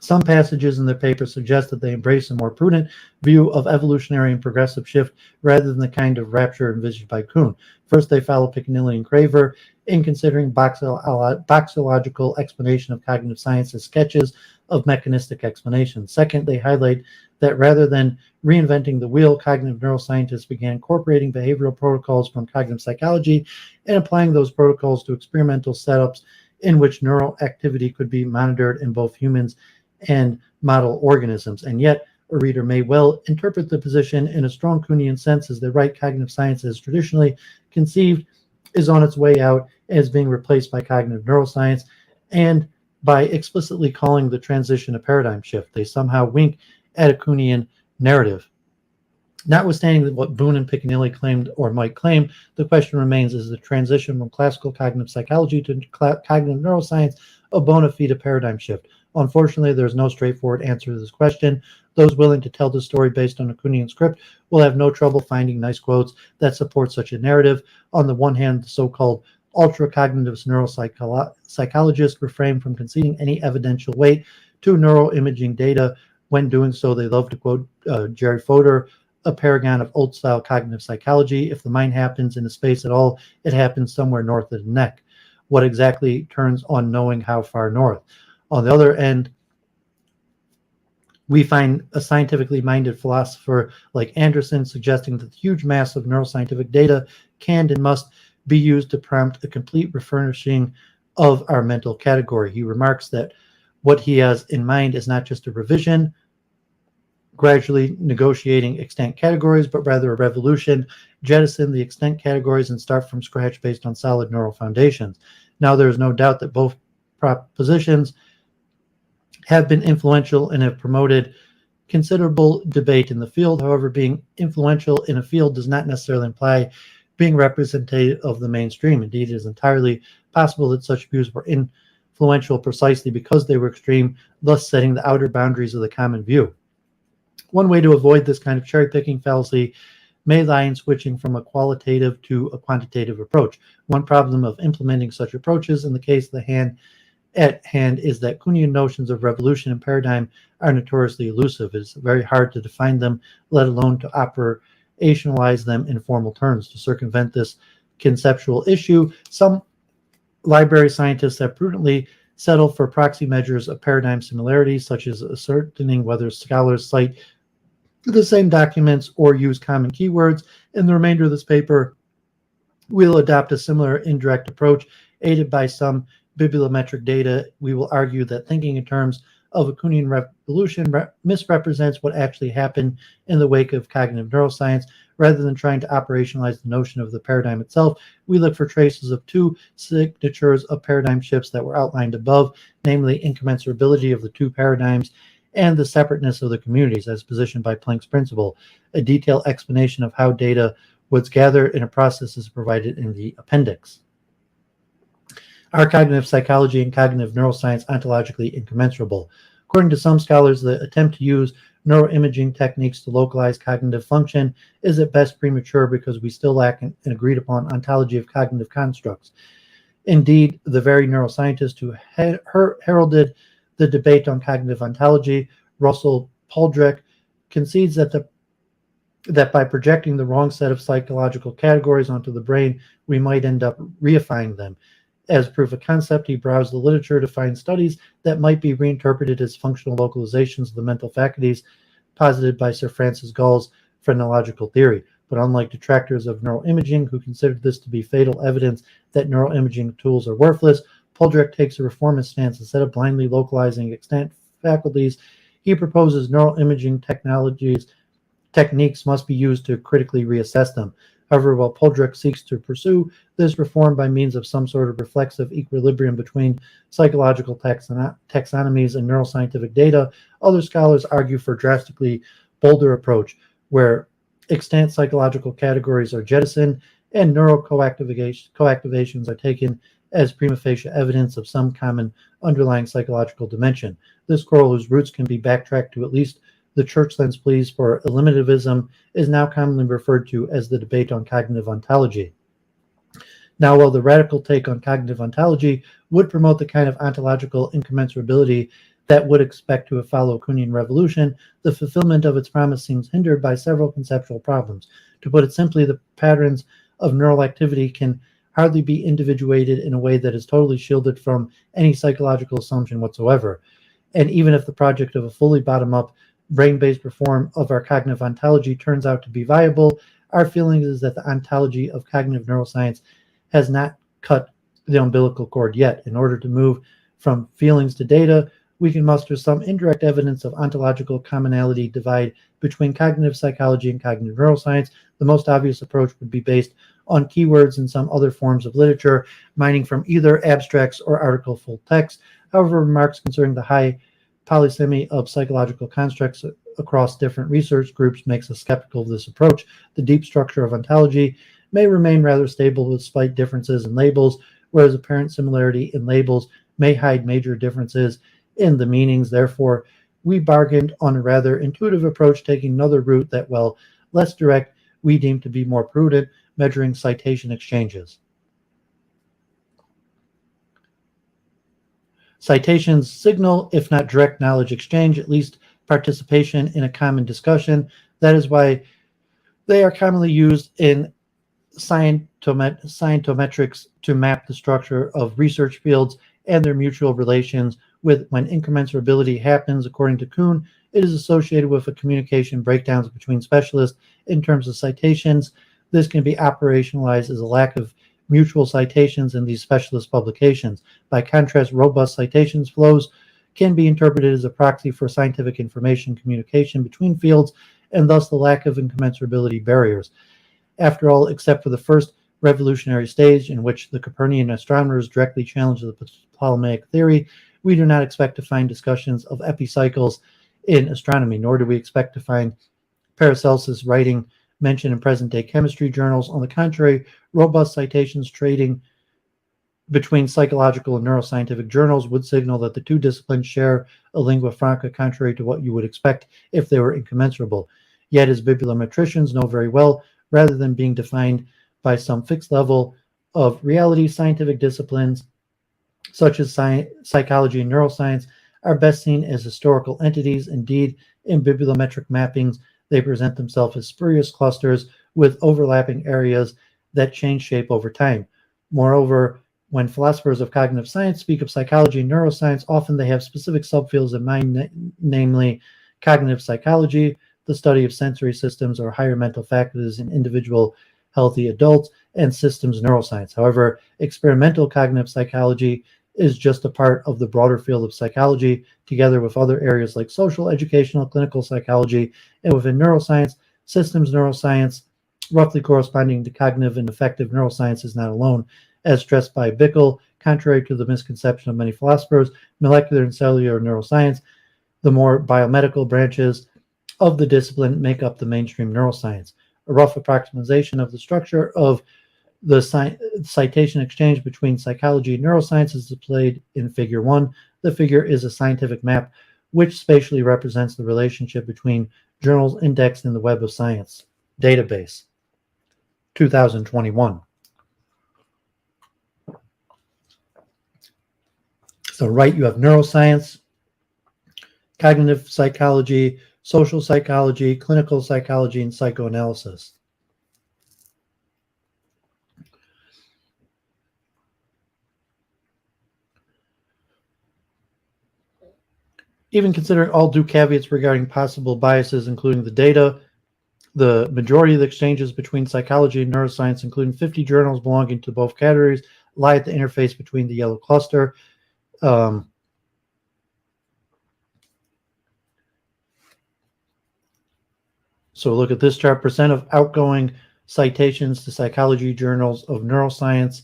some passages in their paper suggest that they embrace a more prudent view of evolutionary and progressive shift rather than the kind of rapture envisaged by Kuhn. First, they follow Piccinilli and Craver in considering boxological explanation of cognitive science as sketches of mechanistic explanation. Second, they highlight that rather than reinventing the wheel, cognitive neuroscientists began incorporating behavioral protocols from cognitive psychology and applying those protocols to experimental setups in which neural activity could be monitored in both humans and model organisms. And yet, a reader may well interpret the position in a strong Kuhnian sense as the right cognitive science as traditionally conceived is on its way out and is being replaced by cognitive neuroscience, and by explicitly calling the transition a paradigm shift, they somehow wink at a Kuhnian narrative. Notwithstanding what Boone and Piccinilli claimed or might claim, the question remains, is the transition from classical cognitive psychology to cognitive neuroscience a bona fide paradigm shift? Unfortunately, there is no straightforward answer to this question. Those willing to tell the story based on a Kuhnian script will have no trouble finding nice quotes that support such a narrative. On the one hand, the so-called ultra-cognitive neuropsychologists refrain from conceding any evidential weight to neuroimaging data. When doing so, they love to quote Jerry Fodor, a paragon of old-style cognitive psychology. If the mind happens in a space at all, it happens somewhere north of the neck. What exactly turns on knowing how far north? On the other end, we find a scientifically minded philosopher like Anderson suggesting that the huge mass of neuroscientific data can and must be used to prompt a complete refurnishing of our mental category. He remarks that what he has in mind is not just a revision, gradually negotiating extant categories, but rather a revolution, jettison the extant categories and start from scratch based on solid neural foundations. Now, there is no doubt that both propositions have been influential and have promoted considerable debate in the field. However, being influential in a field does not necessarily imply being representative of the mainstream. Indeed, it is entirely possible that such views were influential precisely because they were extreme, thus setting the outer boundaries of the common view. One way to avoid this kind of cherry-picking fallacy may lie in switching from a qualitative to a quantitative approach. One problem of implementing such approaches in the case of the hand at hand is that Kuhnian notions of revolution and paradigm are notoriously elusive. It is very hard to define them, let alone to operationalize them in formal terms. To circumvent this conceptual issue, some library scientists have prudently settled for proxy measures of paradigm similarity, such as ascertaining whether scholars cite the same documents or use common keywords. In the remainder of this paper, we'll adopt a similar indirect approach, aided by some bibliometric data. We will argue that thinking in terms of a Kuhnian revolution misrepresents what actually happened in the wake of cognitive neuroscience. Rather than trying to operationalize the notion of the paradigm itself, we look for traces of two signatures of paradigm shifts that were outlined above, namely incommensurability of the two paradigms and the separateness of the communities as positioned by Planck's principle. A detailed explanation of how data was gathered in a process is provided in the appendix. Are cognitive psychology and cognitive neuroscience ontologically incommensurable? According to some scholars, the attempt to use neuroimaging techniques to localize cognitive function is at best premature because we still lack an agreed upon ontology of cognitive constructs. Indeed, the very neuroscientist who heralded the debate on cognitive ontology, Russell Poldreck, concedes that by projecting the wrong set of psychological categories onto the brain, we might end up reifying them. As proof of concept, he browsed the literature to find studies that might be reinterpreted as functional localizations of the mental faculties posited by Sir Francis Gall's phrenological theory. But unlike detractors of neuroimaging who considered this to be fatal evidence that neuroimaging tools are worthless, Poldreck takes a reformist stance. Instead of blindly localizing extant faculties, he proposes neuroimaging techniques must be used to critically reassess them. However, while Poldreck seeks to pursue this reform by means of some sort of reflexive equilibrium between psychological taxonomies and neuroscientific data, other scholars argue for a drastically bolder approach, where extant psychological categories are jettisoned and neurocoactivations are taken as prima facie evidence of some common underlying psychological dimension. This quarrel, whose roots can be backtracked to at least the Churchland's pleas for eliminativism, is now commonly referred to as the debate on cognitive ontology. Now, while the radical take on cognitive ontology would promote the kind of ontological incommensurability that would expect to follow Kuhnian revolution, the fulfillment of its promise seems hindered by several conceptual problems. To put it simply, the patterns of neural activity can hardly be individuated in a way that is totally shielded from any psychological assumption whatsoever. And even if the project of a fully bottom-up, brain-based reform of our cognitive ontology turns out to be viable, our feeling is that the ontology of cognitive neuroscience has not cut the umbilical cord yet. In order to move from feelings to data, we can muster some indirect evidence of ontological commonality divide between cognitive psychology and cognitive neuroscience. The most obvious approach would be based on keywords and some other forms of literature, mining from either abstracts or article full text. However, remarks concerning the high polysemy of psychological constructs across different research groups makes us skeptical of this approach. The deep structure of ontology may remain rather stable despite differences in labels, whereas apparent similarity in labels may hide major differences in the meanings. Therefore, we bargained on a rather intuitive approach, taking another route that, while less direct, we deem to be more prudent, measuring citation exchanges. Citations signal, if not direct knowledge exchange, at least participation in a common discussion. That is why they are commonly used in Scientometrics to map the structure of research fields and their mutual relations with when incommensurability happens. According to Kuhn, it is associated with a communication breakdowns between specialists in terms of citations. This can be operationalized as a lack of mutual citations in these specialist publications. By contrast, robust citations flows can be interpreted as a proxy for scientific information communication between fields and thus the lack of incommensurability barriers. After all, except for the first revolutionary stage in which the Copernican astronomers directly challenged the Ptolemaic theory, we do not expect to find discussions of epicycles in astronomy, nor do we expect to find Paracelsus writing mentioned in present-day chemistry journals. On the contrary, robust citations trading between psychological and neuroscientific journals would signal that the two disciplines share a lingua franca, contrary to what you would expect if they were incommensurable. Yet, as bibliometricians know very well, rather than being defined by some fixed level of reality, scientific disciplines such as psychology and neuroscience are best seen as historical entities. Indeed, in bibliometric mappings, they present themselves as spurious clusters with overlapping areas that change shape over time. Moreover, when philosophers of cognitive science speak of psychology and neuroscience, often they have specific subfields in mind, namely cognitive psychology, the study of sensory systems or higher mental faculties in individual healthy adults, and systems neuroscience. However, experimental cognitive psychology is just a part of the broader field of psychology, together with other areas like social, educational, clinical psychology, and within neuroscience, systems neuroscience, roughly corresponding to cognitive and affective neuroscience, is not alone. As stressed by Bickel, contrary to the misconception of many philosophers, molecular and cellular neuroscience, the more biomedical branches of the discipline make up the mainstream neuroscience. A rough approximation of the structure of the citation exchange between psychology and neuroscience is displayed in Figure 1. The figure is a scientific map which spatially represents the relationship between journals indexed in the Web of Science database, 2021. So right, you have neuroscience, cognitive psychology, social psychology, clinical psychology, and psychoanalysis. Even considering all due caveats regarding possible biases, including the data, the majority of the exchanges between psychology and neuroscience, including 50 journals belonging to both categories, lie at the interface between the yellow cluster. So look at this chart, percent of outgoing citations to psychology journals of neuroscience,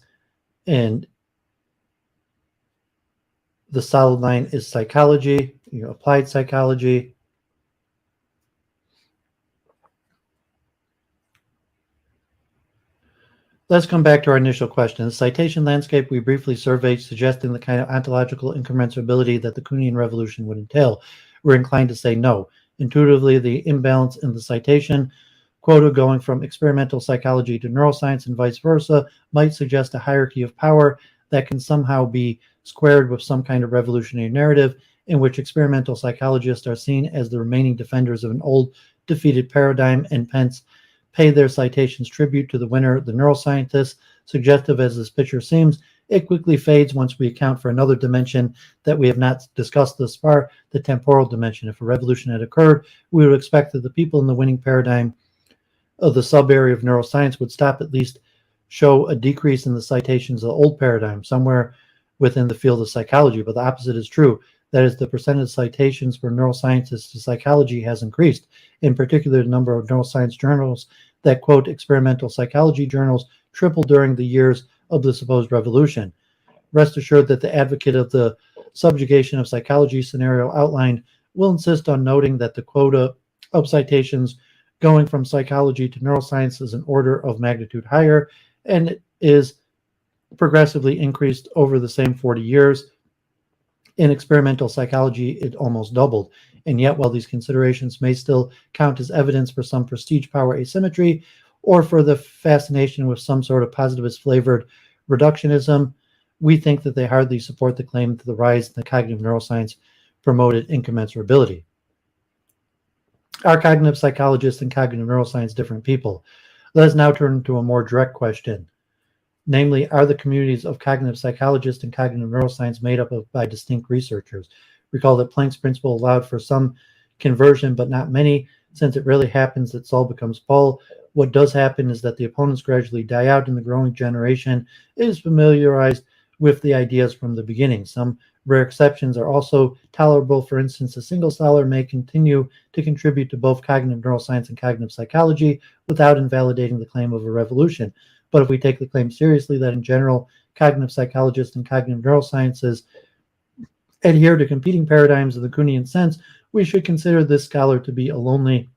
and the solid line is psychology, applied psychology. Let's come back to our initial question. The citation landscape we briefly surveyed, suggesting the kind of ontological incommensurability that the Kuhnian revolution would entail. We're inclined to say no. Intuitively, the imbalance in the citation quota going from experimental psychology to neuroscience and vice versa might suggest a hierarchy of power that can somehow be squared with some kind of revolutionary narrative in which experimental psychologists are seen as the remaining defenders of an old defeated paradigm, and hence pay their citations tribute to the winner, the neuroscientists. Suggestive as this picture seems, it quickly fades once we account for another dimension that we have not discussed thus far, the temporal dimension. If a revolution had occurred, we would expect that the people in the winning paradigm of the sub-area of neuroscience would stop, at least show a decrease in the citations of the old paradigm somewhere within the field of psychology. But the opposite is true. That is, the percentage of citations for neuroscientists to psychology has increased. In particular, the number of neuroscience journals that quote experimental psychology journals tripled during the years of the supposed revolution. Rest assured that the advocate of the subjugation of psychology scenario outlined will insist on noting that the quota of citations going from psychology to neuroscience is an order of magnitude higher, and it is progressively increased over the same 40 years. In experimental psychology, it almost doubled. And yet, while these considerations may still count as evidence for some prestige power asymmetry or for the fascination with some sort of positivist flavored reductionism, we think that they hardly support the claim to the rise in the cognitive neuroscience promoted incommensurability. Are cognitive psychologists and cognitive neuroscience different people? Let us now turn to a more direct question. Namely, are the communities of cognitive psychologists and cognitive neuroscience made up by distinct researchers? Recall that Planck's principle allowed for some conversion, but not many, since it rarely happens that Saul becomes Paul. What does happen is that the opponents gradually die out, and the growing generation is familiarized with the ideas from the beginning. Some rare exceptions are also tolerable. For instance, a single scholar may continue to contribute to both cognitive neuroscience and cognitive psychology without invalidating the claim of a revolution. But if we take the claim seriously that in general, cognitive psychologists and cognitive neurosciences adhere to competing paradigms in the Kuhnian sense, we should consider this scholar to be a lonely,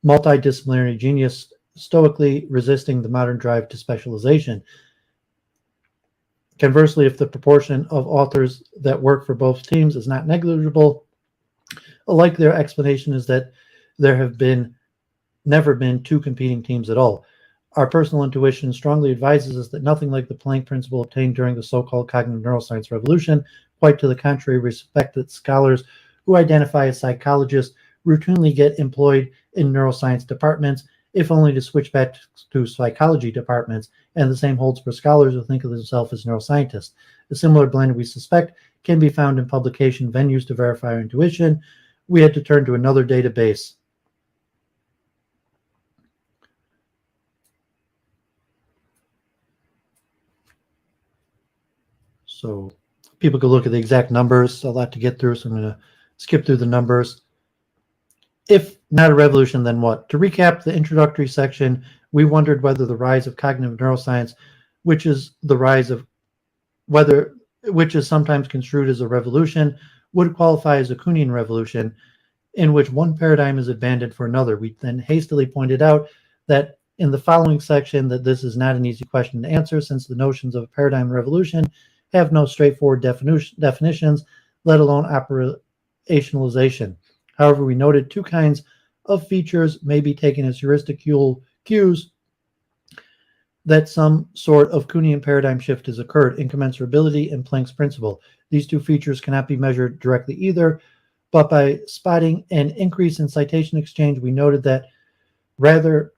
multidisciplinary genius, stoically resisting the modern drive to specialization. Conversely, if the proportion of authors that work for both teams is not negligible, a likelier explanation is that there have never been two competing teams at all. Our personal intuition strongly advises us that nothing like the Planck principle obtained during the so-called cognitive neuroscience revolution. Quite to the contrary, we suspect that scholars who identify as psychologists routinely get employed in neuroscience departments, if only to switch back to psychology departments, and the same holds for scholars who think of themselves as neuroscientists. A similar blend, we suspect, can be found in publication venues to verify our intuition. We had to turn to another database. So people could look at the exact numbers. A lot to get through, so I'm going to skip through the numbers. If not a revolution, then what? To recap the introductory section, we wondered whether the rise of cognitive neuroscience, which is sometimes construed as a revolution, would qualify as a Kuhnian revolution, in which one paradigm is abandoned for another. We then hastily pointed out that in the following section that this is not an easy question to answer, since the notions of a paradigm revolution have no straightforward definitions, let alone operationalization. However, we noted two kinds of features may be taken as heuristic cues that some sort of Kuhnian paradigm shift has occurred, incommensurability and Planck's principle. These two features cannot be measured directly either, but by spotting an increase in citation exchange, we noted that rather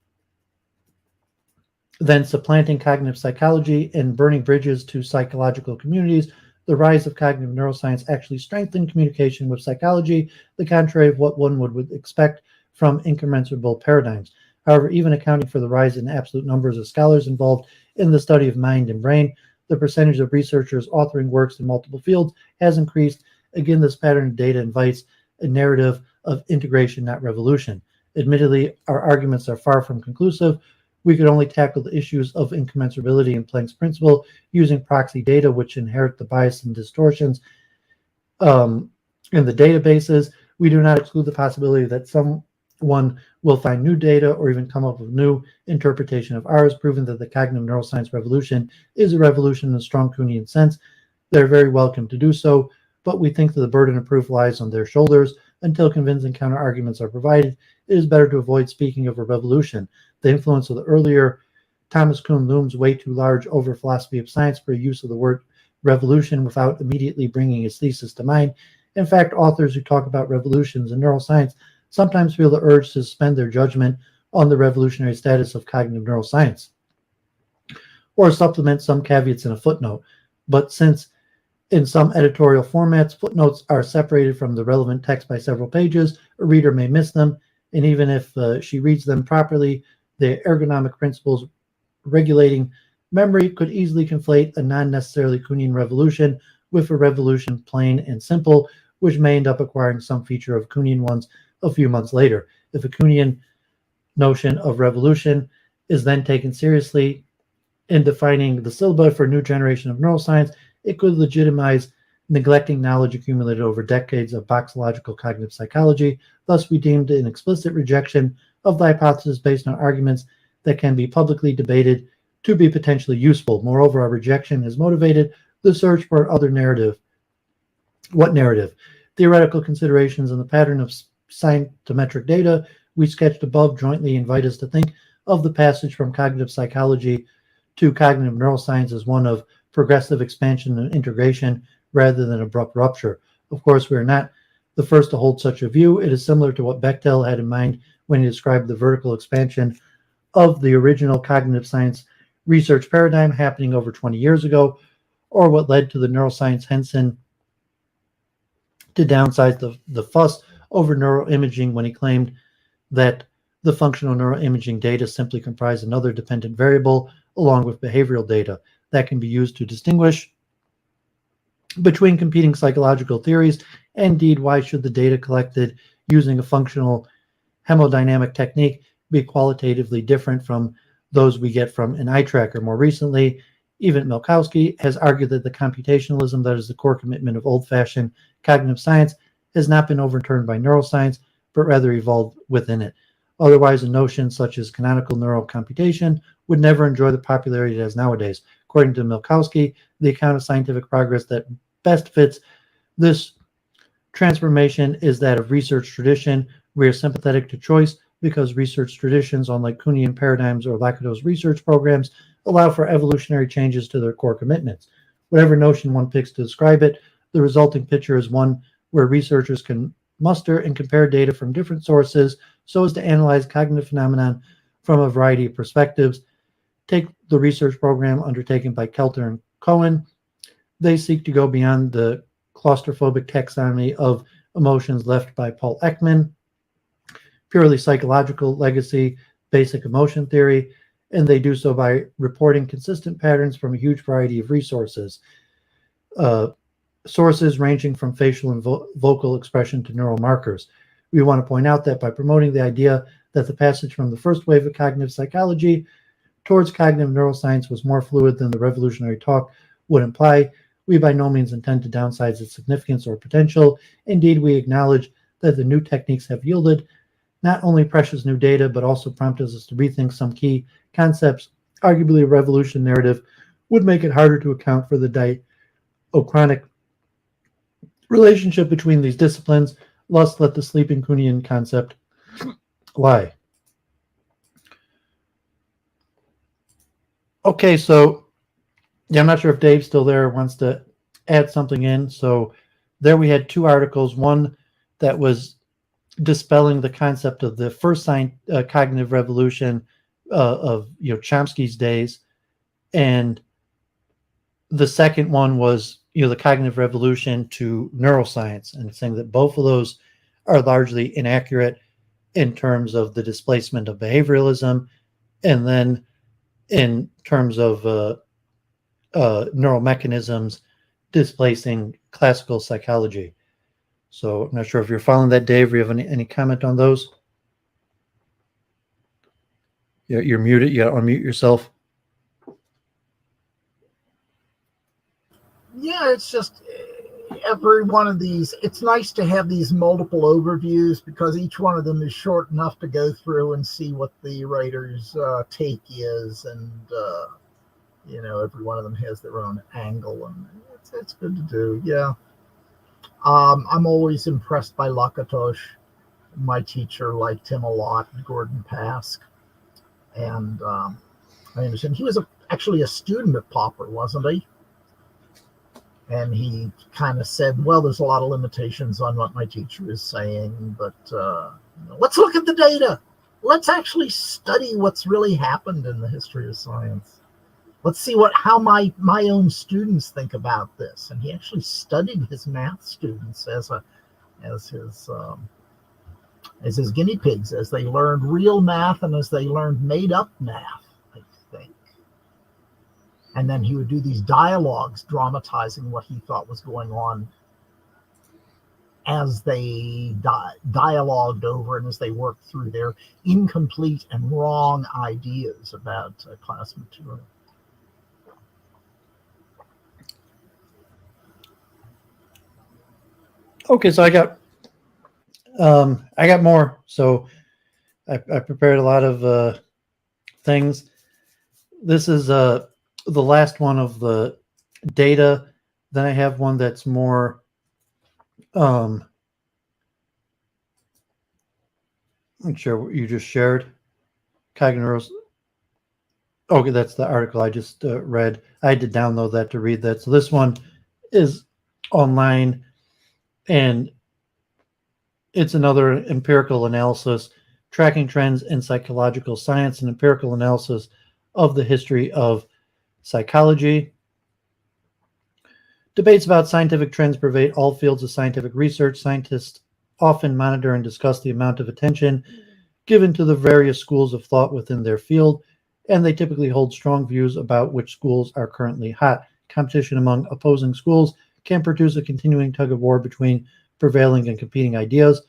than supplanting cognitive psychology and burning bridges to psychological communities, the rise of cognitive neuroscience actually strengthened communication with psychology, the contrary of what one would expect from incommensurable paradigms. However, even accounting for the rise in absolute numbers of scholars involved in the study of mind and brain, the percentage of researchers authoring works in multiple fields has increased. Again, this pattern of data invites a narrative of integration, not revolution. Admittedly, our arguments are far from conclusive. We could only tackle the issues of incommensurability and Planck's principle using proxy data, which inherit the bias and distortions in the databases. We do not exclude the possibility that someone will find new data or even come up with new interpretation of ours, proving that the cognitive neuroscience revolution is a revolution in a strong Kuhnian sense. They're very welcome to do so, but we think that the burden of proof lies on their shoulders. Until convincing counter-arguments are provided, it is better to avoid speaking of a revolution. The influence of the earlier Thomas Kuhn looms way too large over philosophy of science for use of the word revolution without immediately bringing his thesis to mind. In fact, authors who talk about revolutions in neuroscience sometimes feel the urge to suspend their judgment on the revolutionary status of cognitive neuroscience, or supplement some caveats in a footnote. But since in some editorial formats, footnotes are separated from the relevant text by several pages, a reader may miss them, and even if she reads them properly, the ergonomic principles regulating memory could easily conflate a non-necessarily Kuhnian revolution with a revolution plain and simple, which may end up acquiring some feature of Kuhnian ones a few months later. If a Kuhnian notion of revolution is then taken seriously in defining the syllabus for a new generation of neuroscience, it could legitimize neglecting knowledge accumulated over decades of boxological cognitive psychology. Thus, we deemed an explicit rejection of the hypothesis based on arguments that can be publicly debated to be potentially useful. Moreover, our rejection has motivated the search for other narrative. What narrative? Theoretical considerations and the pattern of scientometric data we sketched above jointly invite us to think of the passage from cognitive psychology to cognitive neuroscience as one of progressive expansion and integration rather than abrupt rupture. Of course, we are not the first to hold such a view. It is similar to what Bechtel had in mind when he described the vertical expansion of the original cognitive science research paradigm happening over 20 years ago, or what led to the neuroscience Henson to downsize the fuss over neuroimaging when he claimed that the functional neuroimaging data simply comprise another dependent variable along with behavioral data that can be used to distinguish between competing psychological theories. Indeed, why should the data collected using a functional hemodynamic technique be qualitatively different from those we get from an eye tracker? More recently, even Minkowski has argued that the computationalism that is the core commitment of old-fashioned cognitive science has not been overturned by neuroscience, but rather evolved within it. Otherwise, a notion such as canonical neural computation would never enjoy the popularity it has nowadays. According to Minkowski, the account of scientific progress that best fits this transformation is that of research tradition. We are sympathetic to choice because research traditions, unlike Kuhnian paradigms or Lakatos research programs, allow for evolutionary changes to their core commitments. Whatever notion one picks to describe it, the resulting picture is one where researchers can muster and compare data from different sources so as to analyze cognitive phenomenon from a variety of perspectives. Take the research program undertaken by Kelter and Cohen. They seek to go beyond the claustrophobic taxonomy of emotions left by Paul Ekman, purely psychological legacy, basic emotion theory, and they do so by reporting consistent patterns from a huge variety of resources. Sources ranging from facial and vocal expression to neural markers. We want to point out that by promoting the idea that the passage from the first wave of cognitive psychology towards cognitive neuroscience was more fluid than the revolutionary talk would imply, we by no means intend to downsize its significance or potential. Indeed, we acknowledge that the new techniques have yielded not only precious new data, but also prompted us to rethink some key concepts. Arguably, a revolution narrative would make it harder to account for the diachronic relationship between these disciplines. Thus, let the sleeping Kuhnian concept lie. Okay, so yeah, I'm not sure if Dave's still there or wants to add something in. So there we had two articles. One that was dispelling the concept of the first cognitive revolution of Chomsky's days, and the second one was the cognitive revolution to neuroscience, and saying that both of those are largely inaccurate in terms of the displacement of behavioralism, and then in terms of neural mechanisms displacing classical psychology. So I'm not sure if you're following that, Dave. Do you have any comment on those? You're muted. You got to unmute yourself. Yeah, it's just every one of these. It's nice to have these multiple overviews because each one of them is short enough to go through and see what the writer's take is, and every one of them has their own angle, and it's good to do. Yeah. I'm always impressed by Lakatosh. My teacher liked him a lot, Gordon Pask. And I understand he was actually a student at Popper, wasn't he? And he kind of said, well, there's a lot of limitations on what my teacher is saying, but let's look at the data. Let's actually study what's really happened in the history of science. Let's see how my own students think about this. And he actually studied his math students as his guinea pigs, as they learned real math and as they learned made up math, I think. And then he would do these dialogues dramatizing what he thought was going on as they dialogued over and as they worked through their incomplete and wrong ideas about class material. Okay, so I got more. So I prepared a lot of things. This is the last one of the data. Then I have one that's more I'm sure what you just shared. Cognitive. Okay, that's the article I just read. I had to download that to read that. So this one is online, and it's another empirical analysis tracking trends in psychological science and empirical analysis of the history of psychology. Debates about scientific trends pervade all fields of scientific research. Scientists often monitor and discuss the amount of attention given to the various schools of thought within their field, and they typically hold strong views about which schools are currently hot. Competition among opposing schools can produce a continuing tug of war between prevailing and competing ideas,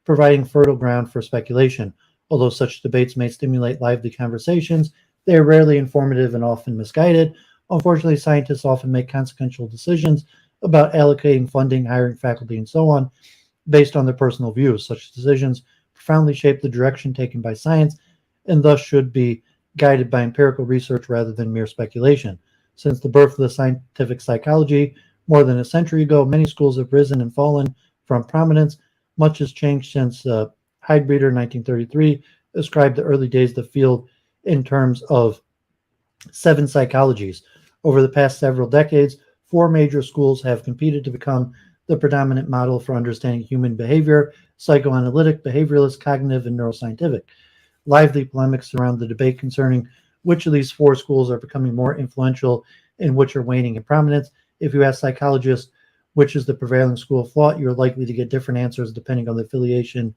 providing fertile ground for speculation. Although such debates may stimulate lively conversations, they are rarely informative and often misguided. Unfortunately, scientists often make consequential decisions about allocating funding, hiring faculty, and so on based on their personal views. Such decisions profoundly shape the direction taken by science and thus should be guided by empirical research rather than mere speculation. Since the birth of the scientific psychology more than a century ago, many schools have risen and fallen from prominence. Much has changed since Heidbreder, 1933, described the early days of the field in terms of 7 psychologies. Over the past several decades, 4 major schools have competed to become the predominant model for understanding human behavior: psychoanalytic, behavioralist, cognitive, and neuroscientific. Lively polemics surround the debate concerning which of these 4 schools are becoming more influential and which are waning in prominence. If you ask psychologists which is the prevailing school of thought, you're likely to get different answers depending on the affiliation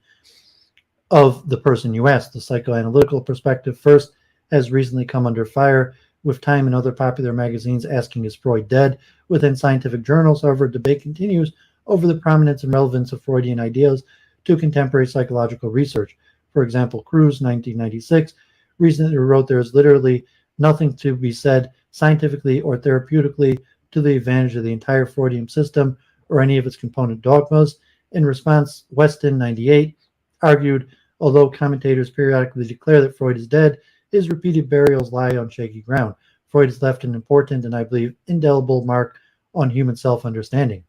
of the person you ask. The psychoanalytical perspective first has recently come under fire, with Time and other popular magazines asking, is Freud dead? Within scientific journals, however, debate continues over the prominence and relevance of Freudian ideas to contemporary psychological research. For example, Cruz, 1996, recently wrote, there is literally nothing to be said scientifically or therapeutically to the advantage of the entire Freudian system or any of its component dogmas. In response, Weston, 98, argued, although commentators periodically declare that Freud is dead, his repeated burials lie on shaky ground. Freud has left an important and, I believe, indelible mark on human self-understanding.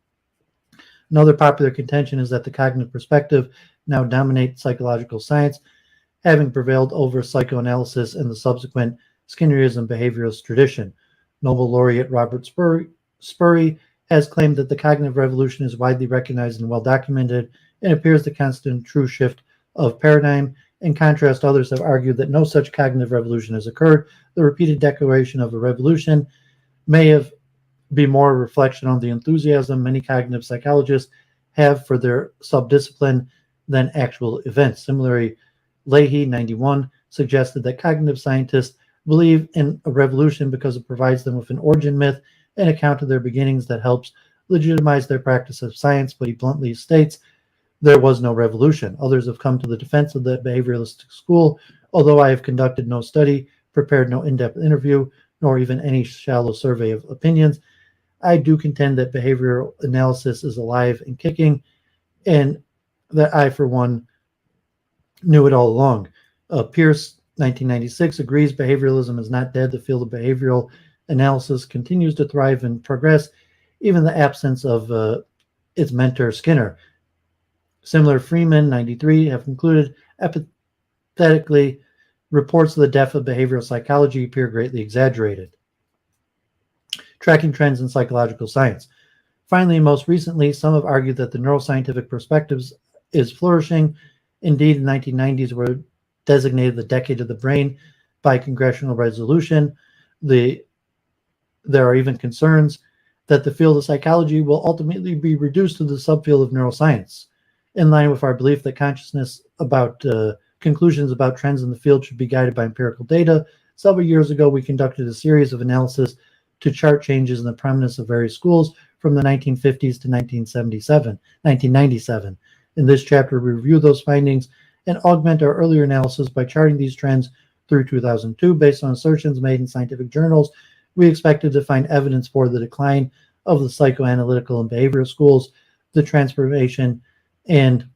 Another popular contention is that the cognitive perspective now dominates psychological science, having prevailed over psychoanalysis and the subsequent Skinnerism behaviorist tradition. Nobel laureate Robert Spurry has claimed that the cognitive revolution is widely recognized and well documented and appears to constitute a true shift of paradigm. In contrast, others have argued that no such cognitive revolution has occurred. The repeated declaration of a revolution may have been more a reflection on the enthusiasm many cognitive psychologists have for their subdiscipline than actual events. Similarly, Leahy, 91, suggested that cognitive scientists believe in a revolution because it provides them with an origin myth and account of their beginnings that helps legitimize their practice of science, but he bluntly states there was no revolution. Others have come to the defense of the behavioralistic school, although I have conducted no study, prepared no in-depth interview, nor even any shallow survey of opinions. I do contend that behavioral analysis is alive and kicking, and that I, for one, knew it all along. Pierce, 1996, agrees behavioralism is not dead. The field of behavioral analysis continues to thrive and progress, even in the absence of its mentor, Skinner. Similar, Freeman, 93, have concluded apathetically reports of the death of behavioral psychology appear greatly exaggerated. Tracking trends in psychological science. Finally, most recently, some have argued that the neuroscientific perspectives is flourishing. Indeed, the 1990s were designated the decade of the brain by congressional resolution. There are even concerns that the field of psychology will ultimately be reduced to the subfield of neuroscience. In line with our belief that consciousness about conclusions about trends in the field should be guided by empirical data, several years ago we conducted a series of analysis to chart changes in the prominence of various schools from the 1950s to 1997. In this chapter, we review those findings and augment our earlier analysis by charting these trends through 2002 based on assertions made in scientific journals. We expected to find evidence for the decline of the psychoanalytical and behavioral schools, the transformation and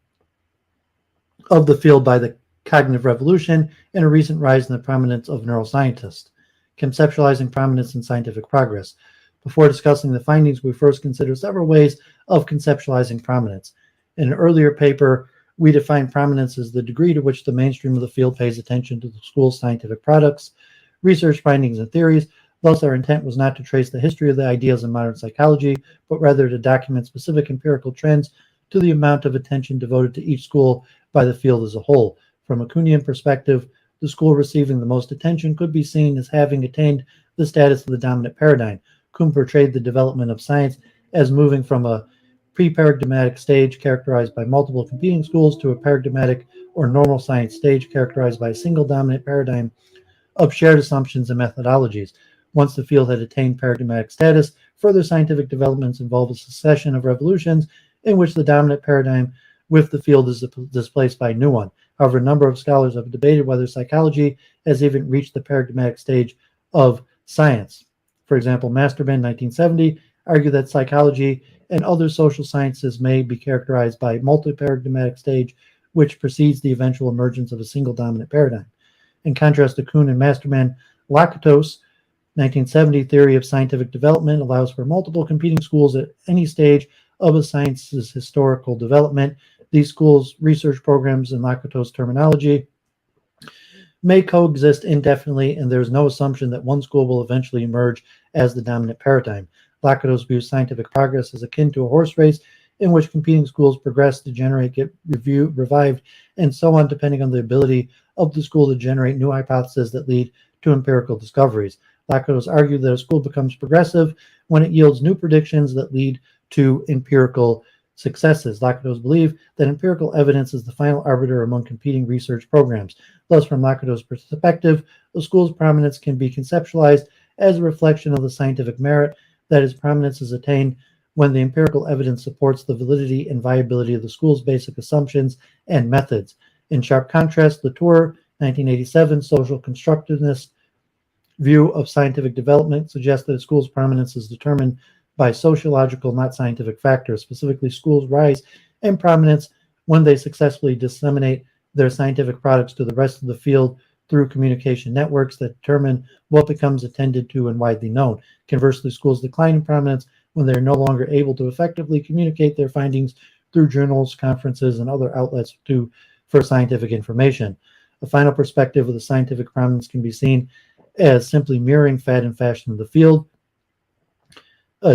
of the field by the cognitive revolution, and a recent rise in the prominence of neuroscientists. Conceptualizing prominence in scientific progress. Before discussing the findings, we first consider several ways of conceptualizing prominence. In an earlier paper, we defined prominence as the degree to which the mainstream of the field pays attention to the school's scientific products, research findings, and theories. Thus, our intent was not to trace the history of the ideas in modern psychology, but rather to document specific empirical trends to the amount of attention devoted to each school by the field as a whole. From a Kuhnian perspective, the school receiving the most attention could be seen as having attained the status of the dominant paradigm. Kuhn portrayed the development of science as moving from a pre-paradigmatic stage characterized by multiple competing schools to a paradigmatic or normal science stage characterized by a single dominant paradigm of shared assumptions and methodologies. Once the field had attained paradigmatic status, further scientific developments involve a succession of revolutions in which the dominant paradigm with the field is displaced by a new one. However, a number of scholars have debated whether psychology has even reached the paradigmatic stage of science. For example, Masterman, 1970, argued that psychology and other social sciences may be characterized by a multi-paradigmatic stage which precedes the eventual emergence of a single dominant paradigm. In contrast to Kuhn and Masterman, Lakatos' 1970 theory of scientific development allows for multiple competing schools at any stage of a science's historical development. These schools' research programs, in Lakatos' terminology, may coexist indefinitely, and there is no assumption that one school will eventually emerge as the dominant paradigm. Lakatos views scientific progress as akin to a horse race in which competing schools progress, degenerate, get revived, and so on, depending on the ability of the school to generate new hypotheses that lead to empirical discoveries. Lakatos argued that a school becomes progressive when it yields new predictions that lead to empirical successes. Lakatos believed that empirical evidence is the final arbiter among competing research programs. Thus, from Lakatos' perspective, the school's prominence can be conceptualized as a reflection of the scientific merit, that is, prominence is attained when the empirical evidence supports the validity and viability of the school's basic assumptions and methods. In sharp contrast, Latour, 1987, social constructivist view of scientific development suggests that a school's prominence is determined by sociological, not scientific factors. Specifically, schools rise in prominence when they successfully disseminate their scientific products to the rest of the field through communication networks that determine what becomes attended to and widely known. Conversely, schools decline in prominence when they are no longer able to effectively communicate their findings through journals, conferences, and other outlets for scientific information. A final perspective of the scientific prominence can be seen as simply mirroring fad and fashion of the field.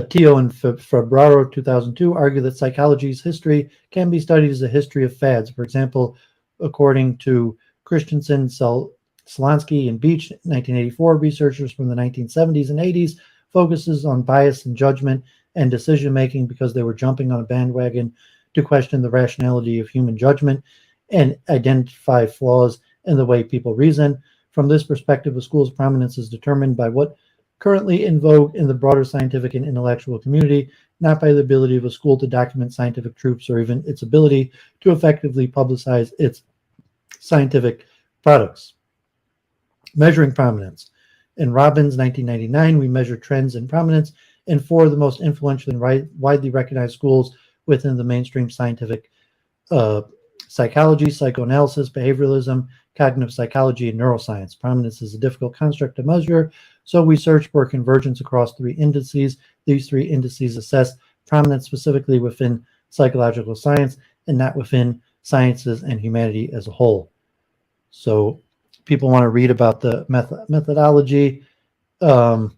Teo and Febraro, 2002, argue that psychology's history can be studied as a history of fads. For example, according to Christensen, Solansky, and Beach, 1984, researchers from the 1970s and 80s focuses on bias and judgment and decision-making because they were jumping on a bandwagon to question the rationality of human judgment and identify flaws in the way people reason. From this perspective, a school's prominence is determined by what currently in vogue in the broader scientific and intellectual community, not by the ability of a school to document scientific truths or even its ability to effectively publicize its scientific products. Measuring prominence. In Robbins, 1999, we measure trends in prominence in 4 of the most influential and widely recognized schools within the mainstream scientific psychology, psychoanalysis, behavioralism, cognitive psychology, and neuroscience. Prominence is a difficult construct to measure, so we search for convergence across 3 indices. These 3 indices assess prominence specifically within psychological science and not within sciences and humanity as a whole. So people want to read about the methodology in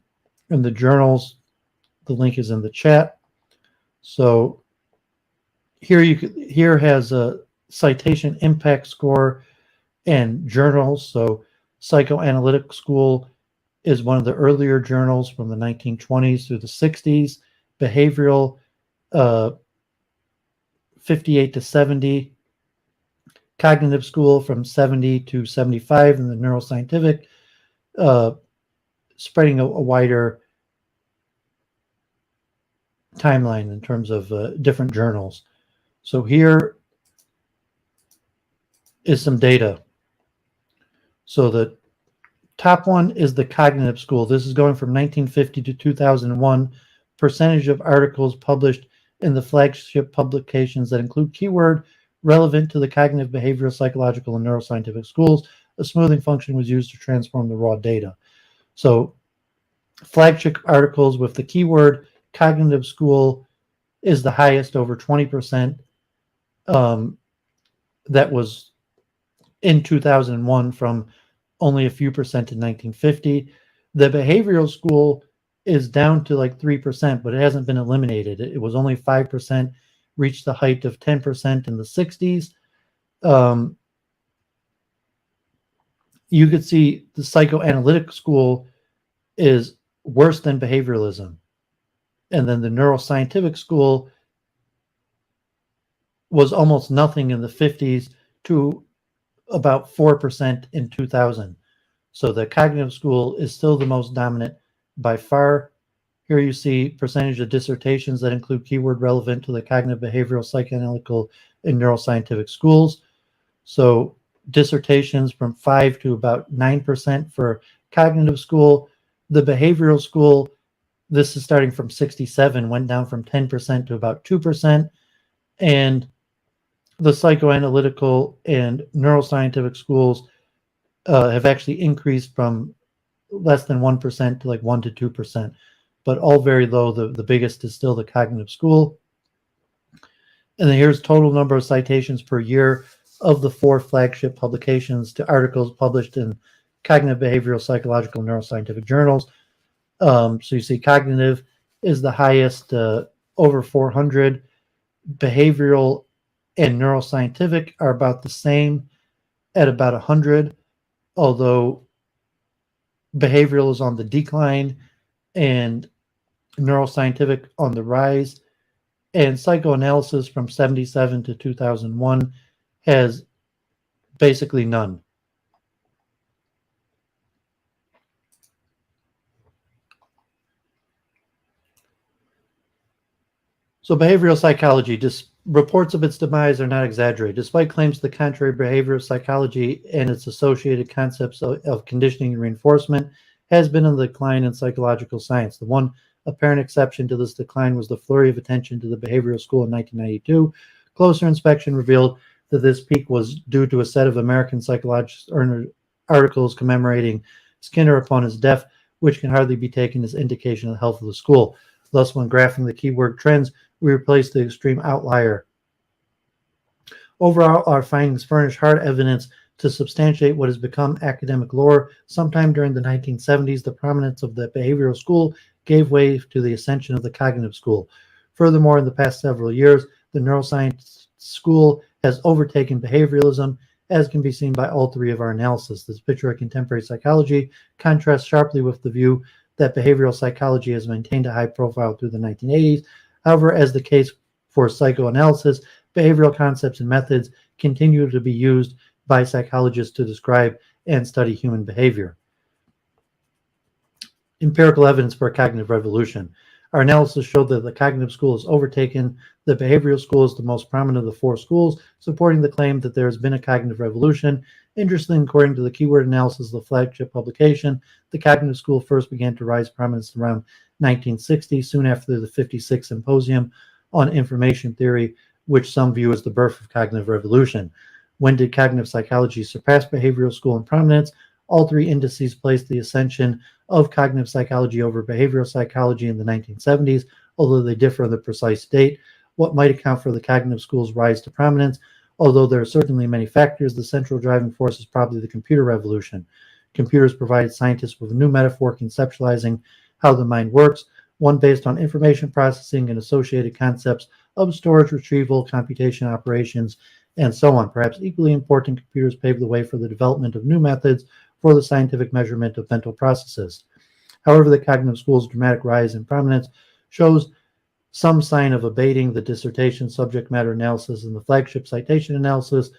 the journals. The link is in the chat. So here has a citation impact score and journals. So Psychoanalytic School is one of the earlier journals from the 1920s through the 60s. Behavioral, 58 to 70. Cognitive School from 70 to 75, and the Neuroscientific, spreading a wider timeline in terms of different journals. So here is some data. So the top one is the Cognitive School. This is going from 1950 to 2001. Percentage of articles published in the flagship publications that include keyword relevant to the cognitive, behavioral, psychological, and neuroscientific schools. A smoothing function was used to transform the raw data. So flagship articles with the keyword Cognitive School is the highest, over 20%. That was in 2001 from only a few percent in 1950. The Behavioral School is down to like 3%, but it hasn't been eliminated. It was only 5%, reached the height of 10% in the 60s. You could see the Psychoanalytic School is worse than behavioralism. And then the Neuroscientific School was almost nothing in the 50s to about 4% in 2000. So the Cognitive School is still the most dominant by far. Here you see percentage of dissertations that include keyword relevant to the cognitive, behavioral, psychoanalytical, and neuroscientific schools. So dissertations from 5 to about 9% for Cognitive School. The Behavioral School, this is starting from 67, went down from 10% to about 2%. And the psychoanalytical and neuroscientific schools have actually increased from less than 1% to like 1 to 2%, but all very low. The biggest is still the Cognitive School. And then here's total number of citations per year of the 4 flagship publications to articles published in cognitive, behavioral, psychological, neuroscientific journals. So you see cognitive is the highest, over 400. Behavioral and neuroscientific are about the same at about 100, although behavioral is on the decline and neuroscientific on the rise. And psychoanalysis from 77 to 2001 has basically none. So behavioral psychology, reports of its demise are not exaggerated. Despite claims to the contrary, behavioral psychology and its associated concepts of conditioning and reinforcement has been in decline in psychological science. The one apparent exception to this decline was the flurry of attention to the behavioral school in 1992. Closer inspection revealed that this peak was due to a set of American psychologists' articles commemorating Skinner upon his death, which can hardly be taken as indication of the health of the school. Thus, when graphing the keyword trends, we replace the extreme outlier. Overall, our findings furnish hard evidence To substantiate what has become academic lore, sometime during the 1970s, the prominence of the behavioral school gave way to the ascension of the cognitive school. Furthermore, in the past several years, the neuroscience school has overtaken behavioralism, as can be seen by all three of our analysis. This picture of contemporary psychology contrasts sharply with the view that behavioral psychology has maintained a high profile through the 1980s. However, as the case for psychoanalysis, behavioral concepts and methods continue to be used by psychologists to describe and study human behavior. Empirical evidence for a cognitive revolution. Our analysis showed that the cognitive school has overtaken the behavioral school as the most prominent of the four schools, supporting the claim that there has been a cognitive revolution. Interestingly, according to the keyword analysis of the flagship publication, the cognitive school first began to rise prominence around 1960, soon after the 56th Symposium on Information Theory, which some view as the birth of cognitive revolution. When did cognitive psychology surpass behavioral school in prominence? All three indices place the ascension of cognitive psychology over behavioral psychology in the 1970s, although they differ on the precise date. What might account for the cognitive school's rise to prominence? Although there are certainly many factors, the central driving force is probably the computer revolution. Computers provided scientists with a new metaphor conceptualizing how the mind works, one based on information processing and associated concepts of storage, retrieval, computation operations, and so on. Perhaps equally important, computers paved the way for the development of new methods for the scientific measurement of mental processes. However, the cognitive school's dramatic rise in prominence shows some sign of abating. The dissertation subject matter analysis and the flagship citation analysis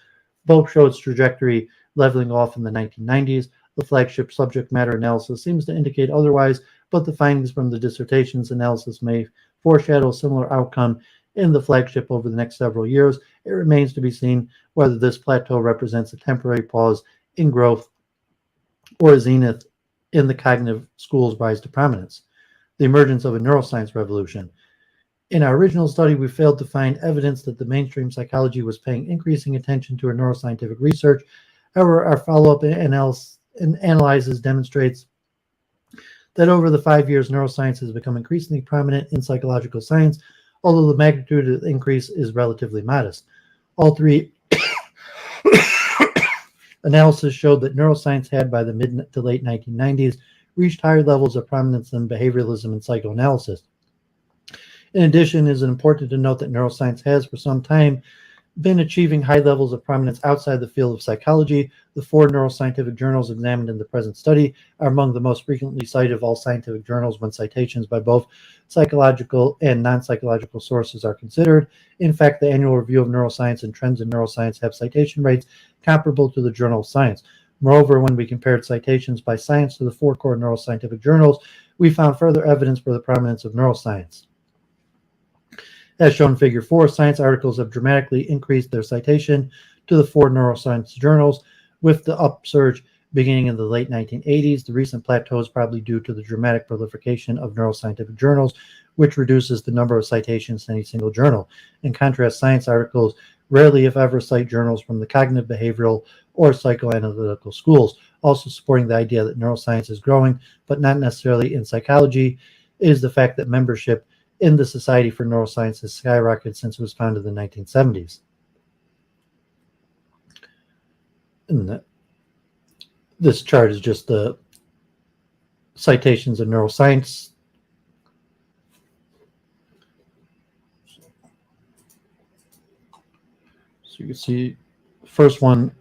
both show its trajectory leveling off in the 1990s. The flagship subject matter analysis seems to indicate otherwise, but the findings from the dissertation's analysis may foreshadow a similar outcome in the flagship over the next several years. It remains to be seen whether this plateau represents a temporary pause in growth or a zenith in the cognitive school's rise to prominence. The emergence of a neuroscience revolution. In our original study, we failed to find evidence that the mainstream psychology was paying increasing attention to our neuroscientific research. However, our follow-up analysis demonstrates that over the 5 years, neuroscience has become increasingly prominent in psychological science, although the magnitude of the increase is relatively modest. All three analysis showed that neuroscience had, by the mid to late 1990s, reached higher levels of prominence than behavioralism and psychoanalysis. In addition, it is important to note that neuroscience has, for some time, been achieving high levels of prominence outside the field of psychology. The 4 neuroscientific journals examined in the present study are among the most frequently cited of all scientific journals when citations by both psychological and non-psychological sources are considered. In fact, the Annual Review of Neuroscience and Trends in Neuroscience have citation rates comparable to the Journal of Science. Moreover, when we compared citations by science to the 4 core neuroscientific journals, we found further evidence for the prominence of neuroscience. As shown in Figure 4, science articles have dramatically increased their citation to the 4 neuroscience journals, with the upsurge beginning in the late 1980s. The recent plateau is probably due to the dramatic proliferation of neuroscientific journals, which reduces the number of citations in any single journal. In contrast, science articles rarely, if ever, cite journals from the cognitive, behavioral, or psychoanalytical schools. Also supporting the idea that neuroscience is growing, but not necessarily in psychology, is the fact that membership in the Society for Neuroscience has skyrocketed since it was founded in the 1970s. And this chart is just the citations of neuroscience. So you can see first one,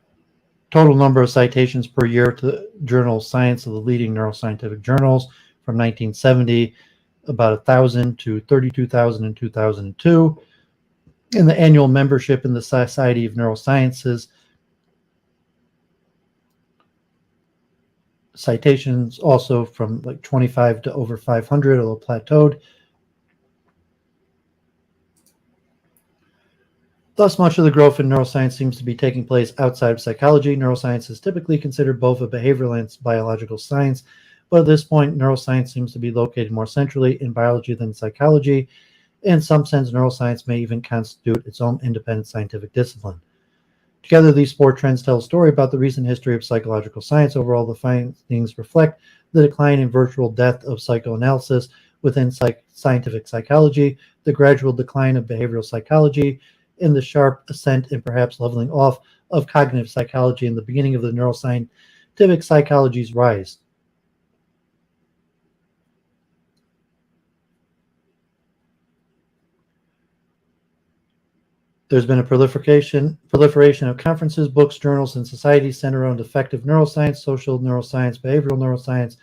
total number of citations per year to Journal of Science of the leading neuroscientific journals from 1970, about 1,000 to 32,000 in 2002. And the annual membership in the Society of Neurosciences, citations also from like 25 to over 500, although plateaued. Thus, much of the growth in neuroscience seems to be taking place outside of psychology. Neuroscience is typically considered both a behavioral and biological science, but at this point, neuroscience seems to be located more centrally in biology than psychology. In some sense, neuroscience may even constitute its own independent scientific discipline. Together, these 4 trends tell a story about the recent history of psychological science. Overall, the findings reflect the decline and virtual death of psychoanalysis within scientific psychology, the gradual decline of behavioral psychology, and the sharp ascent and perhaps leveling off of cognitive psychology and the beginning of the neuroscientific psychology's rise. There's been a proliferation of conferences, books, journals, and societies centered around effective neuroscience, social neuroscience, behavioral neuroscience,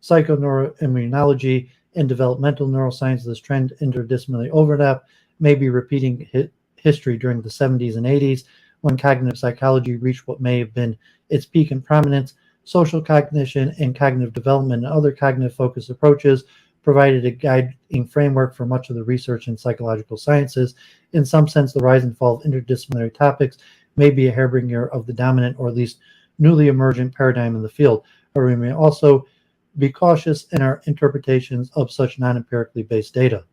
psychoneuroimmunology, and developmental neuroscience. This trend interdisciplinary overlap may be repeating history during the 70s and 80s, when cognitive psychology reached what may have been its peak in prominence. Social cognition and cognitive development and other cognitive-focused approaches provided a guiding framework for much of the research in psychological sciences. In some sense, the rise and fall of interdisciplinary topics may be a harbinger of the dominant or at least newly emergent paradigm in the field, but we may also be cautious in our interpretations of such non-empirically based data.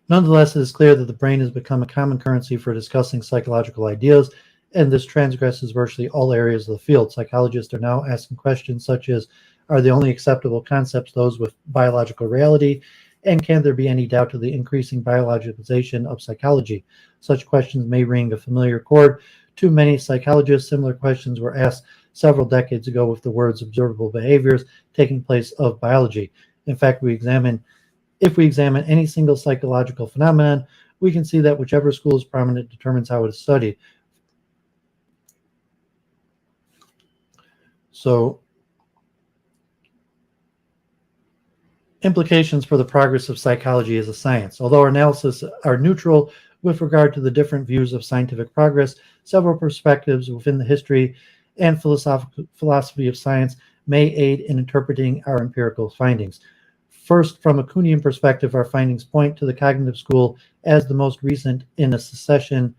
Nonetheless, it is clear that the brain has become a common currency for discussing psychological ideas, and this transgresses virtually all areas of the field. Psychologists are now asking questions such as, are the only acceptable concepts those with biological reality? And can there be any doubt to the increasing biologicalization of psychology? Such questions may ring a familiar chord to many psychologists. Similar questions were asked several decades ago with the words observable behaviors taking place of biology. In fact, if we examine any single psychological phenomenon, we can see that whichever school is prominent determines how it is studied. So, implications for the progress of psychology as a science. Although our analysis are neutral with regard to the different views of scientific progress, several perspectives within the history and philosophy of science may aid in interpreting our empirical findings. First, from a Kuhnian perspective, our findings point to the cognitive school as the most recent in a succession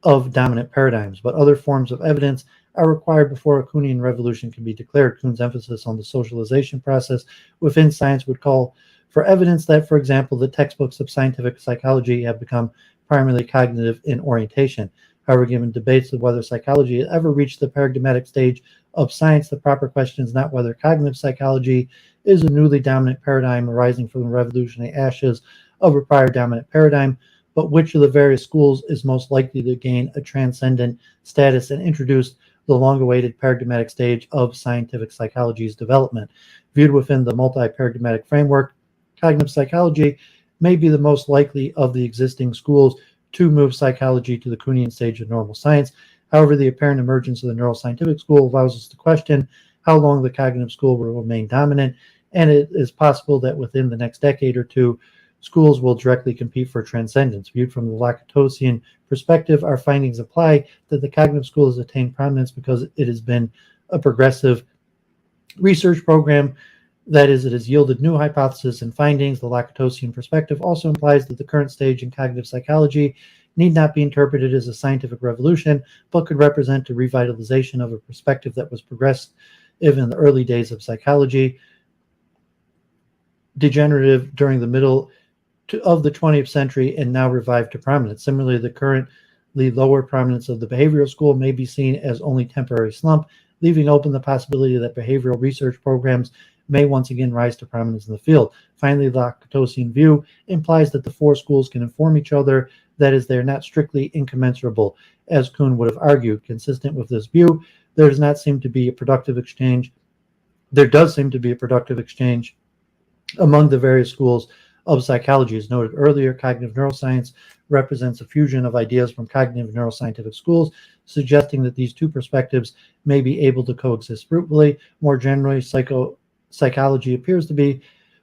of dominant paradigms, but other forms of evidence are required before a Kuhnian revolution can be declared. Kuhn's emphasis on the socialization process within science would call for evidence that, for example, the textbooks of scientific psychology have become primarily cognitive in orientation. However, given debates of whether psychology has ever reached the paradigmatic stage of science, the proper question is not whether cognitive psychology is a newly dominant paradigm arising from the revolutionary ashes of a prior dominant paradigm, but which of the various schools is most likely to gain a transcendent status and introduce the long-awaited paradigmatic stage of scientific psychology's development. Viewed within the multi-paradigmatic framework, cognitive psychology may be the most likely of the existing schools to move psychology to the Kuhnian stage of normal science. However, the apparent emergence of the neuroscientific school allows us to question how long the cognitive school will remain dominant, and it is possible that within the next decade or two, schools will directly compete for transcendence. Viewed from the Lakatosian perspective, our findings imply that the cognitive school has attained prominence because it has been a progressive research program. That is, it has yielded new hypotheses and findings. The Lakatosian perspective also implies that the current stage in cognitive psychology need not be interpreted as a scientific revolution, but could represent a revitalization of a perspective that was progressive in the early days of psychology, degenerative during the middle of the 20th century, and now revived to prominence. Similarly, the currently lower prominence of the behavioral school may be seen as only temporary slump, leaving open the possibility that behavioral research programs may once again rise to prominence in the field. Finally, the Lakatosian view implies that the four schools can inform each other, that is, they are not strictly incommensurable, as Kuhn would have argued. Consistent with this view, there does seem to be a productive exchange among the various schools of psychology. As noted earlier, cognitive neuroscience represents a fusion of ideas from cognitive neuroscientific schools, suggesting that these two perspectives may be able to coexist fruitfully. More generally, psychology appears to be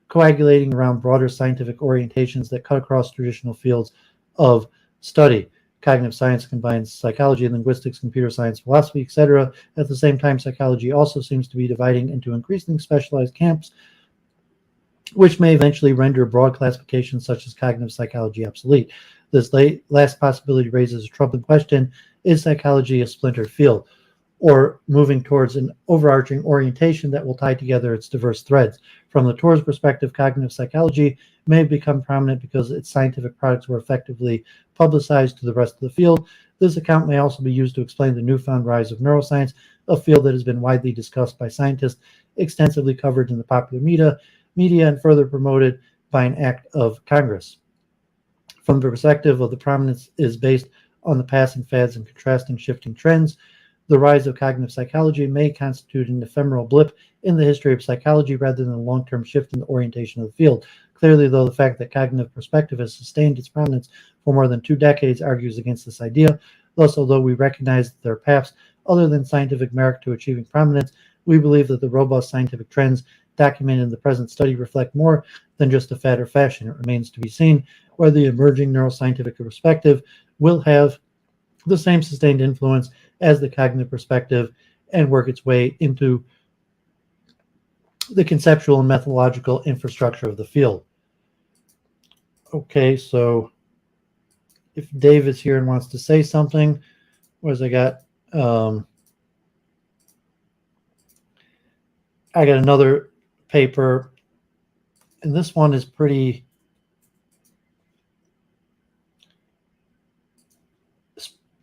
coagulating around broader scientific orientations that cut across traditional fields of study. Cognitive science combines psychology, linguistics, computer science, philosophy, etc. At the same time, psychology also seems to be dividing into increasingly specialized camps, which may eventually render broad classifications such as cognitive psychology obsolete. This last possibility raises a troubling question: is psychology a splintered field, or moving towards an overarching orientation that will tie together its diverse threads? From the Torah's perspective, cognitive psychology may have become prominent because its scientific products were effectively publicized to the rest of the field. This account may also be used to explain the newfound rise of neuroscience, a field that has been widely discussed by scientists, extensively covered in the popular media, and further promoted by an act of Congress. From the perspective of the prominence is based on the passing fads and contrasting shifting trends. The rise of cognitive psychology may constitute an ephemeral blip in the history of psychology rather than a long-term shift in the orientation of the field. Clearly, though, the fact that cognitive perspective has sustained its prominence for more than 2 decades argues against this idea. Thus, although we recognize that there are paths other than scientific merit to achieving prominence, we believe that the robust scientific trends documented in the present study reflect more than just a fad or fashion. It remains to be seen whether the emerging neuroscientific perspective will have the same sustained influence as the cognitive perspective and work its way into the conceptual and methodological infrastructure of the field. Okay, so if Dave is here and wants to say something, whereas I got another paper, and this one is pretty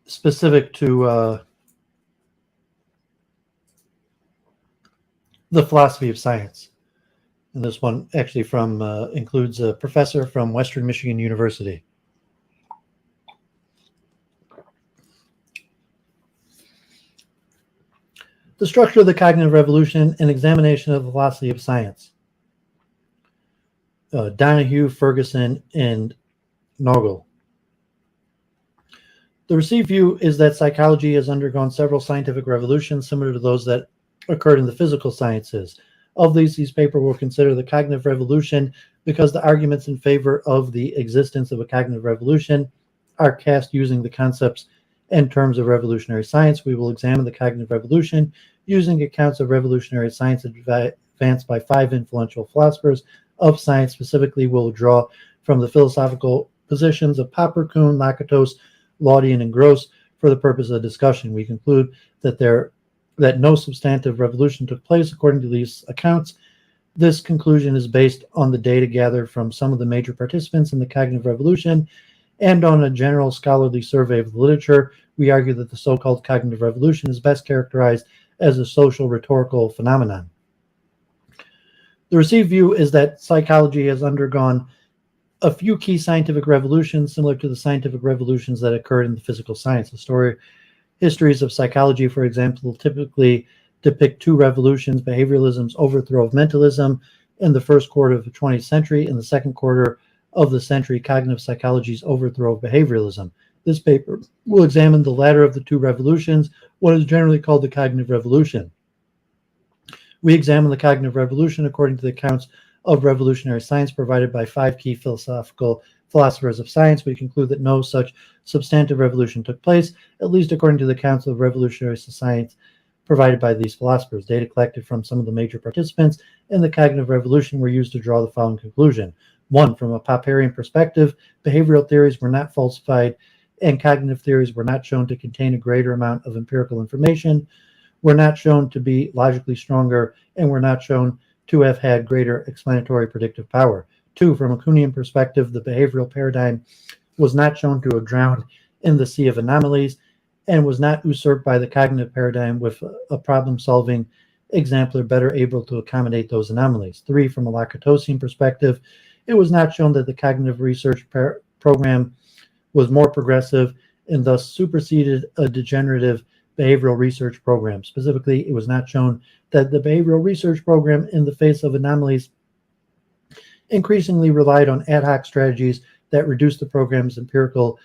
specific to the philosophy of science. And this one actually includes a professor from Western Michigan University. The structure of the cognitive revolution, an examination of the philosophy of science. Donahue, Ferguson, and Nogel. The received view is that psychology has undergone several scientific revolutions similar to those that occurred in the physical sciences. Of these paper will consider the cognitive revolution because the arguments in favor of the existence of a cognitive revolution are cast using the concepts and terms of revolutionary science. We will examine the cognitive revolution using accounts of revolutionary science advanced by 5 influential philosophers of science. Specifically, we'll draw from the philosophical positions of Popper, Kuhn, Lakatos, Laudian, and Gross for the purpose of discussion. We conclude that no substantive revolution took place according to these accounts. This conclusion is based on the data gathered from some of the major participants in the cognitive revolution and on a general scholarly survey of the literature. We argue that the so-called cognitive revolution is best characterized as a social rhetorical phenomenon. The received view is that psychology has undergone a few key scientific revolutions similar to the scientific revolutions that occurred in the physical sciences. Histories of psychology, for example, typically depict 2 revolutions: behavioralism's overthrow of mentalism in the first quarter of the 20th century and the second quarter of the century, cognitive psychology's overthrow of behavioralism. This paper will examine the latter of the 2 revolutions, what is generally called the cognitive revolution. We examine the cognitive revolution according to the accounts of revolutionary science provided by 5 key philosophical philosophers of science. We conclude that no such substantive revolution took place, at least according to the accounts of revolutionary science provided by these philosophers. Data collected from some of the major participants in the cognitive revolution were used to draw the following conclusion. 1. From a Popperian perspective, behavioral theories were not falsified and cognitive theories were not shown to contain a greater amount of empirical information, were not shown to be logically stronger, and were not shown to have had greater explanatory predictive power. 2. From a Kuhnian perspective, the behavioral paradigm was not shown to have drowned in the sea of anomalies and was not usurped by the cognitive paradigm with a problem-solving exemplar better able to accommodate those anomalies. 3. From a Lakatosian perspective, it was not shown that the cognitive research program was more progressive and thus superseded a degenerative behavioral research program. Specifically, it was not shown that the behavioral research program, in the face of anomalies, increasingly relied on ad hoc strategies that reduced the program's empirical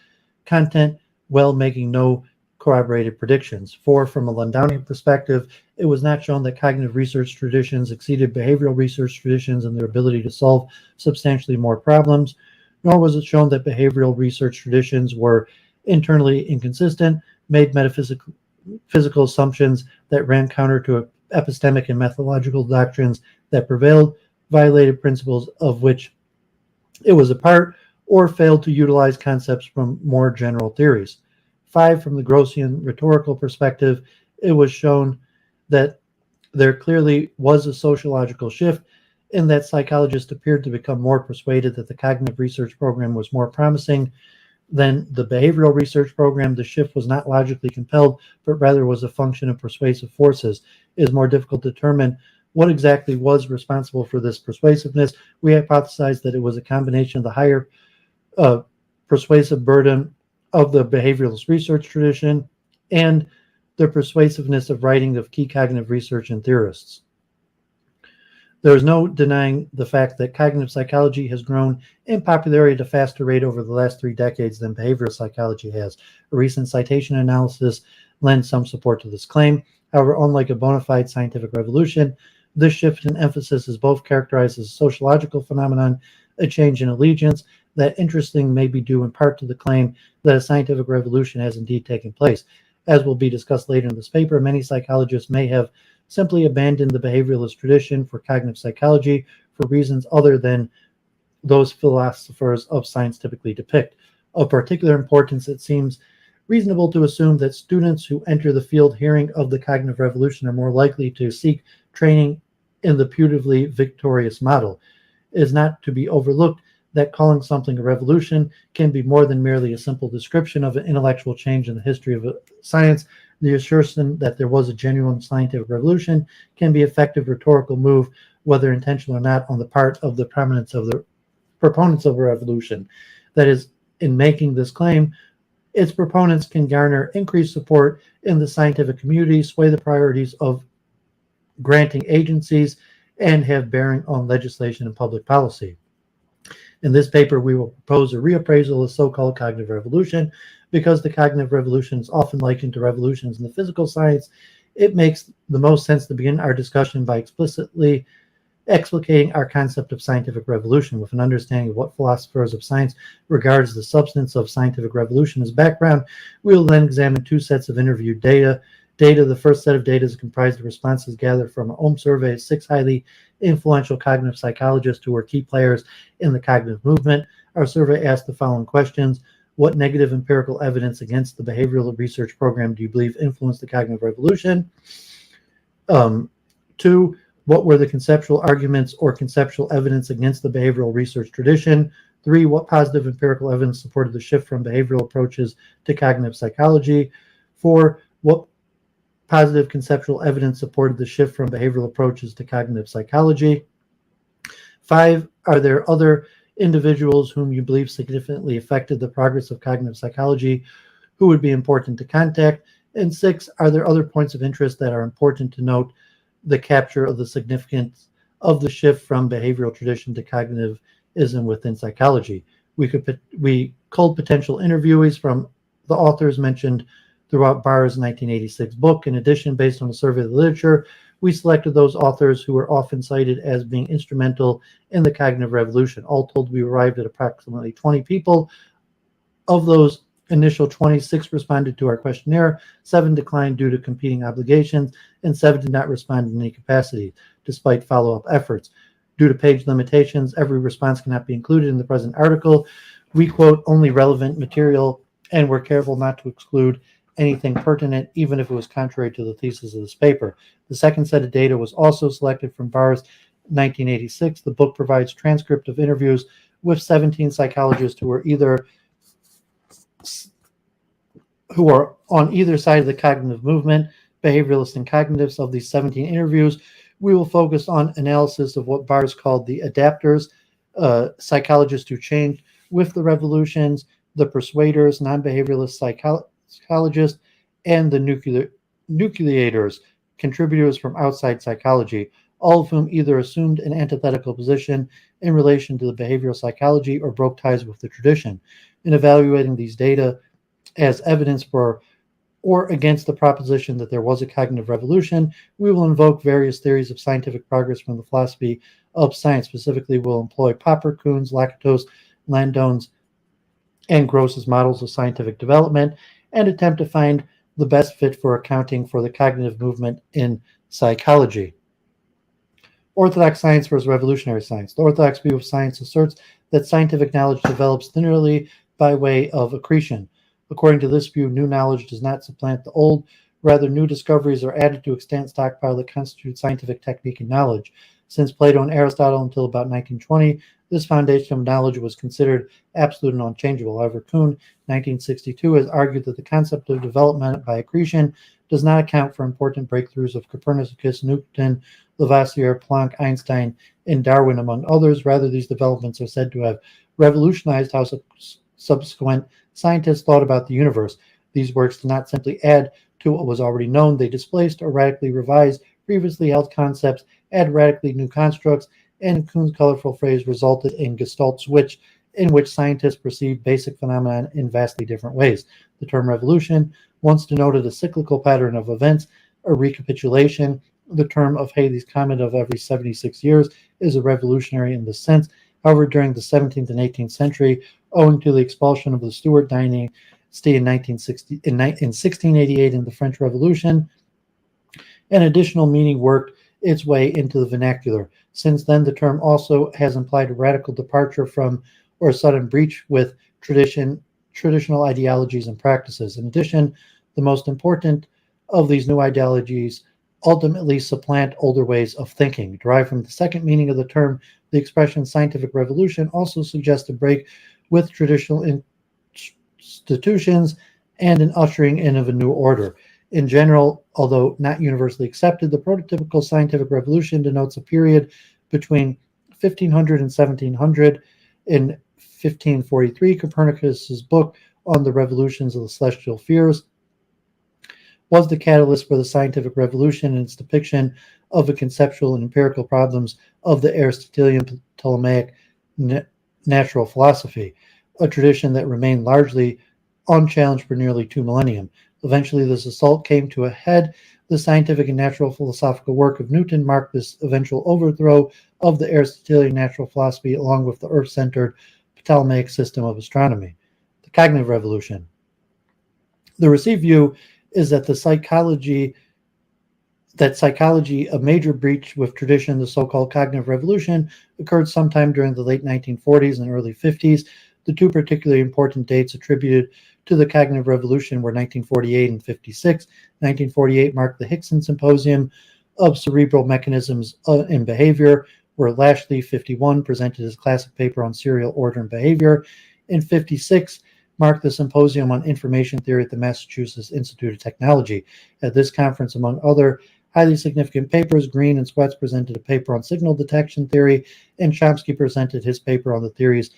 content while making no corroborated predictions. 4. From a Landauerian perspective, it was not shown that cognitive research traditions exceeded behavioral research traditions in their ability to solve substantially more problems, nor was it shown that behavioral research traditions were internally inconsistent, made metaphysical assumptions that ran counter to epistemic and methodological doctrines that prevailed, violated principles of which it was a part, or failed to utilize concepts from more general theories. 5. From the Grossian rhetorical perspective, it was shown that there clearly was a sociological shift in that psychologists appeared to become more persuaded that the cognitive research program was more promising than the behavioral research program. The shift was not logically compelled, but rather was a function of persuasive forces. It is more difficult to determine what exactly was responsible for this persuasiveness. We hypothesized that it was a combination of the higher persuasive burden of the behavioralist research tradition, and the persuasiveness of writing of key cognitive research and theorists. There is no denying the fact that cognitive psychology has grown in popularity at a faster rate over the last 3 decades than behavioral psychology has. A recent citation analysis lends some support to this claim. However, unlike a bona fide scientific revolution, this shift in emphasis is both characterized as a sociological phenomenon, a change in allegiance, that interesting may be due in part to the claim that a scientific revolution has indeed taken place. As will be discussed later in this paper, many psychologists may have simply abandoned the behavioralist tradition for cognitive psychology for reasons other than those philosophers of science typically depict. Of particular importance, it seems reasonable to assume that students who enter the field hearing of the cognitive revolution are more likely to seek training in the putatively victorious model. It is not to be overlooked that calling something a revolution can be more than merely a simple description of an intellectual change in the history of science. The assertion that there was a genuine scientific revolution can be an effective rhetorical move, whether intentional or not, on the part of the proponents of a revolution. That is, in making this claim, its proponents can garner increased support in the scientific community, sway the priorities of granting agencies, and have bearing on legislation and public policy. In this paper, we will propose a reappraisal of so-called cognitive revolution. Because the cognitive revolution is often likened to revolutions in the physical science, it makes the most sense to begin our discussion by explicitly explicating our concept of scientific revolution with an understanding of what philosophers of science regards the substance of scientific revolution as background. We will then examine 2 sets of interviewed data. The first set of data is comprised of responses gathered from an home survey of 6 highly influential cognitive psychologists who were key players in the cognitive movement. Our survey asked the following questions. What negative empirical evidence against the behavioral research program do you believe influenced the cognitive revolution? 2, what were the conceptual arguments or conceptual evidence against the behavioral research tradition? 3, what positive empirical evidence supported the shift from behavioral approaches to cognitive psychology? 4, what positive conceptual evidence supported the shift from behavioral approaches to cognitive psychology? 5, are there other individuals whom you believe significantly affected the progress of cognitive psychology who would be important to contact? And 6, are there other points of interest that are important to note the capture of the significance of the shift from behavioral tradition to cognitivism within psychology? We culled potential interviewees from the authors mentioned throughout Barr's 1986 book. In addition, based on a survey of the literature, we selected those authors who were often cited as being instrumental in the cognitive revolution. All told, we arrived at approximately 20 people. Of those initial 26 responded to our questionnaire, 7 declined due to competing obligations, and 7 did not respond in any capacity, despite follow-up efforts. Due to page limitations, every response cannot be included in the present article. We quote only relevant material, and we're careful not to exclude anything pertinent, even if it was contrary to the thesis of this paper. The second set of data was also selected from Barr's 1986. The book provides transcript of interviews with 17 psychologists who are on either side of the cognitive movement, behavioralists and cognitives. Of these 17 interviews, we will focus on analysis of what Barr's called the adapters, psychologists who changed with the revolutions, the persuaders, non-behavioralist psychologists, and the nucleators, contributors from outside psychology, all of whom either assumed an antithetical position in relation to the behavioral psychology or broke ties with the tradition. In evaluating these data as evidence for or against the proposition that there was a cognitive revolution, we will invoke various theories of scientific progress from the philosophy of science. Specifically, we'll employ Popper, Kuhn's, Lakatos, Landone's, and Gross's models of scientific development and attempt to find the best fit for accounting for the cognitive movement in psychology. Orthodox science versus revolutionary science. The orthodox view of science asserts that scientific knowledge develops linearly by way of accretion. According to this view, new knowledge does not supplant the old. Rather, new discoveries are added to extant stockpile that constitute scientific technique and knowledge. Since Plato and Aristotle until about 1920, this foundation of knowledge was considered absolute and unchangeable. However, Kuhn, 1962, has argued that the concept of development by accretion does not account for important breakthroughs of Copernicus, Newton, Lavoisier, Planck, Einstein, and Darwin, among others. Rather, these developments are said to have revolutionized how subsequent scientists thought about the universe. These works did not simply add to what was already known, they displaced or radically revised previously held concepts, add radically new constructs, and Kuhn's colorful phrase resulted in Gestalt switch, in which scientists perceive basic phenomena in vastly different ways. The term revolution once denoted a cyclical pattern of events, a recapitulation. The term of Halley's comet of every 76 years is a revolutionary in this sense. However, during the 17th and 18th century, owing to the expulsion of the Stuart dynasty in 1688 in the French Revolution, an additional meaning worked its way into the vernacular. Since then, the term also has implied a radical departure from or a sudden breach with traditional ideologies and practices. In addition, the most important of these new ideologies ultimately supplant older ways of thinking. Derived from the second meaning of the term, the expression scientific revolution also suggests a break with traditional institutions and an ushering in of a new order. In general, although not universally accepted, the prototypical scientific revolution denotes a period between 1500 and 1700. In 1543, Copernicus's book on the revolutions of the celestial spheres was the catalyst for the scientific revolution in its depiction of the conceptual and empirical problems of the Aristotelian Ptolemaic natural philosophy, a tradition that remained largely unchallenged for nearly 2 millennia. Eventually, this assault came to a head. The scientific and natural philosophical work of Newton marked this eventual overthrow of the Aristotelian natural philosophy along with the Earth-centered Ptolemaic system of astronomy. The cognitive revolution. The received view is that psychology, a major breach with tradition, the so-called cognitive revolution, occurred sometime during the late 1940s and early 50s. The two particularly important dates attributed to the cognitive revolution were 1948 and 56. 1948 marked the Hickson Symposium of Cerebral Mechanisms in Behavior, where Lashley, 51, presented his classic paper on serial order and behavior. In 56, marked the Symposium on Information Theory at the Massachusetts Institute of Technology. At this conference, among other highly significant papers, Green and Sweats presented a paper on signal detection theory, and Chomsky presented his paper on the theories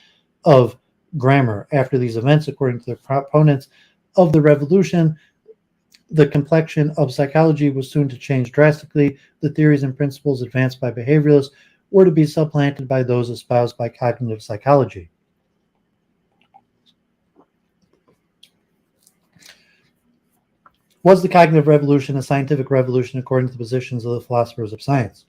of grammar. After these events, according to the proponents of the revolution, the complexion of psychology was soon to change drastically. The theories and principles advanced by behavioralists were to be supplanted by those espoused by cognitive psychology. Was the cognitive revolution a scientific revolution according to the positions of the philosophers of science?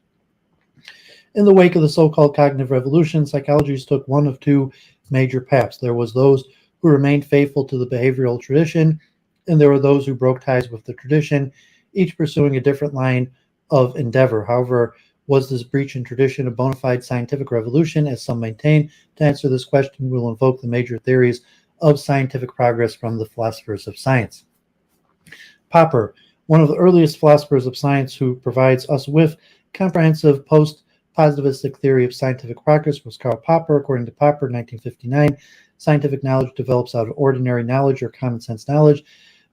In the wake of the so-called cognitive revolution, psychologists took one of two major paths. There was those who remained faithful to the behavioral tradition, and there were those who broke ties with the tradition, each pursuing a different line of endeavor. However, was this breach in tradition a bona fide scientific revolution, as some maintain? To answer this question, we'll invoke the major theories of scientific progress from the philosophers of science. Popper, one of the earliest philosophers of science who provides us with comprehensive post-positivistic theory of scientific progress, was Karl Popper. According to Popper, 1959, scientific knowledge develops out of ordinary knowledge or common sense knowledge.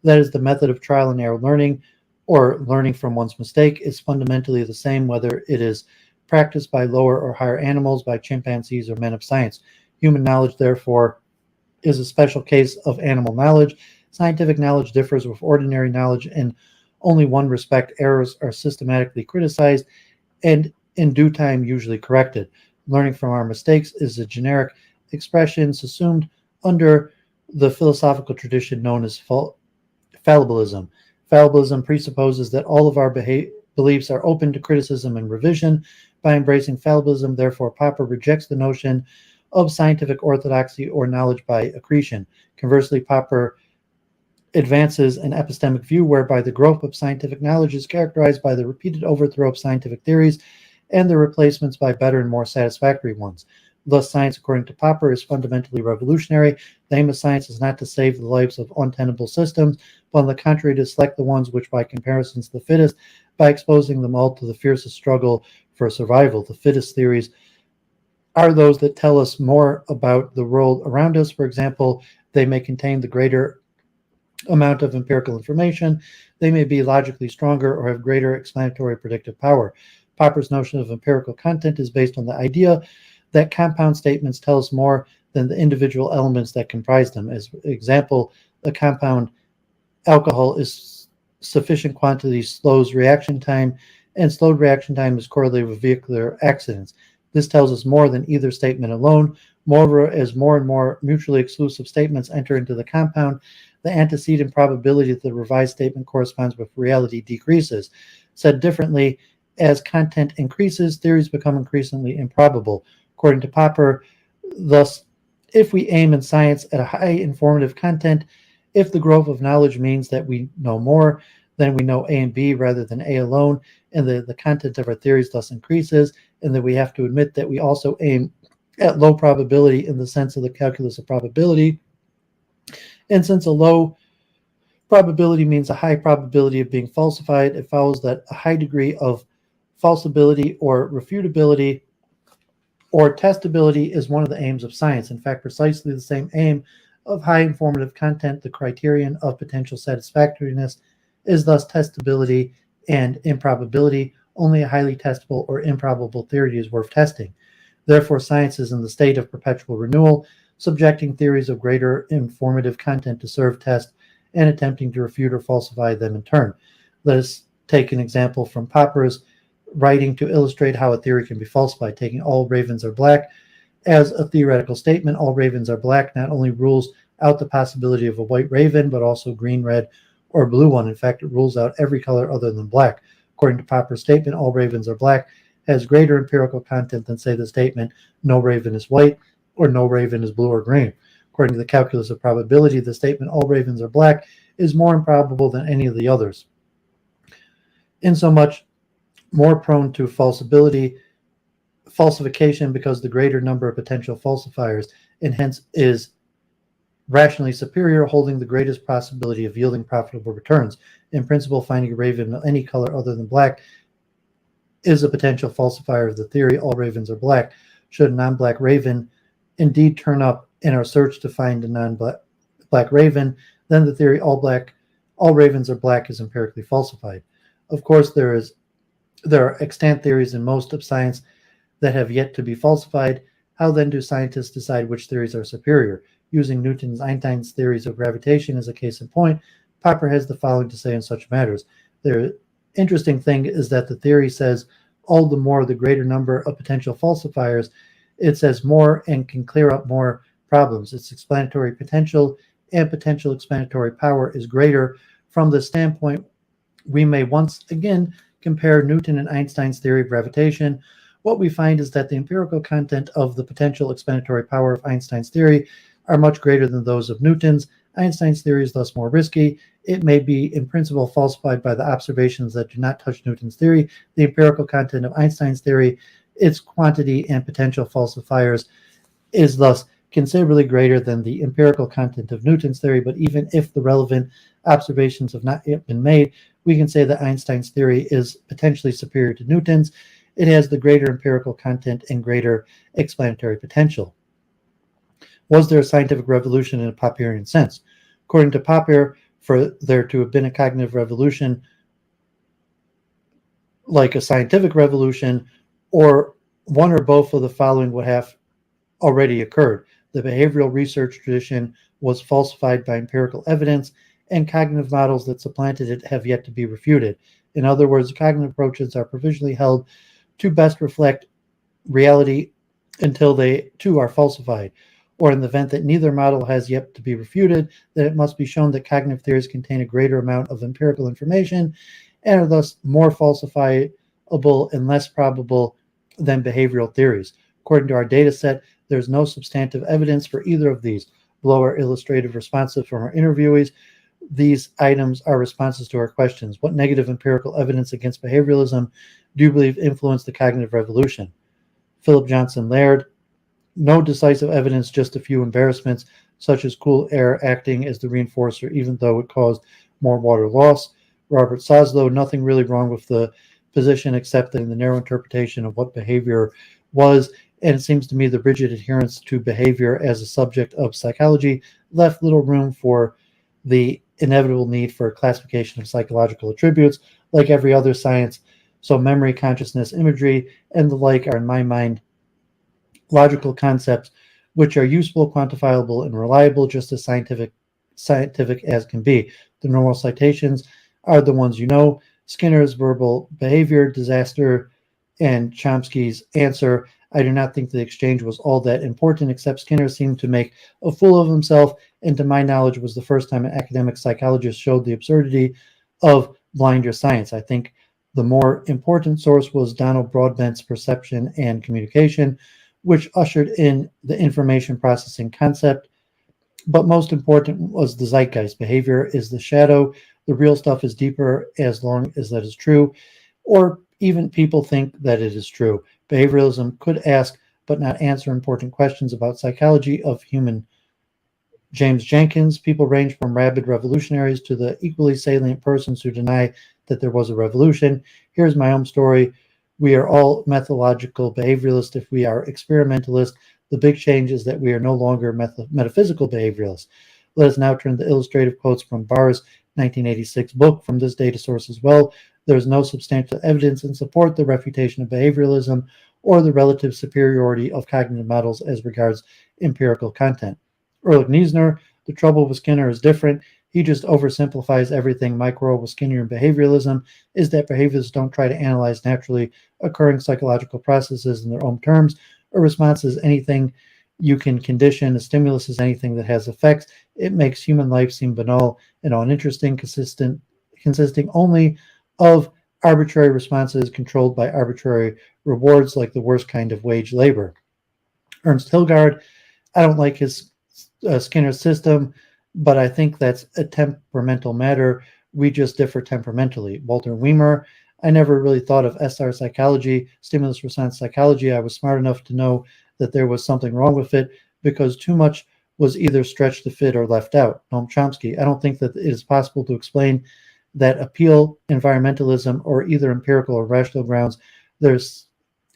That is, the method of trial and error learning, or learning from one's mistake, is fundamentally the same whether it is practiced by lower or higher animals, by chimpanzees or men of science. Human knowledge, therefore, is a special case of animal knowledge. Scientific knowledge differs with ordinary knowledge in only one respect: errors are systematically criticized and in due time usually corrected. Learning from our mistakes is a generic expression assumed under the philosophical tradition known as fallibilism. Fallibilism presupposes that all of our beliefs are open to criticism and revision. By embracing fallibilism, therefore, Popper rejects the notion of scientific orthodoxy or knowledge by accretion. Conversely, Popper advances an epistemic view whereby the growth of scientific knowledge is characterized by the repeated overthrow of scientific theories and their replacements by better and more satisfactory ones. Thus, science, according to Popper, is fundamentally revolutionary. The aim of science is not to save the lives of untenable systems, but on the contrary, to select the ones which, by comparison, is the fittest, by exposing them all to the fiercest struggle for survival. The fittest theories are those that tell us more about the world around us. For example, they may contain the greater amount of empirical information, they may be logically stronger, or have greater explanatory predictive power. Popper's notion of empirical content is based on the idea that compound statements tell us more than the individual elements that comprise them. As example, a compound alcohol is sufficient quantity slows reaction time, and slowed reaction time is correlated with vehicular accidents. This tells us more than either statement alone. Moreover, as more and more mutually exclusive statements enter into the compound, the antecedent probability that the revised statement corresponds with reality decreases. Said differently, as content increases, theories become increasingly improbable. According to Popper, thus, if we aim in science at a high informative content, if the growth of knowledge means that we know more, then we know A and B rather than A alone, and the content of our theories thus increases, and that we have to admit that we also aim at low probability in the sense of the calculus of probability. And since a low probability means a high probability of being falsified, it follows that a high degree of falsibility or refutability or testability is one of the aims of science. In fact, precisely the same aim of high informative content, the criterion of potential satisfactoriness, is thus testability and improbability. Only a highly testable or improbable theory is worth testing. Therefore, science is in the state of perpetual renewal, subjecting theories of greater informative content to serve test and attempting to refute or falsify them in turn. Let us take an example from Popper's writing to illustrate how a theory can be falsified. Taking all ravens are black as a theoretical statement, all ravens are black not only rules out the possibility of a white raven, but also green, red, or blue one. In fact, it rules out every color other than black. According to Popper's statement, all ravens are black has greater empirical content than, say, the statement, no raven is white, or no raven is blue or green. According to the calculus of probability, the statement, all ravens are black, is more improbable than any of the others, insomuch more prone to falsification because the greater number of potential falsifiers, and hence is rationally superior, holding the greatest possibility of yielding profitable returns. In principle, finding a raven of any color other than black is a potential falsifier of the theory, all ravens are black. Should a non-black raven indeed turn up in our search to find a non-black raven, then the theory all ravens are black is empirically falsified. Of course, there are extant theories in most of science that have yet to be falsified. How then do scientists decide which theories are superior? Using Newton's Einstein's theories of gravitation as a case in point, Popper has the following to say in such matters. The interesting thing is that the theory says all the more the greater number of potential falsifiers, it says more and can clear up more problems. Its explanatory potential and potential explanatory power is greater. From this standpoint, we may once again compare Newton and Einstein's theory of gravitation. What we find is that the empirical content of the potential explanatory power of Einstein's theory are much greater than those of Newton's. Einstein's theory is thus more risky. It may be in principle falsified by the observations that do not touch Newton's theory. The empirical content of Einstein's theory, its quantity and potential falsifiers, is thus considerably greater than the empirical content of Newton's theory. But even if the relevant observations have not yet been made, we can say that Einstein's theory is potentially superior to Newton's. It has the greater empirical content and greater explanatory potential. Was there a scientific revolution in a Popperian sense? According to Popper, for there to have been a cognitive revolution like a scientific revolution, or one or both of the following would have already occurred. The behavioral research tradition was falsified by empirical evidence, and cognitive models that supplanted it have yet to be refuted. In other words, cognitive approaches are provisionally held to best reflect reality until they too are falsified, or in the event that neither model has yet to be refuted, then it must be shown that cognitive theories contain a greater amount of empirical information and are thus more falsifiable and less probable than behavioral theories. According to our data set, there's no substantive evidence for either of these. Below are illustrative responses from our interviewees. These items are responses to our questions. What negative empirical evidence against behavioralism do you believe influenced the cognitive revolution? Philip Johnson Laird, no decisive evidence, just a few embarrassments, such as cool air acting as the reinforcer, even though it caused more water loss. Robert Soslow, nothing really wrong with the position except that in the narrow interpretation of what behavior was, and it seems to me the rigid adherence to behavior as a subject of psychology left little room for the inevitable need for a classification of psychological attributes like every other science. So memory, consciousness, imagery, and the like are, in my mind, logical concepts which are useful, quantifiable, and reliable, just as scientific as can be. The normal citations are the ones you know: Skinner's verbal behavior disaster and Chomsky's answer. I do not think the exchange was all that important, except Skinner seemed to make a fool of himself, and to my knowledge was the first time an academic psychologist showed the absurdity of blinder science. I think the more important source was Donald Broadbent's Perception and Communication, which ushered in the information processing concept. But most important was the zeitgeist. Behavior is the shadow. The real stuff is deeper, as long as that is true, or even people think that it is true. Behavioralism could ask but not answer important questions about psychology of human. James Jenkins. People range from rabid revolutionaries to the equally salient persons who deny that there was a revolution. Here's my own story. We are all methodological behavioralists if we are experimentalists. The big change is that we are no longer metaphysical behavioralists. Let us now turn to illustrative quotes from Barr's 1986 book. From this data source as well, there is no substantial evidence in support the refutation of behavioralism or the relative superiority of cognitive models as regards empirical content. Ehrlich Niesner. The trouble with Skinner is different. He just oversimplifies everything. My quarrel with Skinner and behavioralism is that behaviorists don't try to analyze naturally occurring psychological processes in their own terms. A response is anything you can condition. A stimulus is anything that has effects. It makes human life seem banal and uninteresting, consisting only of arbitrary responses controlled by arbitrary rewards, like the worst kind of wage labor. Ernst Hilgard. I don't like his Skinner's system, but I think that's a temperamental matter. We just differ temperamentally. Walter Weimer. I never really thought of SR psychology, stimulus response psychology. I was smart enough to know that there was something wrong with it because too much was either stretched to fit or left out. Noam Chomsky. I don't think that it is possible to explain that appeal, environmentalism, or either empirical or rational grounds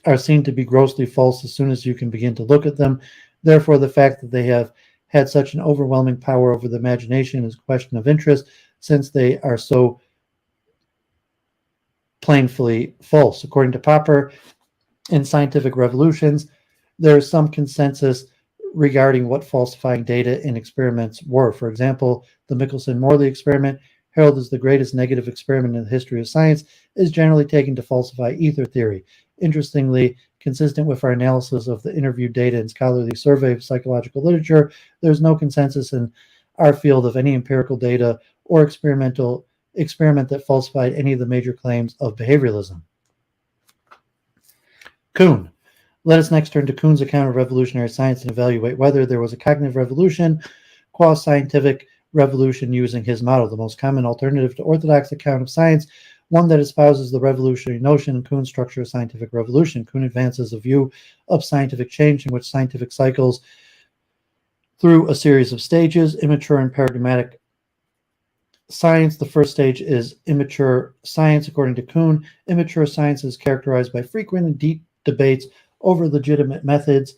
are seen to be grossly false as soon as you can begin to look at them. Therefore, the fact that they have had such an overwhelming power over the imagination is a question of interest, since they are so plainly false. According to Popper, in Scientific Revolutions, there is some consensus regarding what falsifying data in experiments were. For example, the Michelson-Morley experiment, heralded as the greatest negative experiment in the history of science, is generally taken to falsify ether theory. Interestingly, consistent with our analysis of the interviewed data and scholarly survey of psychological literature, there's no consensus in our field of any empirical data or experiment that falsified any of the major claims of behavioralism. Kuhn. Let us next turn to Kuhn's account of revolutionary science and evaluate whether there was a cognitive revolution, qua scientific revolution, using his model, the most common alternative to orthodox account of science, one that espouses the revolutionary notion in Kuhn's structure of scientific revolution. Kuhn advances a view of scientific change in which scientific cycles through a series of stages: immature and paradigmatic science. The first stage is immature science. According to Kuhn, immature science is characterized by frequent and deep debates over legitimate methods,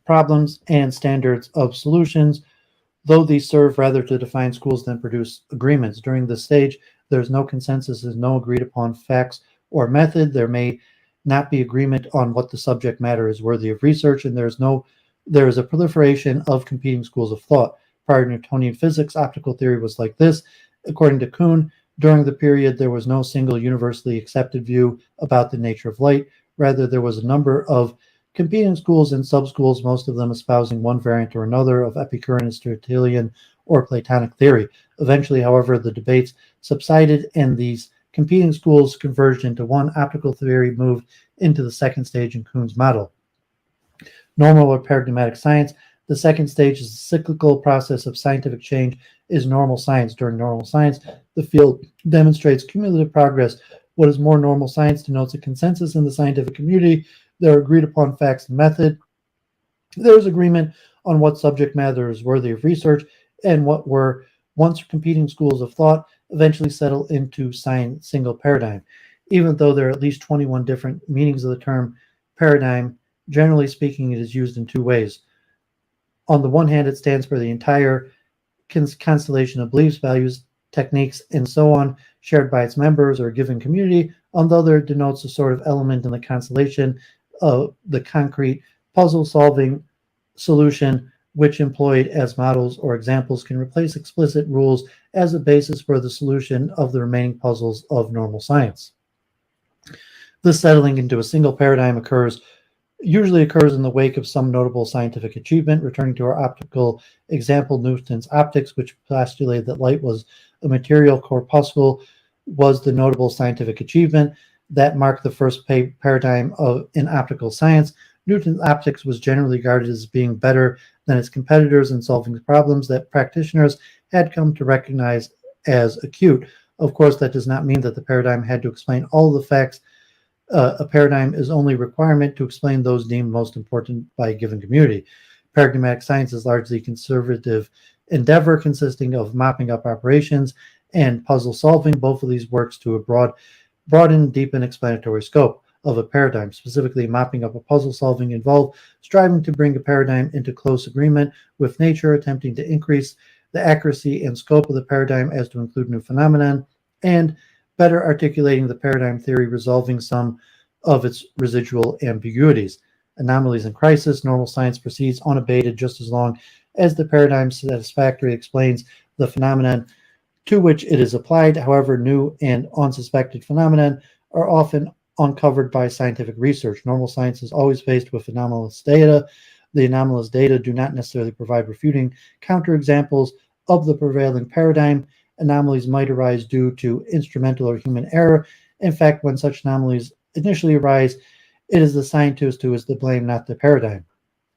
problems, and standards of solutions, though these serve rather to define schools than produce agreements. During this stage, there's no consensus, there's no agreed upon facts or method. There may not be agreement on what the subject matter is worthy of research, and there is a proliferation of competing schools of thought. Prior to Newtonian physics, optical theory was like this. According to Kuhn, during the period, there was no single universally accepted view about the nature of light. Rather, there was a number of competing schools and sub-schools, most of them espousing one variant or another of Epicurean, Aristotelian, or Platonic theory. Eventually, however, the debates subsided and these competing schools converged into one. Optical theory moved into the second stage in Kuhn's model. Normal or paradigmatic science. The second stage is the cyclical process of scientific change is normal science. During normal science, the field demonstrates cumulative progress. What is more, normal science denotes a consensus in the scientific community. There are agreed upon facts and method. There is agreement on what subject matter is worthy of research, and what were once competing schools of thought eventually settle into science single paradigm. Even though there are at least 21 different meanings of the term paradigm, generally speaking, it is used in two ways. On the one hand, it stands for the entire constellation of beliefs, values, techniques, and so on, shared by its members or a given community. On the other, it denotes a sort of element in the constellation of the concrete puzzle-solving solution which employed as models or examples can replace explicit rules as a basis for the solution of the remaining puzzles of normal science. This settling into a single paradigm usually occurs in the wake of some notable scientific achievement. Returning to our optical example, Newton's optics, which postulated that light was a material corpuscle, was the notable scientific achievement that marked the first paradigm in optical science. Newton's optics was generally regarded as being better than its competitors in solving the problems that practitioners had come to recognize as acute. Of course, that does not mean that the paradigm had to explain all the facts. A paradigm is only a requirement to explain those deemed most important by a given community. Paradigmatic science is largely a conservative endeavor consisting of mopping up operations and puzzle solving. Both of these works to a broaden, deepen explanatory scope of a paradigm. Specifically, mopping up a puzzle solving involved striving to bring a paradigm into close agreement with nature, attempting to increase the accuracy and scope of the paradigm as to include new phenomenon, and better articulating the paradigm theory, resolving some of its residual ambiguities. Anomalies in crisis. Normal science proceeds unabated just as long as the paradigm satisfactorily explains the phenomenon to which it is applied. However, new and unsuspected phenomenon are often uncovered by scientific research. Normal science is always faced with anomalous data. The anomalous data do not necessarily provide refuting counterexamples of the prevailing paradigm. Anomalies might arise due to instrumental or human error. In fact, when such anomalies initially arise, it is the scientist who is to blame, not the paradigm.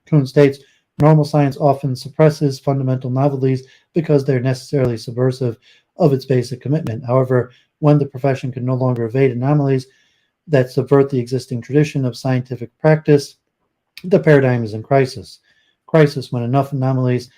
Kuhn states, normal science often suppresses fundamental novelties because they're necessarily subversive of its basic commitment. However, when the profession can no longer evade anomalies that subvert the existing tradition of scientific practice, the paradigm is in crisis. Crisis. When enough anomalies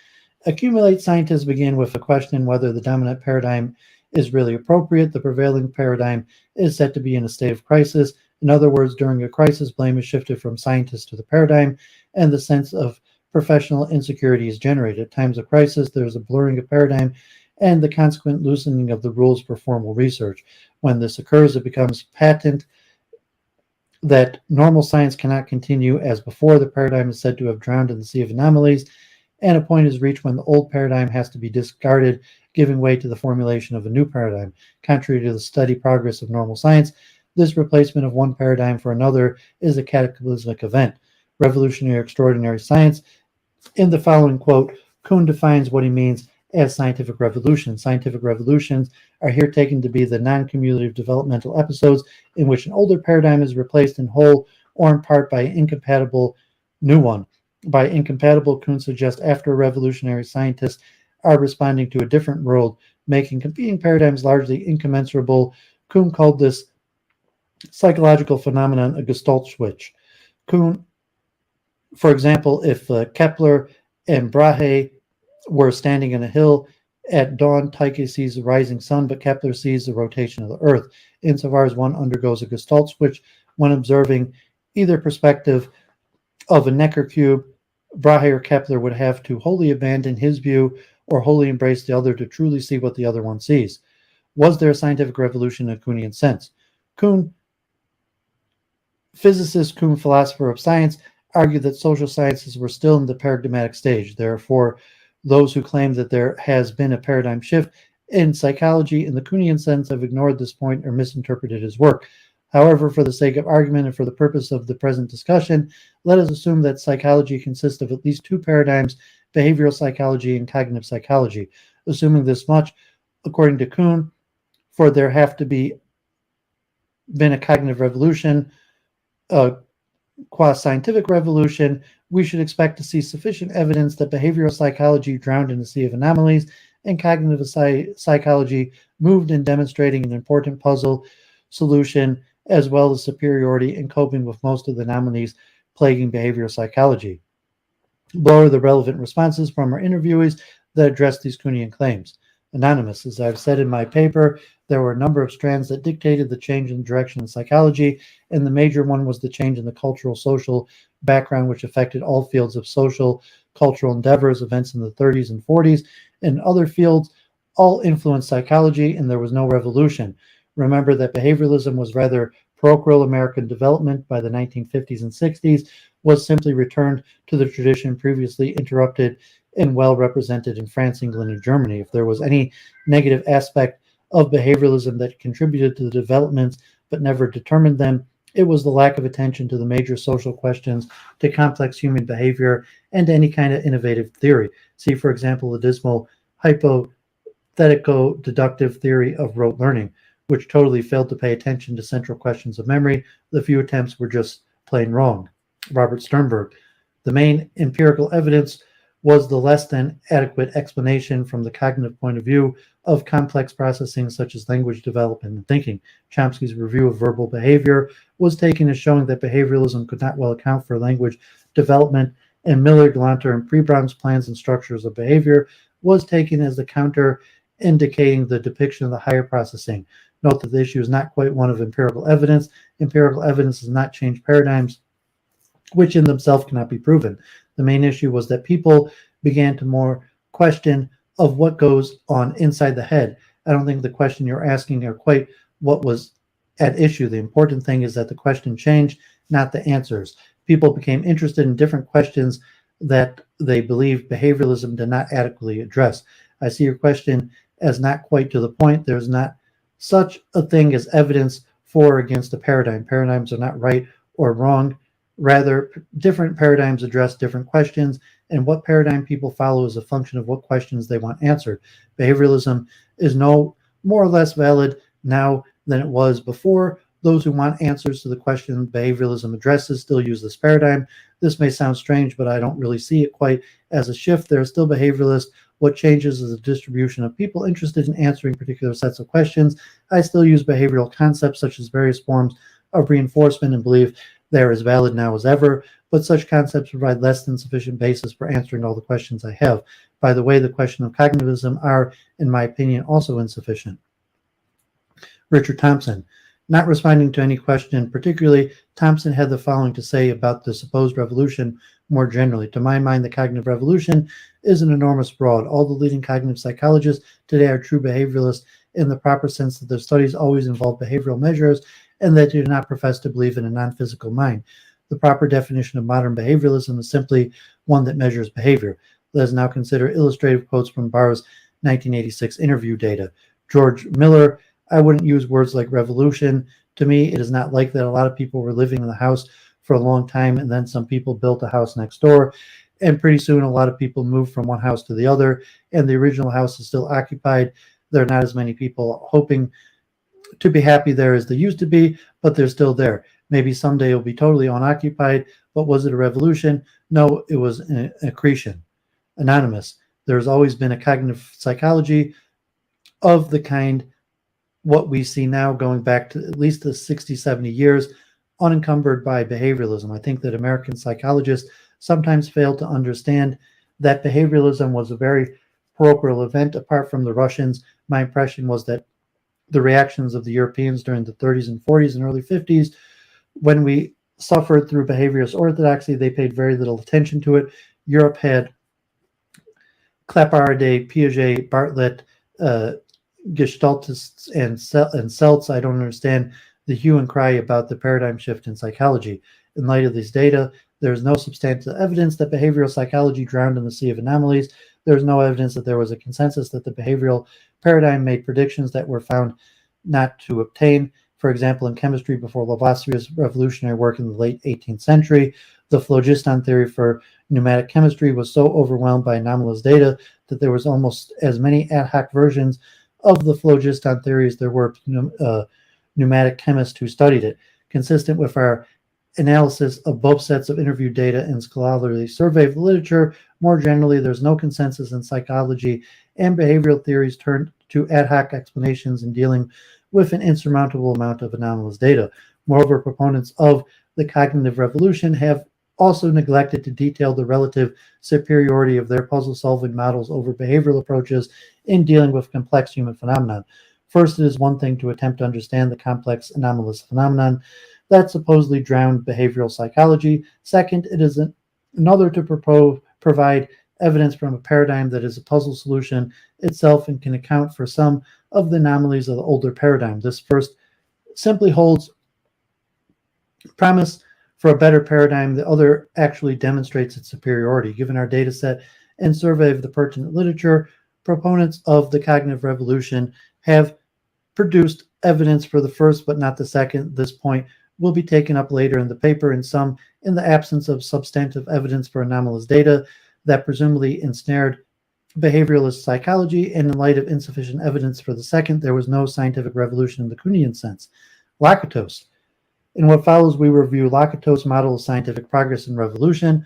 accumulate, scientists begin with a question whether the dominant paradigm is really appropriate. The prevailing paradigm is said to be in a state of crisis. In other words, during a crisis, blame is shifted from scientists to the paradigm, and the sense of professional insecurity is generated. At times of crisis, there is a blurring of paradigm and the consequent loosening of the rules for formal research. When this occurs, it becomes patent that normal science cannot continue as before. The paradigm is said to have drowned in the sea of anomalies, and a point is reached when the old paradigm has to be discarded, giving way to the formulation of a new paradigm. Contrary to the steady progress of normal science, this replacement of one paradigm for another is a cataclysmic event. Revolutionary extraordinary science. In the following quote, Kuhn defines what he means as scientific revolution. Scientific revolutions are here taken to be the non-cumulative developmental episodes in which an older paradigm is replaced in whole or in part by an incompatible new one. By incompatible, Kuhn suggests after revolutionary scientists are responding to a different world, making competing paradigms largely incommensurable. Kuhn called this psychological phenomenon a Gestalt switch. Kuhn, for example, if Kepler and Brahe were standing in a hill at dawn, Tyche sees the rising sun, but Kepler sees the rotation of the Earth. Insofar as one undergoes a Gestalt switch when observing either perspective of a Necker cube, Brahe or Kepler would have to wholly abandon his view or wholly embrace the other to truly see what the other one sees. Was there a scientific revolution in a Kuhnian sense? Kuhn, physicist Kuhn, philosopher of science, argued that social sciences were still in the paradigmatic stage. Therefore, those who claim that there has been a paradigm shift in psychology in the Kuhnian sense have ignored this point or misinterpreted his work. However, for the sake of argument and for the purpose of the present discussion, let us assume that psychology consists of at least two paradigms, behavioral psychology and cognitive psychology. Assuming this much, according to Kuhn, for there have to be been a cognitive revolution, a quasi-scientific revolution, we should expect to see sufficient evidence that behavioral psychology drowned in a sea of anomalies and cognitive psychology moved in demonstrating an important puzzle solution as well as superiority in coping with most of the anomalies plaguing behavioral psychology. Below are the relevant responses from our interviewees that address these Kuhnian claims. Anonymous, as I've said in my paper, there were a number of strands that dictated the change in direction in psychology, and the major one was the change in the cultural social background, which affected all fields of social, cultural endeavors. Events in the 30s and 40s and other fields all influenced psychology, and there was no revolution. Remember that behavioralism was rather parochial American development by the 1950s and 60s, was simply returned to the tradition previously interrupted and well represented in France, England, and Germany. If there was any negative aspect of behavioralism that contributed to the developments but never determined them, it was the lack of attention to the major social questions, to complex human behavior, and to any kind of innovative theory. See, for example, the dismal hypothetico-deductive theory of rote learning, which totally failed to pay attention to central questions of memory. The few attempts were just plain wrong. Robert Sternberg. The main empirical evidence was the less than adequate explanation from the cognitive point of view of complex processing such as language development and thinking. Chomsky's review of verbal behavior was taken as showing that behavioralism could not well account for language development, and Miller, Galanter, and Prebrom's plans and structures of behavior was taken as the counter indicating the depiction of the higher processing. Note that the issue is not quite one of empirical evidence. Empirical evidence does not change paradigms, which in themselves cannot be proven. The main issue was that people began to more question of what goes on inside the head. I don't think the question you're asking are quite what was at issue. The important thing is that the question changed, not the answers. People became interested in different questions that they believe behavioralism did not adequately address. I see your question as not quite to the point. There's not such a thing as evidence for or against a paradigm. Paradigms are not right or wrong. Rather, different paradigms address different questions, and what paradigm people follow is a function of what questions they want answered. Behavioralism is no more or less valid now than it was before. Those who want answers to the question behavioralism addresses still use this paradigm. This may sound strange, but I don't really see it quite as a shift. There are still behavioralists. What changes is the distribution of people interested in answering particular sets of questions. I still use behavioral concepts such as various forms of reinforcement and believe they are as valid now as ever, but such concepts provide less than sufficient basis for answering all the questions I have. By the way, the question of cognitivism are, in my opinion, also insufficient. Richard Thompson. Not responding to any question particularly, Thompson had the following to say about the supposed revolution more generally. To my mind, the cognitive revolution is an enormous fraud. All the leading cognitive psychologists today are true behavioralists in the proper sense that their studies always involve behavioral measures and that they do not profess to believe in a non-physical mind. The proper definition of modern behavioralism is simply one that measures behavior. Let us now consider illustrative quotes from Barr's 1986 interview data. George Miller. I wouldn't use words like revolution. To me, it is not like that. A lot of people were living in the house for a long time, and then some people built a house next door, and pretty soon a lot of people moved from one house to the other, and the original house is still occupied. There are not as many people hoping to be happy there as there used to be, but they're still there. Maybe someday it'll be totally unoccupied, but was it a revolution? No, it was an accretion. Anonymous. There's always been a cognitive psychology of the kind what we see now going back to at least the 60, 70 years, unencumbered by behavioralism. I think that American psychologists sometimes fail to understand that behavioralism was a very parochial event apart from the Russians. My impression was that the reactions of the Europeans during the 30s and 40s and early 50s, when we suffered through behaviorist orthodoxy, they paid very little attention to it. Europe had Claparide, Piaget, Bartlett, Gestaltists and Seltz. I don't understand the hue and cry about the paradigm shift in psychology. In light of these data, there is no substantial evidence that behavioral psychology drowned in the sea of anomalies. There is no evidence that there was a consensus that the behavioral paradigm made predictions that were found not to obtain. For example, in chemistry, before Lavoisier's revolutionary work in the late 18th century, the phlogiston theory for pneumatic chemistry was so overwhelmed by anomalous data that there was almost as many ad hoc versions of the phlogiston theories there were pneumatic chemists who studied it. Consistent with our analysis of both sets of interview data and scholarly survey of the literature, more generally, there's no consensus in psychology, and behavioral theories turn to ad hoc explanations in dealing with an insurmountable amount of anomalous data. Moreover, proponents of the cognitive revolution have also neglected to detail the relative superiority of their puzzle-solving models over behavioral approaches in dealing with complex human phenomenon. First, it is one thing to attempt to understand the complex anomalous phenomenon that supposedly drowned behavioral psychology. Second, it is another to provide evidence from a paradigm that is a puzzle solution itself and can account for some of the anomalies of the older paradigm. This first simply holds promise For a better paradigm, the other actually demonstrates its superiority. Given our data set and survey of the pertinent literature, proponents of the cognitive revolution have produced evidence for the first but not the second. This point will be taken up later in the paper. In the absence of substantive evidence for anomalous data that presumably ensnared behavioralist psychology, and in light of insufficient evidence for the second, there was no scientific revolution in the Kuhnian sense. Lakatos. In what follows, we review Lakatos' model of scientific progress and revolution.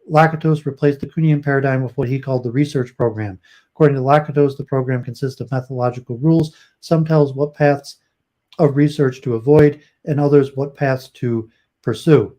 Lakatos replaced the Kuhnian paradigm with what he called the research program. According to Lakatos, the program consists of methodological rules. Some tells what paths of research to avoid, and others what paths to pursue.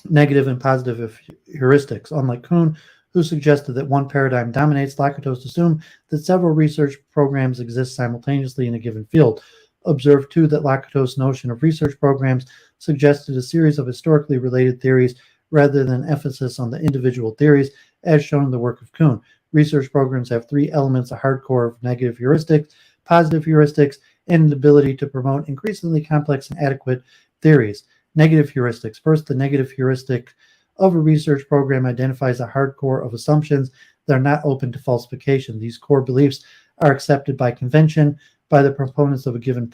Negative and positive heuristics. Unlike Kuhn, who suggested that one paradigm dominates, Lakatos assumed that several research programs exist simultaneously in a given field. Observe, too, that Lakatos' notion of research programs suggested a series of historically related theories rather than emphasis on the individual theories, as shown in the work of Kuhn. Research programs have three elements: a hardcore of negative heuristics, positive heuristics, and an ability to promote increasingly complex and adequate theories. Negative heuristics. First, the negative heuristic of a research program identifies a hardcore of assumptions that are not open to falsification. These core beliefs are accepted by convention by the proponents of a given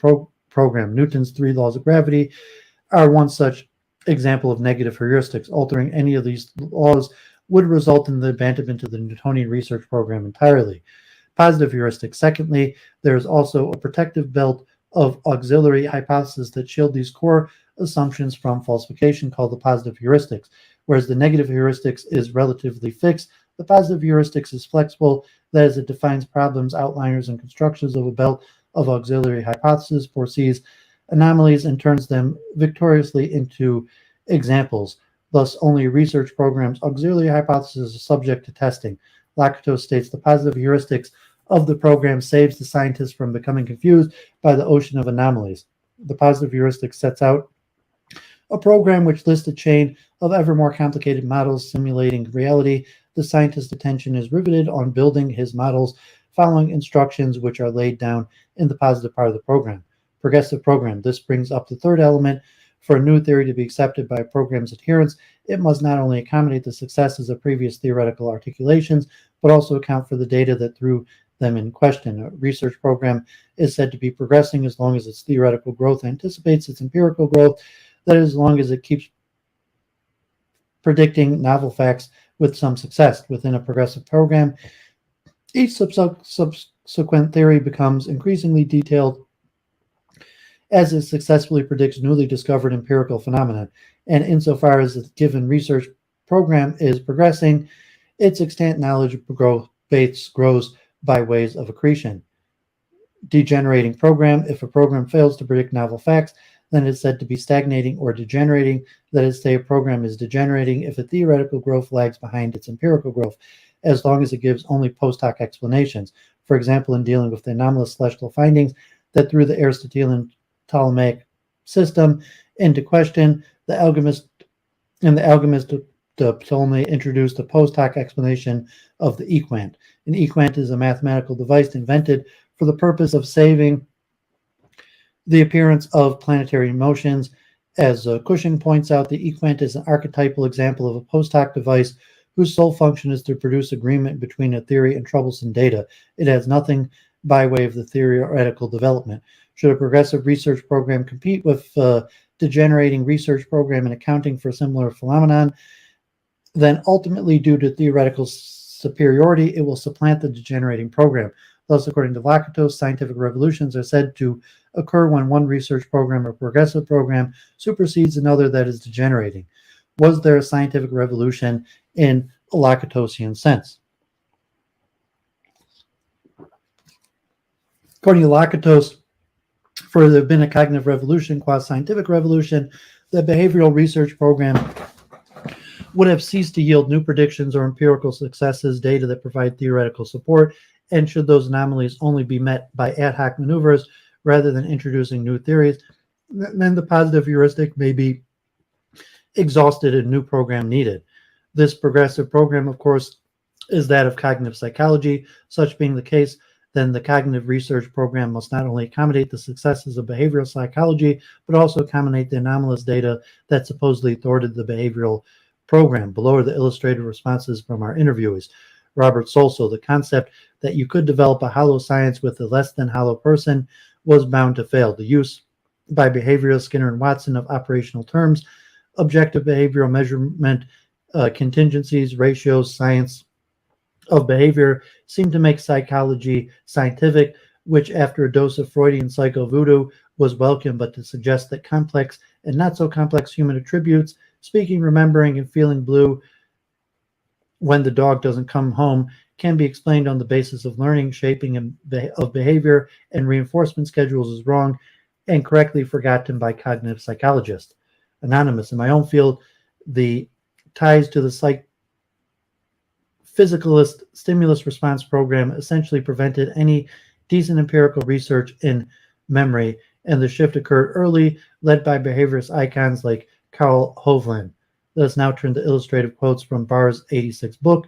program. Newton's three laws of gravity are one such example of negative heuristics. Altering any of these laws would result in the abandonment of the Newtonian research program entirely. Positive heuristics. Secondly, there is also a protective belt of auxiliary hypotheses that shield these core assumptions from falsification, called the positive heuristics. Whereas the negative heuristics is relatively fixed, the positive heuristics is flexible. That is, it defines problems, outliners, and constructions of a belt of auxiliary hypotheses, foresees anomalies, and turns them victoriously into examples. Thus, only research programs' auxiliary hypotheses are subject to testing. Lakatos states the positive heuristics of the program saves the scientists from becoming confused by the ocean of anomalies. The positive heuristic sets out a program which lists a chain of ever more complicated models simulating reality. The scientist's attention is riveted on building his models, following instructions which are laid down in the positive part of the program. Progressive program. This brings up the third element. For a new theory to be accepted by a program's adherents, it must not only accommodate the successes of previous theoretical articulations, but also account for the data that threw them in question. A research program is said to be progressing as long as its theoretical growth anticipates its empirical growth. That is, as long as it keeps predicting novel facts with some success. Within a progressive program, each subsequent theory becomes increasingly detailed as it successfully predicts newly discovered empirical phenomena. And insofar as the given research program is progressing, its extant knowledge base grows by ways of accretion. Degenerating program. If a program fails to predict novel facts, then it's said to be stagnating or degenerating. That is, say a program is degenerating if a theoretical growth lags behind its empirical growth, as long as it gives only post hoc explanations. For example, in dealing with the anomalous celestial findings that threw the Aristotelian Ptolemaic system into question, the alchemist Ptolemy introduced a post hoc explanation of the equant. An equant is a mathematical device invented for the purpose of saving the appearance of planetary motions. As Cushing points out, the equant is an archetypal example of a post hoc device whose sole function is to produce agreement between a theory and troublesome data. It has nothing by way of the theoretical development. Should a progressive research program compete with a degenerating research program in accounting for a similar phenomenon, then ultimately, due to theoretical superiority, it will supplant the degenerating program. Thus, according to Lakatos, scientific revolutions are said to occur when one research program or progressive program supersedes another that is degenerating. Was there a scientific revolution in a Lakatosian sense? According to Lakatos, for there have been a cognitive revolution, quasi-scientific revolution, the behavioral research program would have ceased to yield new predictions or empirical successes, data that provide theoretical support, and should those anomalies only be met by ad hoc maneuvers rather than introducing new theories, then the positive heuristic may be exhausted and a new program needed. This progressive program, of course, is that of cognitive psychology. Such being the case, then the cognitive research program must not only accommodate the successes of behavioral psychology, but also accommodate the anomalous data that supposedly thwarted the behavioral program. Below are the illustrated responses from our interviewees. Robert Solso, the concept that you could develop a hollow science with a less than hollow person was bound to fail. The use by behavioralists Skinner and Watson of operational terms, objective behavioral measurement, contingencies, ratios, science of behavior seemed to make psychology scientific, which after a dose of Freudian psycho-voodoo was welcome, but to suggest that complex and not so complex human attributes, speaking, remembering, and feeling blue when the dog doesn't come home, can be explained on the basis of learning, shaping of behavior, and reinforcement schedules is wrong and correctly forgotten by cognitive psychologists. Anonymous, in my own field, the ties to the physicalist stimulus response program essentially prevented any decent empirical research in memory, and the shift occurred early, led by behaviorist icons like Carl Hovland. Let us now turn to illustrative quotes from Barr's 86 book.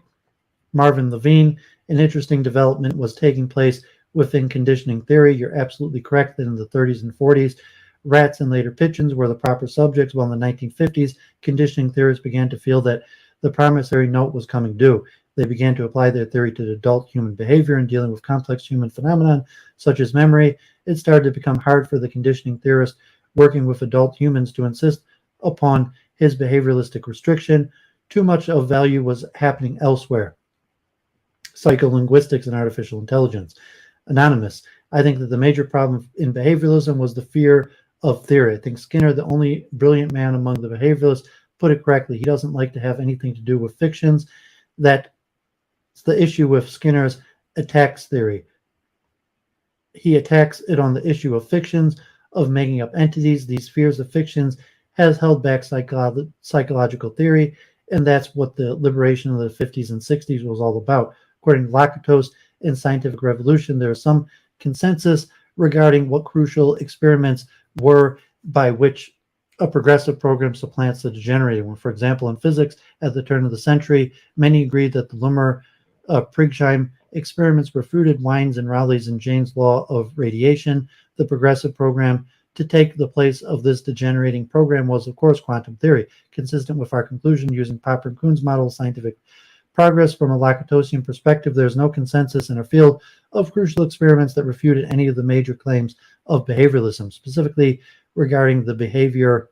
Marvin Levine, an interesting development was taking place within conditioning theory. You're absolutely correct that in the 30s and 40s, rats and later pigeons were the proper subjects, while in the 1950s, conditioning theorists began to feel that the promissory note was coming due. They began to apply their theory to adult human behavior and dealing with complex human phenomena such as memory. It started to become hard for the conditioning theorist working with adult humans to insist upon his behavioralistic restriction. Too much of value was happening elsewhere. Psycholinguistics and artificial intelligence. Anonymous, I think that the major problem in behavioralism was the fear of theory. I think Skinner, the only brilliant man among the behavioralists, put it correctly. He doesn't like to have anything to do with fictions. That's the issue with Skinner's attacks theory. He attacks it on the issue of fictions, of making up entities. These fears of fictions has held back psychological theory, and that's what the liberation of the 50s and 60s was all about. According to Lakatos in Scientific Revolution, there is some consensus regarding what crucial experiments were by which a progressive program supplants the degenerating one. For example, in physics, at the turn of the century, many agreed that the Lummer-Prigsheim experiments refuted Wien's and Raleigh's and Jane's law of radiation. The progressive program to take the place of this degenerating program was, of course, quantum theory, consistent with our conclusion using Popper and Kuhn's model of scientific progress. From a Lakatosian perspective, there is no consensus in our field of crucial experiments that refuted any of the major claims of behavioralism. Specifically regarding the behavior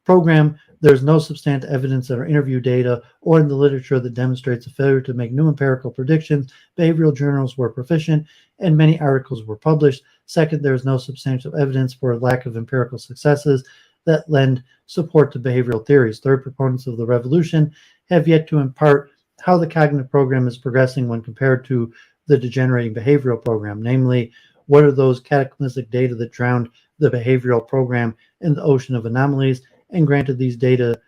program, there's no substantive evidence in our interview data or in the literature that demonstrates a failure to make new empirical predictions. Behavioral journals were proficient and many articles were published. Second, there is no substantial evidence for a lack of empirical successes that lend support to behavioral theories. Third, proponents of the revolution have yet to impart how the cognitive program is progressing when compared to the degenerating behavioral program. Namely, what are those cataclysmic data that drowned the behavioral program in the ocean of anomalies? And granted these data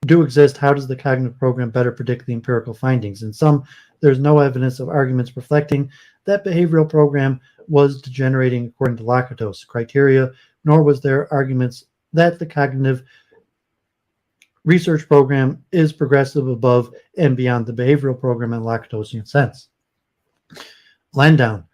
do exist, how does the cognitive program better predict the empirical findings? In sum, there's no evidence of arguments reflecting that behavioral program was degenerating according to Lakatos' criteria, nor was there arguments that the cognitive research program is progressive above and beyond the behavioral program in Lakatosian sense. Landau.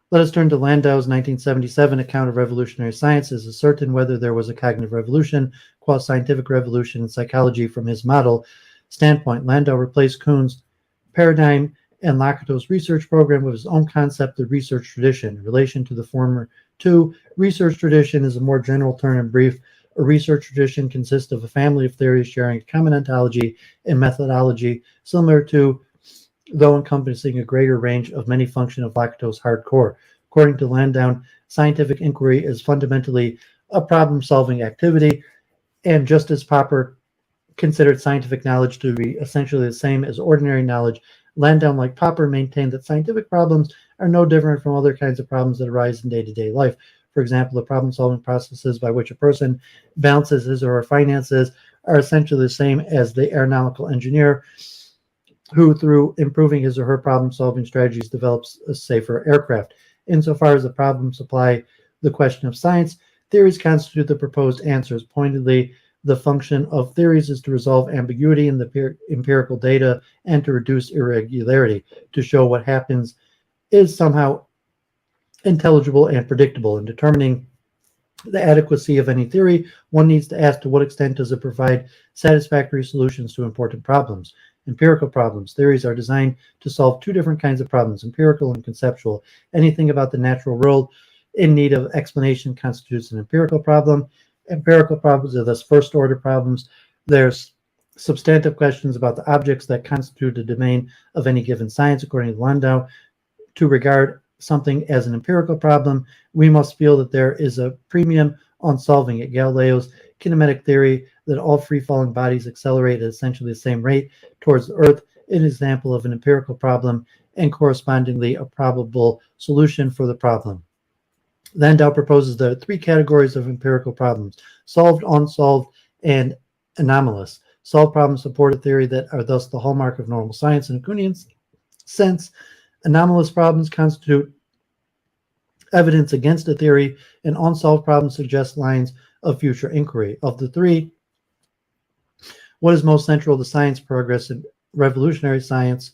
Let us turn to Landau's 1977 account of revolutionary science. Is certain whether there was a cognitive revolution, qua scientific revolution in psychology from his model standpoint. Landau replaced Kuhn's paradigm and Lakatos' research program with his own concept of research tradition. In relation to the former two, research tradition is a more general term and brief. A research tradition consists of a family of theories sharing common ontology and methodology, similar to, though encompassing a greater range of many functions of Lakatos' hardcore. According to Landau, scientific inquiry is fundamentally a problem-solving activity, and just as Popper considered scientific knowledge to be essentially the same as ordinary knowledge, Landau, like Popper, maintained that scientific problems are no different from other kinds of problems that arise in day-to-day life. For example, the problem-solving processes by which a person balances his or her finances are essentially the same as the aeronautical engineer who, through improving his or her problem-solving strategies, develops a safer aircraft. Insofar as the problems supply the question of science, theories constitute the proposed answers. Pointedly, The function of theories is to resolve ambiguity in the empirical data and to reduce irregularity, to show what happens is somehow intelligible and predictable. In determining the adequacy of any theory, one needs to ask to what extent does it provide satisfactory solutions to important problems. Empirical problems. Theories are designed to solve two different kinds of problems, empirical and conceptual. Anything about the natural world in need of explanation constitutes an empirical problem. Empirical problems are thus first-order problems. There's substantive questions about the objects that constitute the domain of any given science, according to Landau. To regard something as an empirical problem, we must feel that there is a premium on solving it. Galileo's kinematic theory that all free-falling bodies accelerate at essentially the same rate towards the Earth is an example of an empirical problem and correspondingly a probable solution for the problem. Landau proposes there are three categories of empirical problems: solved, unsolved, and anomalous. Solved problems support a theory that are thus the hallmark of normal science in a Kuhnian sense. Anomalous problems constitute evidence against a theory, and unsolved problems suggest lines of future inquiry. Of the three, what is most central to science progress in revolutionary science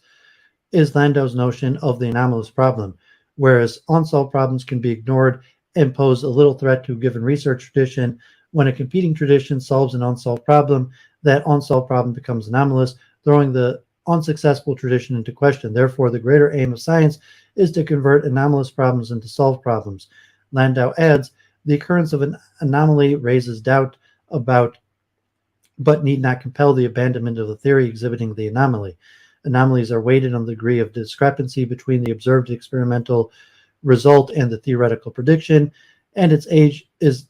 is Landau's notion of the anomalous problem, whereas unsolved problems can be ignored and pose a little threat to a given research tradition. When a competing tradition solves an unsolved problem, that unsolved problem becomes anomalous, throwing the unsuccessful tradition into question. Therefore, the greater aim of science is to convert anomalous problems into solved problems. Landau adds, the occurrence of an anomaly raises doubt about, but need not compel the abandonment of the theory exhibiting the anomaly. Anomalies are weighted on the degree of discrepancy between the observed experimental result and the theoretical prediction, and its age is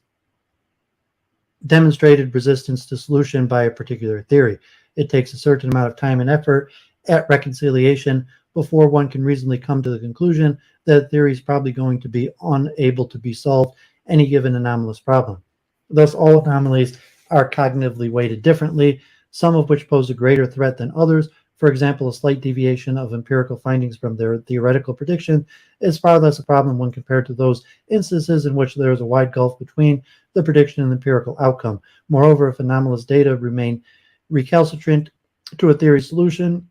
demonstrated resistance to solution by a particular theory. It takes a certain amount of time and effort at reconciliation before one can reasonably come to the conclusion that a theory is probably going to be unable to be solved any given anomalous problem. Thus, all anomalies are cognitively weighted differently, some of which pose a greater threat than others. For example, a slight deviation of empirical findings from their theoretical prediction is far less a problem when compared to those instances in which there is a wide gulf between the prediction and the empirical outcome. Moreover, if anomalous data remain recalcitrant to a theory solution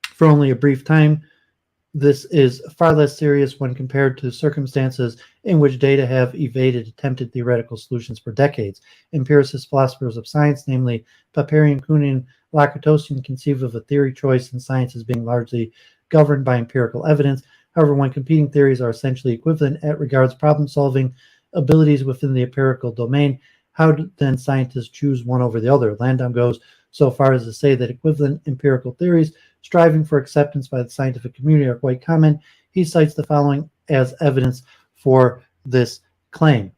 for only a brief time, this is far less serious when compared to circumstances in which data have evaded attempted theoretical solutions for decades. Empiricist philosophers of science, namely Paparian, Kuhnian, Lakatosian, conceive of a theory choice in science as being largely governed by empirical evidence. However, when competing theories are essentially equivalent as regards problem-solving abilities within the empirical domain, how do then scientists choose one over the other? Landau goes so far as to say that equivalent empirical theories striving for acceptance by the scientific community are quite common. He cites the following as evidence for this claim: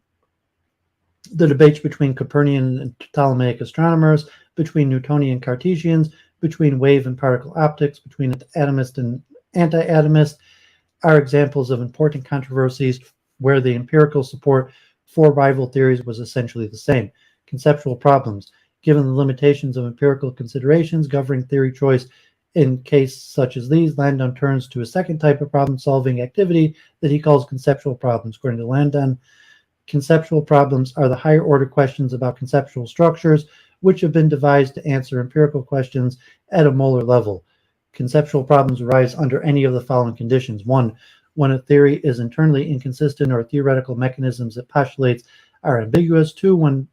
the debates between Copernican and Ptolemaic astronomers, between Newtonian Cartesians, between wave and particle optics, between atomist and anti-atomist, are examples of important controversies where the empirical support for rival theories was essentially the same. Conceptual problems. Given the limitations of empirical considerations governing theory choice in cases such as these, Landau turns to a second type of problem-solving activity that he calls conceptual problems. According to Landau, conceptual problems are the higher-order questions about conceptual structures which have been devised to answer empirical questions at a molar level. Conceptual problems arise under any of the following conditions. 1. When a theory is internally inconsistent or theoretical mechanisms it postulates are ambiguous. 2. When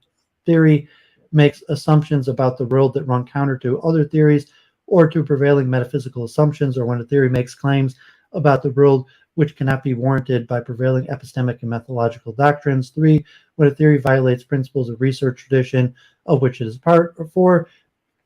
theory makes assumptions about the world that run counter to other theories or to prevailing metaphysical assumptions, or when a theory makes claims about the world which cannot be warranted by prevailing epistemic and methodological doctrines. 3. When a theory violates principles of research tradition of which it is part. Or 4.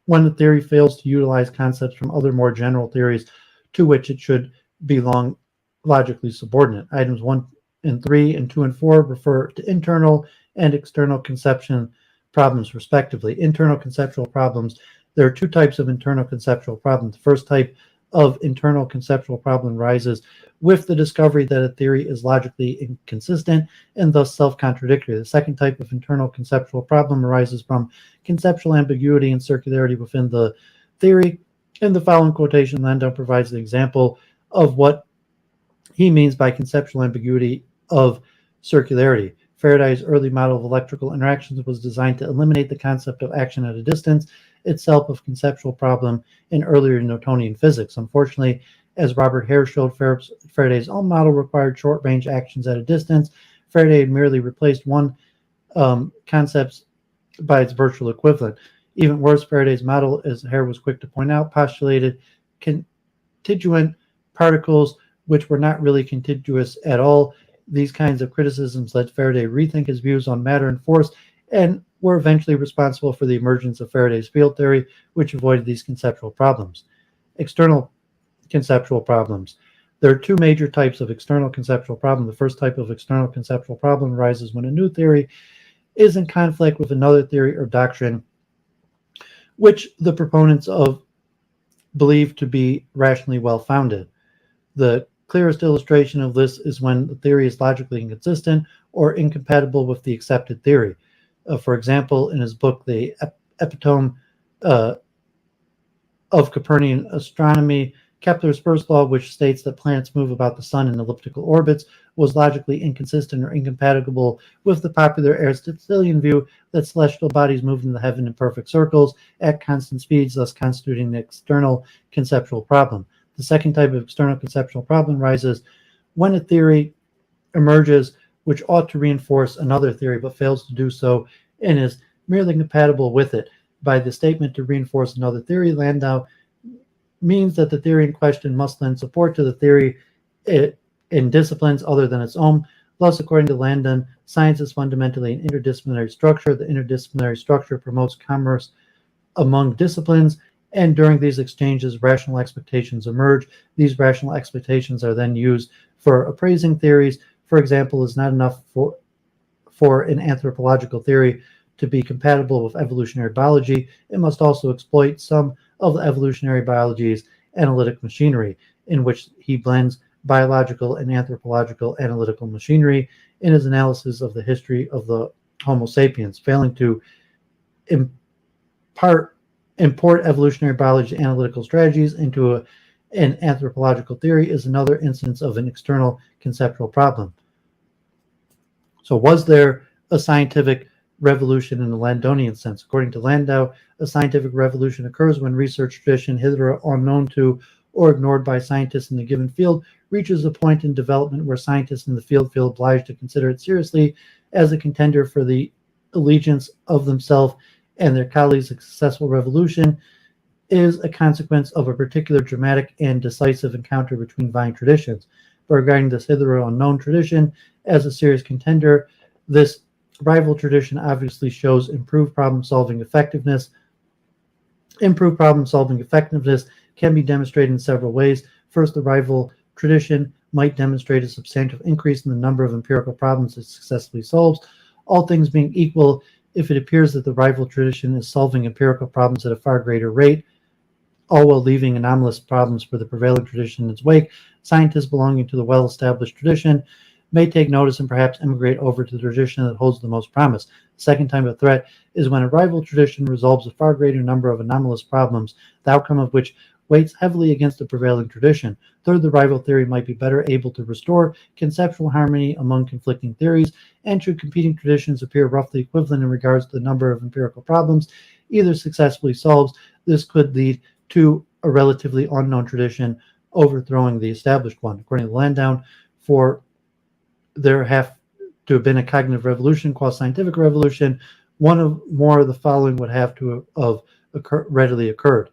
When the theory fails to utilize concepts from other more general theories to which it should belong logically subordinate. Items 1 and 3 and 2 and 4 refer to internal and external conception problems, respectively. Internal conceptual problems. There are two types of internal conceptual problems. The first type of internal conceptual problem arises with the discovery that a theory is logically inconsistent and thus self-contradictory. The second type of internal conceptual problem arises from conceptual ambiguity and circularity within the theory. In the following quotation, Landau provides an example of what he means by conceptual ambiguity of circularity. Faraday's early model of electrical interactions was designed to eliminate the concept of action at a distance, itself a conceptual problem in earlier Newtonian physics. Unfortunately, as Robert Hare showed, Faraday's own model required short-range actions at a distance. Faraday had merely replaced one concept by its virtual equivalent. Even worse, Faraday's model, as Hare was quick to point out, postulated constituent particles which were not really contiguous at all. These kinds of criticisms led Faraday to rethink his views on matter and force, and were eventually responsible for the emergence of Faraday's field theory, which avoided these conceptual problems. External conceptual problems. There are two major types of external conceptual problem. The first type of external conceptual problem arises when a new theory is in conflict with another theory or doctrine which the proponents of believe to be rationally well-founded. The clearest illustration of this is when the theory is logically inconsistent or incompatible with the accepted theory. For example, in his book, The Epitome of Copernican Astronomy, Kepler's first law, which states that planets move about the sun in elliptical orbits, was logically inconsistent or incompatible with the popular Aristotelian view that celestial bodies move in the heaven in perfect circles at constant speeds, thus constituting an external conceptual problem. The second type of external conceptual problem arises when a theory emerges which ought to reinforce another theory but fails to do so and is merely compatible with it. By the statement to reinforce another theory, Landau means that the theory in question must lend support to the theory in disciplines other than its own. Thus, according to Landau, science is fundamentally an interdisciplinary structure. The interdisciplinary structure promotes commerce among disciplines, and during these exchanges, rational expectations emerge. These rational expectations are then used for appraising theories. For example, it's not enough for an anthropological theory to be compatible with evolutionary biology. It must also exploit some of the evolutionary biology's analytic machinery, in which he blends biological and anthropological analytical machinery in his analysis of the history of the Homo sapiens. Failing to import evolutionary biology analytical strategies into an anthropological theory is another instance of an external conceptual problem. So was there a scientific revolution in the Landonian sense? According to Landau, a scientific revolution occurs when research tradition, hitherto unknown to or ignored by scientists in a given field, reaches a point in development where scientists in the field feel obliged to consider it seriously as a contender for the allegiance of themselves and their colleagues. A successful revolution is a consequence of a particular dramatic and decisive encounter between vying traditions. But regarding this hitherto unknown tradition as a serious contender, this rival tradition obviously shows improved problem-solving effectiveness. Improved problem-solving effectiveness can be demonstrated in several ways. First, the rival tradition might demonstrate a substantial increase in the number of empirical problems it successfully solves. All things being equal, if it appears that the rival tradition is solving empirical problems at a far greater rate, all while leaving anomalous problems for the prevailing tradition in its wake, scientists belonging to the well-established tradition may take notice and perhaps emigrate over to the tradition that holds the most promise. The second type of threat is when a rival tradition resolves a far greater number of anomalous problems, the outcome of which weights heavily against the prevailing tradition. Third, the rival theory might be better able to restore conceptual harmony among conflicting theories, and should competing traditions appear roughly equivalent in regards to the number of empirical problems either successfully solves, this could lead to a relatively unknown tradition overthrowing the established one. According to Landau, for there have to have been a cognitive revolution, quasi-scientific revolution, one of more of the following would have to have readily occurred.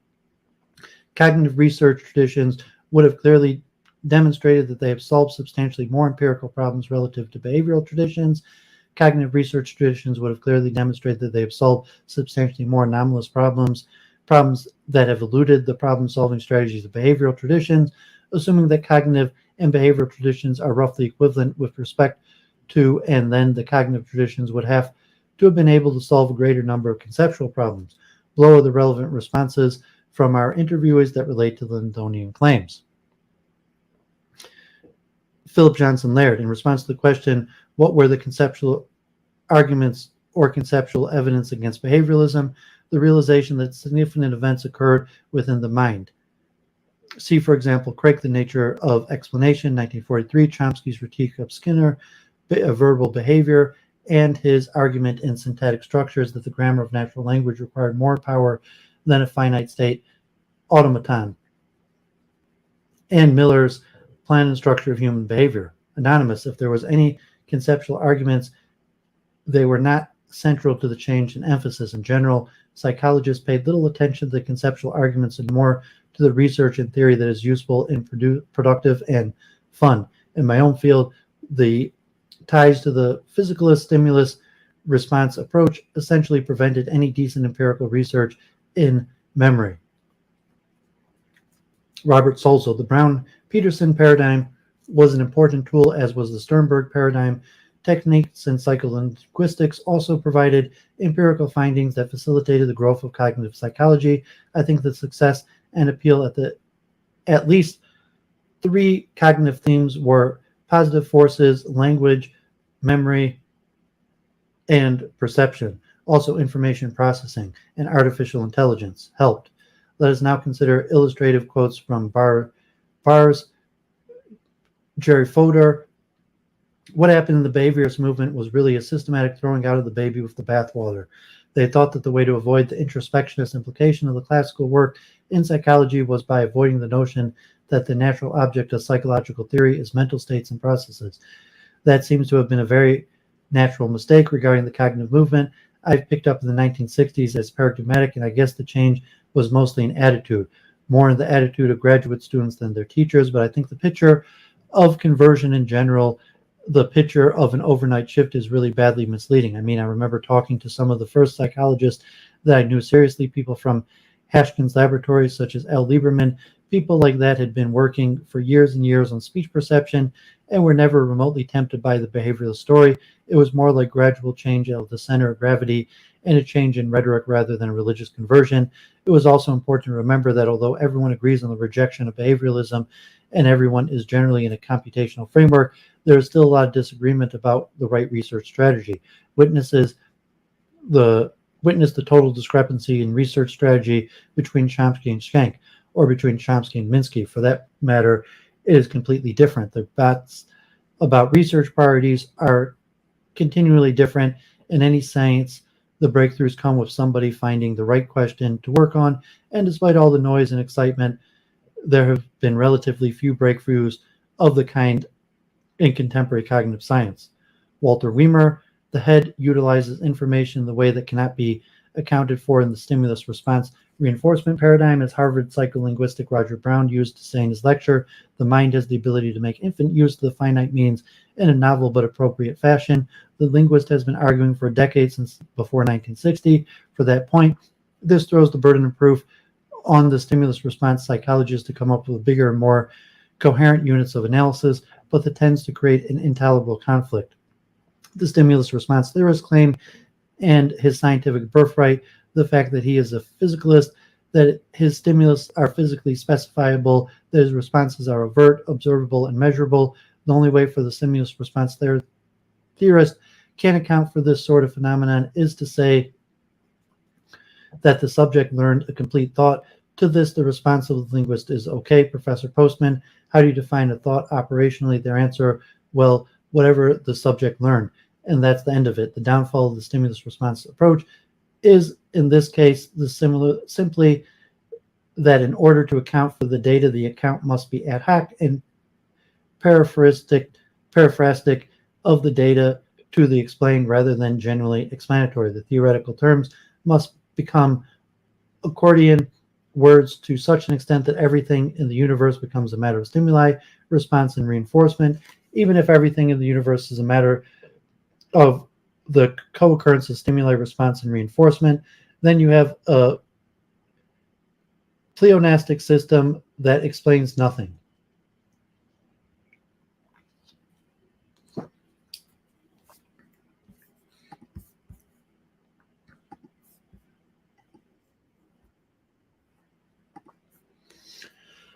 Cognitive research traditions would have clearly demonstrated that they have solved substantially more empirical problems relative to behavioral traditions. Cognitive research traditions would have clearly demonstrated that they have solved substantially more anomalous problems that have eluded the problem-solving strategies of behavioral traditions. Assuming that cognitive and behavioral traditions are roughly equivalent with respect to, and then the cognitive traditions would have to have been able to solve a greater number of conceptual problems. Below are the relevant responses from our interviewees that relate to the Landonian claims. Philip Johnson Laird, in response to the question, what were the conceptual arguments or conceptual evidence against behavioralism? The realization that significant events occurred within the mind. See, for example, Craig, The Nature of Explanation, 1943, Chomsky's Critique of Skinner, Verbal Behavior, and his argument in Synthetic Structures that the grammar of natural language required more power than a finite state automaton, and Miller's Plan and Structure of Human Behavior. Anonymous, if there was any conceptual arguments, they were not central to the change in emphasis. In general, psychologists paid little attention to the conceptual arguments and more to the research and theory that is useful and productive and fun. In my own field, the ties to the physicalist stimulus response approach essentially prevented any decent empirical research in memory. Robert Solzo, the Brown-Peterson paradigm was an important tool, as was the Sternberg paradigm. Techniques in psycholinguistics also provided empirical findings that facilitated the growth of cognitive psychology. I think the success and appeal at least three cognitive themes were positive forces, language, memory, and perception. Also, information processing and artificial intelligence helped. Let us now consider illustrative quotes from Bars, Jerry Fodor. What happened in the behaviorist movement was really a systematic throwing out of the baby with the bathwater. They thought that the way to avoid the introspectionist implication of the classical work in psychology was by avoiding the notion that the natural object of psychological theory is mental states and processes. That seems to have been a very natural mistake regarding the cognitive movement I've picked up in the 1960s as paradigmatic, and I guess the change was mostly an attitude, more in the attitude of graduate students than their teachers. But I think the picture of conversion in general, the picture of an overnight shift, is really badly misleading. I mean, I remember talking to some of the first psychologists that I knew seriously, people from Hashkin's laboratories, such as L. Lieberman. People like that had been working for years and years on speech perception and were never remotely tempted by the behavioral story. It was more like gradual change of the center of gravity and a change in rhetoric rather than a religious conversion. It was also important to remember that although everyone agrees on the rejection of behavioralism and everyone is generally in a computational framework, there is still a lot of disagreement about the right research strategy. Witness the total discrepancy in research strategy between Chomsky and Schenck, or between Chomsky and Minsky. For that matter, it is completely different. The debates about research priorities are continually different. In any science, the breakthroughs come with somebody finding the right question to work on, and despite all the noise and excitement, there have been relatively few breakthroughs of the kind in contemporary cognitive science. Walter Weimer, the head, utilizes information in the way that cannot be accounted for in the stimulus response reinforcement paradigm, as Harvard psycholinguistic Roger Brown used to say in his lecture. The mind has the ability to make infinite use of the finite means in a novel but appropriate fashion. The linguist has been arguing for decades, since before 1960, for that point. This throws the burden of proof on the stimulus response psychologists to come up with bigger and more coherent units of analysis, but that tends to create an intolerable conflict. The stimulus response theorist claim, and his scientific birthright, the fact that he is a physicalist, that his stimulus are physically specifiable, that his responses are overt, observable, and measurable. The only way for the stimulus response theorist can account for this sort of phenomenon is to say that the subject learned a complete thought. To this, the response of the linguist is, okay, Professor Postman, how do you define a thought operationally? Their answer, well, whatever the subject learned. And that's the end of it. The downfall of the stimulus response approach is, in this case, simply that in order to account for the data, the account must be ad hoc and paraphrastic of the data to the explained rather than generally explanatory. The theoretical terms must become accordion words to such an extent that everything in the universe becomes a matter of stimuli, response, and reinforcement. Even if everything in the universe is a matter of the co-occurrence of stimuli, response, and reinforcement, then you have a pleonastic system that explains nothing.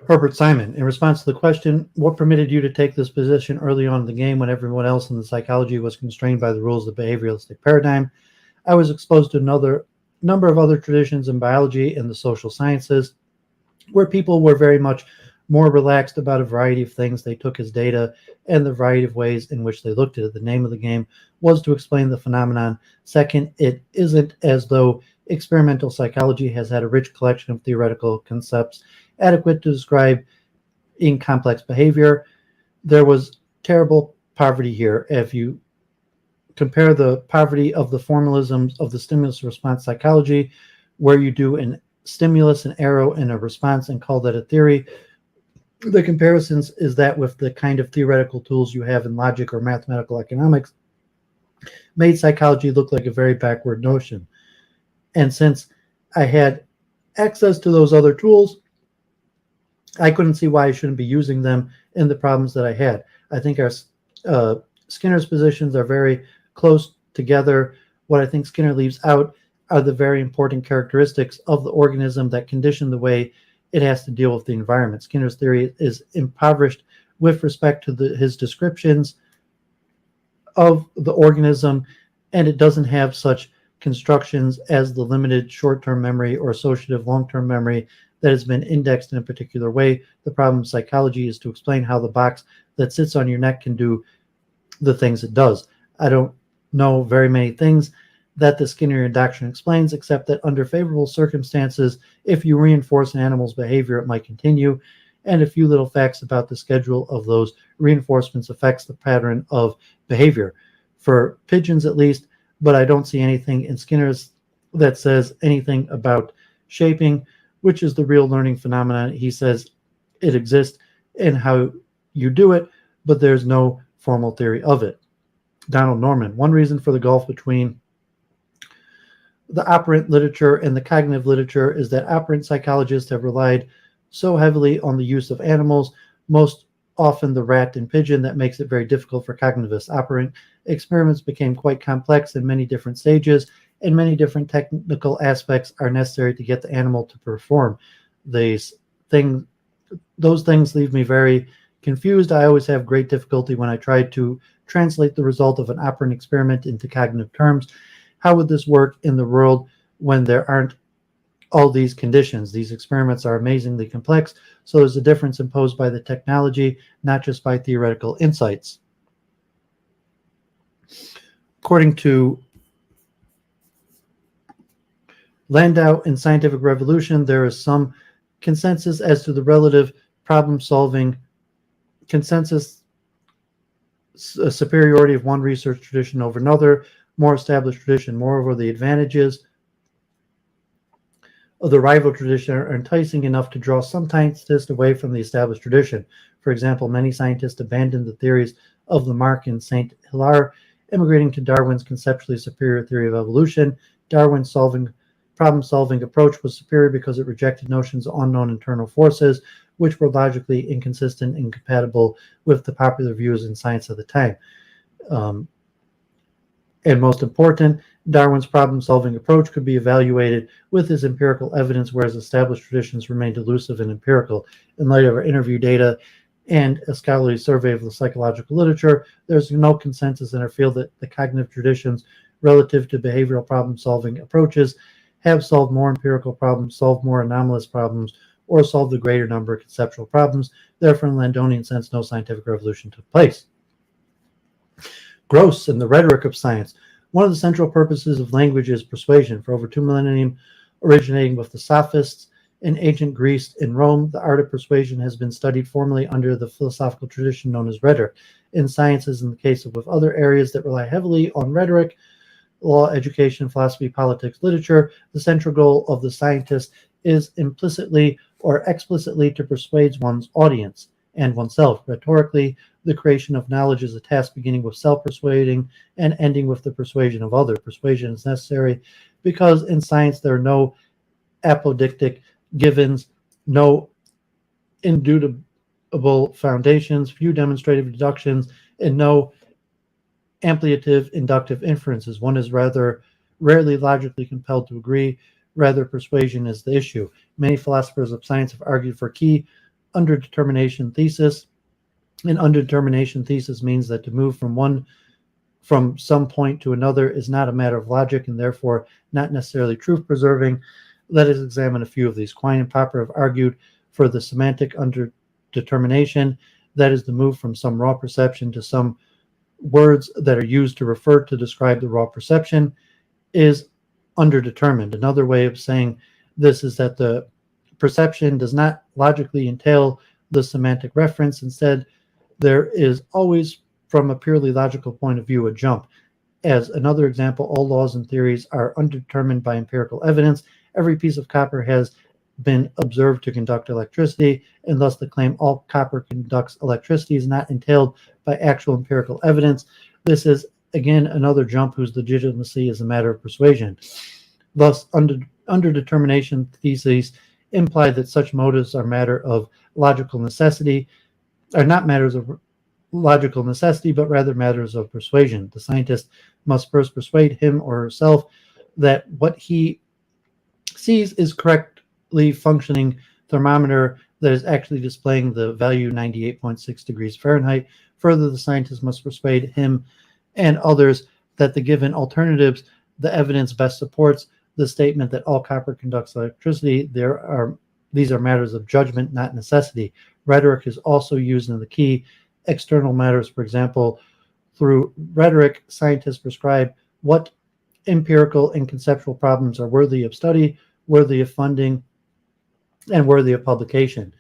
Herbert Simon, in response to the question, what permitted you to take this position early on in the game when everyone else in the psychology was constrained by the rules of the behavioralistic paradigm? I was exposed to another number of other traditions in biology and the social sciences where people were very much more relaxed about a variety of things they took as data and the variety of ways in which they looked at it. The name of the game was to explain the phenomenon. Second, it isn't as though experimental psychology has had a rich collection of theoretical concepts adequate to describe in complex behavior. There was terrible poverty here. If you compare the poverty of the formalisms of the stimulus response psychology, where you do an stimulus, an arrow, and a response and call that a theory, the comparisons is that with the kind of theoretical tools you have in logic or mathematical economics made psychology look like a very backward notion. And since I had access to those other tools, I couldn't see why I shouldn't be using them in the problems that I had. I think our Skinner's positions are very close together. What I think Skinner leaves out are the very important characteristics of the organism that condition the way it has to deal with the environment. Skinner's theory is impoverished with respect to his descriptions of the organism, and it doesn't have such constructions as the limited short-term memory or associative long-term memory that has been indexed in a particular way. The problem of psychology is to explain how the box that sits on your neck can do the things it does. I don't know very many things that the Skinnerian doctrine explains, except that under favorable circumstances, if you reinforce an animal's behavior, it might continue, and a few little facts about the schedule of those reinforcements affects the pattern of behavior. For pigeons at least, but I don't see anything in Skinner's that says anything about shaping, which is the real learning phenomenon. He says it exists in how you do it, but there's no formal theory of it. Donald Norman, one reason for the gulf between the operant literature and the cognitive literature is that operant psychologists have relied so heavily on the use of animals, most often the rat and pigeon, that makes it very difficult for cognitivists. Operant experiments became quite complex in many different stages, and many different technical aspects are necessary to get the animal to perform. Those things leave me very confused. I always have great difficulty when I try to translate the result of an operant experiment into cognitive terms. How would this work in the world when there aren't all these conditions? These experiments are amazingly complex, so there's a difference imposed by the technology, not just by theoretical insights. According to Landau in Scientific Revolution, there is some consensus as to the relative problem-solving consensus, superiority of one research tradition over another, more established tradition. Moreover, the advantages of the rival tradition are enticing enough to draw some scientists away from the established tradition. For example, many scientists abandoned the theories of Lamarck and St. Hilaire, immigrating to Darwin's conceptually superior theory of evolution. Darwin's problem-solving approach was superior because it rejected notions of unknown internal forces, which were logically inconsistent and incompatible with the popular views in science of the time. And most important, Darwin's problem-solving approach could be evaluated with his empirical evidence, whereas established traditions remained elusive and empirical. In light of our interview data and a scholarly survey of the psychological literature, there's no consensus in our field that the cognitive traditions relative to behavioral problem-solving approaches have solved more empirical problems, solved more anomalous problems, or solved a greater number of conceptual problems. Therefore, in Landonian sense, no scientific revolution took place. Gross and the rhetoric of science. One of the central purposes of language is persuasion. For over 2 millennia, originating with the sophists in ancient Greece and Rome, the art of persuasion has been studied formally under the philosophical tradition known as rhetoric. In sciences, in the case of with other areas that rely heavily on rhetoric, law, education, philosophy, politics, literature, the central goal of the scientist is implicitly or explicitly to persuade one's audience and oneself. Rhetorically, the creation of knowledge is a task beginning with self-persuading and ending with the persuasion of others. Persuasion is necessary because in science there are no apodictic givens, no indubitable foundations, few demonstrative deductions, and no ampliative inductive inferences. One is rather rarely logically compelled to agree. Rather, persuasion is the issue. Many philosophers of science have argued for key underdetermination thesis. An underdetermination thesis means that to move from some point to another is not a matter of logic and therefore not necessarily truth preserving. Let us examine a few of these. Quine and Popper have argued for the semantic determination, that is the move from some raw perception to some words that are used to refer to describe the raw perception, is underdetermined. Another way of saying this is that the perception does not logically entail the semantic reference. Instead, there is always, from a purely logical point of view, a jump. As another example, all laws and theories are undetermined by empirical evidence. Every piece of copper has been observed to conduct electricity, and thus the claim all copper conducts electricity is not entailed by actual empirical evidence. This is, again, another jump whose legitimacy is a matter of persuasion. Thus, underdetermination theses imply that such motives are matter of logical necessity, are not matters of logical necessity, but rather matters of persuasion. The scientist must first persuade him or herself that what he sees is correctly functioning thermometer that is actually displaying the value 98.6 degrees Fahrenheit. Further, the scientist must persuade him and others that the given alternatives, the evidence best supports the statement that all copper conducts electricity. These are matters of judgment, not necessity. Rhetoric is also used in the key external matters. For example, through rhetoric, scientists prescribe what empirical and conceptual problems are worthy of study, worthy of funding, and worthy of publication.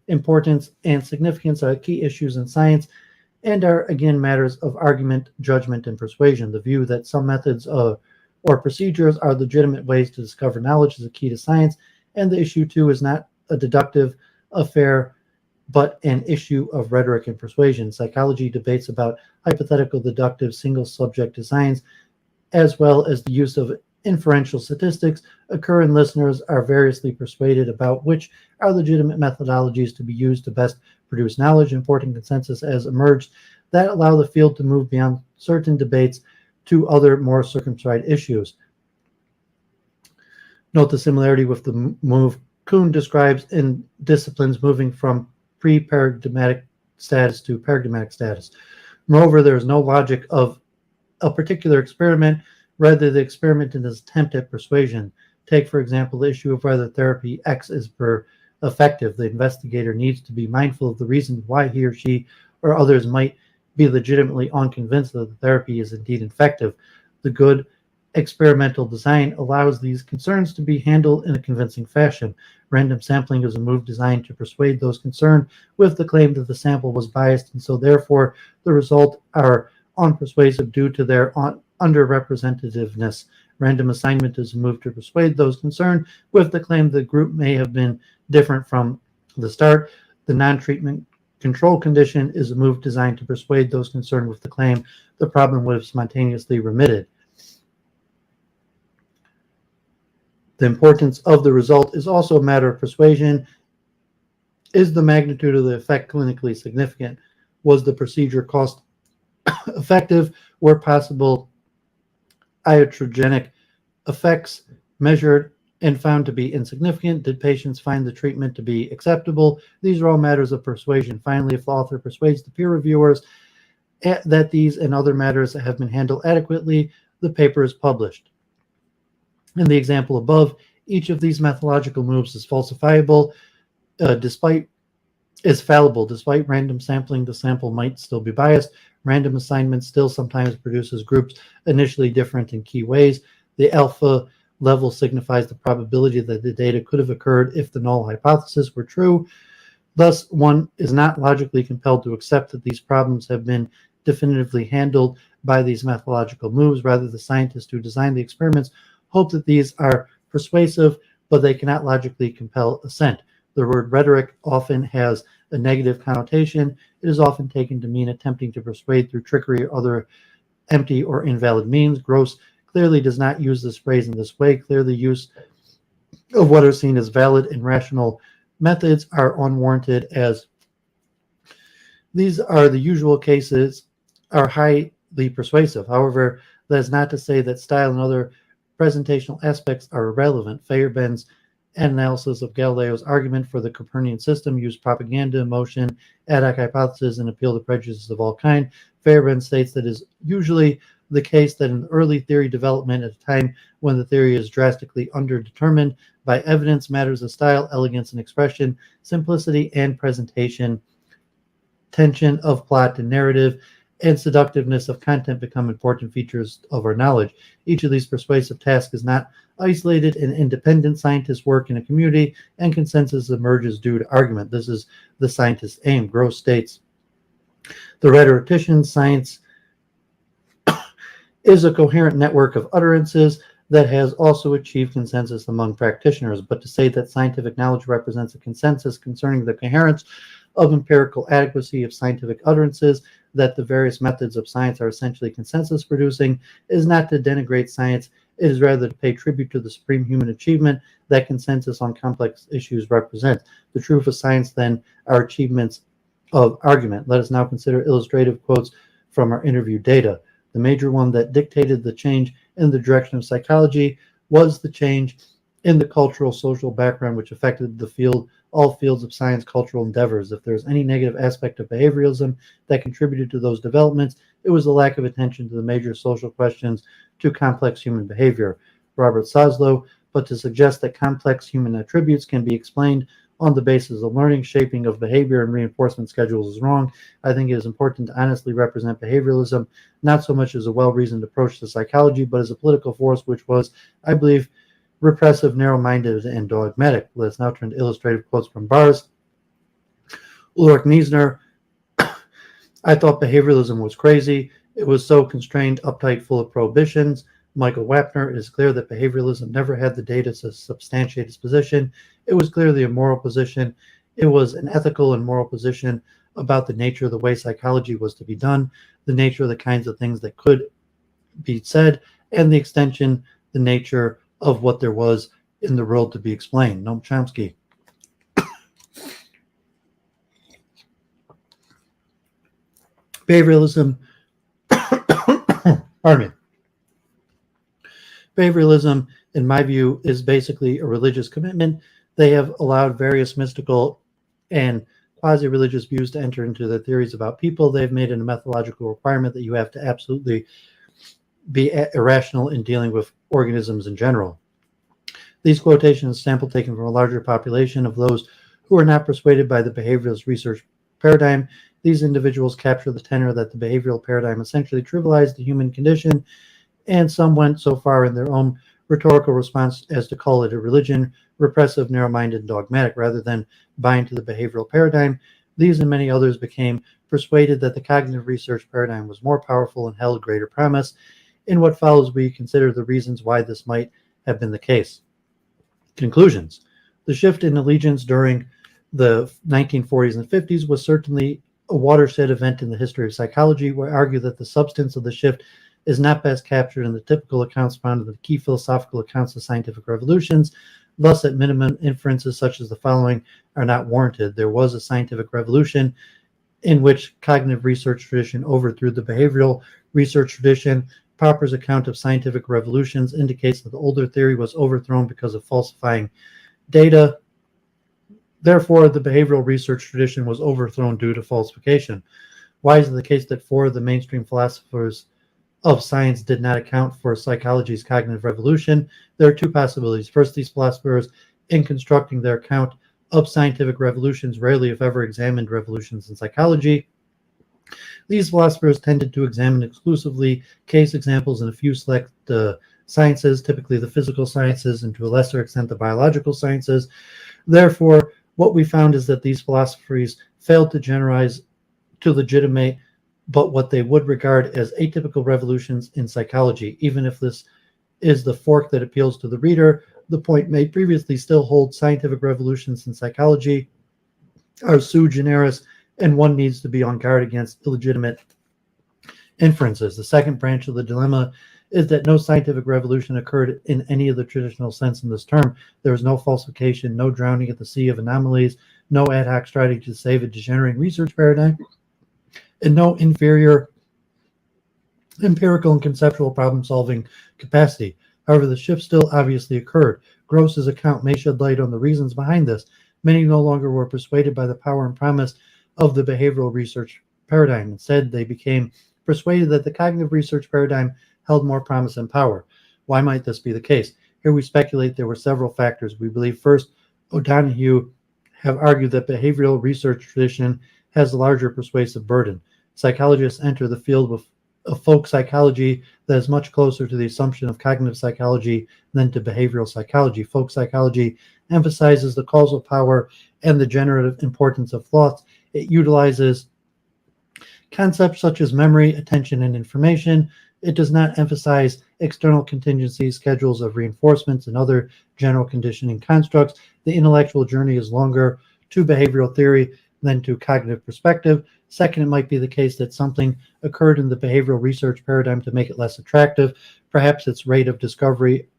Importance and significance are key issues in science and are, again, matters of argument, judgment, and persuasion. The view that some methods or procedures are legitimate ways to discover knowledge is a key to science, and the issue, too, is not a deductive affair, but an issue of rhetoric and persuasion. Psychology debates about hypothetical deductive single subject designs, as well as the use of inferential statistics, occur and listeners are variously persuaded about which are legitimate methodologies to be used to best produce knowledge. Important consensus has emerged that allow the field to move beyond certain debates to other more circumscribed issues. Note the similarity with the move Kuhn describes in disciplines moving from pre-paradigmatic status to paradigmatic status. Moreover, there is no logic of a particular experiment, rather the experiment in its attempt at persuasion. Take, for example, the issue of whether therapy X is effective. The investigator needs to be mindful of the reasons why he or she or others might be legitimately unconvinced that the therapy is indeed effective. The good experimental design allows these concerns to be handled in a convincing fashion. Random sampling is a move designed to persuade those concerned with the claim that the sample was biased, and so therefore the results are unpersuasive due to their underrepresentativeness. Random assignment is a move to persuade those concerned with the claim the group may have been different from the start. The non-treatment control condition is a move designed to persuade those concerned with the claim the problem would have spontaneously remitted. The importance of the result is also a matter of persuasion. Is the magnitude of the effect clinically significant? Was the procedure cost effective? Were possible iatrogenic effects measured and found to be insignificant? Did patients find the treatment to be acceptable? These are all matters of persuasion. Finally, if the author persuades the peer reviewers that these and other matters have been handled adequately, the paper is published. In the example above, each of these methodological moves is falsifiable, is fallible. Despite random sampling, the sample might still be biased. Random assignment still sometimes produces groups initially different in key ways. The alpha level signifies the probability that the data could have occurred if the null hypothesis were true. Thus, one is not logically compelled to accept that these problems have been definitively handled by these methodological moves. Rather, the scientists who designed the experiments hope that these are persuasive, but they cannot logically compel assent. The word rhetoric often has a negative connotation. It is often taken to mean attempting to persuade through trickery or other empty or invalid means. Gross clearly does not use this phrase in this way. Clearly, use of what are seen as valid and rational methods are unwarranted, as these are the usual cases are highly persuasive. However, that is not to say that style and other presentational aspects are irrelevant. Feyerabend's analysis of Galileo's argument for the Copernican system used propaganda, emotion, ad hoc hypothesis, and appeal to prejudices of all kind. Feyerabend states that it is usually the case that in early theory development at a time when the theory is drastically underdetermined by evidence, matters of style, elegance and expression, simplicity and presentation, tension of plot and narrative, and seductiveness of content become important features of our knowledge. Each of these persuasive tasks is not isolated and independent. Scientists work in a community, and consensus emerges due to argument. This is the scientist's aim. Gross states, the rhetorician, science is a coherent network of utterances that has also achieved consensus among practitioners. But to say that scientific knowledge represents a consensus concerning the coherence of empirical adequacy of scientific utterances, that the various methods of science are essentially consensus producing, is not to denigrate science. It is rather to pay tribute to the supreme human achievement that consensus on complex issues represents. The truth of science, then, are achievements of argument. Let us now consider illustrative quotes from our interview data. The major one that dictated the change in the direction of psychology was the change in the cultural social background which affected the field, all fields of science, cultural endeavors. If there was any negative aspect of behavioralism that contributed to those developments, it was the lack of attention to the major social questions to complex human behavior. Robert Soslow, but to suggest that complex human attributes can be explained on the basis of learning, shaping of behavior, and reinforcement schedules is wrong. I think it is important to honestly represent behavioralism, not so much as a well-reasoned approach to psychology, but as a political force which was, I believe, repressive, narrow-minded, and dogmatic. Let's now turn to illustrative quotes from Bars. Ulrich Niesner, I thought behavioralism was crazy. It was so constrained, uptight, full of prohibitions. Michael Wapner, it is clear that behavioralism never had the data to substantiate its position. It was clearly a moral position. It was an ethical and moral position about the nature of the way psychology was to be done, the nature of the kinds of things that could be said, and the extension, the nature of what there was in the world to be explained. Noam Chomsky. Behavioralism, pardon me. Behavioralism, in my view, is basically a religious commitment. They have allowed various mystical and quasi-religious views to enter into their theories about people. They've made it a methodological requirement that you have to absolutely be irrational in dealing with organisms in general. These quotations sample taken from a larger population of those who are not persuaded by the behavioralist research paradigm. These individuals capture the tenor that the behavioral paradigm essentially trivialized the human condition, and some went so far in their own rhetorical response as to call it a religion, repressive, narrow-minded, and dogmatic, rather than bind to the behavioral paradigm. These and many others became persuaded that the cognitive research paradigm was more powerful and held greater promise. In what follows, we consider the reasons why this might have been the case. Conclusions. The shift in allegiance during the 1940s and 50s was certainly a watershed event in the history of psychology. We argue that the substance of the shift is not best captured in the typical accounts found in the key philosophical accounts of scientific revolutions. Thus, at minimum, inferences such as the following are not warranted. There was a scientific revolution in which cognitive research tradition overthrew the behavioral research tradition. Popper's account of scientific revolutions indicates that the older theory was overthrown because of falsifying data. Therefore, the behavioral research tradition was overthrown due to falsification. Why is it the case that four of the mainstream philosophers of science did not account for psychology's cognitive revolution? There are two possibilities. First, these philosophers, in constructing their account of scientific revolutions, rarely, if ever, examined revolutions in psychology. These philosophers tended to examine exclusively case examples in a few select sciences, typically the physical sciences, and to a lesser extent the biological sciences. Therefore, what we found is that these philosophies failed to generalize to legitimate but what they would regard as atypical revolutions in psychology. Even if this is the fork that appeals to the reader, the point made previously still holds. Scientific revolutions in psychology are sui generis, and one needs to be on guard against illegitimate inferences. The second branch of the dilemma is that no scientific revolution occurred in any of the traditional sense in this term. There was no falsification, no drowning at the sea of anomalies, no ad hoc strategy to save a degenerating research paradigm, and no inferior empirical and conceptual problem-solving capacity. However, the shift still obviously occurred. Gross's account may shed light on the reasons behind this. Many no longer were persuaded by the power and promise of the behavioral research paradigm. Instead, they became persuaded that the cognitive research paradigm held more promise and power. Why might this be the case? Here we speculate there were several factors. We believe first, O'Donoghue have argued that behavioral research tradition has a larger persuasive burden. Psychologists enter the field with a folk psychology that is much closer to the assumption of cognitive psychology than to behavioral psychology. Folk psychology emphasizes the causal power and the generative importance of thoughts. It utilizes concepts such as memory, attention, and information. It does not emphasize external contingencies, schedules of reinforcements, and other general conditioning constructs. The intellectual journey is longer to behavioral theory than to cognitive perspective. Second, it might be the case that something occurred in the behavioral research paradigm to make it less attractive. Perhaps its rate of discovery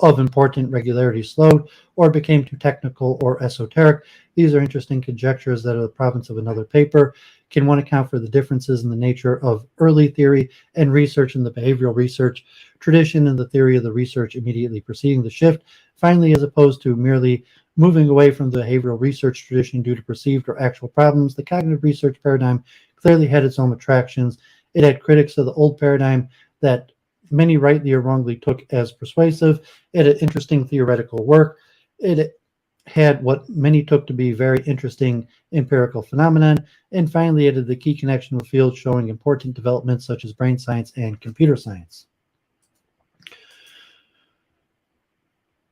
of important regularity slowed, or became too technical or esoteric. These are interesting conjectures that are the province of another paper. Can one account for the differences in the nature of early theory and research in the behavioral research tradition and the theory of the research immediately preceding the shift? Finally, as opposed to merely moving away from the behavioral research tradition due to perceived or actual problems, the cognitive research paradigm clearly had its own attractions. It had critics of the old paradigm that many rightly or wrongly took as persuasive. It had interesting theoretical work. It had what many took to be very interesting empirical phenomenon. And finally, it had the key connection with fields showing important developments such as brain science and computer science.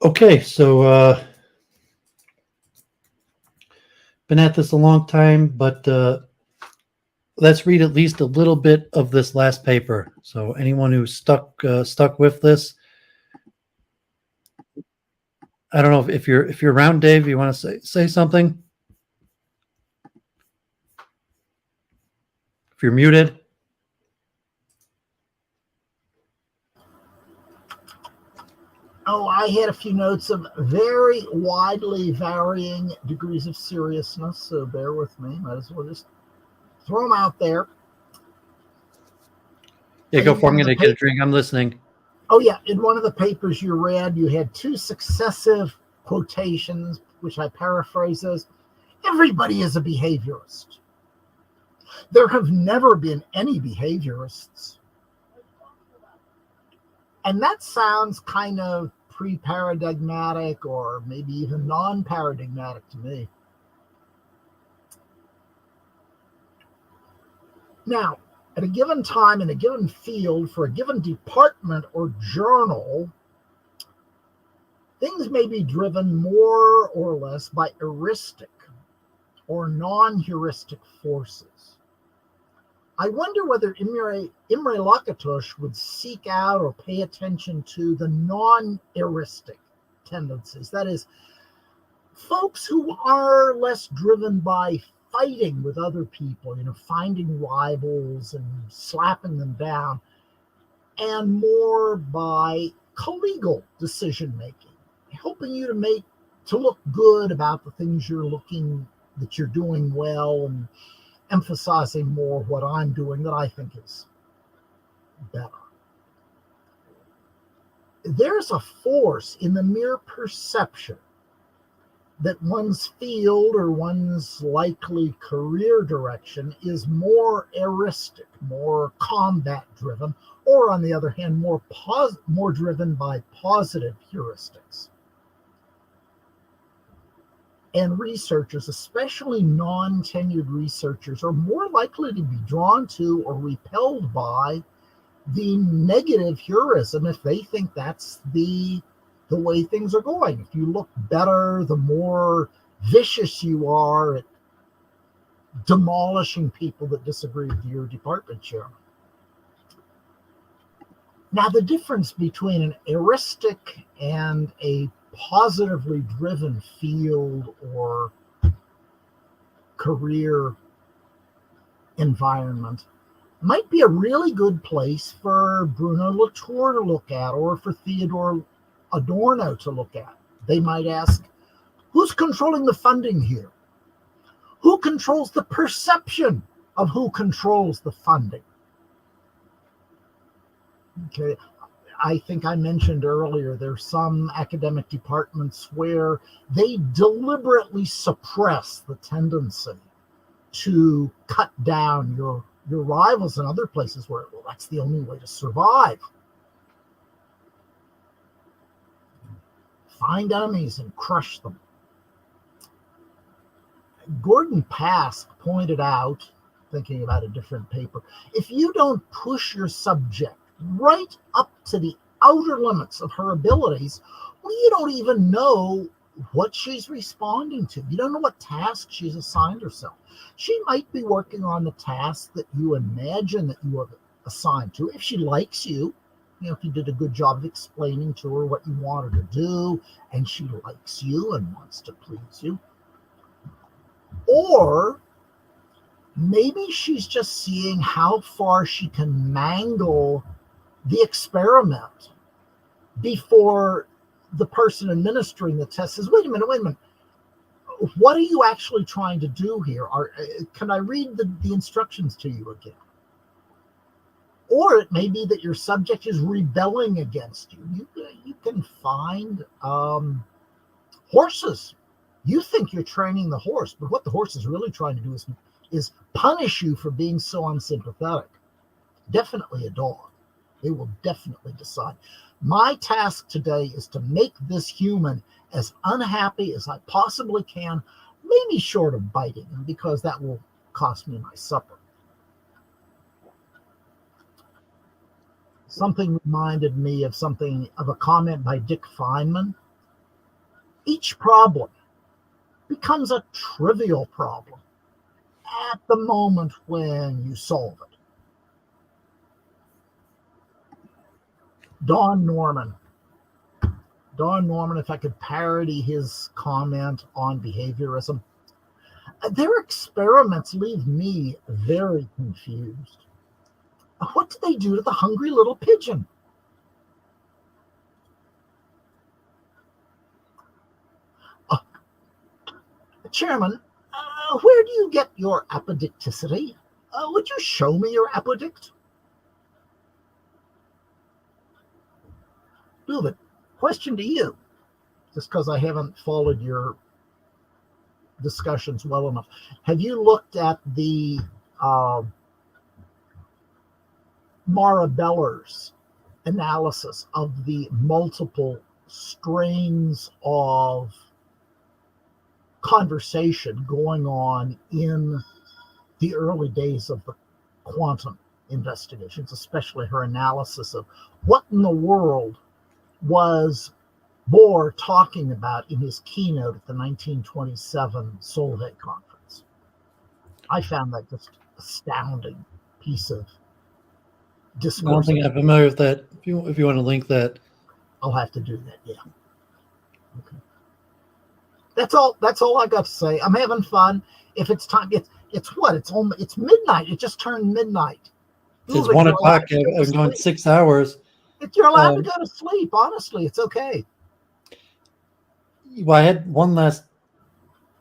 Okay, so been at this a long time, but let's read at least a little bit of this last paper. So anyone who's stuck with this, I don't know if you're around, Dave. You want to say something? If you're muted. Oh, I had a few notes of very widely varying degrees of seriousness, so bear with me. Might as well just throw them out there. Yeah, go for it. I'm going to get a drink. I'm listening. Oh, yeah. In one of the papers you read, you had two successive quotations, which I paraphrase as, everybody is a behaviorist. There have never been any behaviorists. And that sounds kind of pre-paradigmatic or maybe even non-paradigmatic to me. Now, at a given time in a given field for a given department or journal, things may be driven more or less by heuristic or non-heuristic forces. I wonder whether Imre Lakatos would seek out or pay attention to the non-heuristic tendencies. That is, folks who are less driven by fighting with other people, finding rivals and slapping them down, and more by collegial decision-making, helping you to look good about the things that you're doing well, and emphasizing more what I'm doing that I think is better. There's a force in the mere perception that one's field or one's likely career direction is more heuristic, more combat-driven, or on the other hand, more driven by positive heuristics. And researchers, especially non-tenured researchers, are more likely to be drawn to or repelled by the negative heurism if they think that's the way things are going. If you look better, the more vicious you are at demolishing people that disagree with your department chairman. Now, the difference between an heuristic and a positively driven field or career environment might be a really good place for Bruno Latour to look at, or for Theodore Adorno to look at. They might ask, who's controlling the funding here? Who controls the perception of who controls the funding? Okay. I think I mentioned earlier, there's some academic departments where they deliberately suppress the tendency to cut down your your rivals in other places where, well, that's the only way to survive. Find enemies and crush them. Gordon Pask pointed out, thinking about a different paper, if you don't push your subject right up to the outer limits of her abilities, well, you don't even know what she's responding to. You don't know what task she's assigned herself. She might be working on the task that you imagine that you have assigned to. If she likes you, if you did a good job of explaining to her what you want her to do, and she likes you and wants to please you. Or maybe she's just seeing how far she can mangle the experiment before the person administering the test says, wait a minute. What are you actually trying to do here? Can I read the instructions to you again? Or it may be that your subject is rebelling against you. You can find horses. You think you're training the horse, but what the horse is really trying to do is punish you for being so unsympathetic. Definitely a dog. They will definitely decide. My task today is to make this human as unhappy as I possibly can, maybe short of biting him, because that will cost me my supper. Something reminded me of a comment by Dick Feynman. Each problem becomes a trivial problem at the moment when you solve it. Don Norman, if I could parody his comment on behaviorism, their experiments leave me very confused. What did they do to the hungry little pigeon? Chairman, where do you get your apodicticity? Would you show me your apodict? Bilderberg, question to you, just because I haven't followed your discussions well enough. Have you looked at the Mara Beller's analysis of the multiple strains of conversation going on in the early days of the quantum investigations, especially her analysis of what in the world was Bohr talking about in his keynote at the 1927 Solvay conference? I found that just astounding piece of discourse. I don't think I'm familiar with that. If you want to link that, I'll have to do that. Yeah. Okay. That's all I got to say. I'm having fun. If it's time, it's midnight. It just turned midnight. It's 1 o'clock. I've gone 6 hours. You're allowed to go to sleep. Honestly, it's okay. Well, I had one last.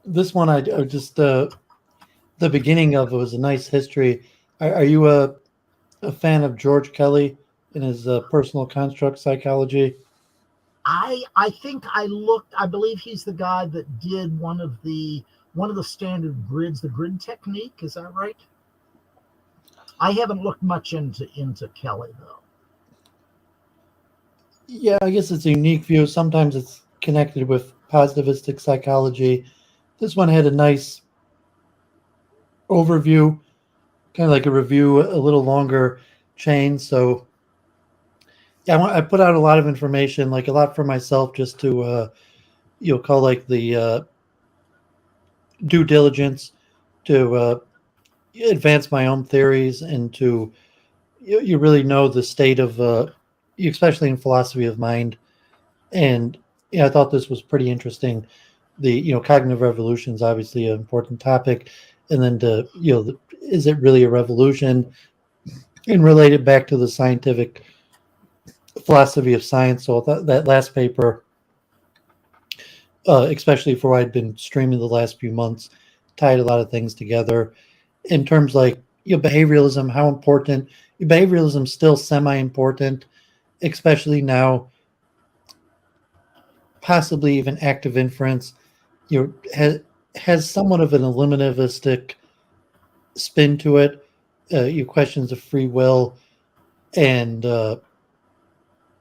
This one I just the beginning of it was a nice history. Are you a fan of George Kelly and his personal construct psychology? I think I looked. I believe he's the guy that did one of the standard grids, the grid technique. Is that right? I haven't looked much into Kelly though. Yeah, I guess it's a unique view. Sometimes it's connected with positivistic psychology. This one had a nice overview, kind of like a review, a little longer chain. So yeah, I put out a lot of information, like a lot for myself, just to call like the due diligence to advance my own theories and to you really know the state of especially in philosophy of mind. And I thought this was pretty interesting. The cognitive revolution is obviously an important topic, and then is it really a revolution? And related back to the scientific philosophy of science. So that last paper, especially for what I'd been streaming the last few months, tied a lot of things together in terms like behavioralism, how important behavioralism is still semi-important, especially now. Possibly even active inference, has somewhat of an eliminativistic spin to it, your questions of free will, and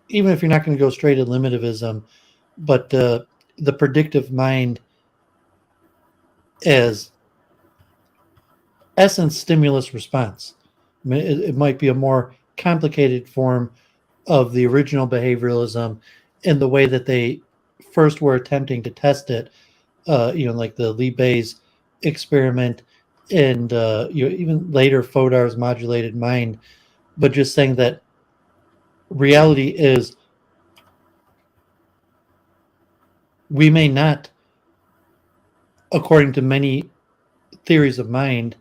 even if you're not going to go straight at limitivism, but the predictive mind as essence stimulus response. I mean, it might be a more complicated form of the original behavioralism in the way that they first were attempting to test it, like the Lee Bayes experiment and even later Fodar's modulated mind, but just saying that reality is we may not, according to many theories of mind,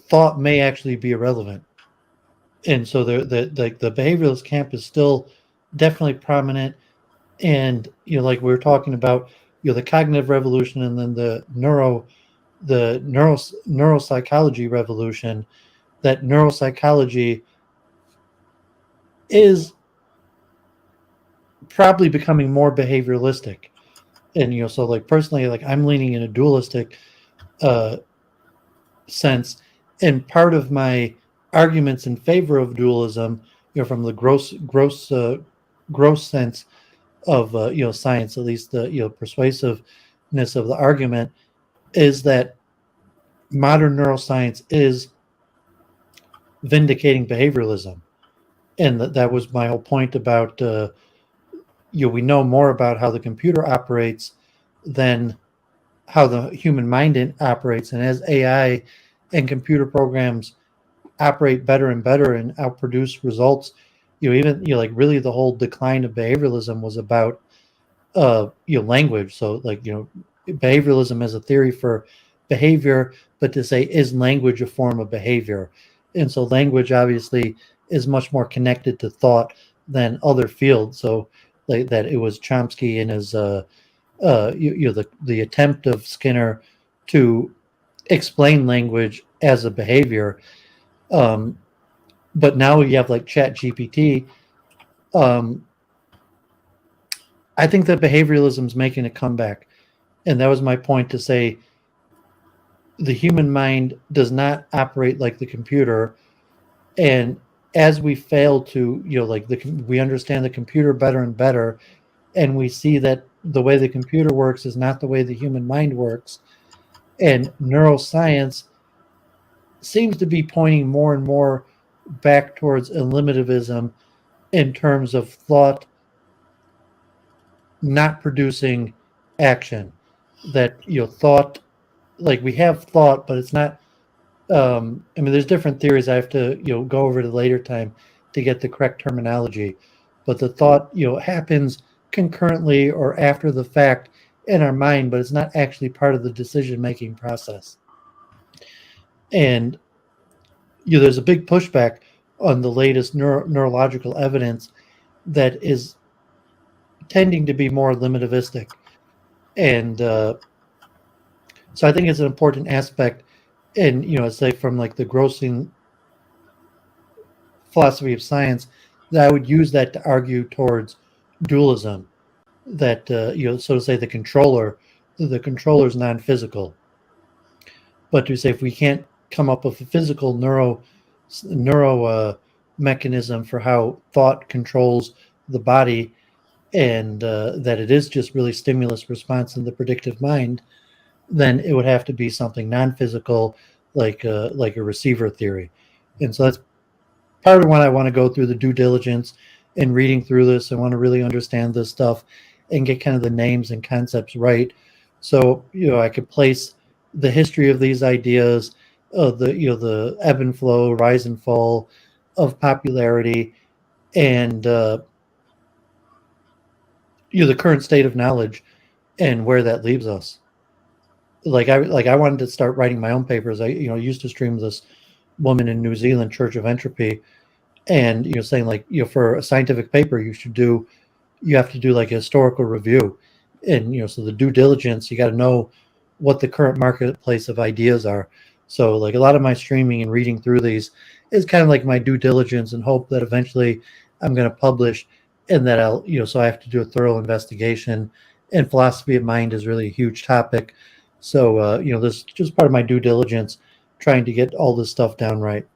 thought may actually be irrelevant. And so the behavioralist camp is still definitely prominent. And like we were talking about, the cognitive revolution and then the neuropsychology revolution, that neuropsychology is probably becoming more behavioralistic. And so like personally, like I'm leaning in a dualistic sense, and part of my arguments in favor of dualism, from the gross sense of science, at least the persuasiveness of the argument, is that modern neuroscience is vindicating behavioralism. And that was my whole point about we know more about how the computer operates than how the human mind operates. And as AI and computer programs operate better and better and outproduce results, even like really the whole decline of behavioralism was about language. So like behavioralism as a theory for behavior, but to say, is language a form of behavior? And so language obviously is much more connected to thought than other fields. So like that, it was Chomsky and his the attempt of Skinner to explain language as a behavior. But now you have like Chat GPT. I think that behavioralism is making a comeback. And that was my point, to say the human mind does not operate like the computer. And as we fail to, we understand the computer better and better, and we see that the way the computer works is not the way the human mind works. And neuroscience seems to be pointing more and more back towards eliminativism in terms of thought not producing action. That thought, like we have thought, but it's not. There's different theories. I have to go over to later time to get the correct terminology. But the thought happens concurrently or after the fact in our mind, but it's not actually part of the decision-making process. And there's a big pushback on the latest neurological evidence that is tending to be more limitivistic. And so I think it's an important aspect. And, say from like the grossing philosophy of science, that I would use that to argue towards dualism, that, so to say the controller is non-physical. But to say if we can't come up with a physical neuro mechanism for how thought controls the body, and that it is just really stimulus response in the predictive mind, then it would have to be something non-physical, like a receiver theory. And so that's part of when I want to go through the due diligence and reading through this. I want to really understand this stuff and get kind of the names and concepts right. So, I could place the history of these ideas, the ebb and flow, rise and fall of popularity, and the current state of knowledge and where that leaves us. I wanted to start writing my own papers. I used to stream this woman in New Zealand, Church of Entropy, and saying for a scientific paper you have to do like a historical review, and so the due diligence, you got to know what the current marketplace of ideas are. So like a lot of my streaming and reading through these is kind of like my due diligence, and hope that eventually I'm going to publish, and that I'll so I have to do a thorough investigation. And philosophy of mind is really a huge topic. So this is just part of my due diligence trying to get all this stuff down right.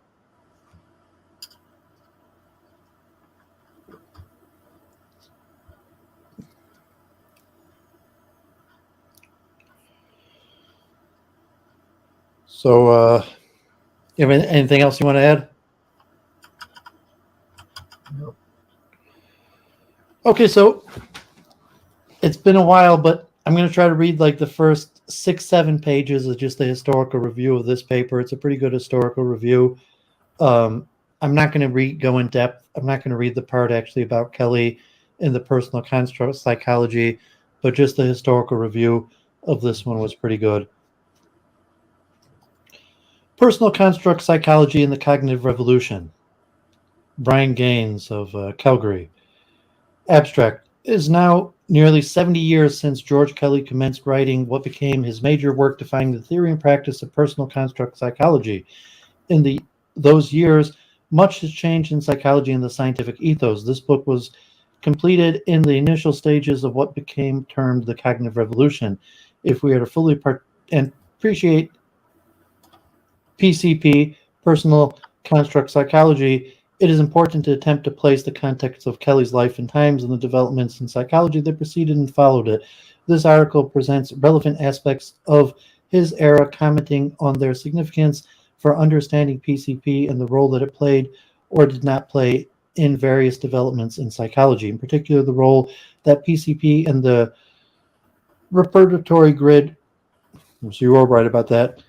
So, you have anything else you want to add? Nope. Okay, so it's been a while, but I'm going to try to read like the first 6-7 pages of just the historical review of this paper. It's a pretty good historical review. I'm not going to go in depth. I'm not going to read the part actually about Kelly and the personal construct psychology, but just the historical review of this one was pretty good. Personal Construct Psychology and the Cognitive Revolution. Brian Gaines of Calgary. Abstract. It is now nearly 70 years since George Kelly commenced writing what became his major work defining the theory and practice of personal construct psychology. In those years, much has changed in psychology and the scientific ethos. This book was completed in the initial stages of what became termed the cognitive revolution. If we are to fully appreciate PCP, personal construct psychology, it is important to attempt to place the context of Kelly's life and times and the developments in psychology that preceded and followed it. This article presents relevant aspects of his era, commenting on their significance for understanding PCP and the role that it played or did not play in various developments in psychology, in particular the role that PCP and the repertory grid, so you were right about that,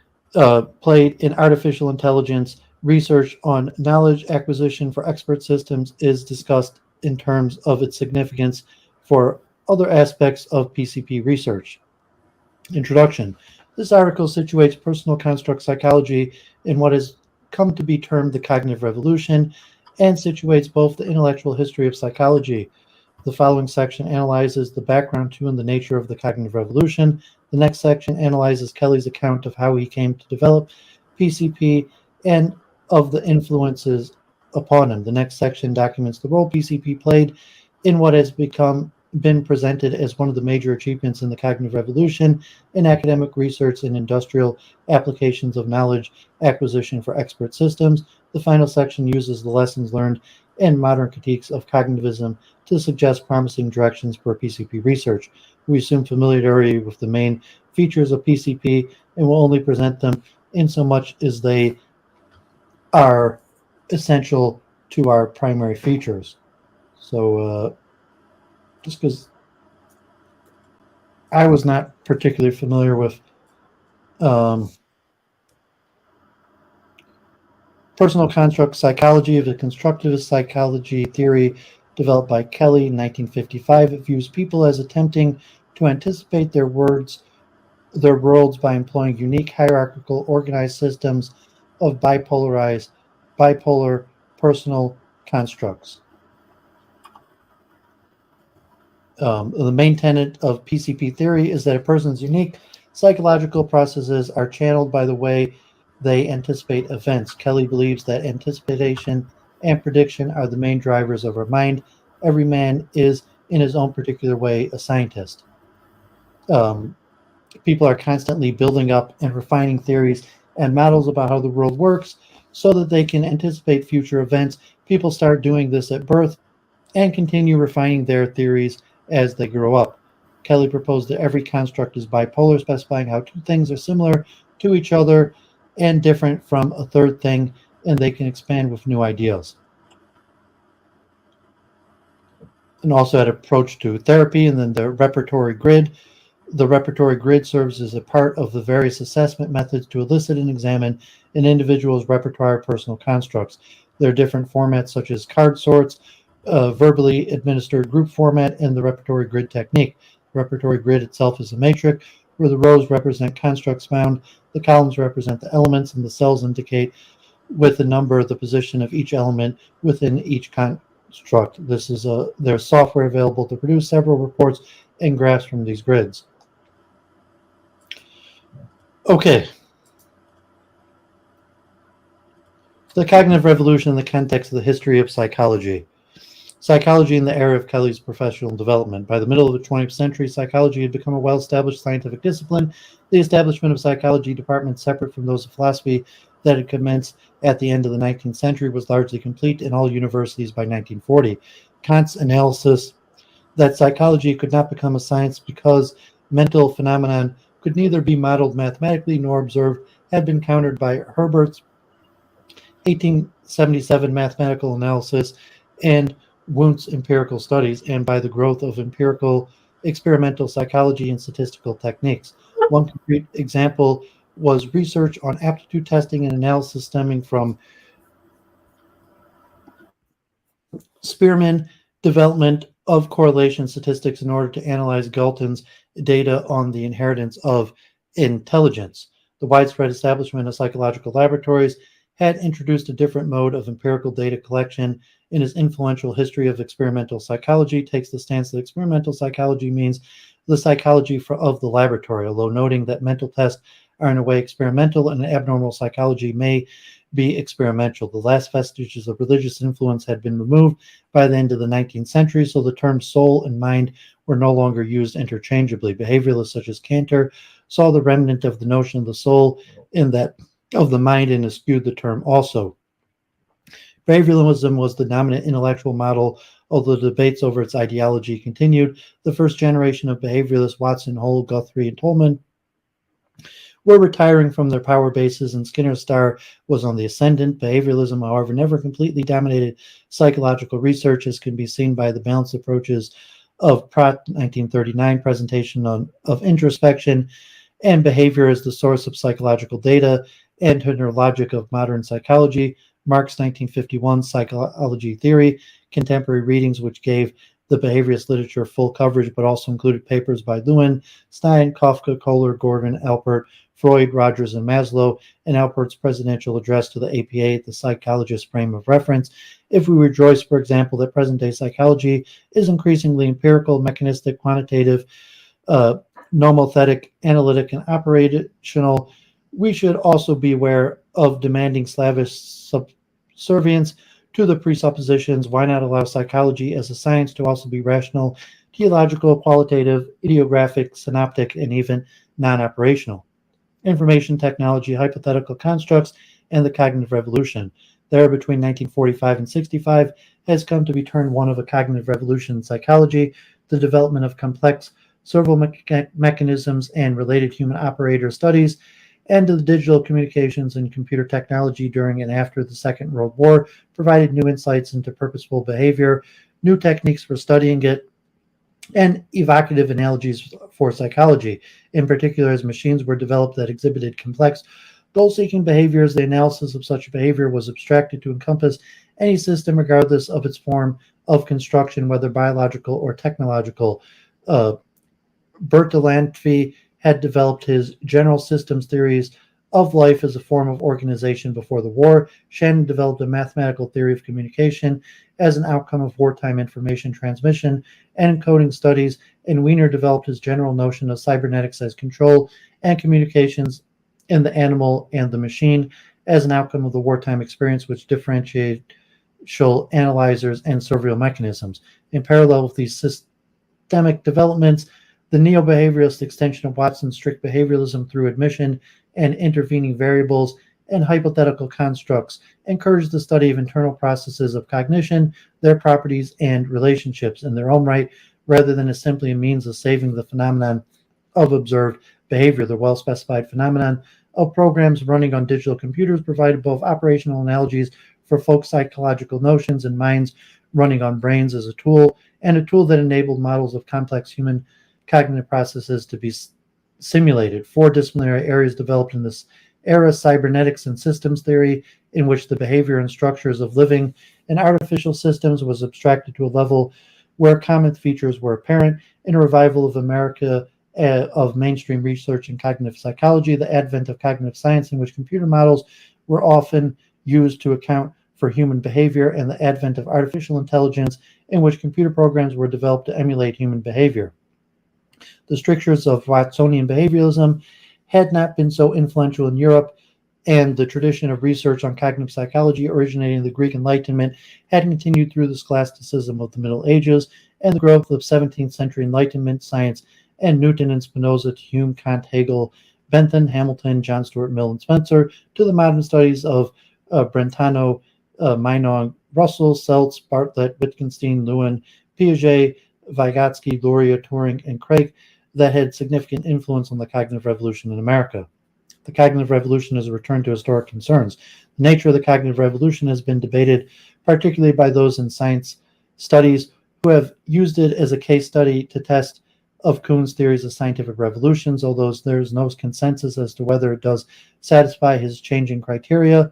played in artificial intelligence. Research on knowledge acquisition for expert systems is discussed in terms of its significance for other aspects of PCP research. Introduction. This article situates personal construct psychology in what has come to be termed the cognitive revolution and situates both the intellectual history of psychology. The following section analyzes the background to and the nature of the cognitive revolution. The next section analyzes Kelly's account of how he came to develop PCP and of the influences upon him. The next section documents the role PCP played in what has been presented as one of the major achievements in the cognitive revolution in academic research and industrial applications of knowledge acquisition for expert systems. The final section uses the lessons learned and modern critiques of cognitivism to suggest promising directions for PCP research. We assume familiarity with the main features of PCP and will only present them in so much as they are essential to our primary features. So just because I was not particularly familiar with personal construct psychology of the constructivist psychology theory developed by Kelly in 1955. It views people as attempting to anticipate their worlds by employing unique hierarchical organized systems of bipolar personal constructs. The main tenet of PCP theory is that a person's unique psychological processes are channeled by the way they anticipate events. Kelly believes that anticipation and prediction are the main drivers of our mind. Every man is, in his own particular way, a scientist. People are constantly building up and refining theories and models about how the world works so that they can anticipate future events. People start doing this at birth and continue refining their theories as they grow up. Kelly proposed that every construct is bipolar, specifying how two things are similar to each other and different from a third thing, and they can expand with new ideas. And also had approach to therapy, and then the repertory grid. The repertory grid serves as a part of the various assessment methods to elicit and examine an individual's repertoire of personal constructs. There are different formats such as card sorts, verbally administered group format, and the repertory grid technique. The repertory grid itself is a matrix where the rows represent constructs found, the columns represent the elements, and the cells indicate with the number the position of each element within each construct. There's software available to produce several reports and graphs from these grids. Okay. The cognitive revolution in the context of the history of psychology. Psychology in the era of Kelly's professional development. By the middle of the 20th century, psychology had become a well-established scientific discipline. The establishment of psychology departments separate from those of philosophy that had commenced at the end of the 19th century was largely complete in all universities by 1940. Kant's analysis that psychology could not become a science because mental phenomenon could neither be modeled mathematically nor observed had been countered by Herbert's 1877 mathematical analysis and Wundt's empirical studies, and by the growth of empirical experimental psychology and statistical techniques. One concrete example was research on aptitude testing and analysis stemming from Spearman development of correlation statistics in order to analyze Galton's data on the inheritance of intelligence. The widespread establishment of psychological laboratories had introduced a different mode of empirical data collection. In his influential History of Experimental Psychology, takes the stance that experimental psychology means the psychology of the laboratory, although noting that mental tests are in a way experimental and abnormal psychology may be experimental. The last vestiges of religious influence had been removed by the end of the 19th century, so the terms soul and mind were no longer used interchangeably. Behavioralists such as Cantor saw the remnant of the notion of the soul in that of the mind and eschewed the term also. Behavioralism was the dominant intellectual model, although the debates over its ideology continued. The first generation of behavioralists, Watson, Hull, Guthrie, and Tolman, were retiring from their power bases, and Skinner's star was on the ascendant. Behavioralism, however, never completely dominated psychological research, as can be seen by the balanced approaches of Pratt 1939 presentation of introspection and behavior as the source of psychological data, and her logic of modern psychology. Marx 1951 psychology theory, contemporary readings which gave the behaviorist literature full coverage, but also included papers by Lewin, Stein, Kafka, Kohler, Gordon, Alpert, Freud, Rogers, and Maslow, and Alpert's presidential address to the APA, the psychologist's frame of reference. If we rejoice, for example, that present-day psychology is increasingly empirical, mechanistic, quantitative, nomothetic, analytic, and operational, we should also be aware of demanding slavish subservience to the presuppositions. Why not allow psychology as a science to also be rational, teleological, qualitative, ideographic, synoptic, and even non-operational? Information technology, hypothetical constructs, and the cognitive revolution. There, between 1945 and 65, has come to be termed one of a cognitive revolution in psychology, the development of complex servo mechanisms and related human operator studies, and the digital communications and computer technology during and after the Second World War provided new insights into purposeful behavior, new techniques for studying it, and evocative analogies for psychology. In particular, as machines were developed that exhibited complex, goal-seeking behaviors, the analysis of such behavior was abstracted to encompass any system regardless of its form of construction, whether biological or technological. Bertalanffy had developed his general systems theories of life as a form of organization before the war. Shannon developed a mathematical theory of communication as an outcome of wartime information transmission and encoding studies, and Wiener developed his general notion of cybernetics as control and communications in the animal and the machine as an outcome of the wartime experience, which differentiated analyzers and servo mechanisms. In parallel with these systemic developments, the neo-behaviorist extension of Watson's strict behavioralism through admission and intervening variables and hypothetical constructs encouraged the study of internal processes of cognition, their properties, and relationships in their own right, rather than as simply a means of saving the phenomenon of observed behavior. The well-specified phenomenon of programs running on digital computers provided both operational analogies for folk psychological notions and minds running on brains as a tool, and a tool that enabled models of complex human cognitive processes to be simulated. Four disciplinary areas developed in this era: cybernetics and systems theory, in which the behavior and structures of living and artificial systems was abstracted to a level where common features were apparent, and a revival of America of mainstream research in cognitive psychology, the advent of cognitive science, in which computer models were often used to account for human behavior, and the advent of artificial intelligence, in which computer programs were developed to emulate human behavior. The strictures of Watsonian behavioralism had not been so influential in Europe and the tradition of research on cognitive psychology originating in the Greek Enlightenment had continued through the scholasticism of the Middle Ages and the growth of 17th century Enlightenment science and Newton and Spinoza to Hume, Kant, Hegel, Bentham, Hamilton, John Stuart Mill, and Spencer, to the modern studies of Brentano, Meinong, Russell, Seltz, Bartlett, Wittgenstein, Lewin, Piaget, Vygotsky, Luria, Turing, and Craig that had significant influence on the cognitive revolution in America. The cognitive revolution is a return to historic concerns. The nature of the cognitive revolution has been debated, particularly by those in science studies who have used it as a case study to test of Kuhn's theories of scientific revolutions, although there is no consensus as to whether it does satisfy his changing criteria.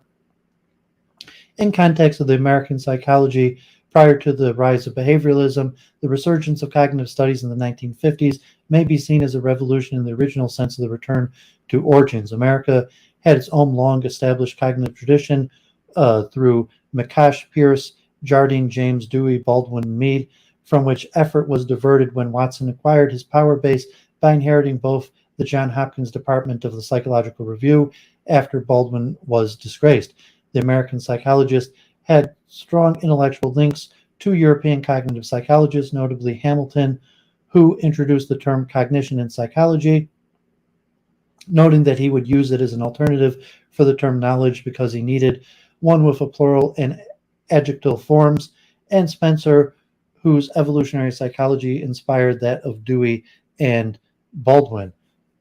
In context of the American psychology prior to the rise of behavioralism, the resurgence of cognitive studies in the 1950s may be seen as a revolution in the original sense of the return to origins. America had its own long-established cognitive tradition through McCosh, Pierce, Jardine, James, Dewey, Baldwin, and Mead, from which effort was diverted when Watson acquired his power base by inheriting both the Johns Hopkins Department of the Psychological Review after Baldwin was disgraced. The American psychologist had strong intellectual links to European cognitive psychologists, notably Hamilton, who introduced the term cognition in psychology, noting that he would use it as an alternative for the term knowledge because he needed one with a plural and adjective forms, and Spencer, whose evolutionary psychology inspired that of Dewey and Baldwin.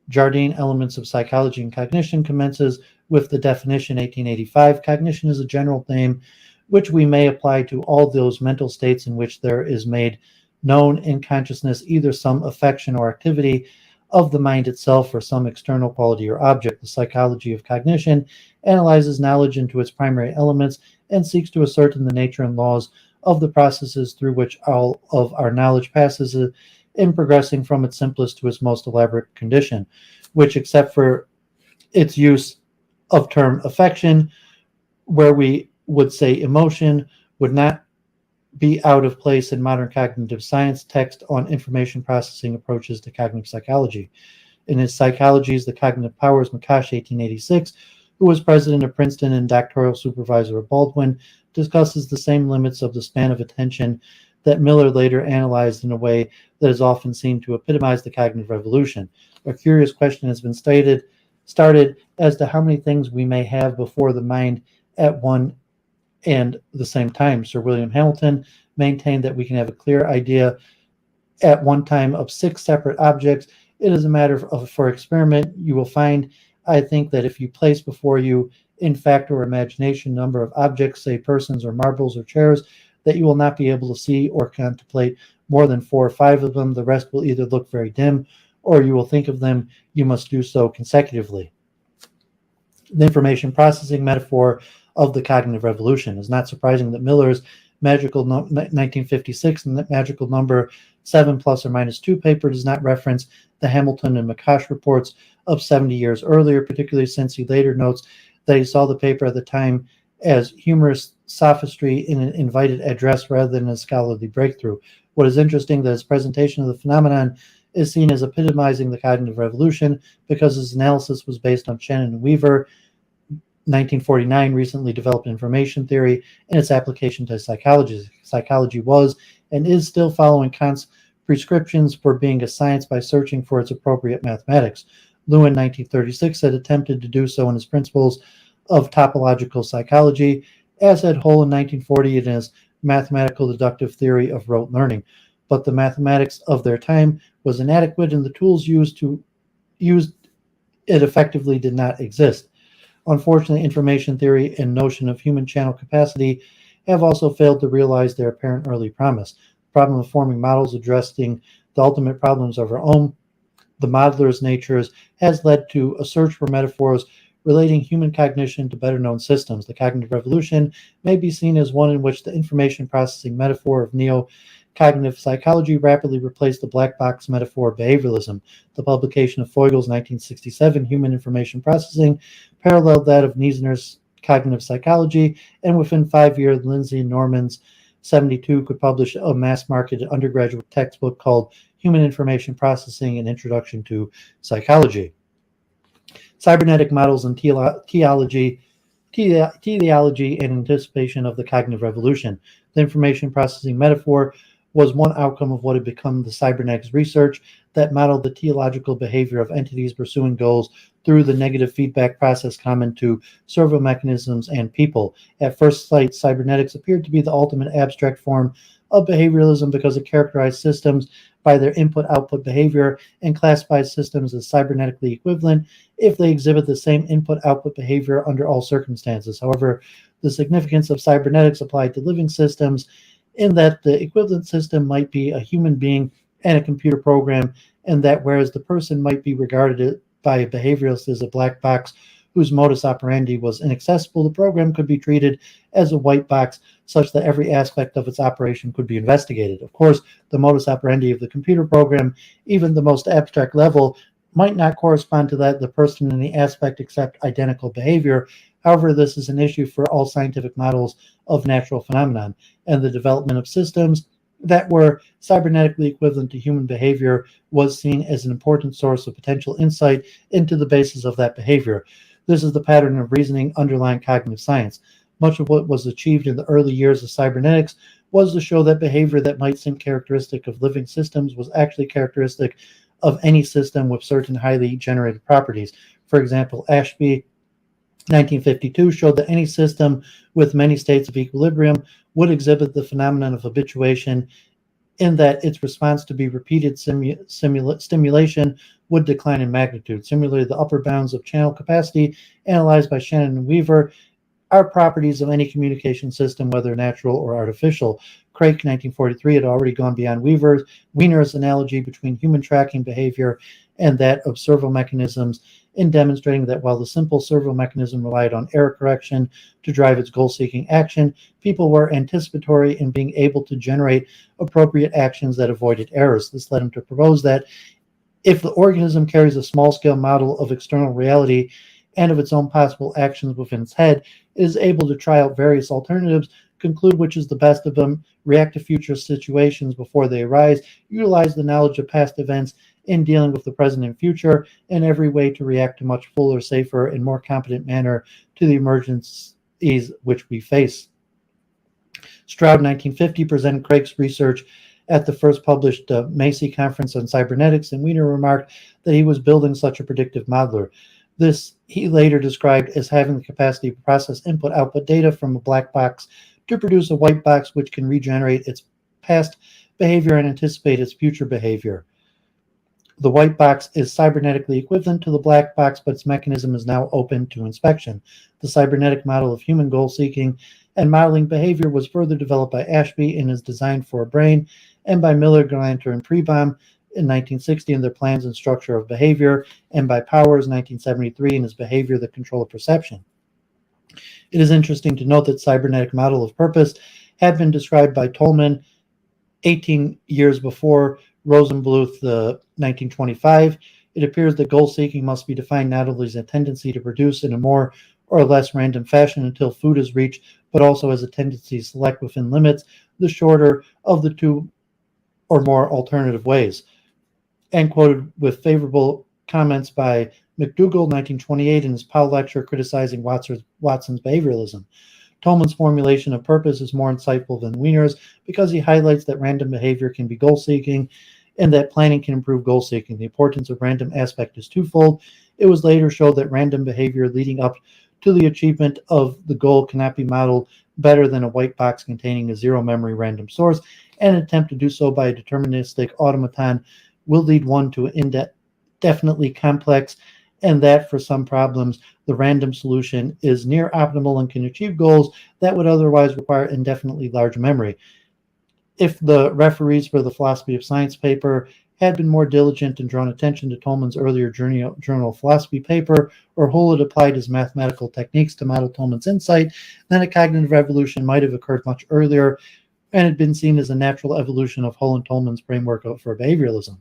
Jardine, Elements of Psychology and Cognition, commences with the definition 1885. Cognition is a general name which we may apply to all those mental states in which there is made known in consciousness either some affection or activity of the mind itself or some external quality or object. The psychology of cognition analyzes knowledge into its primary elements and seeks to ascertain the nature and laws of the processes through which all of our knowledge passes in progressing from its simplest to its most elaborate condition, which, except for its use of term affection, where we would say emotion, would not be out of place in modern cognitive science text on information processing approaches to cognitive psychology. In his Psychologies, the Cognitive Powers, McCosh, 1886, who was president of Princeton and doctoral supervisor of Baldwin, discusses the same limits of the span of attention that Miller later analyzed in a way that is often seen to epitomize the cognitive revolution. A curious question has been started as to how many things we may have before the mind at one and the same time. Sir William Hamilton maintained that we can have a clear idea at one time of 6 separate objects. It is a matter of for experiment. You will find, I think, that if you place before you in fact or imagination number of objects, say persons or marbles or chairs, that you will not be able to see or contemplate more than 4 or 5 of them. The rest will either look very dim or you will think of them. You must do so consecutively. The information processing metaphor of the cognitive revolution. Is not surprising that Miller's magical 1956 and magical number 7 plus or minus 2 paper does not reference the Hamilton and McCosh reports of 70 years earlier, particularly since he later notes that he saw the paper at the time as humorous sophistry in an invited address rather than a scholarly breakthrough. What is interesting that his presentation of the phenomenon is seen as epitomizing the cognitive revolution because his analysis was based on Shannon and Weaver, 1949, recently developed information theory and its application to psychology. Psychology was and is still following Kant's prescriptions for being a science by searching for its appropriate mathematics. Lewin, 1936, had attempted to do so in his Principles of Topological Psychology, as had Hull in 1940 in his Mathematical Deductive Theory of Rote Learning. But the mathematics of their time was inadequate and the tools used it effectively did not exist. Unfortunately, information theory and notion of human channel capacity have also failed to realize their apparent early promise. The problem of forming models addressing the ultimate problems of our own, the modeler's natures, has led to a search for metaphors relating human cognition to better known systems. The cognitive revolution may be seen as one in which the information processing metaphor of neo-cognitive psychology rapidly replaced the black box metaphor of behavioralism. The publication of Feugel's 1967 Human Information Processing paralleled that of Niesner's Cognitive Psychology, and within 5 years, Lindsay Norman's 72 could publish a mass-marketed undergraduate textbook called Human Information Processing: An Introduction to Psychology. cybernetic models and teleology and anticipation of the cognitive revolution. The information processing metaphor was one outcome of what had become the cybernetics research that modeled the teleological behavior of entities pursuing goals through the negative feedback process common to servo mechanisms and people. At first sight, cybernetics appeared to be the ultimate abstract form of behavioralism because it characterized systems by their input-output behavior and classified systems as cybernetically equivalent if they exhibit the same input-output behavior under all circumstances. However, the significance of cybernetics applied to living systems in that the equivalent system might be a human being and a computer program, and that whereas the person might be regarded by a behavioralist as a black box whose modus operandi was inaccessible, the program could be treated as a white box such that every aspect of its operation could be investigated. Of course, the modus operandi of the computer program, even the most abstract level, might not correspond to that of the person in the aspect except identical behavior. However, this is an issue for all scientific models of natural phenomenon, and the development of systems that were cybernetically equivalent to human behavior was seen as an important source of potential insight into the basis of that behavior. This is the pattern of reasoning underlying cognitive science. Much of what was achieved in the early years of cybernetics was to show that behavior that might seem characteristic of living systems was actually characteristic of any system with certain highly generated properties. For example, Ashby 1952 showed that any system with many states of equilibrium would exhibit the phenomenon of habituation in that its response to be repeated stimulation would decline in magnitude. Similarly, the upper bounds of channel capacity analyzed by Shannon and Weaver are properties of any communication system, whether natural or artificial. Craik, 1943, had already gone beyond Wiener's analogy between human tracking behavior and that of servo mechanisms in demonstrating that while the simple servo mechanism relied on error correction to drive its goal-seeking action, people were anticipatory in being able to generate appropriate actions that avoided errors. This led him to propose that if the organism carries a small-scale model of external reality and of its own possible actions within its head, it is able to try out various alternatives, conclude which is the best of them, react to future situations before they arise, utilize the knowledge of past events in dealing with the present and future, in every way to react to much fuller, safer, and more competent manner to the emergencies which we face. Stroud, 1950, presented Craik's research at the first published Macy Conference on Cybernetics, and Wiener remarked that he was building such a predictive modeler. This he later described as having the capacity to process input-output data from a black box to produce a white box which can regenerate its past behavior and anticipate its future behavior. The white box is cybernetically equivalent to the black box, but its mechanism is now open to inspection. The cybernetic model of human goal-seeking and modeling behavior was further developed by Ashby in his Design for a Brain and by Miller, Galanter, and Prebaum in 1960 in their Plans and Structure of Behavior, and by Powers, 1973, in his Behavior, the Control of Perception. It is interesting to note that cybernetic model of purpose had been described by Tolman 18 years before Rosenbluth, 1925. It appears that goal-seeking must be defined not only as a tendency to produce in a more or less random fashion until food is reached, but also as a tendency to select within limits the shorter of the two or more alternative ways. And quoted with favorable comments by McDougall, 1928, in his Powell lecture criticizing Watson's behavioralism. Tolman's formulation of purpose is more insightful than Wiener's because he highlights that random behavior can be goal-seeking and that planning can improve goal-seeking. The importance of random aspect is twofold. It was later shown that random behavior leading up to the achievement of the goal cannot be modeled better than a white box containing a zero-memory random source, and an attempt to do so by a deterministic automaton will lead one to indefinitely complex, and that for some problems, the random solution is near optimal and can achieve goals that would otherwise require indefinitely large memory. If the referees for the Philosophy of Science paper had been more diligent and drawn attention to Tolman's earlier Journal of Philosophy paper, or Hull had applied his mathematical techniques to model Tolman's insight, then a cognitive revolution might have occurred much earlier and had been seen as a natural evolution of Hull and Tolman's framework for behavioralism.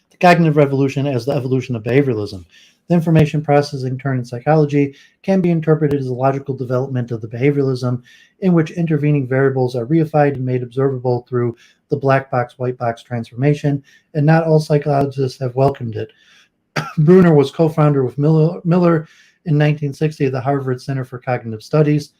The cognitive revolution as the evolution of behavioralism. The information processing turn in psychology can be interpreted as a logical development of the behavioralism in which intervening variables are reified and made observable through the black box, white box transformation, and not all psychologists have welcomed it. Bruner was co-founder with Miller in 1960 of the Harvard Center for Cognitive Studies.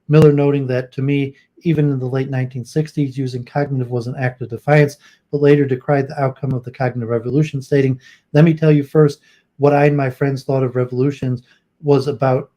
Miller noting that, to me, even in the late 1960s, using cognitive was an act of defiance, but later decried the outcome of the cognitive revolution, stating, "Let me tell you first, what I and my friends thought of revolutions was about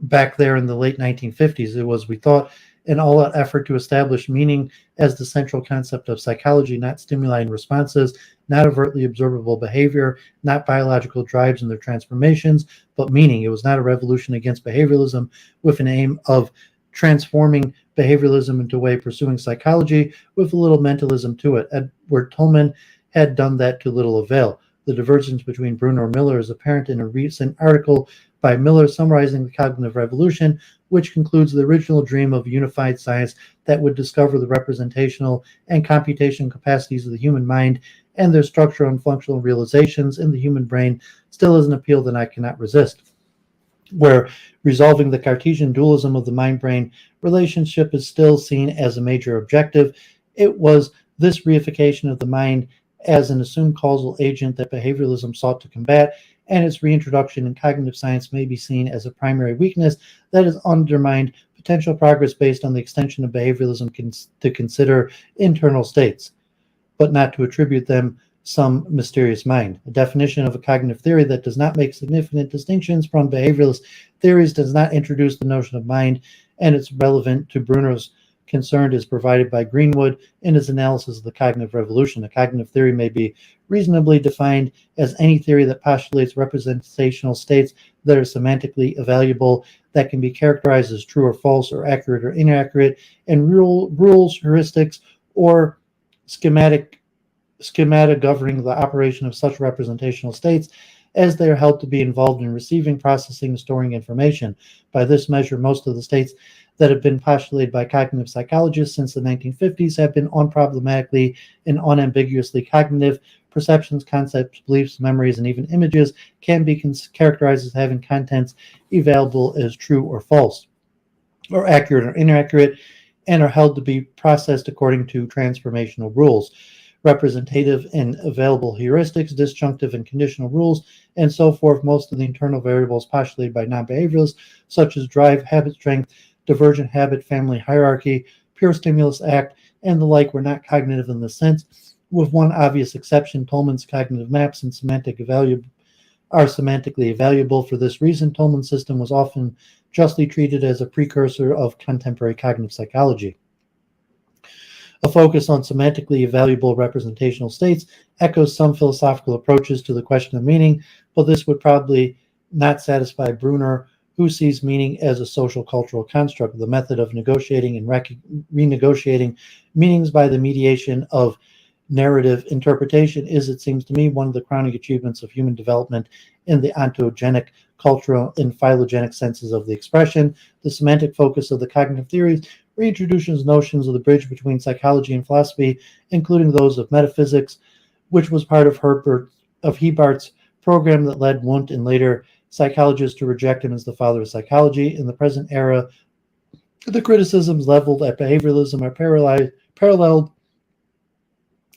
back there in the late 1950s. It was, we thought, an all-out effort to establish meaning as the central concept of psychology, not stimuli and responses, not overtly observable behavior, not biological drives and their transformations, but meaning. It was not a revolution against behavioralism with an aim of transforming behavioralism into a way pursuing psychology with a little mentalism to it. Edward Tolman had done that to little avail. The divergence between Bruner and Miller is apparent in a recent article by Miller summarizing the cognitive revolution, which concludes the original dream of unified science that would discover the representational and computational capacities of the human mind and their structural and functional realizations in the human brain still is an appeal that I cannot resist. Where resolving the Cartesian dualism of the mind-brain relationship is still seen as a major objective, it was this reification of the mind as an assumed causal agent that behavioralism sought to combat, and its reintroduction in cognitive science may be seen as a primary weakness that has undermined potential progress based on the extension of behavioralism to consider internal states, but not to attribute them some mysterious mind. A definition of a cognitive theory that does not make significant distinctions from behavioralist theories does not introduce the notion of mind, and it's relevant to Bruner's concern is provided by Greenwood in his analysis of the cognitive revolution. A cognitive theory may be reasonably defined as any theory that postulates representational states that are semantically evaluable, that can be characterized as true or false or accurate or inaccurate, and rules, heuristics, or schemata governing the operation of such representational states as they are held to be involved in receiving, processing, and storing information. By this measure, most of the states that have been postulated by cognitive psychologists since the 1950s have been unproblematically and unambiguously cognitive. Perceptions, concepts, beliefs, memories, and even images can be characterized as having contents available as true or false, or accurate or inaccurate, and are held to be processed according to transformational rules. Representative and available heuristics, disjunctive and conditional rules, and so forth. Most of the internal variables postulated by non-behavioralists, such as drive, habit strength, divergent habit, family hierarchy, pure stimulus act, and the like, were not cognitive in this sense, with one obvious exception. Tolman's cognitive maps and are semantically evaluable. For this reason, Tolman's system was often justly treated as a precursor of contemporary cognitive psychology. A focus on semantically evaluable representational states echoes some philosophical approaches to the question of meaning, but this would probably not satisfy Bruner, who sees meaning as a social cultural construct. The method of negotiating and renegotiating meanings by the mediation of narrative interpretation is, it seems to me, one of the crowning achievements of human development in the ontogenic, cultural, and phylogenic senses of the expression. The semantic focus of the cognitive theories reintroduces notions of the bridge between psychology and philosophy, including those of metaphysics, which was part of Hebart's program that led Wundt and later psychologists to reject him as the father of psychology. In the present era, the criticisms leveled at behavioralism are paralleled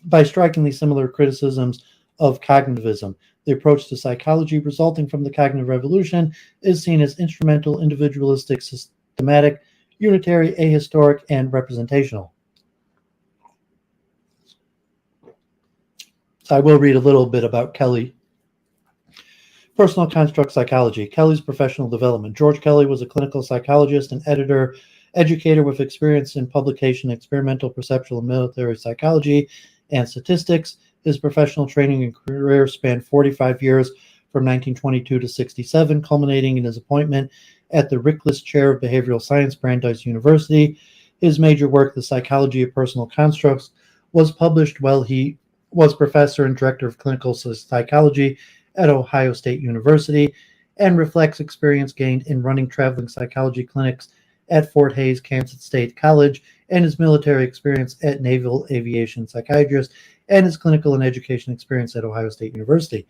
by strikingly similar criticisms of cognitivism. The approach to psychology resulting from the cognitive revolution is seen as instrumental, individualistic, systematic, unitary, ahistoric, and representational. So I will read a little bit about Kelly. Personal construct psychology. Kelly's professional development. George Kelly was a clinical psychologist and educator with experience in publication, experimental, perceptual, and military psychology and statistics. His professional training and career spanned 45 years from 1922 to 67, culminating in his appointment at the Rickless Chair of Behavioral Science, Brandeis University. His major work, The Psychology of Personal Constructs, was published while he was professor and director of clinical psychology at Ohio State University, and reflects experience gained in running traveling psychology clinics at Fort Hays, Kansas State College, and his military experience at Naval Aviation Psychiatrist, and his clinical and education experience at Ohio State University.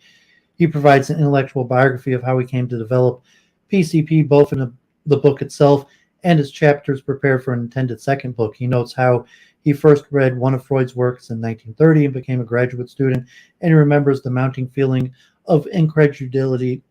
He provides an intellectual biography of how he came to develop PCP, both in the book itself and his chapters prepared for an intended second book. He notes how he first read one of Freud's works in 1930 and became a graduate student, and he remembers the mounting feeling of incredulity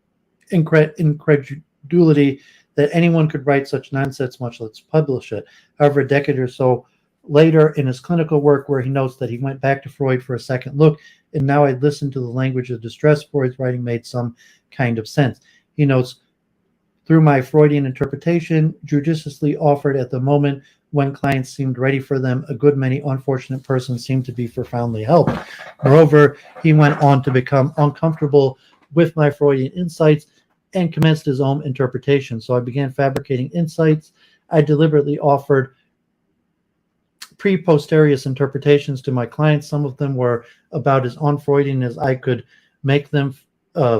that anyone could write such nonsense, much less publish it. However, a decade or so later in his clinical work, where he notes that he went back to Freud for a second look, and now I listened to the language of distress, Freud's writing made some kind of sense. He notes, through my Freudian interpretation, judiciously offered at the moment when clients seemed ready for them, a good many unfortunate persons seemed to be profoundly helped. Moreover, he went on to become uncomfortable with my Freudian insights and commenced his own interpretation. So I began fabricating insights. I deliberately offered pre-posterior interpretations to my clients. Some of them were about as un-Freudian as I could make them.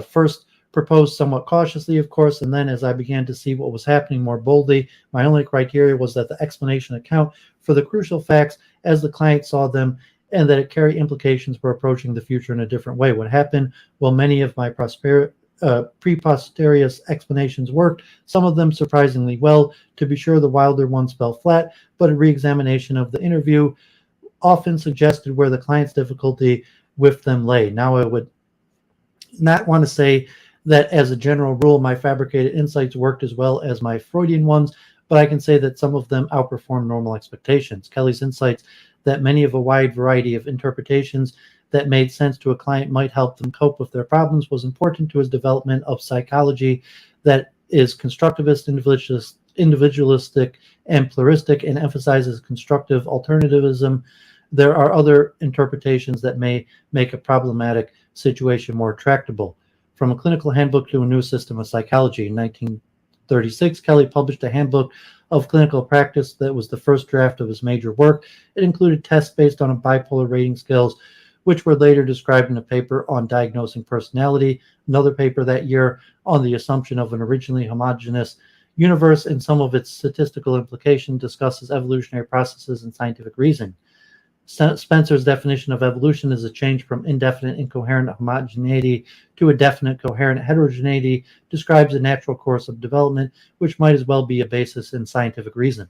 First proposed somewhat cautiously, of course, and then as I began to see what was happening more boldly, my only criteria was that the explanation account for the crucial facts as the client saw them, and that it carry implications for approaching the future in a different way. What happened? Well, many of my pre-posterior explanations worked, some of them surprisingly well. To be sure, the wilder ones fell flat, but a re-examination of the interview often suggested where the client's difficulty with them lay. Now, I would not want to say that as a general rule, my fabricated insights worked as well as my Freudian ones, but I can say that some of them outperformed normal expectations. Kelly's insights that many of a wide variety of interpretations that made sense to a client might help them cope with their problems was important to his development of psychology that is constructivist, individualistic, and pluralistic, and emphasizes constructive alternativism. There are other interpretations that may make a problematic situation more tractable. From a clinical handbook to a new system of psychology. In 1936, Kelly published a handbook of clinical practice that was the first draft of his major work. It included tests based on a bipolar rating scales, which were later described in a paper on diagnosing personality, another paper that year on the assumption of an originally homogeneous universe, and some of its statistical implication discusses evolutionary processes and scientific reasoning. Spencer's definition of evolution is a change from indefinite incoherent homogeneity to a definite coherent heterogeneity, describes a natural course of development, which might as well be a basis in scientific reason,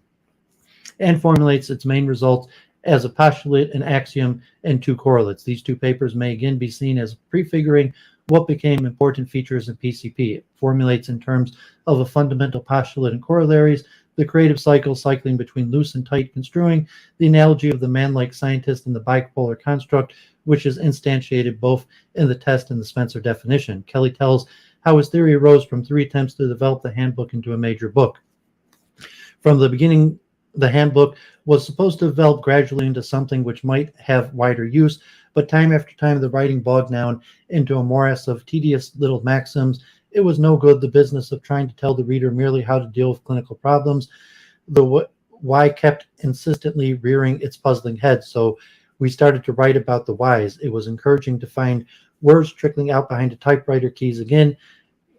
and formulates its main results as a postulate, an axiom, and two correlates. These two papers may again be seen as prefiguring what became important features in PCP. It formulates in terms of a fundamental postulate and corollaries, the creative cycle cycling between loose and tight construing, the analogy of the man-like scientist and the bipolar construct, which is instantiated both in the test and the Spencer definition. Kelly tells how his theory arose from 3 attempts to develop the handbook into a major book. From the beginning, the handbook was supposed to develop gradually into something which might have wider use, but time after time the writing bogged down into a morass of tedious little maxims. It was no good, the business of trying to tell the reader merely how to deal with clinical problems. The why kept insistently rearing its puzzling head, so we started to write about the whys. It was encouraging to find words trickling out behind the typewriter keys again.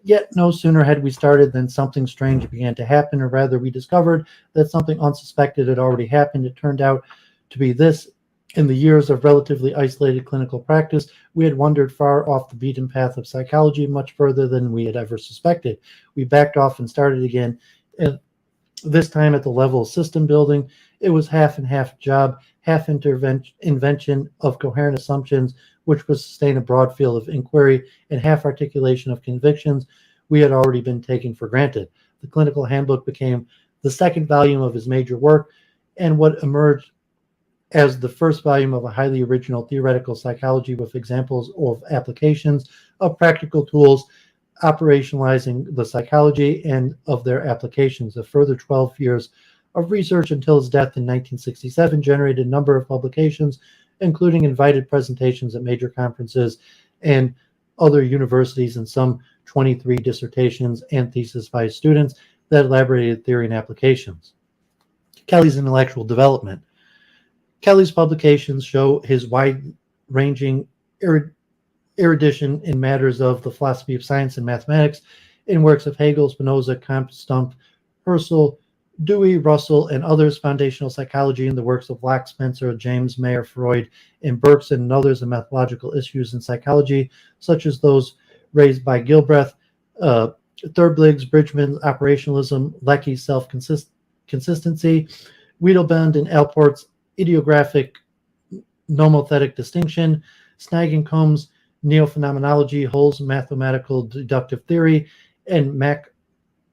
Yet no sooner had we started than something strange began to happen, or rather we discovered that something unsuspected had already happened. It turned out to be this. In the years of relatively isolated clinical practice, we had wandered far off the beaten path of psychology, much further than we had ever suspected. We backed off and started again, and this time at the level of system building. It was half and half job, half invention of coherent assumptions, which would sustain a broad field of inquiry, and half articulation of convictions we had already been taken for granted. The clinical handbook became the second volume of his major work, and what emerged as the first volume of a highly original theoretical psychology with examples of applications of practical tools operationalizing the psychology and of their applications. A further 12 years of research until his death in 1967 generated a number of publications, including invited presentations at major conferences and other universities, and some 23 dissertations and theses by students that elaborated theory and applications. Kelly's intellectual development. Kelly's publications show his wide-ranging erudition in matters of the philosophy of science and mathematics in works of Hegel, Spinoza, Comte, Stumpf, Husserl, Dewey, Russell, and others, foundational psychology in the works of Locke, Spencer, James, Mayer, Freud, and Bergson, and others, and methodological issues in psychology, such as those raised by Gilbreth, Thurblig's, Bridgman's operationalism, Lecky's self-consistency, Wiedelbend and Alport's ideographic nomothetic distinction, Snag and Combs' Neo-phenomenology holds mathematical deductive theory, and Mac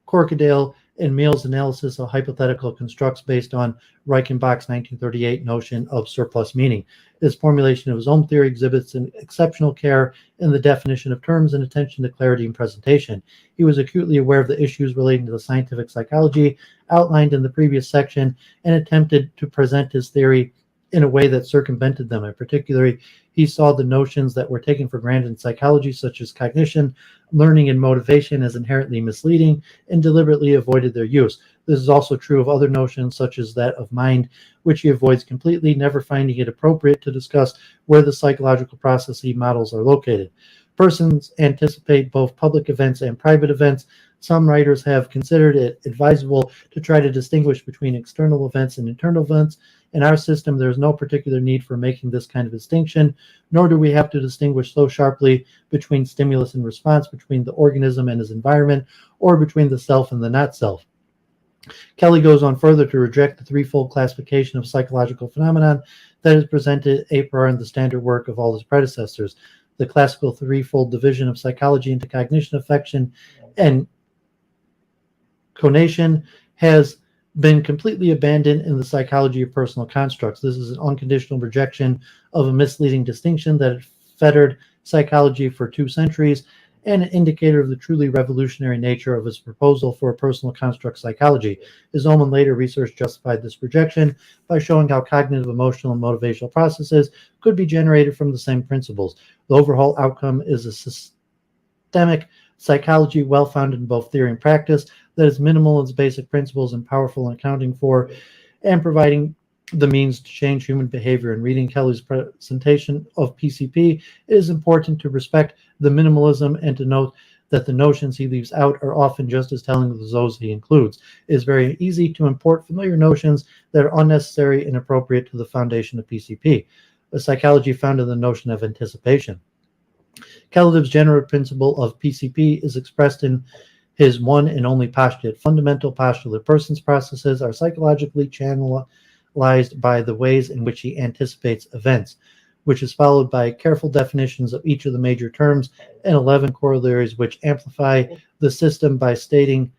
Corkadale and Mill's analysis of hypothetical constructs based on Reichenbach's 1938 notion of surplus meaning. His formulation of his own theory exhibits an exceptional care in the definition of terms and attention to clarity and presentation. He was acutely aware of the issues relating to the scientific psychology outlined in the previous section and attempted to present his theory in a way that circumvented them. In particular, he saw the notions that were taken for granted in psychology, such as cognition, learning, and motivation, as inherently misleading and deliberately avoided their use. This is also true of other notions, such as that of mind, which he avoids completely, never finding it appropriate to discuss where the psychological process he models are located. Persons anticipate both public events and private events. Some writers have considered it advisable to try to distinguish between external events and internal events. In our system, there is no particular need for making this kind of distinction, nor do we have to distinguish so sharply between stimulus and response, between the organism and his environment, or between the self and the not-self. Kelly goes on further to reject the threefold classification of psychological phenomenon that is presented a priori in the standard work of all his predecessors. The classical threefold division of psychology into cognition, affection, and conation has been completely abandoned in the psychology of personal constructs. This is an unconditional rejection of a misleading distinction that had fettered psychology for 2 centuries and an indicator of the truly revolutionary nature of his proposal for a personal construct psychology. His own and later research justified this rejection by showing how cognitive, emotional, and motivational processes could be generated from the same principles. The overall outcome is a systemic psychology well-founded in both theory and practice that is minimal in its basic principles and powerful in accounting for and providing the means to change human behavior. In reading Kelly's presentation of PCP, it is important to respect the minimalism and to note that the notions he leaves out are often just as telling as those he includes. It is very easy to import familiar notions that are unnecessary and inappropriate to the foundation of PCP, a psychology founded in the notion of anticipation. Kelly's general principle of PCP is expressed in his one and only postulate. Fundamental postulate: persons' processes are psychologically channelized by the ways in which he anticipates events, which is followed by careful definitions of each of the major terms and 11 corollaries which amplify the system by stating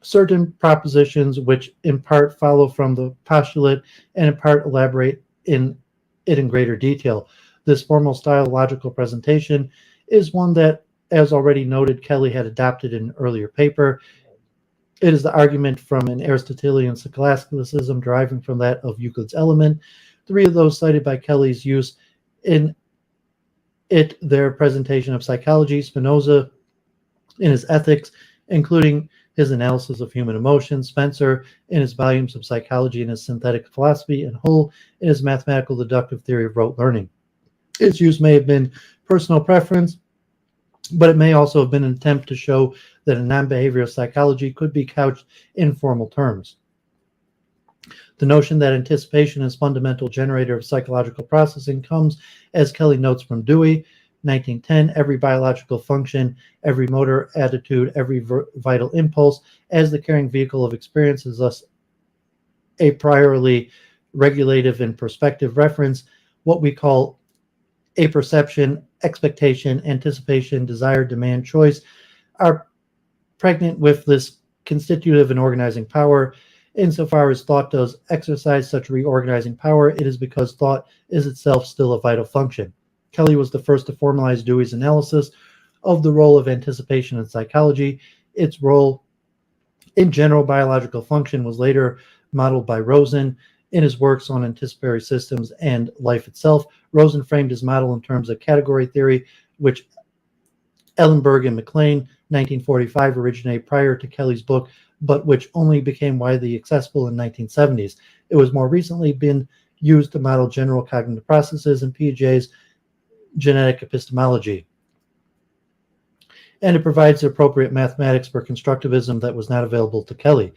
certain propositions which in part follow from the postulate and in part elaborate in it in greater detail. This formal style logical presentation is one that, as already noted, Kelly had adopted in an earlier paper. It is the argument from an Aristotelian scholasticism deriving from that of Euclid's Element. 3 of those cited by Kelly's use in their presentation of psychology: Spinoza in his Ethics, including his analysis of human emotions; Spencer in his volumes of psychology and his synthetic philosophy; and Hull in his mathematical deductive theory of rote learning. Its use may have been personal preference, but it may also have been an attempt to show that a non-behavioral psychology could be couched in formal terms. The notion that anticipation is fundamental generator of psychological processing comes, as Kelly notes, from Dewey, 1910. Every biological function, every motor attitude, every vital impulse, as the carrying vehicle of experience, is thus a priorly regulative and prospective reference. What we call a perception, expectation, anticipation, desire, demand, choice are pregnant with this constitutive and organizing power. Insofar as thought does exercise such reorganizing power, it is because thought is itself still a vital function. Kelly was the first to formalize Dewey's analysis of the role of anticipation in psychology. Its role in general biological function was later modeled by Rosen in his works on anticipatory systems and life itself. Rosen framed his model in terms of category theory, which Ellenberg and MacLean, 1945, originated prior to Kelly's book, but which only became widely accessible in the 1970s. It was more recently been used to model general cognitive processes in Piaget's genetic epistemology. And it provides the appropriate mathematics for constructivism that was not available to Kelly.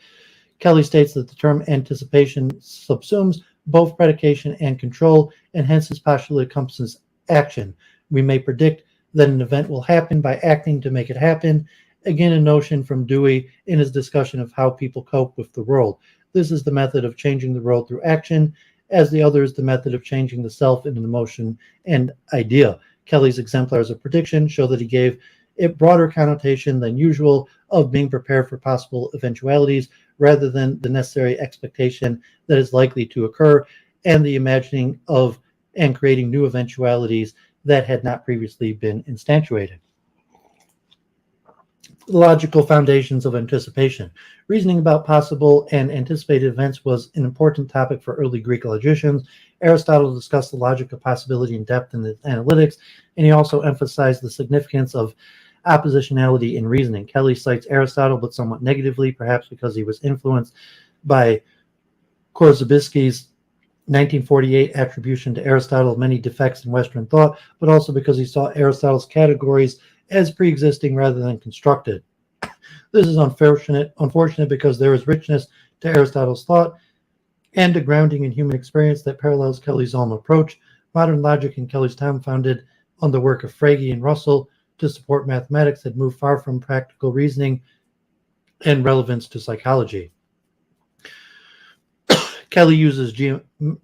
Kelly states that the term anticipation subsumes both predication and control, and hence his postulate encompasses action. We may predict that an event will happen by acting to make it happen. Again, a notion from Dewey in his discussion of how people cope with the world. This is the method of changing the world through action, as the other is the method of changing the self into an emotion and idea. Kelly's exemplars of prediction show that he gave it broader connotation than usual of being prepared for possible eventualities rather than the necessary expectation that is likely to occur and the imagining of and creating new eventualities that had not previously been instantiated. Logical foundations of anticipation. Reasoning about possible and anticipated events was an important topic for early Greek logicians. Aristotle discussed the logic of possibility in depth in his analytics, and he also emphasized the significance of oppositionality in reasoning. Kelly cites Aristotle, but somewhat negatively, perhaps because he was influenced by Korzybski's 1948 attribution to Aristotle of many defects in Western thought, but also because he saw Aristotle's categories as pre-existing rather than constructed. This is unfortunate because there is richness to Aristotle's thought and a grounding in human experience that parallels Kelly's own approach. Modern logic in Kelly's time, founded on the work of Frege and Russell to support mathematics, had moved far from practical reasoning and relevance to psychology. Kelly uses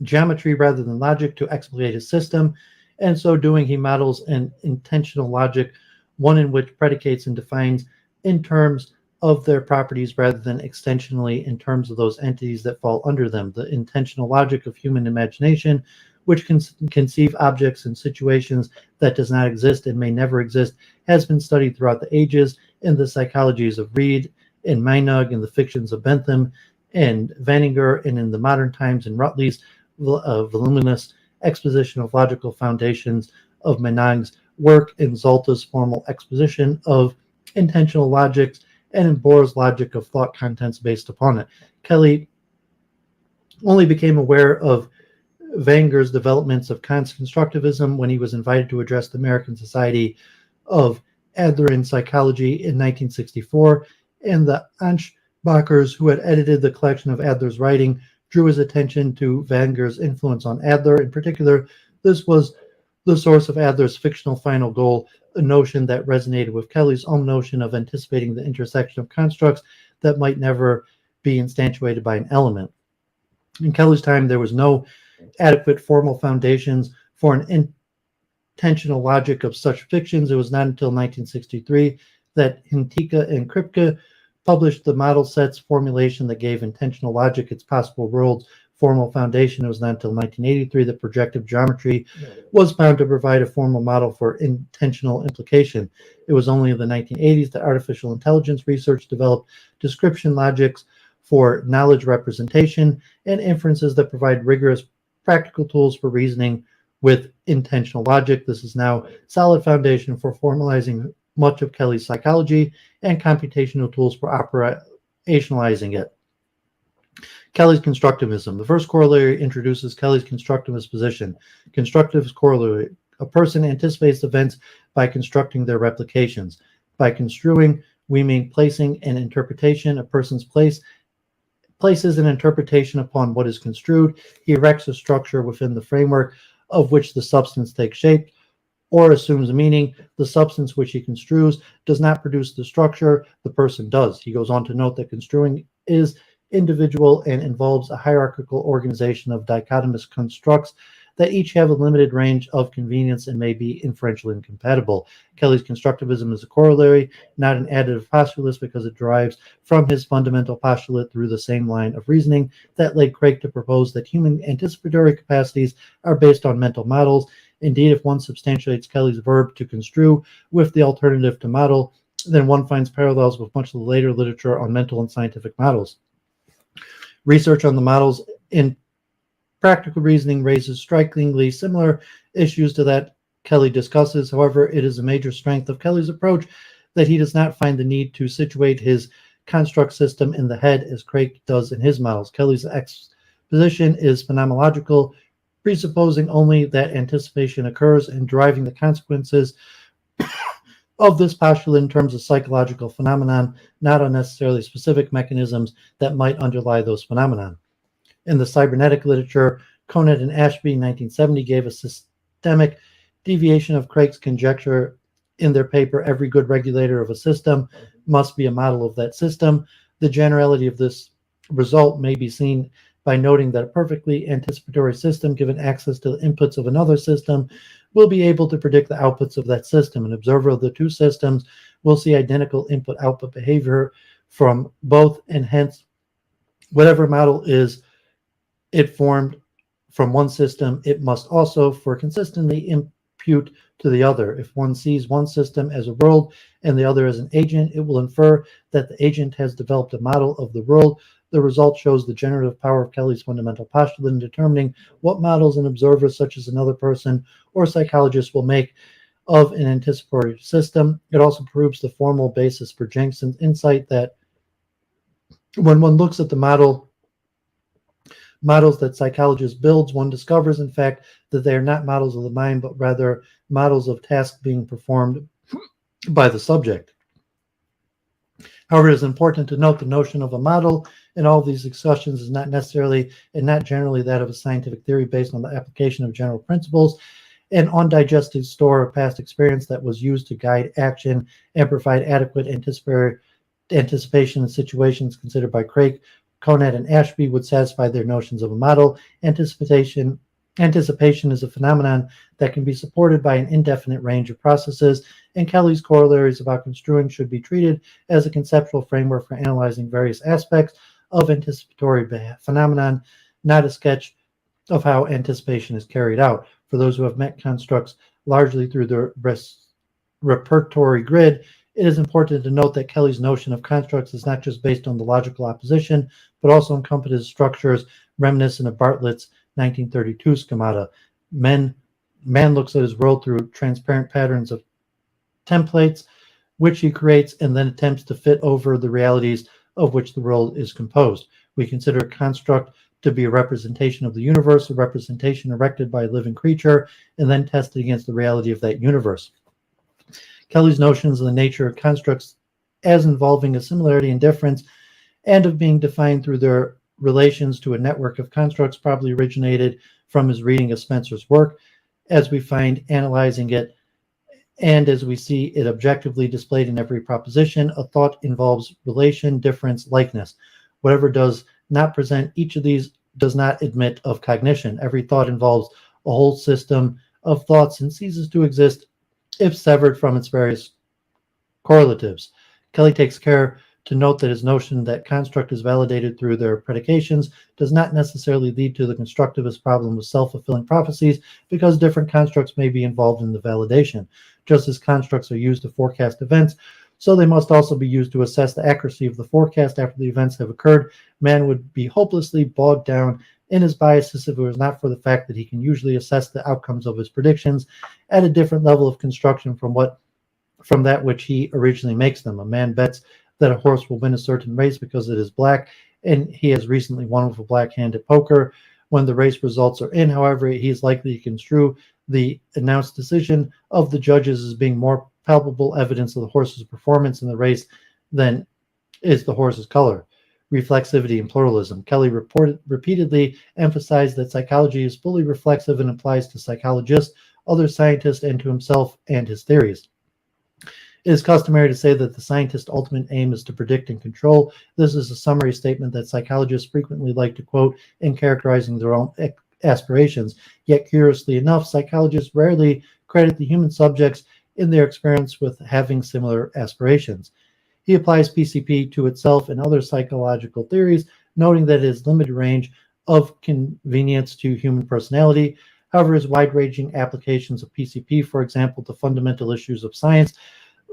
geometry rather than logic to explicate his system. And so doing, he models an intentional logic, one in which predicates and defines in terms of their properties rather than extensionally in terms of those entities that fall under them. The intentional logic of human imagination, which can conceive objects and situations that does not exist and may never exist, has been studied throughout the ages in the psychologies of Reid and Meinung, in the fictions of Bentham and Vaninger, and in the modern times in Rutley's voluminous exposition of logical foundations of Meinung's work, in Zolta's formal exposition of intentional logics, and in Bohr's logic of thought contents based upon it. Kelly only became aware of Vanger's developments of Kant's constructivism when he was invited to address the American Society of Adler Psychology in 1964, and the Ansbachers, who had edited the collection of Adler's writing, drew his attention to Vanger's influence on Adler. In particular, this was the source of Adler's fictional final goal, a notion that resonated with Kelly's own notion of anticipating the intersection of constructs that might never be instantiated by an element. In Kelly's time, there was no adequate formal foundations for an intentional logic of such fictions. It was not until 1963 that Hintika and Kripke published the model sets formulation that gave intentional logic its possible world's formal foundation. It was not until 1983 that projective geometry was found to provide a formal model for intentional implication. It was only in the 1980s that artificial intelligence research developed description logics for knowledge representation and inferences that provide rigorous practical tools for reasoning with intentional logic. This is now a solid foundation for formalizing much of Kelly's psychology and computational tools for operationalizing it. Kelly's constructivism. The first corollary introduces Kelly's constructivist position. Constructivist corollary. A person anticipates events by constructing their replications. By construing, we mean placing an interpretation. A person's places an interpretation upon what is construed. He erects a structure within the framework of which the substance takes shape, or assumes a meaning. The substance which he construes does not produce the structure, the person does. He goes on to note that construing is individual and involves a hierarchical organization of dichotomous constructs that each have a limited range of convenience and may be inferentially incompatible. Kelly's constructivism is a corollary, not an additive postulate, because it derives from his fundamental postulate through the same line of reasoning that led Craig to propose that human anticipatory capacities are based on mental models. Indeed, if one substantiates Kelly's verb to construe with the alternative to model, then one finds parallels with much of the later literature on mental and scientific models. Research on the models in practical reasoning raises strikingly similar issues to that Kelly discusses. However, it is a major strength of Kelly's approach that he does not find the need to situate his construct system in the head as Craig does in his models. Kelly's exposition is phenomenological, presupposing only that anticipation occurs and deriving the consequences of this postulate in terms of psychological phenomenon, not unnecessarily specific mechanisms that might underlie those phenomenon. In the cybernetic literature, Conant and Ashby in 1970 gave a systemic deviation of Craig's conjecture in their paper, Every Good Regulator of a System Must Be a Model of That System. The generality of this result may be seen by noting that a perfectly anticipatory system given access to the inputs of another system will be able to predict the outputs of that system. An observer of the two systems will see identical input-output behavior from both, and hence, whatever model is it formed from one system, it must also, for consistently, impute to the other. If one sees one system as a world and the other as an agent, it will infer that the agent has developed a model of the world. The result shows the generative power of Kelly's fundamental postulate in determining what models an observer, such as another person or psychologist, will make of an anticipatory system. It also proves the formal basis for Jenkson's insight that when one looks at the models that psychologists builds, one discovers, in fact, that they are not models of the mind, but rather models of tasks being performed by the subject. However, it is important to note the notion of a model in all of these discussions is not necessarily and not generally that of a scientific theory based on the application of general principles, an undigested store of past experience that was used to guide action and provide adequate anticipation in situations considered by Craig, Conant, and Ashby would satisfy their notions of a model. Anticipation is a phenomenon that can be supported by an indefinite range of processes, and Kelly's corollaries about construing should be treated as a conceptual framework for analyzing various aspects of anticipatory phenomenon, not a sketch of how anticipation is carried out. For those who have met constructs largely through the repertory grid, it is important to note that Kelly's notion of constructs is not just based on the logical opposition, but also encompasses structures reminiscent of Bartlett's 1932 schemata. Man looks at his world through transparent patterns of templates, which he creates and then attempts to fit over the realities of which the world is composed. We consider a construct to be a representation of the universe, a representation erected by a living creature, and then tested against the reality of that universe. Kelly's notions of the nature of constructs as involving a similarity and difference and of being defined through their relations to a network of constructs probably originated from his reading of Spencer's work, as we find analyzing it and as we see it objectively displayed in every proposition. A thought involves relation, difference, likeness. Whatever does not present each of these does not admit of cognition. Every thought involves a whole system of thoughts and ceases to exist if severed from its various correlatives. Kelly takes care to note that his notion that construct is validated through their predications does not necessarily lead to the constructivist problem of self-fulfilling prophecies, because different constructs may be involved in the validation. Just as constructs are used to forecast events, so they must also be used to assess the accuracy of the forecast after the events have occurred. Man would be hopelessly bogged down in his biases if it was not for the fact that he can usually assess the outcomes of his predictions at a different level of construction from that which he originally makes them. A man bets that a horse will win a certain race because it is black, and he has recently won with a black hand at poker. When the race results are in, however, he is likely to construe the announced decision of the judges as being more palpable evidence of the horse's performance in the race than is the horse's color. Reflexivity and pluralism. Kelly repeatedly emphasized that psychology is fully reflexive and applies to psychologists, other scientists, and to himself and his theories. It is customary to say that the scientist's ultimate aim is to predict and control. This is a summary statement that psychologists frequently like to quote in characterizing their own aspirations. Yet, curiously enough, psychologists rarely credit the human subjects in their experience with having similar aspirations. He applies PCP to itself and other psychological theories, noting that it has limited range of convenience to human personality. However, his wide-ranging applications of PCP, for example, to fundamental issues of science,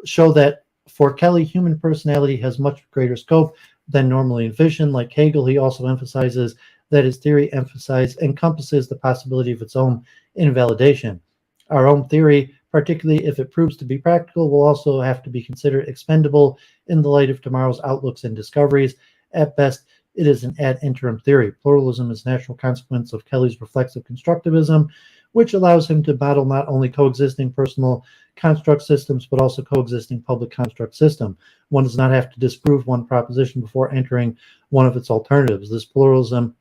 show that for Kelly, human personality has much greater scope than normally envisioned. Like Hegel, he also emphasizes that his theory encompasses the possibility of its own invalidation. Our own theory, particularly if it proves to be practical, will also have to be considered expendable in the light of tomorrow's outlooks and discoveries. At best, it is an ad interim theory. Pluralism is a natural consequence of Kelly's reflexive constructivism, which allows him to model not only coexisting personal construct systems, but also coexisting public construct system. One does not have to disprove one proposition before entering one of its alternatives. This pluralism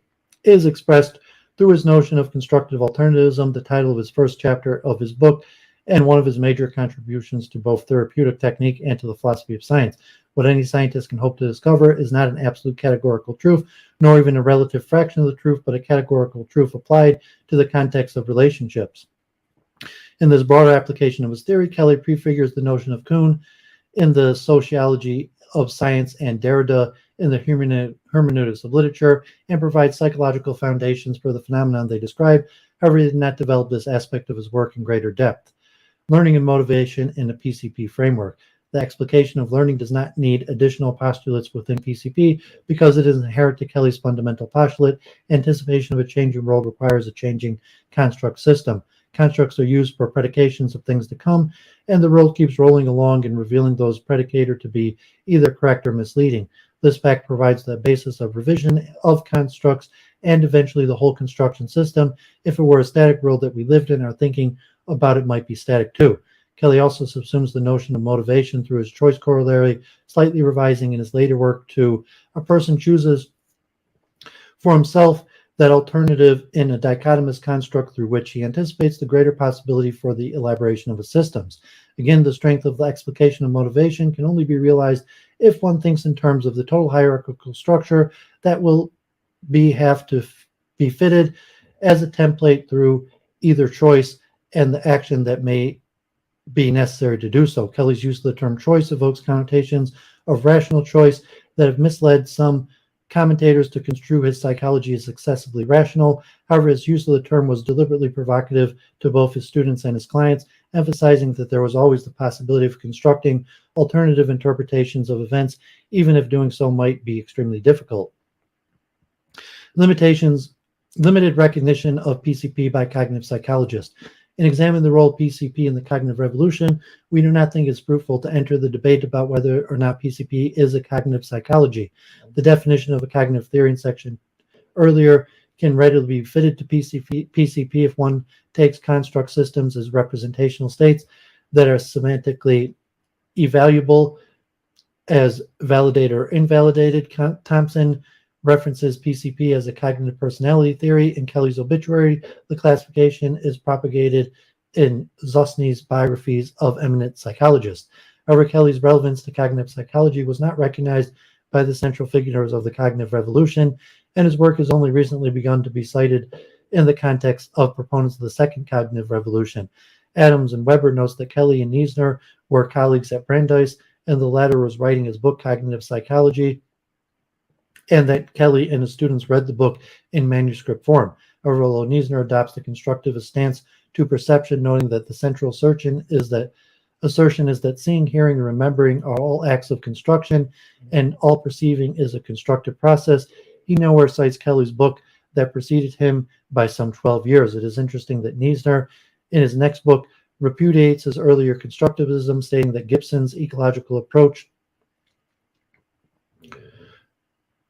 is expressed through his notion of constructive alternativism, the title of his first chapter of his book, and one of his major contributions to both therapeutic technique and to the philosophy of science. What any scientist can hope to discover is not an absolute categorical truth, nor even a relative fraction of the truth, but a categorical truth applied to the context of relationships. In this broader application of his theory, Kelly prefigures the notion of Kuhn in the sociology of science and Derrida in the hermeneutics of literature, and provides psychological foundations for the phenomenon they describe. However, he did not develop this aspect of his work in greater depth. Learning and motivation in a PCP framework. The explication of learning does not need additional postulates within PCP because it is inherent to Kelly's fundamental postulate. Anticipation of a changing world requires a changing construct system. Constructs are used for predications of things to come, and the world keeps rolling along and revealing those predicator to be either correct or misleading. This fact provides the basis of revision of constructs and eventually the whole construction system. If it were a static world that we lived in, our thinking about it might be static too. Kelly also subsumes the notion of motivation through his choice corollary, slightly revising in his later work to a person chooses for himself that alternative in a dichotomous construct through which he anticipates the greater possibility for the elaboration of his systems. Again, the strength of the explication of motivation can only be realized if one thinks in terms of the total hierarchical structure that will have to be fitted as a template through either choice and the action that may be necessary to do so. Kelly's use of the term choice evokes connotations of rational choice that have misled some commentators to construe his psychology as excessively rational. However, his use of the term was deliberately provocative to both his students and his clients, emphasizing that there was always the possibility of constructing alternative interpretations of events, even if doing so might be extremely difficult. Limitations. Limited recognition of PCP by cognitive psychologists. In examining the role of PCP in the cognitive revolution, we do not think it's fruitful to enter the debate about whether or not PCP is a cognitive psychology. The definition of a cognitive theory in section earlier can readily be fitted to PCP if one takes construct systems as representational states that are semantically evaluable as validated or invalidated. Thompson references PCP as a cognitive personality theory. In Kelly's obituary, the classification is propagated in Zosny's biographies of eminent psychologists. However, Kelly's relevance to cognitive psychology was not recognized by the central figures of the cognitive revolution, and his work has only recently begun to be cited in the context of proponents of the second cognitive revolution. Adams and Weber notes that Kelly and Niesner were colleagues at Brandeis, and the latter was writing his book Cognitive Psychology, and that Kelly and his students read the book in manuscript form. However, although Niesner adopts the constructivist stance to perception, noting that the central assertion is that seeing, hearing, and remembering are all acts of construction, and all perceiving is a constructive process, he nowhere cites Kelly's book that preceded him by some 12 years. It is interesting that Niesner, in his next book, repudiates his earlier constructivism, stating that Gibson's ecological approach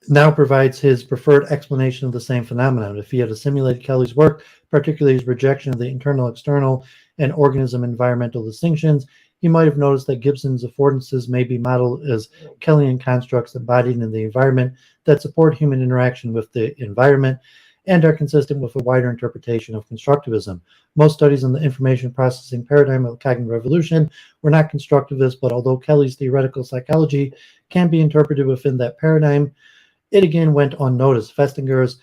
now provides his preferred explanation of the same phenomenon. If he had assimilated Kelly's work, particularly his rejection of the internal-external and organism-environmental distinctions, he might have noticed that Gibson's affordances may be modeled as Kellian constructs embodied in the environment that support human interaction with the environment and are consistent with a wider interpretation of constructivism. Most studies in the information processing paradigm of the cognitive revolution were not constructivist, but although Kelly's theoretical psychology can be interpreted within that paradigm, it again went unnoticed. Festinger's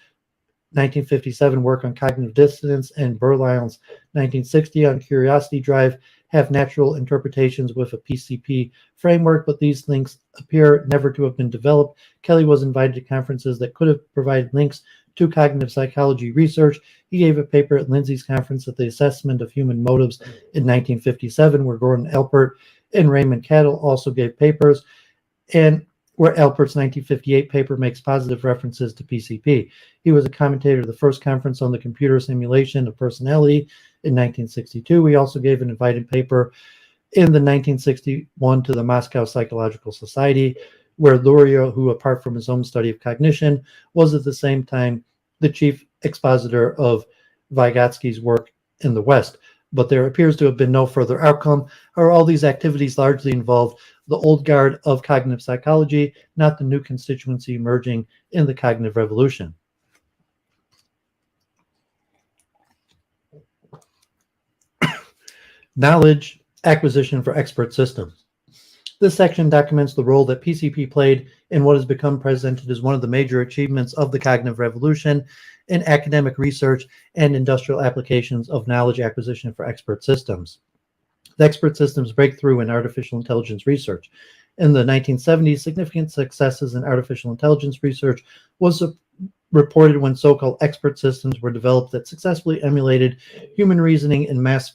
1957 work on cognitive dissonance and Berlisle's 1960 on curiosity drive have natural interpretations with a PCP framework, but these links appear never to have been developed. Kelly was invited to conferences that could have provided links to cognitive psychology research. He gave a paper at Lindsay's conference at the Assessment of Human Motives in 1957, where Gordon Alpert and Raymond Cattell also gave papers, and where Alpert's 1958 paper makes positive references to PCP. He was a commentator of the first conference on the computer simulation of personality in 1962. He also gave an invited paper in the 1961 to the Moscow Psychological Society, where Luria, who apart from his own study of cognition, was at the same time the chief expositor of Vygotsky's work in the West. But there appears to have been no further outcome, or all these activities largely involved the old guard of cognitive psychology, not the new constituency emerging in the cognitive revolution. Knowledge acquisition for expert systems. This section documents the role that PCP played in what has become presented as one of the major achievements of the cognitive revolution in academic research and industrial applications of knowledge acquisition for expert systems. The expert systems breakthrough in artificial intelligence research. In the 1970s, significant successes in artificial intelligence research was reported when so-called expert systems were developed that successfully emulated human reasoning in mass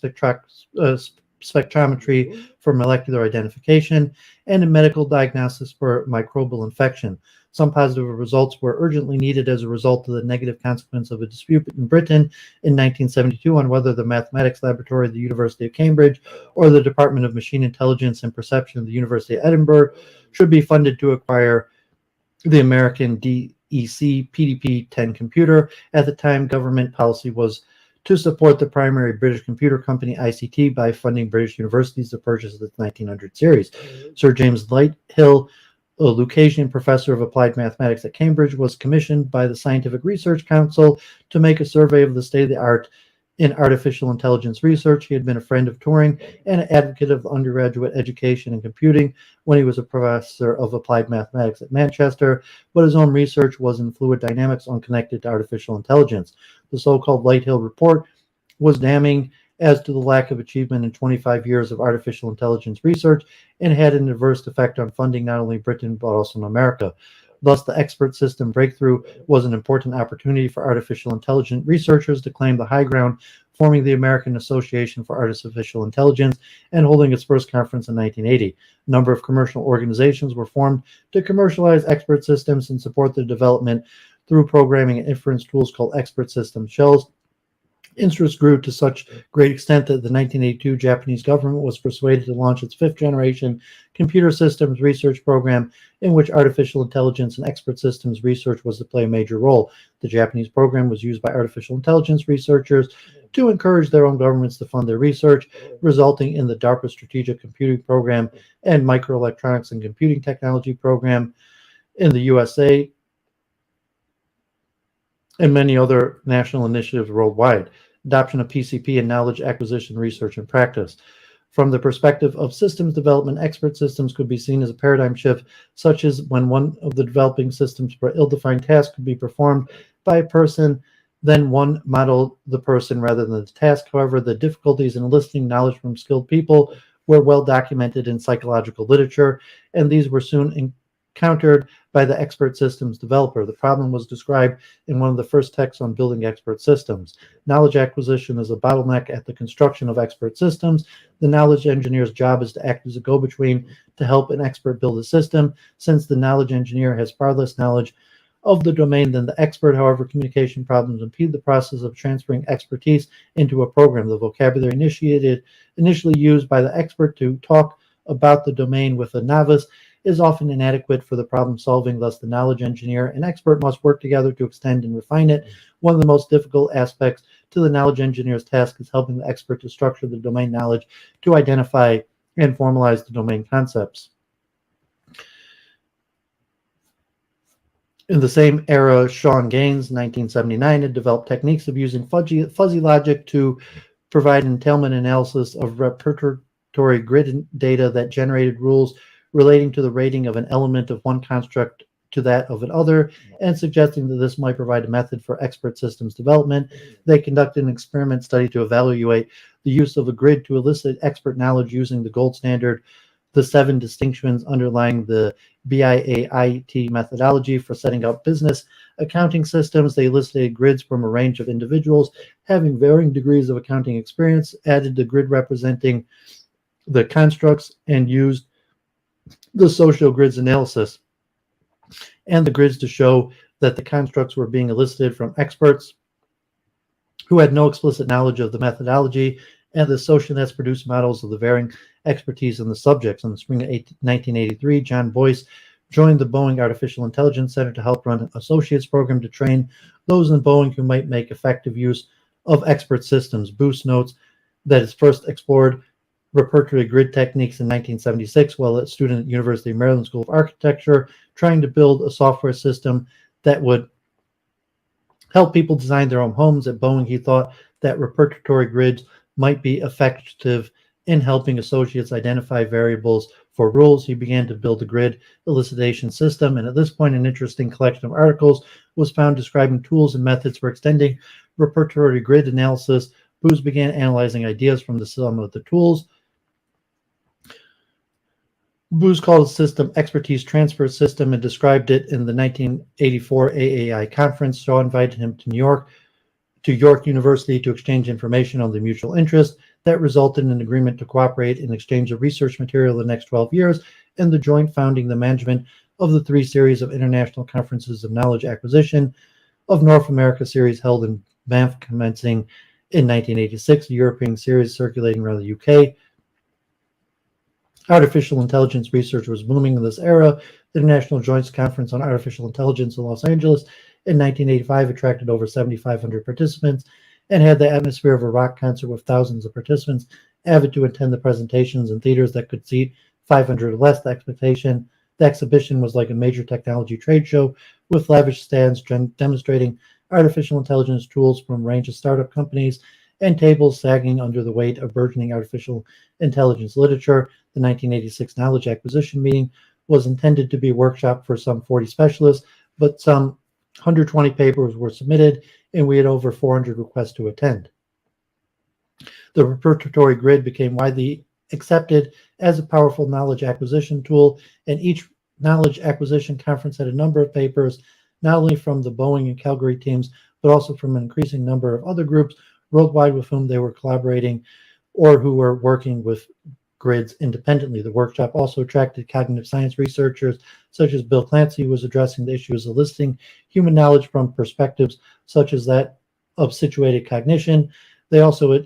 spectrometry for molecular identification and in medical diagnosis for microbial infection. Some positive results were urgently needed as a result of the negative consequence of a dispute in Britain in 1972 on whether the mathematics laboratory of the University of Cambridge or the Department of Machine Intelligence and Perception of the University of Edinburgh should be funded to acquire the American DEC PDP-10 computer. At the time, government policy was to support the primary British computer company ICT by funding British universities to purchase the 1900 series. Sir James Lighthill, a Lucasian professor of applied mathematics at Cambridge, was commissioned by the Scientific Research Council to make a survey of the state of the art in artificial intelligence research. He had been a friend of Turing and an advocate of undergraduate education in computing when he was a professor of applied mathematics at Manchester, but his own research was in fluid dynamics unconnected to artificial intelligence. The so-called Lighthill report was damning as to the lack of achievement in 25 years of artificial intelligence research and had an adverse effect on funding not only Britain but also in America. Thus, the expert system breakthrough was an important opportunity for artificial intelligence researchers to claim the high ground, forming the American Association for Artificial Intelligence and holding its first conference in 1980. A number of commercial organizations were formed to commercialize expert systems and support their development through programming and inference tools called expert system shells. Interest grew to such great extent that the 1982 Japanese government was persuaded to launch its fifth-generation computer systems research program, in which artificial intelligence and expert systems research was to play a major role. The Japanese program was used by artificial intelligence researchers to encourage their own governments to fund their research, resulting in the DARPA Strategic Computing Program and Microelectronics and Computing Technology Program in the USA, and many other national initiatives worldwide. Adoption of PCP in knowledge acquisition, research, and practice. From the perspective of systems development, expert systems could be seen as a paradigm shift, such as when one of the developing systems for ill-defined task could be performed by a person, then one modeled the person rather than the task. However, the difficulties in eliciting knowledge from skilled people were well documented in psychological literature, and these were soon encountered by the expert systems developer. The problem was described in one of the first texts on building expert systems. Knowledge acquisition is a bottleneck at the construction of expert systems. The knowledge engineer's job is to act as a go-between to help an expert build a system. Since the knowledge engineer has far less knowledge of the domain than the expert, however, communication problems impede the process of transferring expertise into a program. The vocabulary initially used by the expert to talk about the domain with a novice is often inadequate for the problem solving. Thus, the knowledge engineer and expert must work together to extend and refine it. One of the most difficult aspects to the knowledge engineer's task is helping the expert to structure the domain knowledge to identify and formalize the domain concepts. In the same era, Sean Gaines, 1979, had developed techniques of using fuzzy logic to provide entailment analysis of repertory grid data that generated rules relating to the rating of an element of one construct to that of another, and suggesting that this might provide a method for expert systems development. They conducted an experiment study to evaluate the use of a grid to elicit expert knowledge using the gold standard, the 7 distinctions underlying the BIAIT methodology for setting up business accounting systems. They elicited grids from a range of individuals having varying degrees of accounting experience, added the grid representing the constructs, and used the social grids analysis and the grids to show that the constructs were being elicited from experts who had no explicit knowledge of the methodology, and the social nets produced models of the varying expertise in the subjects. In the spring of 1983, John Boyce joined the Boeing Artificial Intelligence Center to help run an associates program to train those in Boeing who might make effective use of expert systems. Booth notes that it's first explored repertory grid techniques in 1976 while a student at University of Maryland School of Architecture, trying to build a software system that would help people design their own homes. At Boeing, he thought that repertory grids might be effective in helping associates identify variables for rules. He began to build the grid elucidation system, and at this point an interesting collection of articles was found describing tools and methods for extending repertory grid analysis. Booz began analyzing ideas from the sum of the tools. Booz called the system Expertise Transfer System and described it in the 1984 AAI conference. Shaw invited him to York University to exchange information on the mutual interest. That resulted in an agreement to cooperate in exchange of research material the next 12 years, and the joint founding the management of the 3 series of International Conferences of Knowledge Acquisition of North America series held in Banff commencing in 1986, a European series circulating around the UK. Artificial intelligence research was booming in this era. The International Joint Conference on Artificial Intelligence in Los Angeles in 1985 attracted over 7,500 participants and had the atmosphere of a rock concert with thousands of participants avid to attend the presentations in theaters that could seat 500 or less. The exhibition was like a major technology trade show with lavish stands demonstrating artificial intelligence tools from a range of startup companies and tables sagging under the weight of burgeoning artificial intelligence literature. The 1986 Knowledge Acquisition meeting was intended to be a workshop for some 40 specialists, but some 120 papers were submitted, and we had over 400 requests to attend. The repertory grid became widely accepted as a powerful knowledge acquisition tool, and each knowledge acquisition conference had a number of papers, not only from the Boeing and Calgary teams, but also from an increasing number of other groups worldwide with whom they were collaborating or who were working with grids independently. The workshop also attracted cognitive science researchers such as Bill Clancy, who was addressing the issues of eliciting human knowledge from perspectives such as that of situated cognition. They also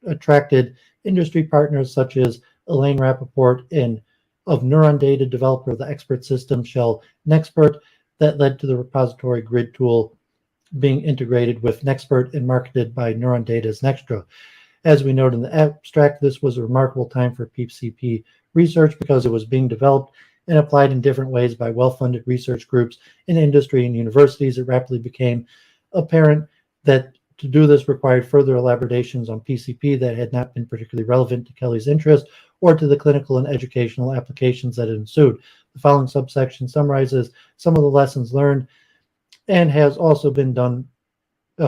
attracted industry partners such as Elaine Rappaport of Neuron Data, developer of the expert system shell Nexpert, that led to the repository grid tool being integrated with Nexpert and marketed by Neuron Data's Nextra. As we note in the abstract, this was a remarkable time for PCP research because it was being developed and applied in different ways by well-funded research groups in industry and universities. It rapidly became apparent that to do this required further elaborations on PCP that had not been particularly relevant to Kelly's interest or to the clinical and educational applications that ensued. The following subsection summarizes some of the lessons learned and has also been done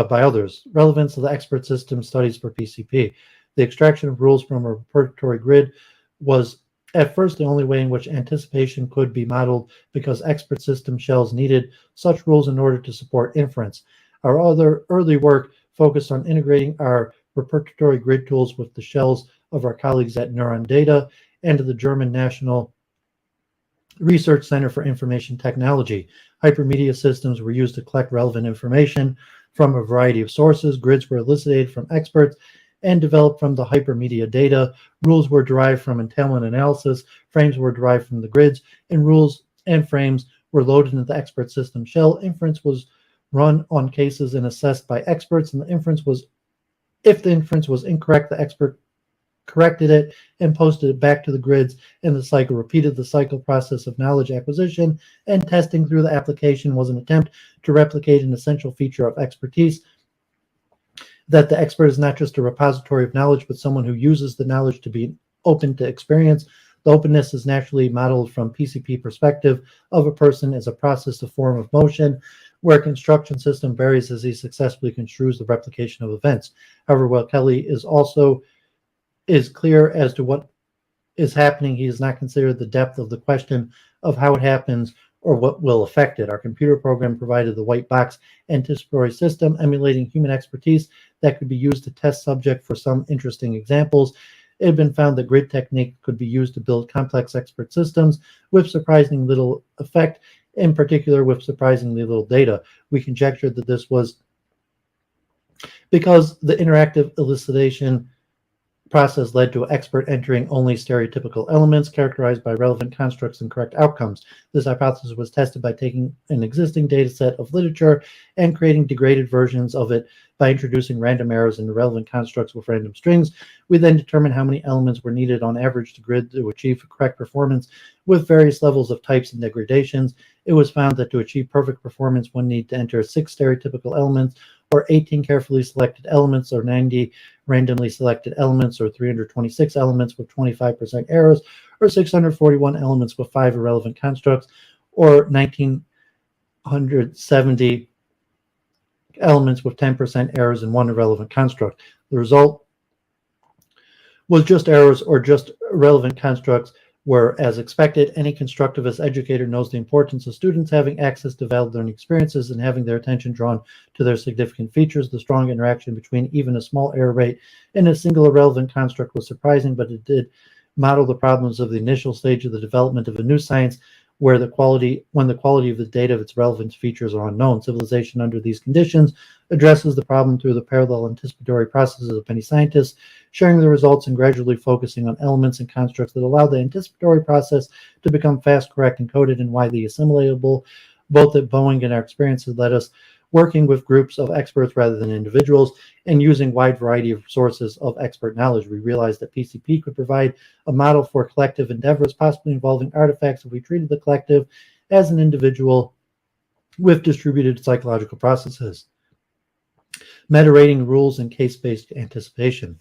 by others. Relevance of the expert system studies for PCP. The extraction of rules from a repertory grid was at first the only way in which anticipation could be modeled because expert system shells needed such rules in order to support inference. Our other early work focused on integrating our repertory grid tools with the shells of our colleagues at Neuron Data and the German National Research Center for Information Technology. Hypermedia systems were used to collect relevant information from a variety of sources. Grids were elicited from experts and developed from the hypermedia data. Rules were derived from entailment analysis. Frames were derived from the grids, and rules and frames were loaded into the expert system shell. Inference was run on cases and assessed by experts, and if the inference was incorrect, the expert corrected it and posted it back to the grids, and the cycle repeated. The cycle process of knowledge acquisition and testing through the application was an attempt to replicate an essential feature of expertise, that the expert is not just a repository of knowledge, but someone who uses the knowledge to be open to experience. The openness is naturally modeled from PCP perspective of a person as a process, a form of motion, where a construction system varies as he successfully construes the replication of events. However, while Kelly is clear as to what is happening, he does not consider the depth of the question of how it happens or what will affect it. Our computer program provided the white box anticipatory system emulating human expertise that could be used to test subject for some interesting examples. It had been found that grid technique could be used to build complex expert systems with surprisingly little effect, in particular with surprisingly little data. We conjectured that this was because the interactive elucidation process led to an expert entering only stereotypical elements characterized by relevant constructs and correct outcomes. This hypothesis was tested by taking an existing data set of literature and creating degraded versions of it by introducing random errors into relevant constructs with random strings. We then determined how many elements were needed on average to grid to achieve correct performance with various levels of types and degradations. It was found that to achieve perfect performance, one needed to enter 6 stereotypical elements, or 18 carefully selected elements, or 90 randomly selected elements, or 326 elements with 25% errors, or 641 elements with 5 irrelevant constructs, or 1970 elements with 10% errors and 1 irrelevant construct. The result was just errors or just irrelevant constructs, where, as expected, any constructivist educator knows the importance of students having access to valid learning experiences and having their attention drawn to their significant features. The strong interaction between even a small error rate and a single irrelevant construct was surprising, but it did model the problems of the initial stage of the development of a new science, when the quality of the data of its relevant features are unknown. Civilization under these conditions addresses the problem through the parallel anticipatory processes of many scientists, sharing the results and gradually focusing on elements and constructs that allow the anticipatory process to become fast, correct, encoded, and widely assimilatable. Both at Boeing and our experiences led us working with groups of experts rather than individuals, and using a wide variety of sources of expert knowledge. We realized that PCP could provide a model for collective endeavors, possibly involving artifacts if we treated the collective as an individual with distributed psychological processes. Meta rating rules and case-based anticipation.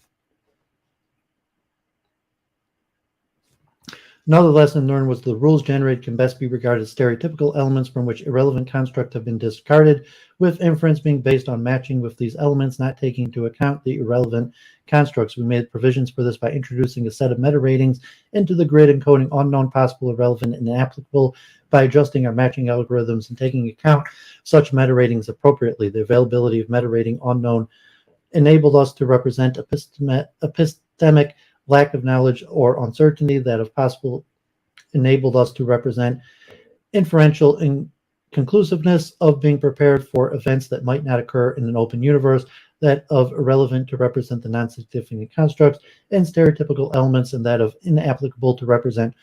Another lesson learned was the rules generated can best be regarded as stereotypical elements from which irrelevant constructs have been discarded, with inference being based on matching with these elements, not taking into account the irrelevant constructs. We made provisions for this by introducing a set of meta ratings into the grid, encoding unknown, possible, irrelevant, and inapplicable by adjusting our matching algorithms and taking account such meta ratings appropriately. The availability of meta rating unknown enabled us to represent epistemic lack of knowledge or uncertainty that, if possible, enabled us to represent inferential inconclusiveness of being prepared for events that might not occur in an open universe, that of irrelevant to represent the non-significant constructs and stereotypical elements, and that of inapplicable to represent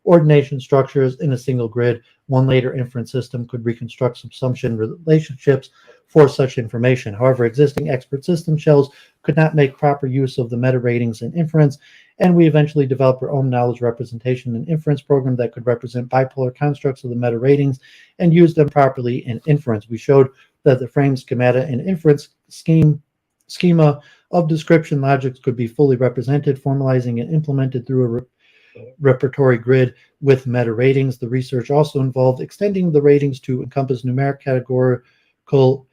ordination structures in a single grid. One later inference system could reconstruct subsumption relationships for such information. However, existing expert system shells could not make proper use of the meta ratings in inference, and we eventually developed our own knowledge representation and inference program that could represent bipolar constructs of the meta ratings and use them properly in inference. We showed that the frame, schemata, and inference schema of description logics could be fully represented, formalizing and implemented through a repertory grid with meta ratings. The research also involved extending the ratings to encompass numeric, categorical,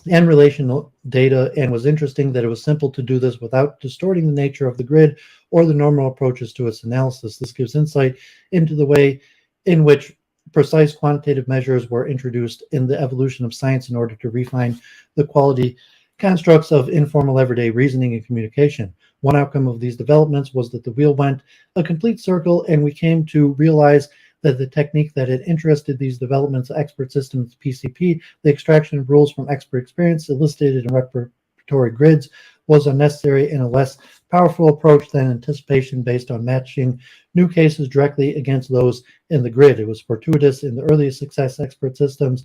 and relational data, and was interesting that it was simple to do this without distorting the nature of the grid or the normal approaches to its analysis. This gives insight into the way in which precise quantitative measures were introduced in the evolution of science in order to refine the quality constructs of informal everyday reasoning and communication. One outcome of these developments was that the wheel went a complete circle, and we came to realize that the technique that had interested these developments of expert systems, PCP, the extraction of rules from expert experience elicited in repertory grids, was unnecessary and a less powerful approach than anticipation based on matching new cases directly against those in the grid. It was fortuitous in the earliest success expert systems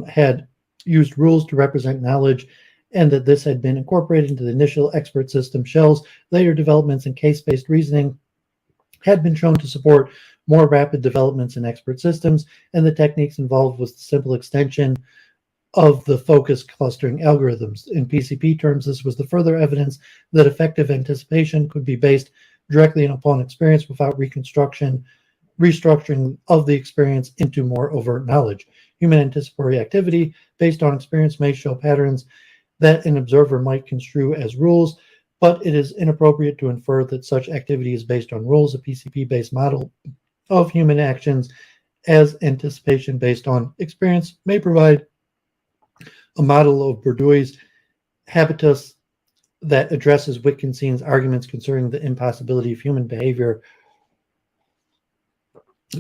had used rules to represent knowledge, and that this had been incorporated into the initial expert system shells. Later developments in case-based reasoning had been shown to support more rapid developments in expert systems, and the techniques involved was the simple extension of the focus clustering algorithms. In PCP terms, this was the further evidence that effective anticipation could be based directly upon experience without restructuring of the experience into more overt knowledge. Human anticipatory activity based on experience may show patterns that an observer might construe as rules, but it is inappropriate to infer that such activity is based on rules. A PCP-based model of human actions as anticipation based on experience may provide a model of Bourdieu's habitus that addresses Wittgenstein's arguments concerning the impossibility of human behavior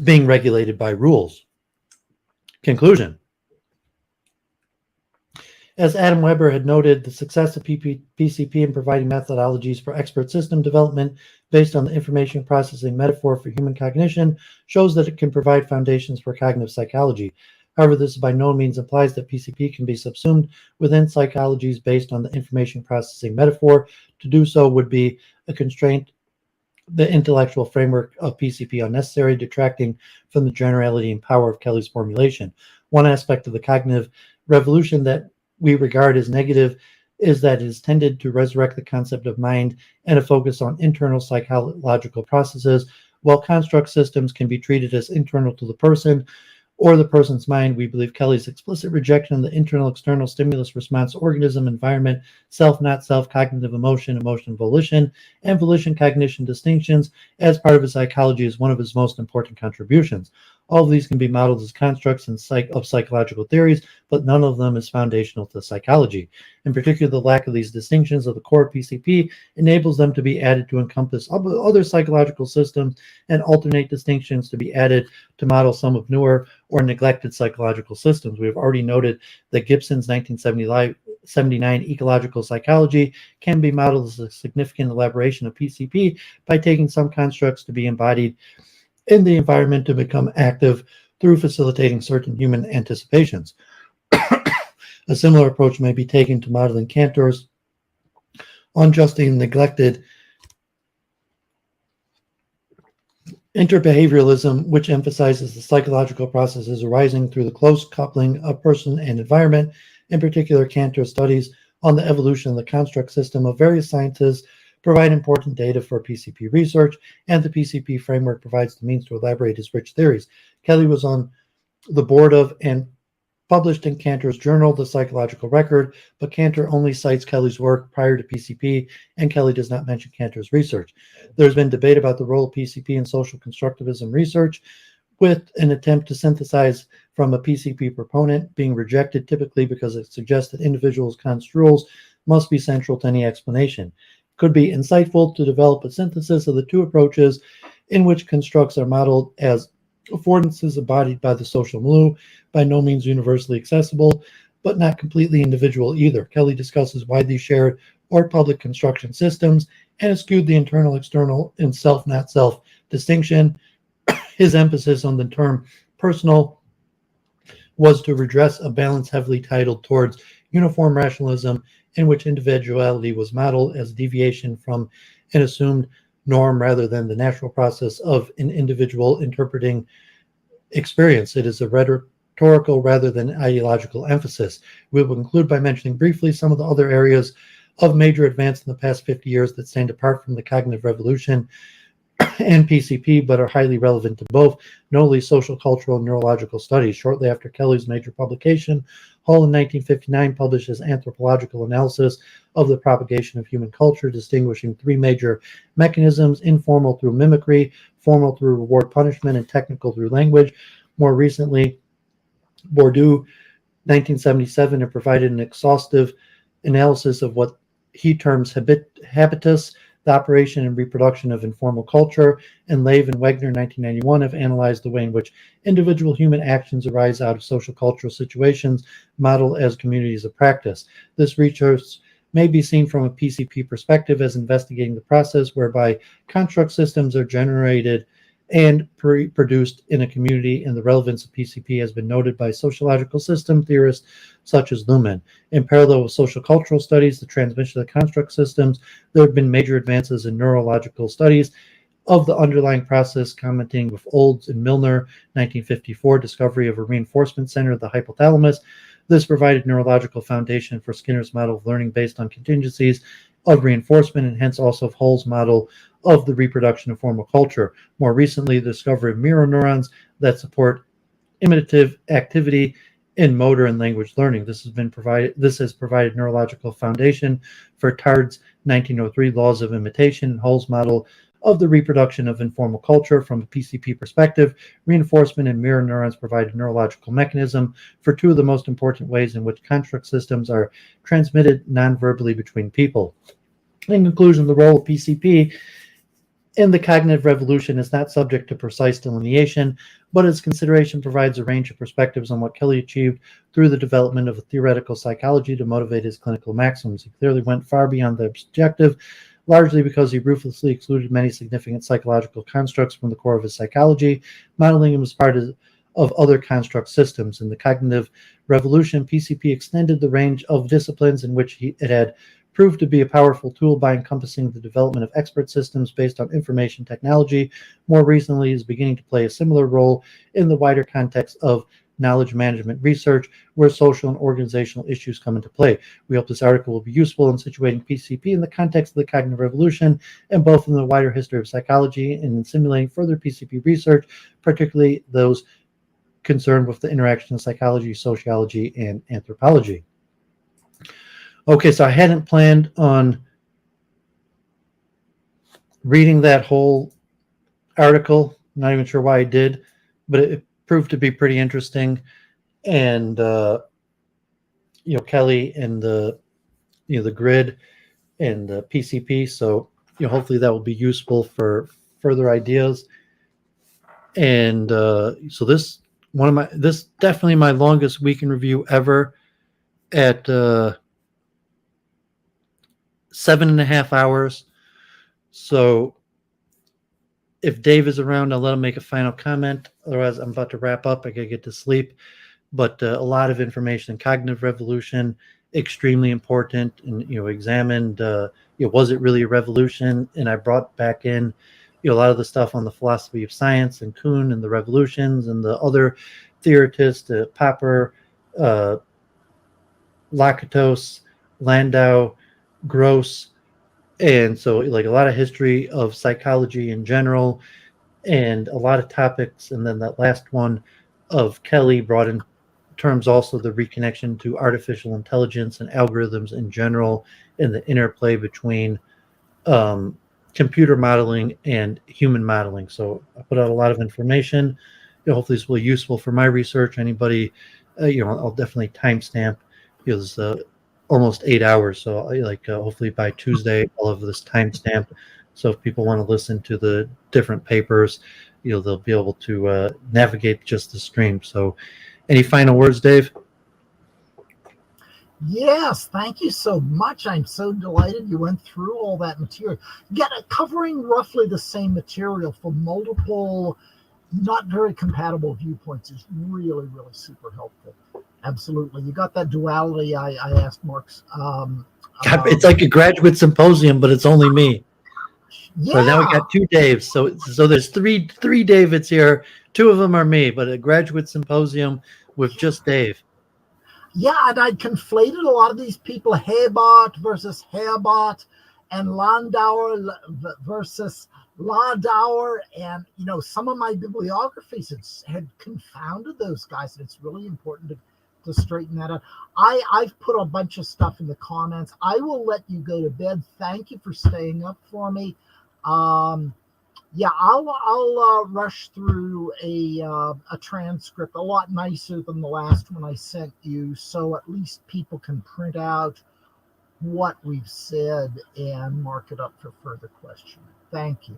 being regulated by rules. Conclusion. As Adam Weber had noted, the success of PCP in providing methodologies for expert system development based on the information processing metaphor for human cognition shows that it can provide foundations for cognitive psychology. However, this by no means implies that PCP can be subsumed within psychologies based on the information processing metaphor. To do so would be a constraint the intellectual framework of PCP unnecessary, detracting from the generality and power of Kelly's formulation. One aspect of the cognitive revolution that we regard as negative is that it is tended to resurrect the concept of mind and a focus on internal psychological processes. While construct systems can be treated as internal to the person or the person's mind, we believe Kelly's explicit rejection of the internal-external stimulus response organism, environment, self, not self, cognitive emotion, emotion, volition, and volition-cognition distinctions as part of his psychology is one of his most important contributions. All of these can be modeled as constructs of psychological theories, but none of them is foundational to psychology. In particular, the lack of these distinctions of the core PCP enables them to be added to encompass other psychological systems and alternate distinctions to be added to model some of newer or neglected psychological systems. We have already noted that Gibson's 1979 ecological psychology can be modeled as a significant elaboration of PCP by taking some constructs to be embodied in the environment to become active through facilitating certain human anticipations. A similar approach may be taken to modeling Cantor's unjustly neglected interbehavioralism, which emphasizes the psychological processes arising through the close coupling of person and environment. In particular, Cantor's studies on the evolution of the construct system of various sciences provide important data for PCP research, and the PCP framework provides the means to elaborate his rich theories. Kelly was on the board of and published in Cantor's journal, The Psychological Record, but Cantor only cites Kelly's work prior to PCP, and Kelly does not mention Cantor's research. There's been debate about the role of PCP in social constructivism research, with an attempt to synthesize from a PCP proponent being rejected, typically because it suggests that individuals' construals must be central to any explanation. Could be insightful to develop a synthesis of the two approaches in which constructs are modeled as affordances embodied by the social milieu, by no means universally accessible, but not completely individual either. Kelly discusses widely shared or public construction systems and eschewed the internal-external and self-not-self distinction. His emphasis on the term personal was to redress a balance heavily titled towards uniform rationalism, in which individuality was modeled as deviation from an assumed norm rather than the natural process of an individual interpreting experience. It is a rhetorical rather than ideological emphasis. We will conclude by mentioning briefly some of the other areas of major advance in the past 50 years that stand apart from the cognitive revolution and PCP, but are highly relevant to both, notably social, cultural, and neurological studies. Shortly after Kelly's major publication, Hall in 1959 published his anthropological analysis of the propagation of human culture, distinguishing three major mechanisms: informal through mimicry, formal through reward punishment, and technical through language. More recently, Bourdieu, 1977, had provided an exhaustive analysis of what he terms habitus, the operation and reproduction of informal culture, and Lave and Wegner, 1991, have analyzed the way in which individual human actions arise out of social cultural situations modeled as communities of practice. This research may be seen from a PCP perspective as investigating the process whereby construct systems are generated and produced in a community, and the relevance of PCP has been noted by sociological system theorists such as Luhmann. In parallel with social cultural studies, the transmission of the construct systems, there have been major advances in neurological studies of the underlying process, commenting with Olds and Milner, 1954, discovery of a reinforcement center of the hypothalamus. This provided neurological foundation for Skinner's model of learning based on contingencies of reinforcement, and hence also of Hull's model of the reproduction of formal culture. More recently, the discovery of mirror neurons that support imitative activity in motor and language learning. This has provided neurological foundation for Tard's 1903 laws of imitation and Hull's model of the reproduction of informal culture. From a PCP perspective, reinforcement and mirror neurons provide a neurological mechanism for two of the most important ways in which construct systems are transmitted non-verbally between people. In conclusion, the role of PCP in the cognitive revolution is not subject to precise delineation, but its consideration provides a range of perspectives on what Kelly achieved through the development of a theoretical psychology to motivate his clinical maxims. He clearly went far beyond the objective, largely because he ruthlessly excluded many significant psychological constructs from the core of his psychology, modeling him as part of other construct systems. In the cognitive revolution, PCP extended the range of disciplines in which it had proved to be a powerful tool by encompassing the development of expert systems based on information technology. More recently, is beginning to play a similar role in the wider context of knowledge management research, where social and organizational issues come into play. We hope this article will be useful in situating PCP in the context of the cognitive revolution, and both in the wider history of psychology and in simulating further PCP research, particularly those concerned with the interaction of psychology, sociology, and anthropology. Okay, so I hadn't planned on reading that whole article. Not even sure why I did, but it proved to be pretty interesting. And Kelly and the grid and the PCP. So hopefully that will be useful for further ideas. And so this definitely my longest week in review ever at 7.5 hours. So if Dave is around, I'll let him make a final comment. Otherwise, I'm about to wrap up. I gotta get to sleep. But a lot of information. Cognitive revolution, extremely important. And examined. Was it really a revolution? And I brought back in a lot of the stuff on the philosophy of science and Kuhn and the revolutions and the other theorists, Popper, Lakatos, Landau, Gross. And so like a lot of history of psychology in general and a lot of topics. And then that last one of Kelly brought in terms also the reconnection to artificial intelligence and algorithms in general and the interplay between computer modeling and human modeling. So I put out a lot of information. Hopefully this will be useful for my research. Anybody, I'll definitely timestamp because almost 8 hours. So hopefully by Tuesday, I'll have this timestamp. So if people want to listen to the different papers, they'll be able to navigate just the stream. So any final words, Dave? Yes, thank you so much. I'm so delighted you went through all that material. Covering roughly the same material for multiple, not very compatible viewpoints is really, really super helpful. Absolutely. You got that duality I asked Mark's. It's like a graduate symposium, but it's only me. Yeah. So now we got 2 Daves. So there's three Davids here. 2 of them are me, but a graduate symposium with just Dave. Yeah, and I conflated a lot of these people, Hebert versus Herbert, and Landauer versus Landauer, and some of my bibliographies had confounded those guys, and it's really important to straighten that out. I've put a bunch of stuff in the comments. I will let you go to bed. Thank you for staying up for me. I'll rush through a transcript a lot nicer than the last one I sent you, so at least people can print out what we've said and mark it up for further questioning. Thank you.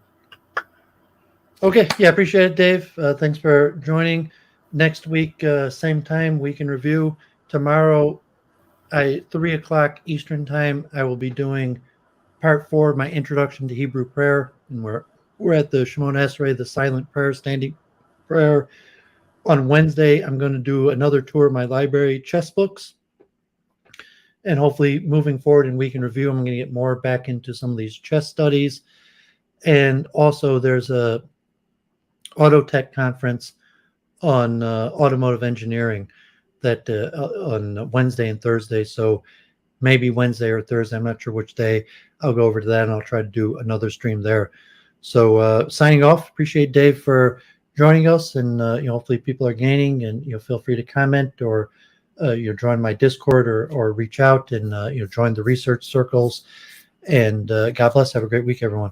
Okay, yeah, appreciate it, Dave. Thanks for joining. Next week, same time, week in review. Tomorrow, 3 o'clock Eastern time, I will be doing part 4 of my introduction to Hebrew prayer, and we're at the Shemona Esrei, the silent prayer, standing prayer. On Wednesday, I'm going to do another tour of my library chess books, and hopefully moving forward in week in review, I'm going to get more back into some of these chess studies. And also there's a Autotech conference on automotive engineering that on Wednesday and Thursday. So maybe Wednesday or Thursday, I'm not sure which day, I'll go over to that and I'll try to do another stream there. So signing off, appreciate Dave for joining us, and hopefully people are gaining, and feel free to comment or join my Discord or reach out and join the research circles. And God bless. Have a great week, everyone.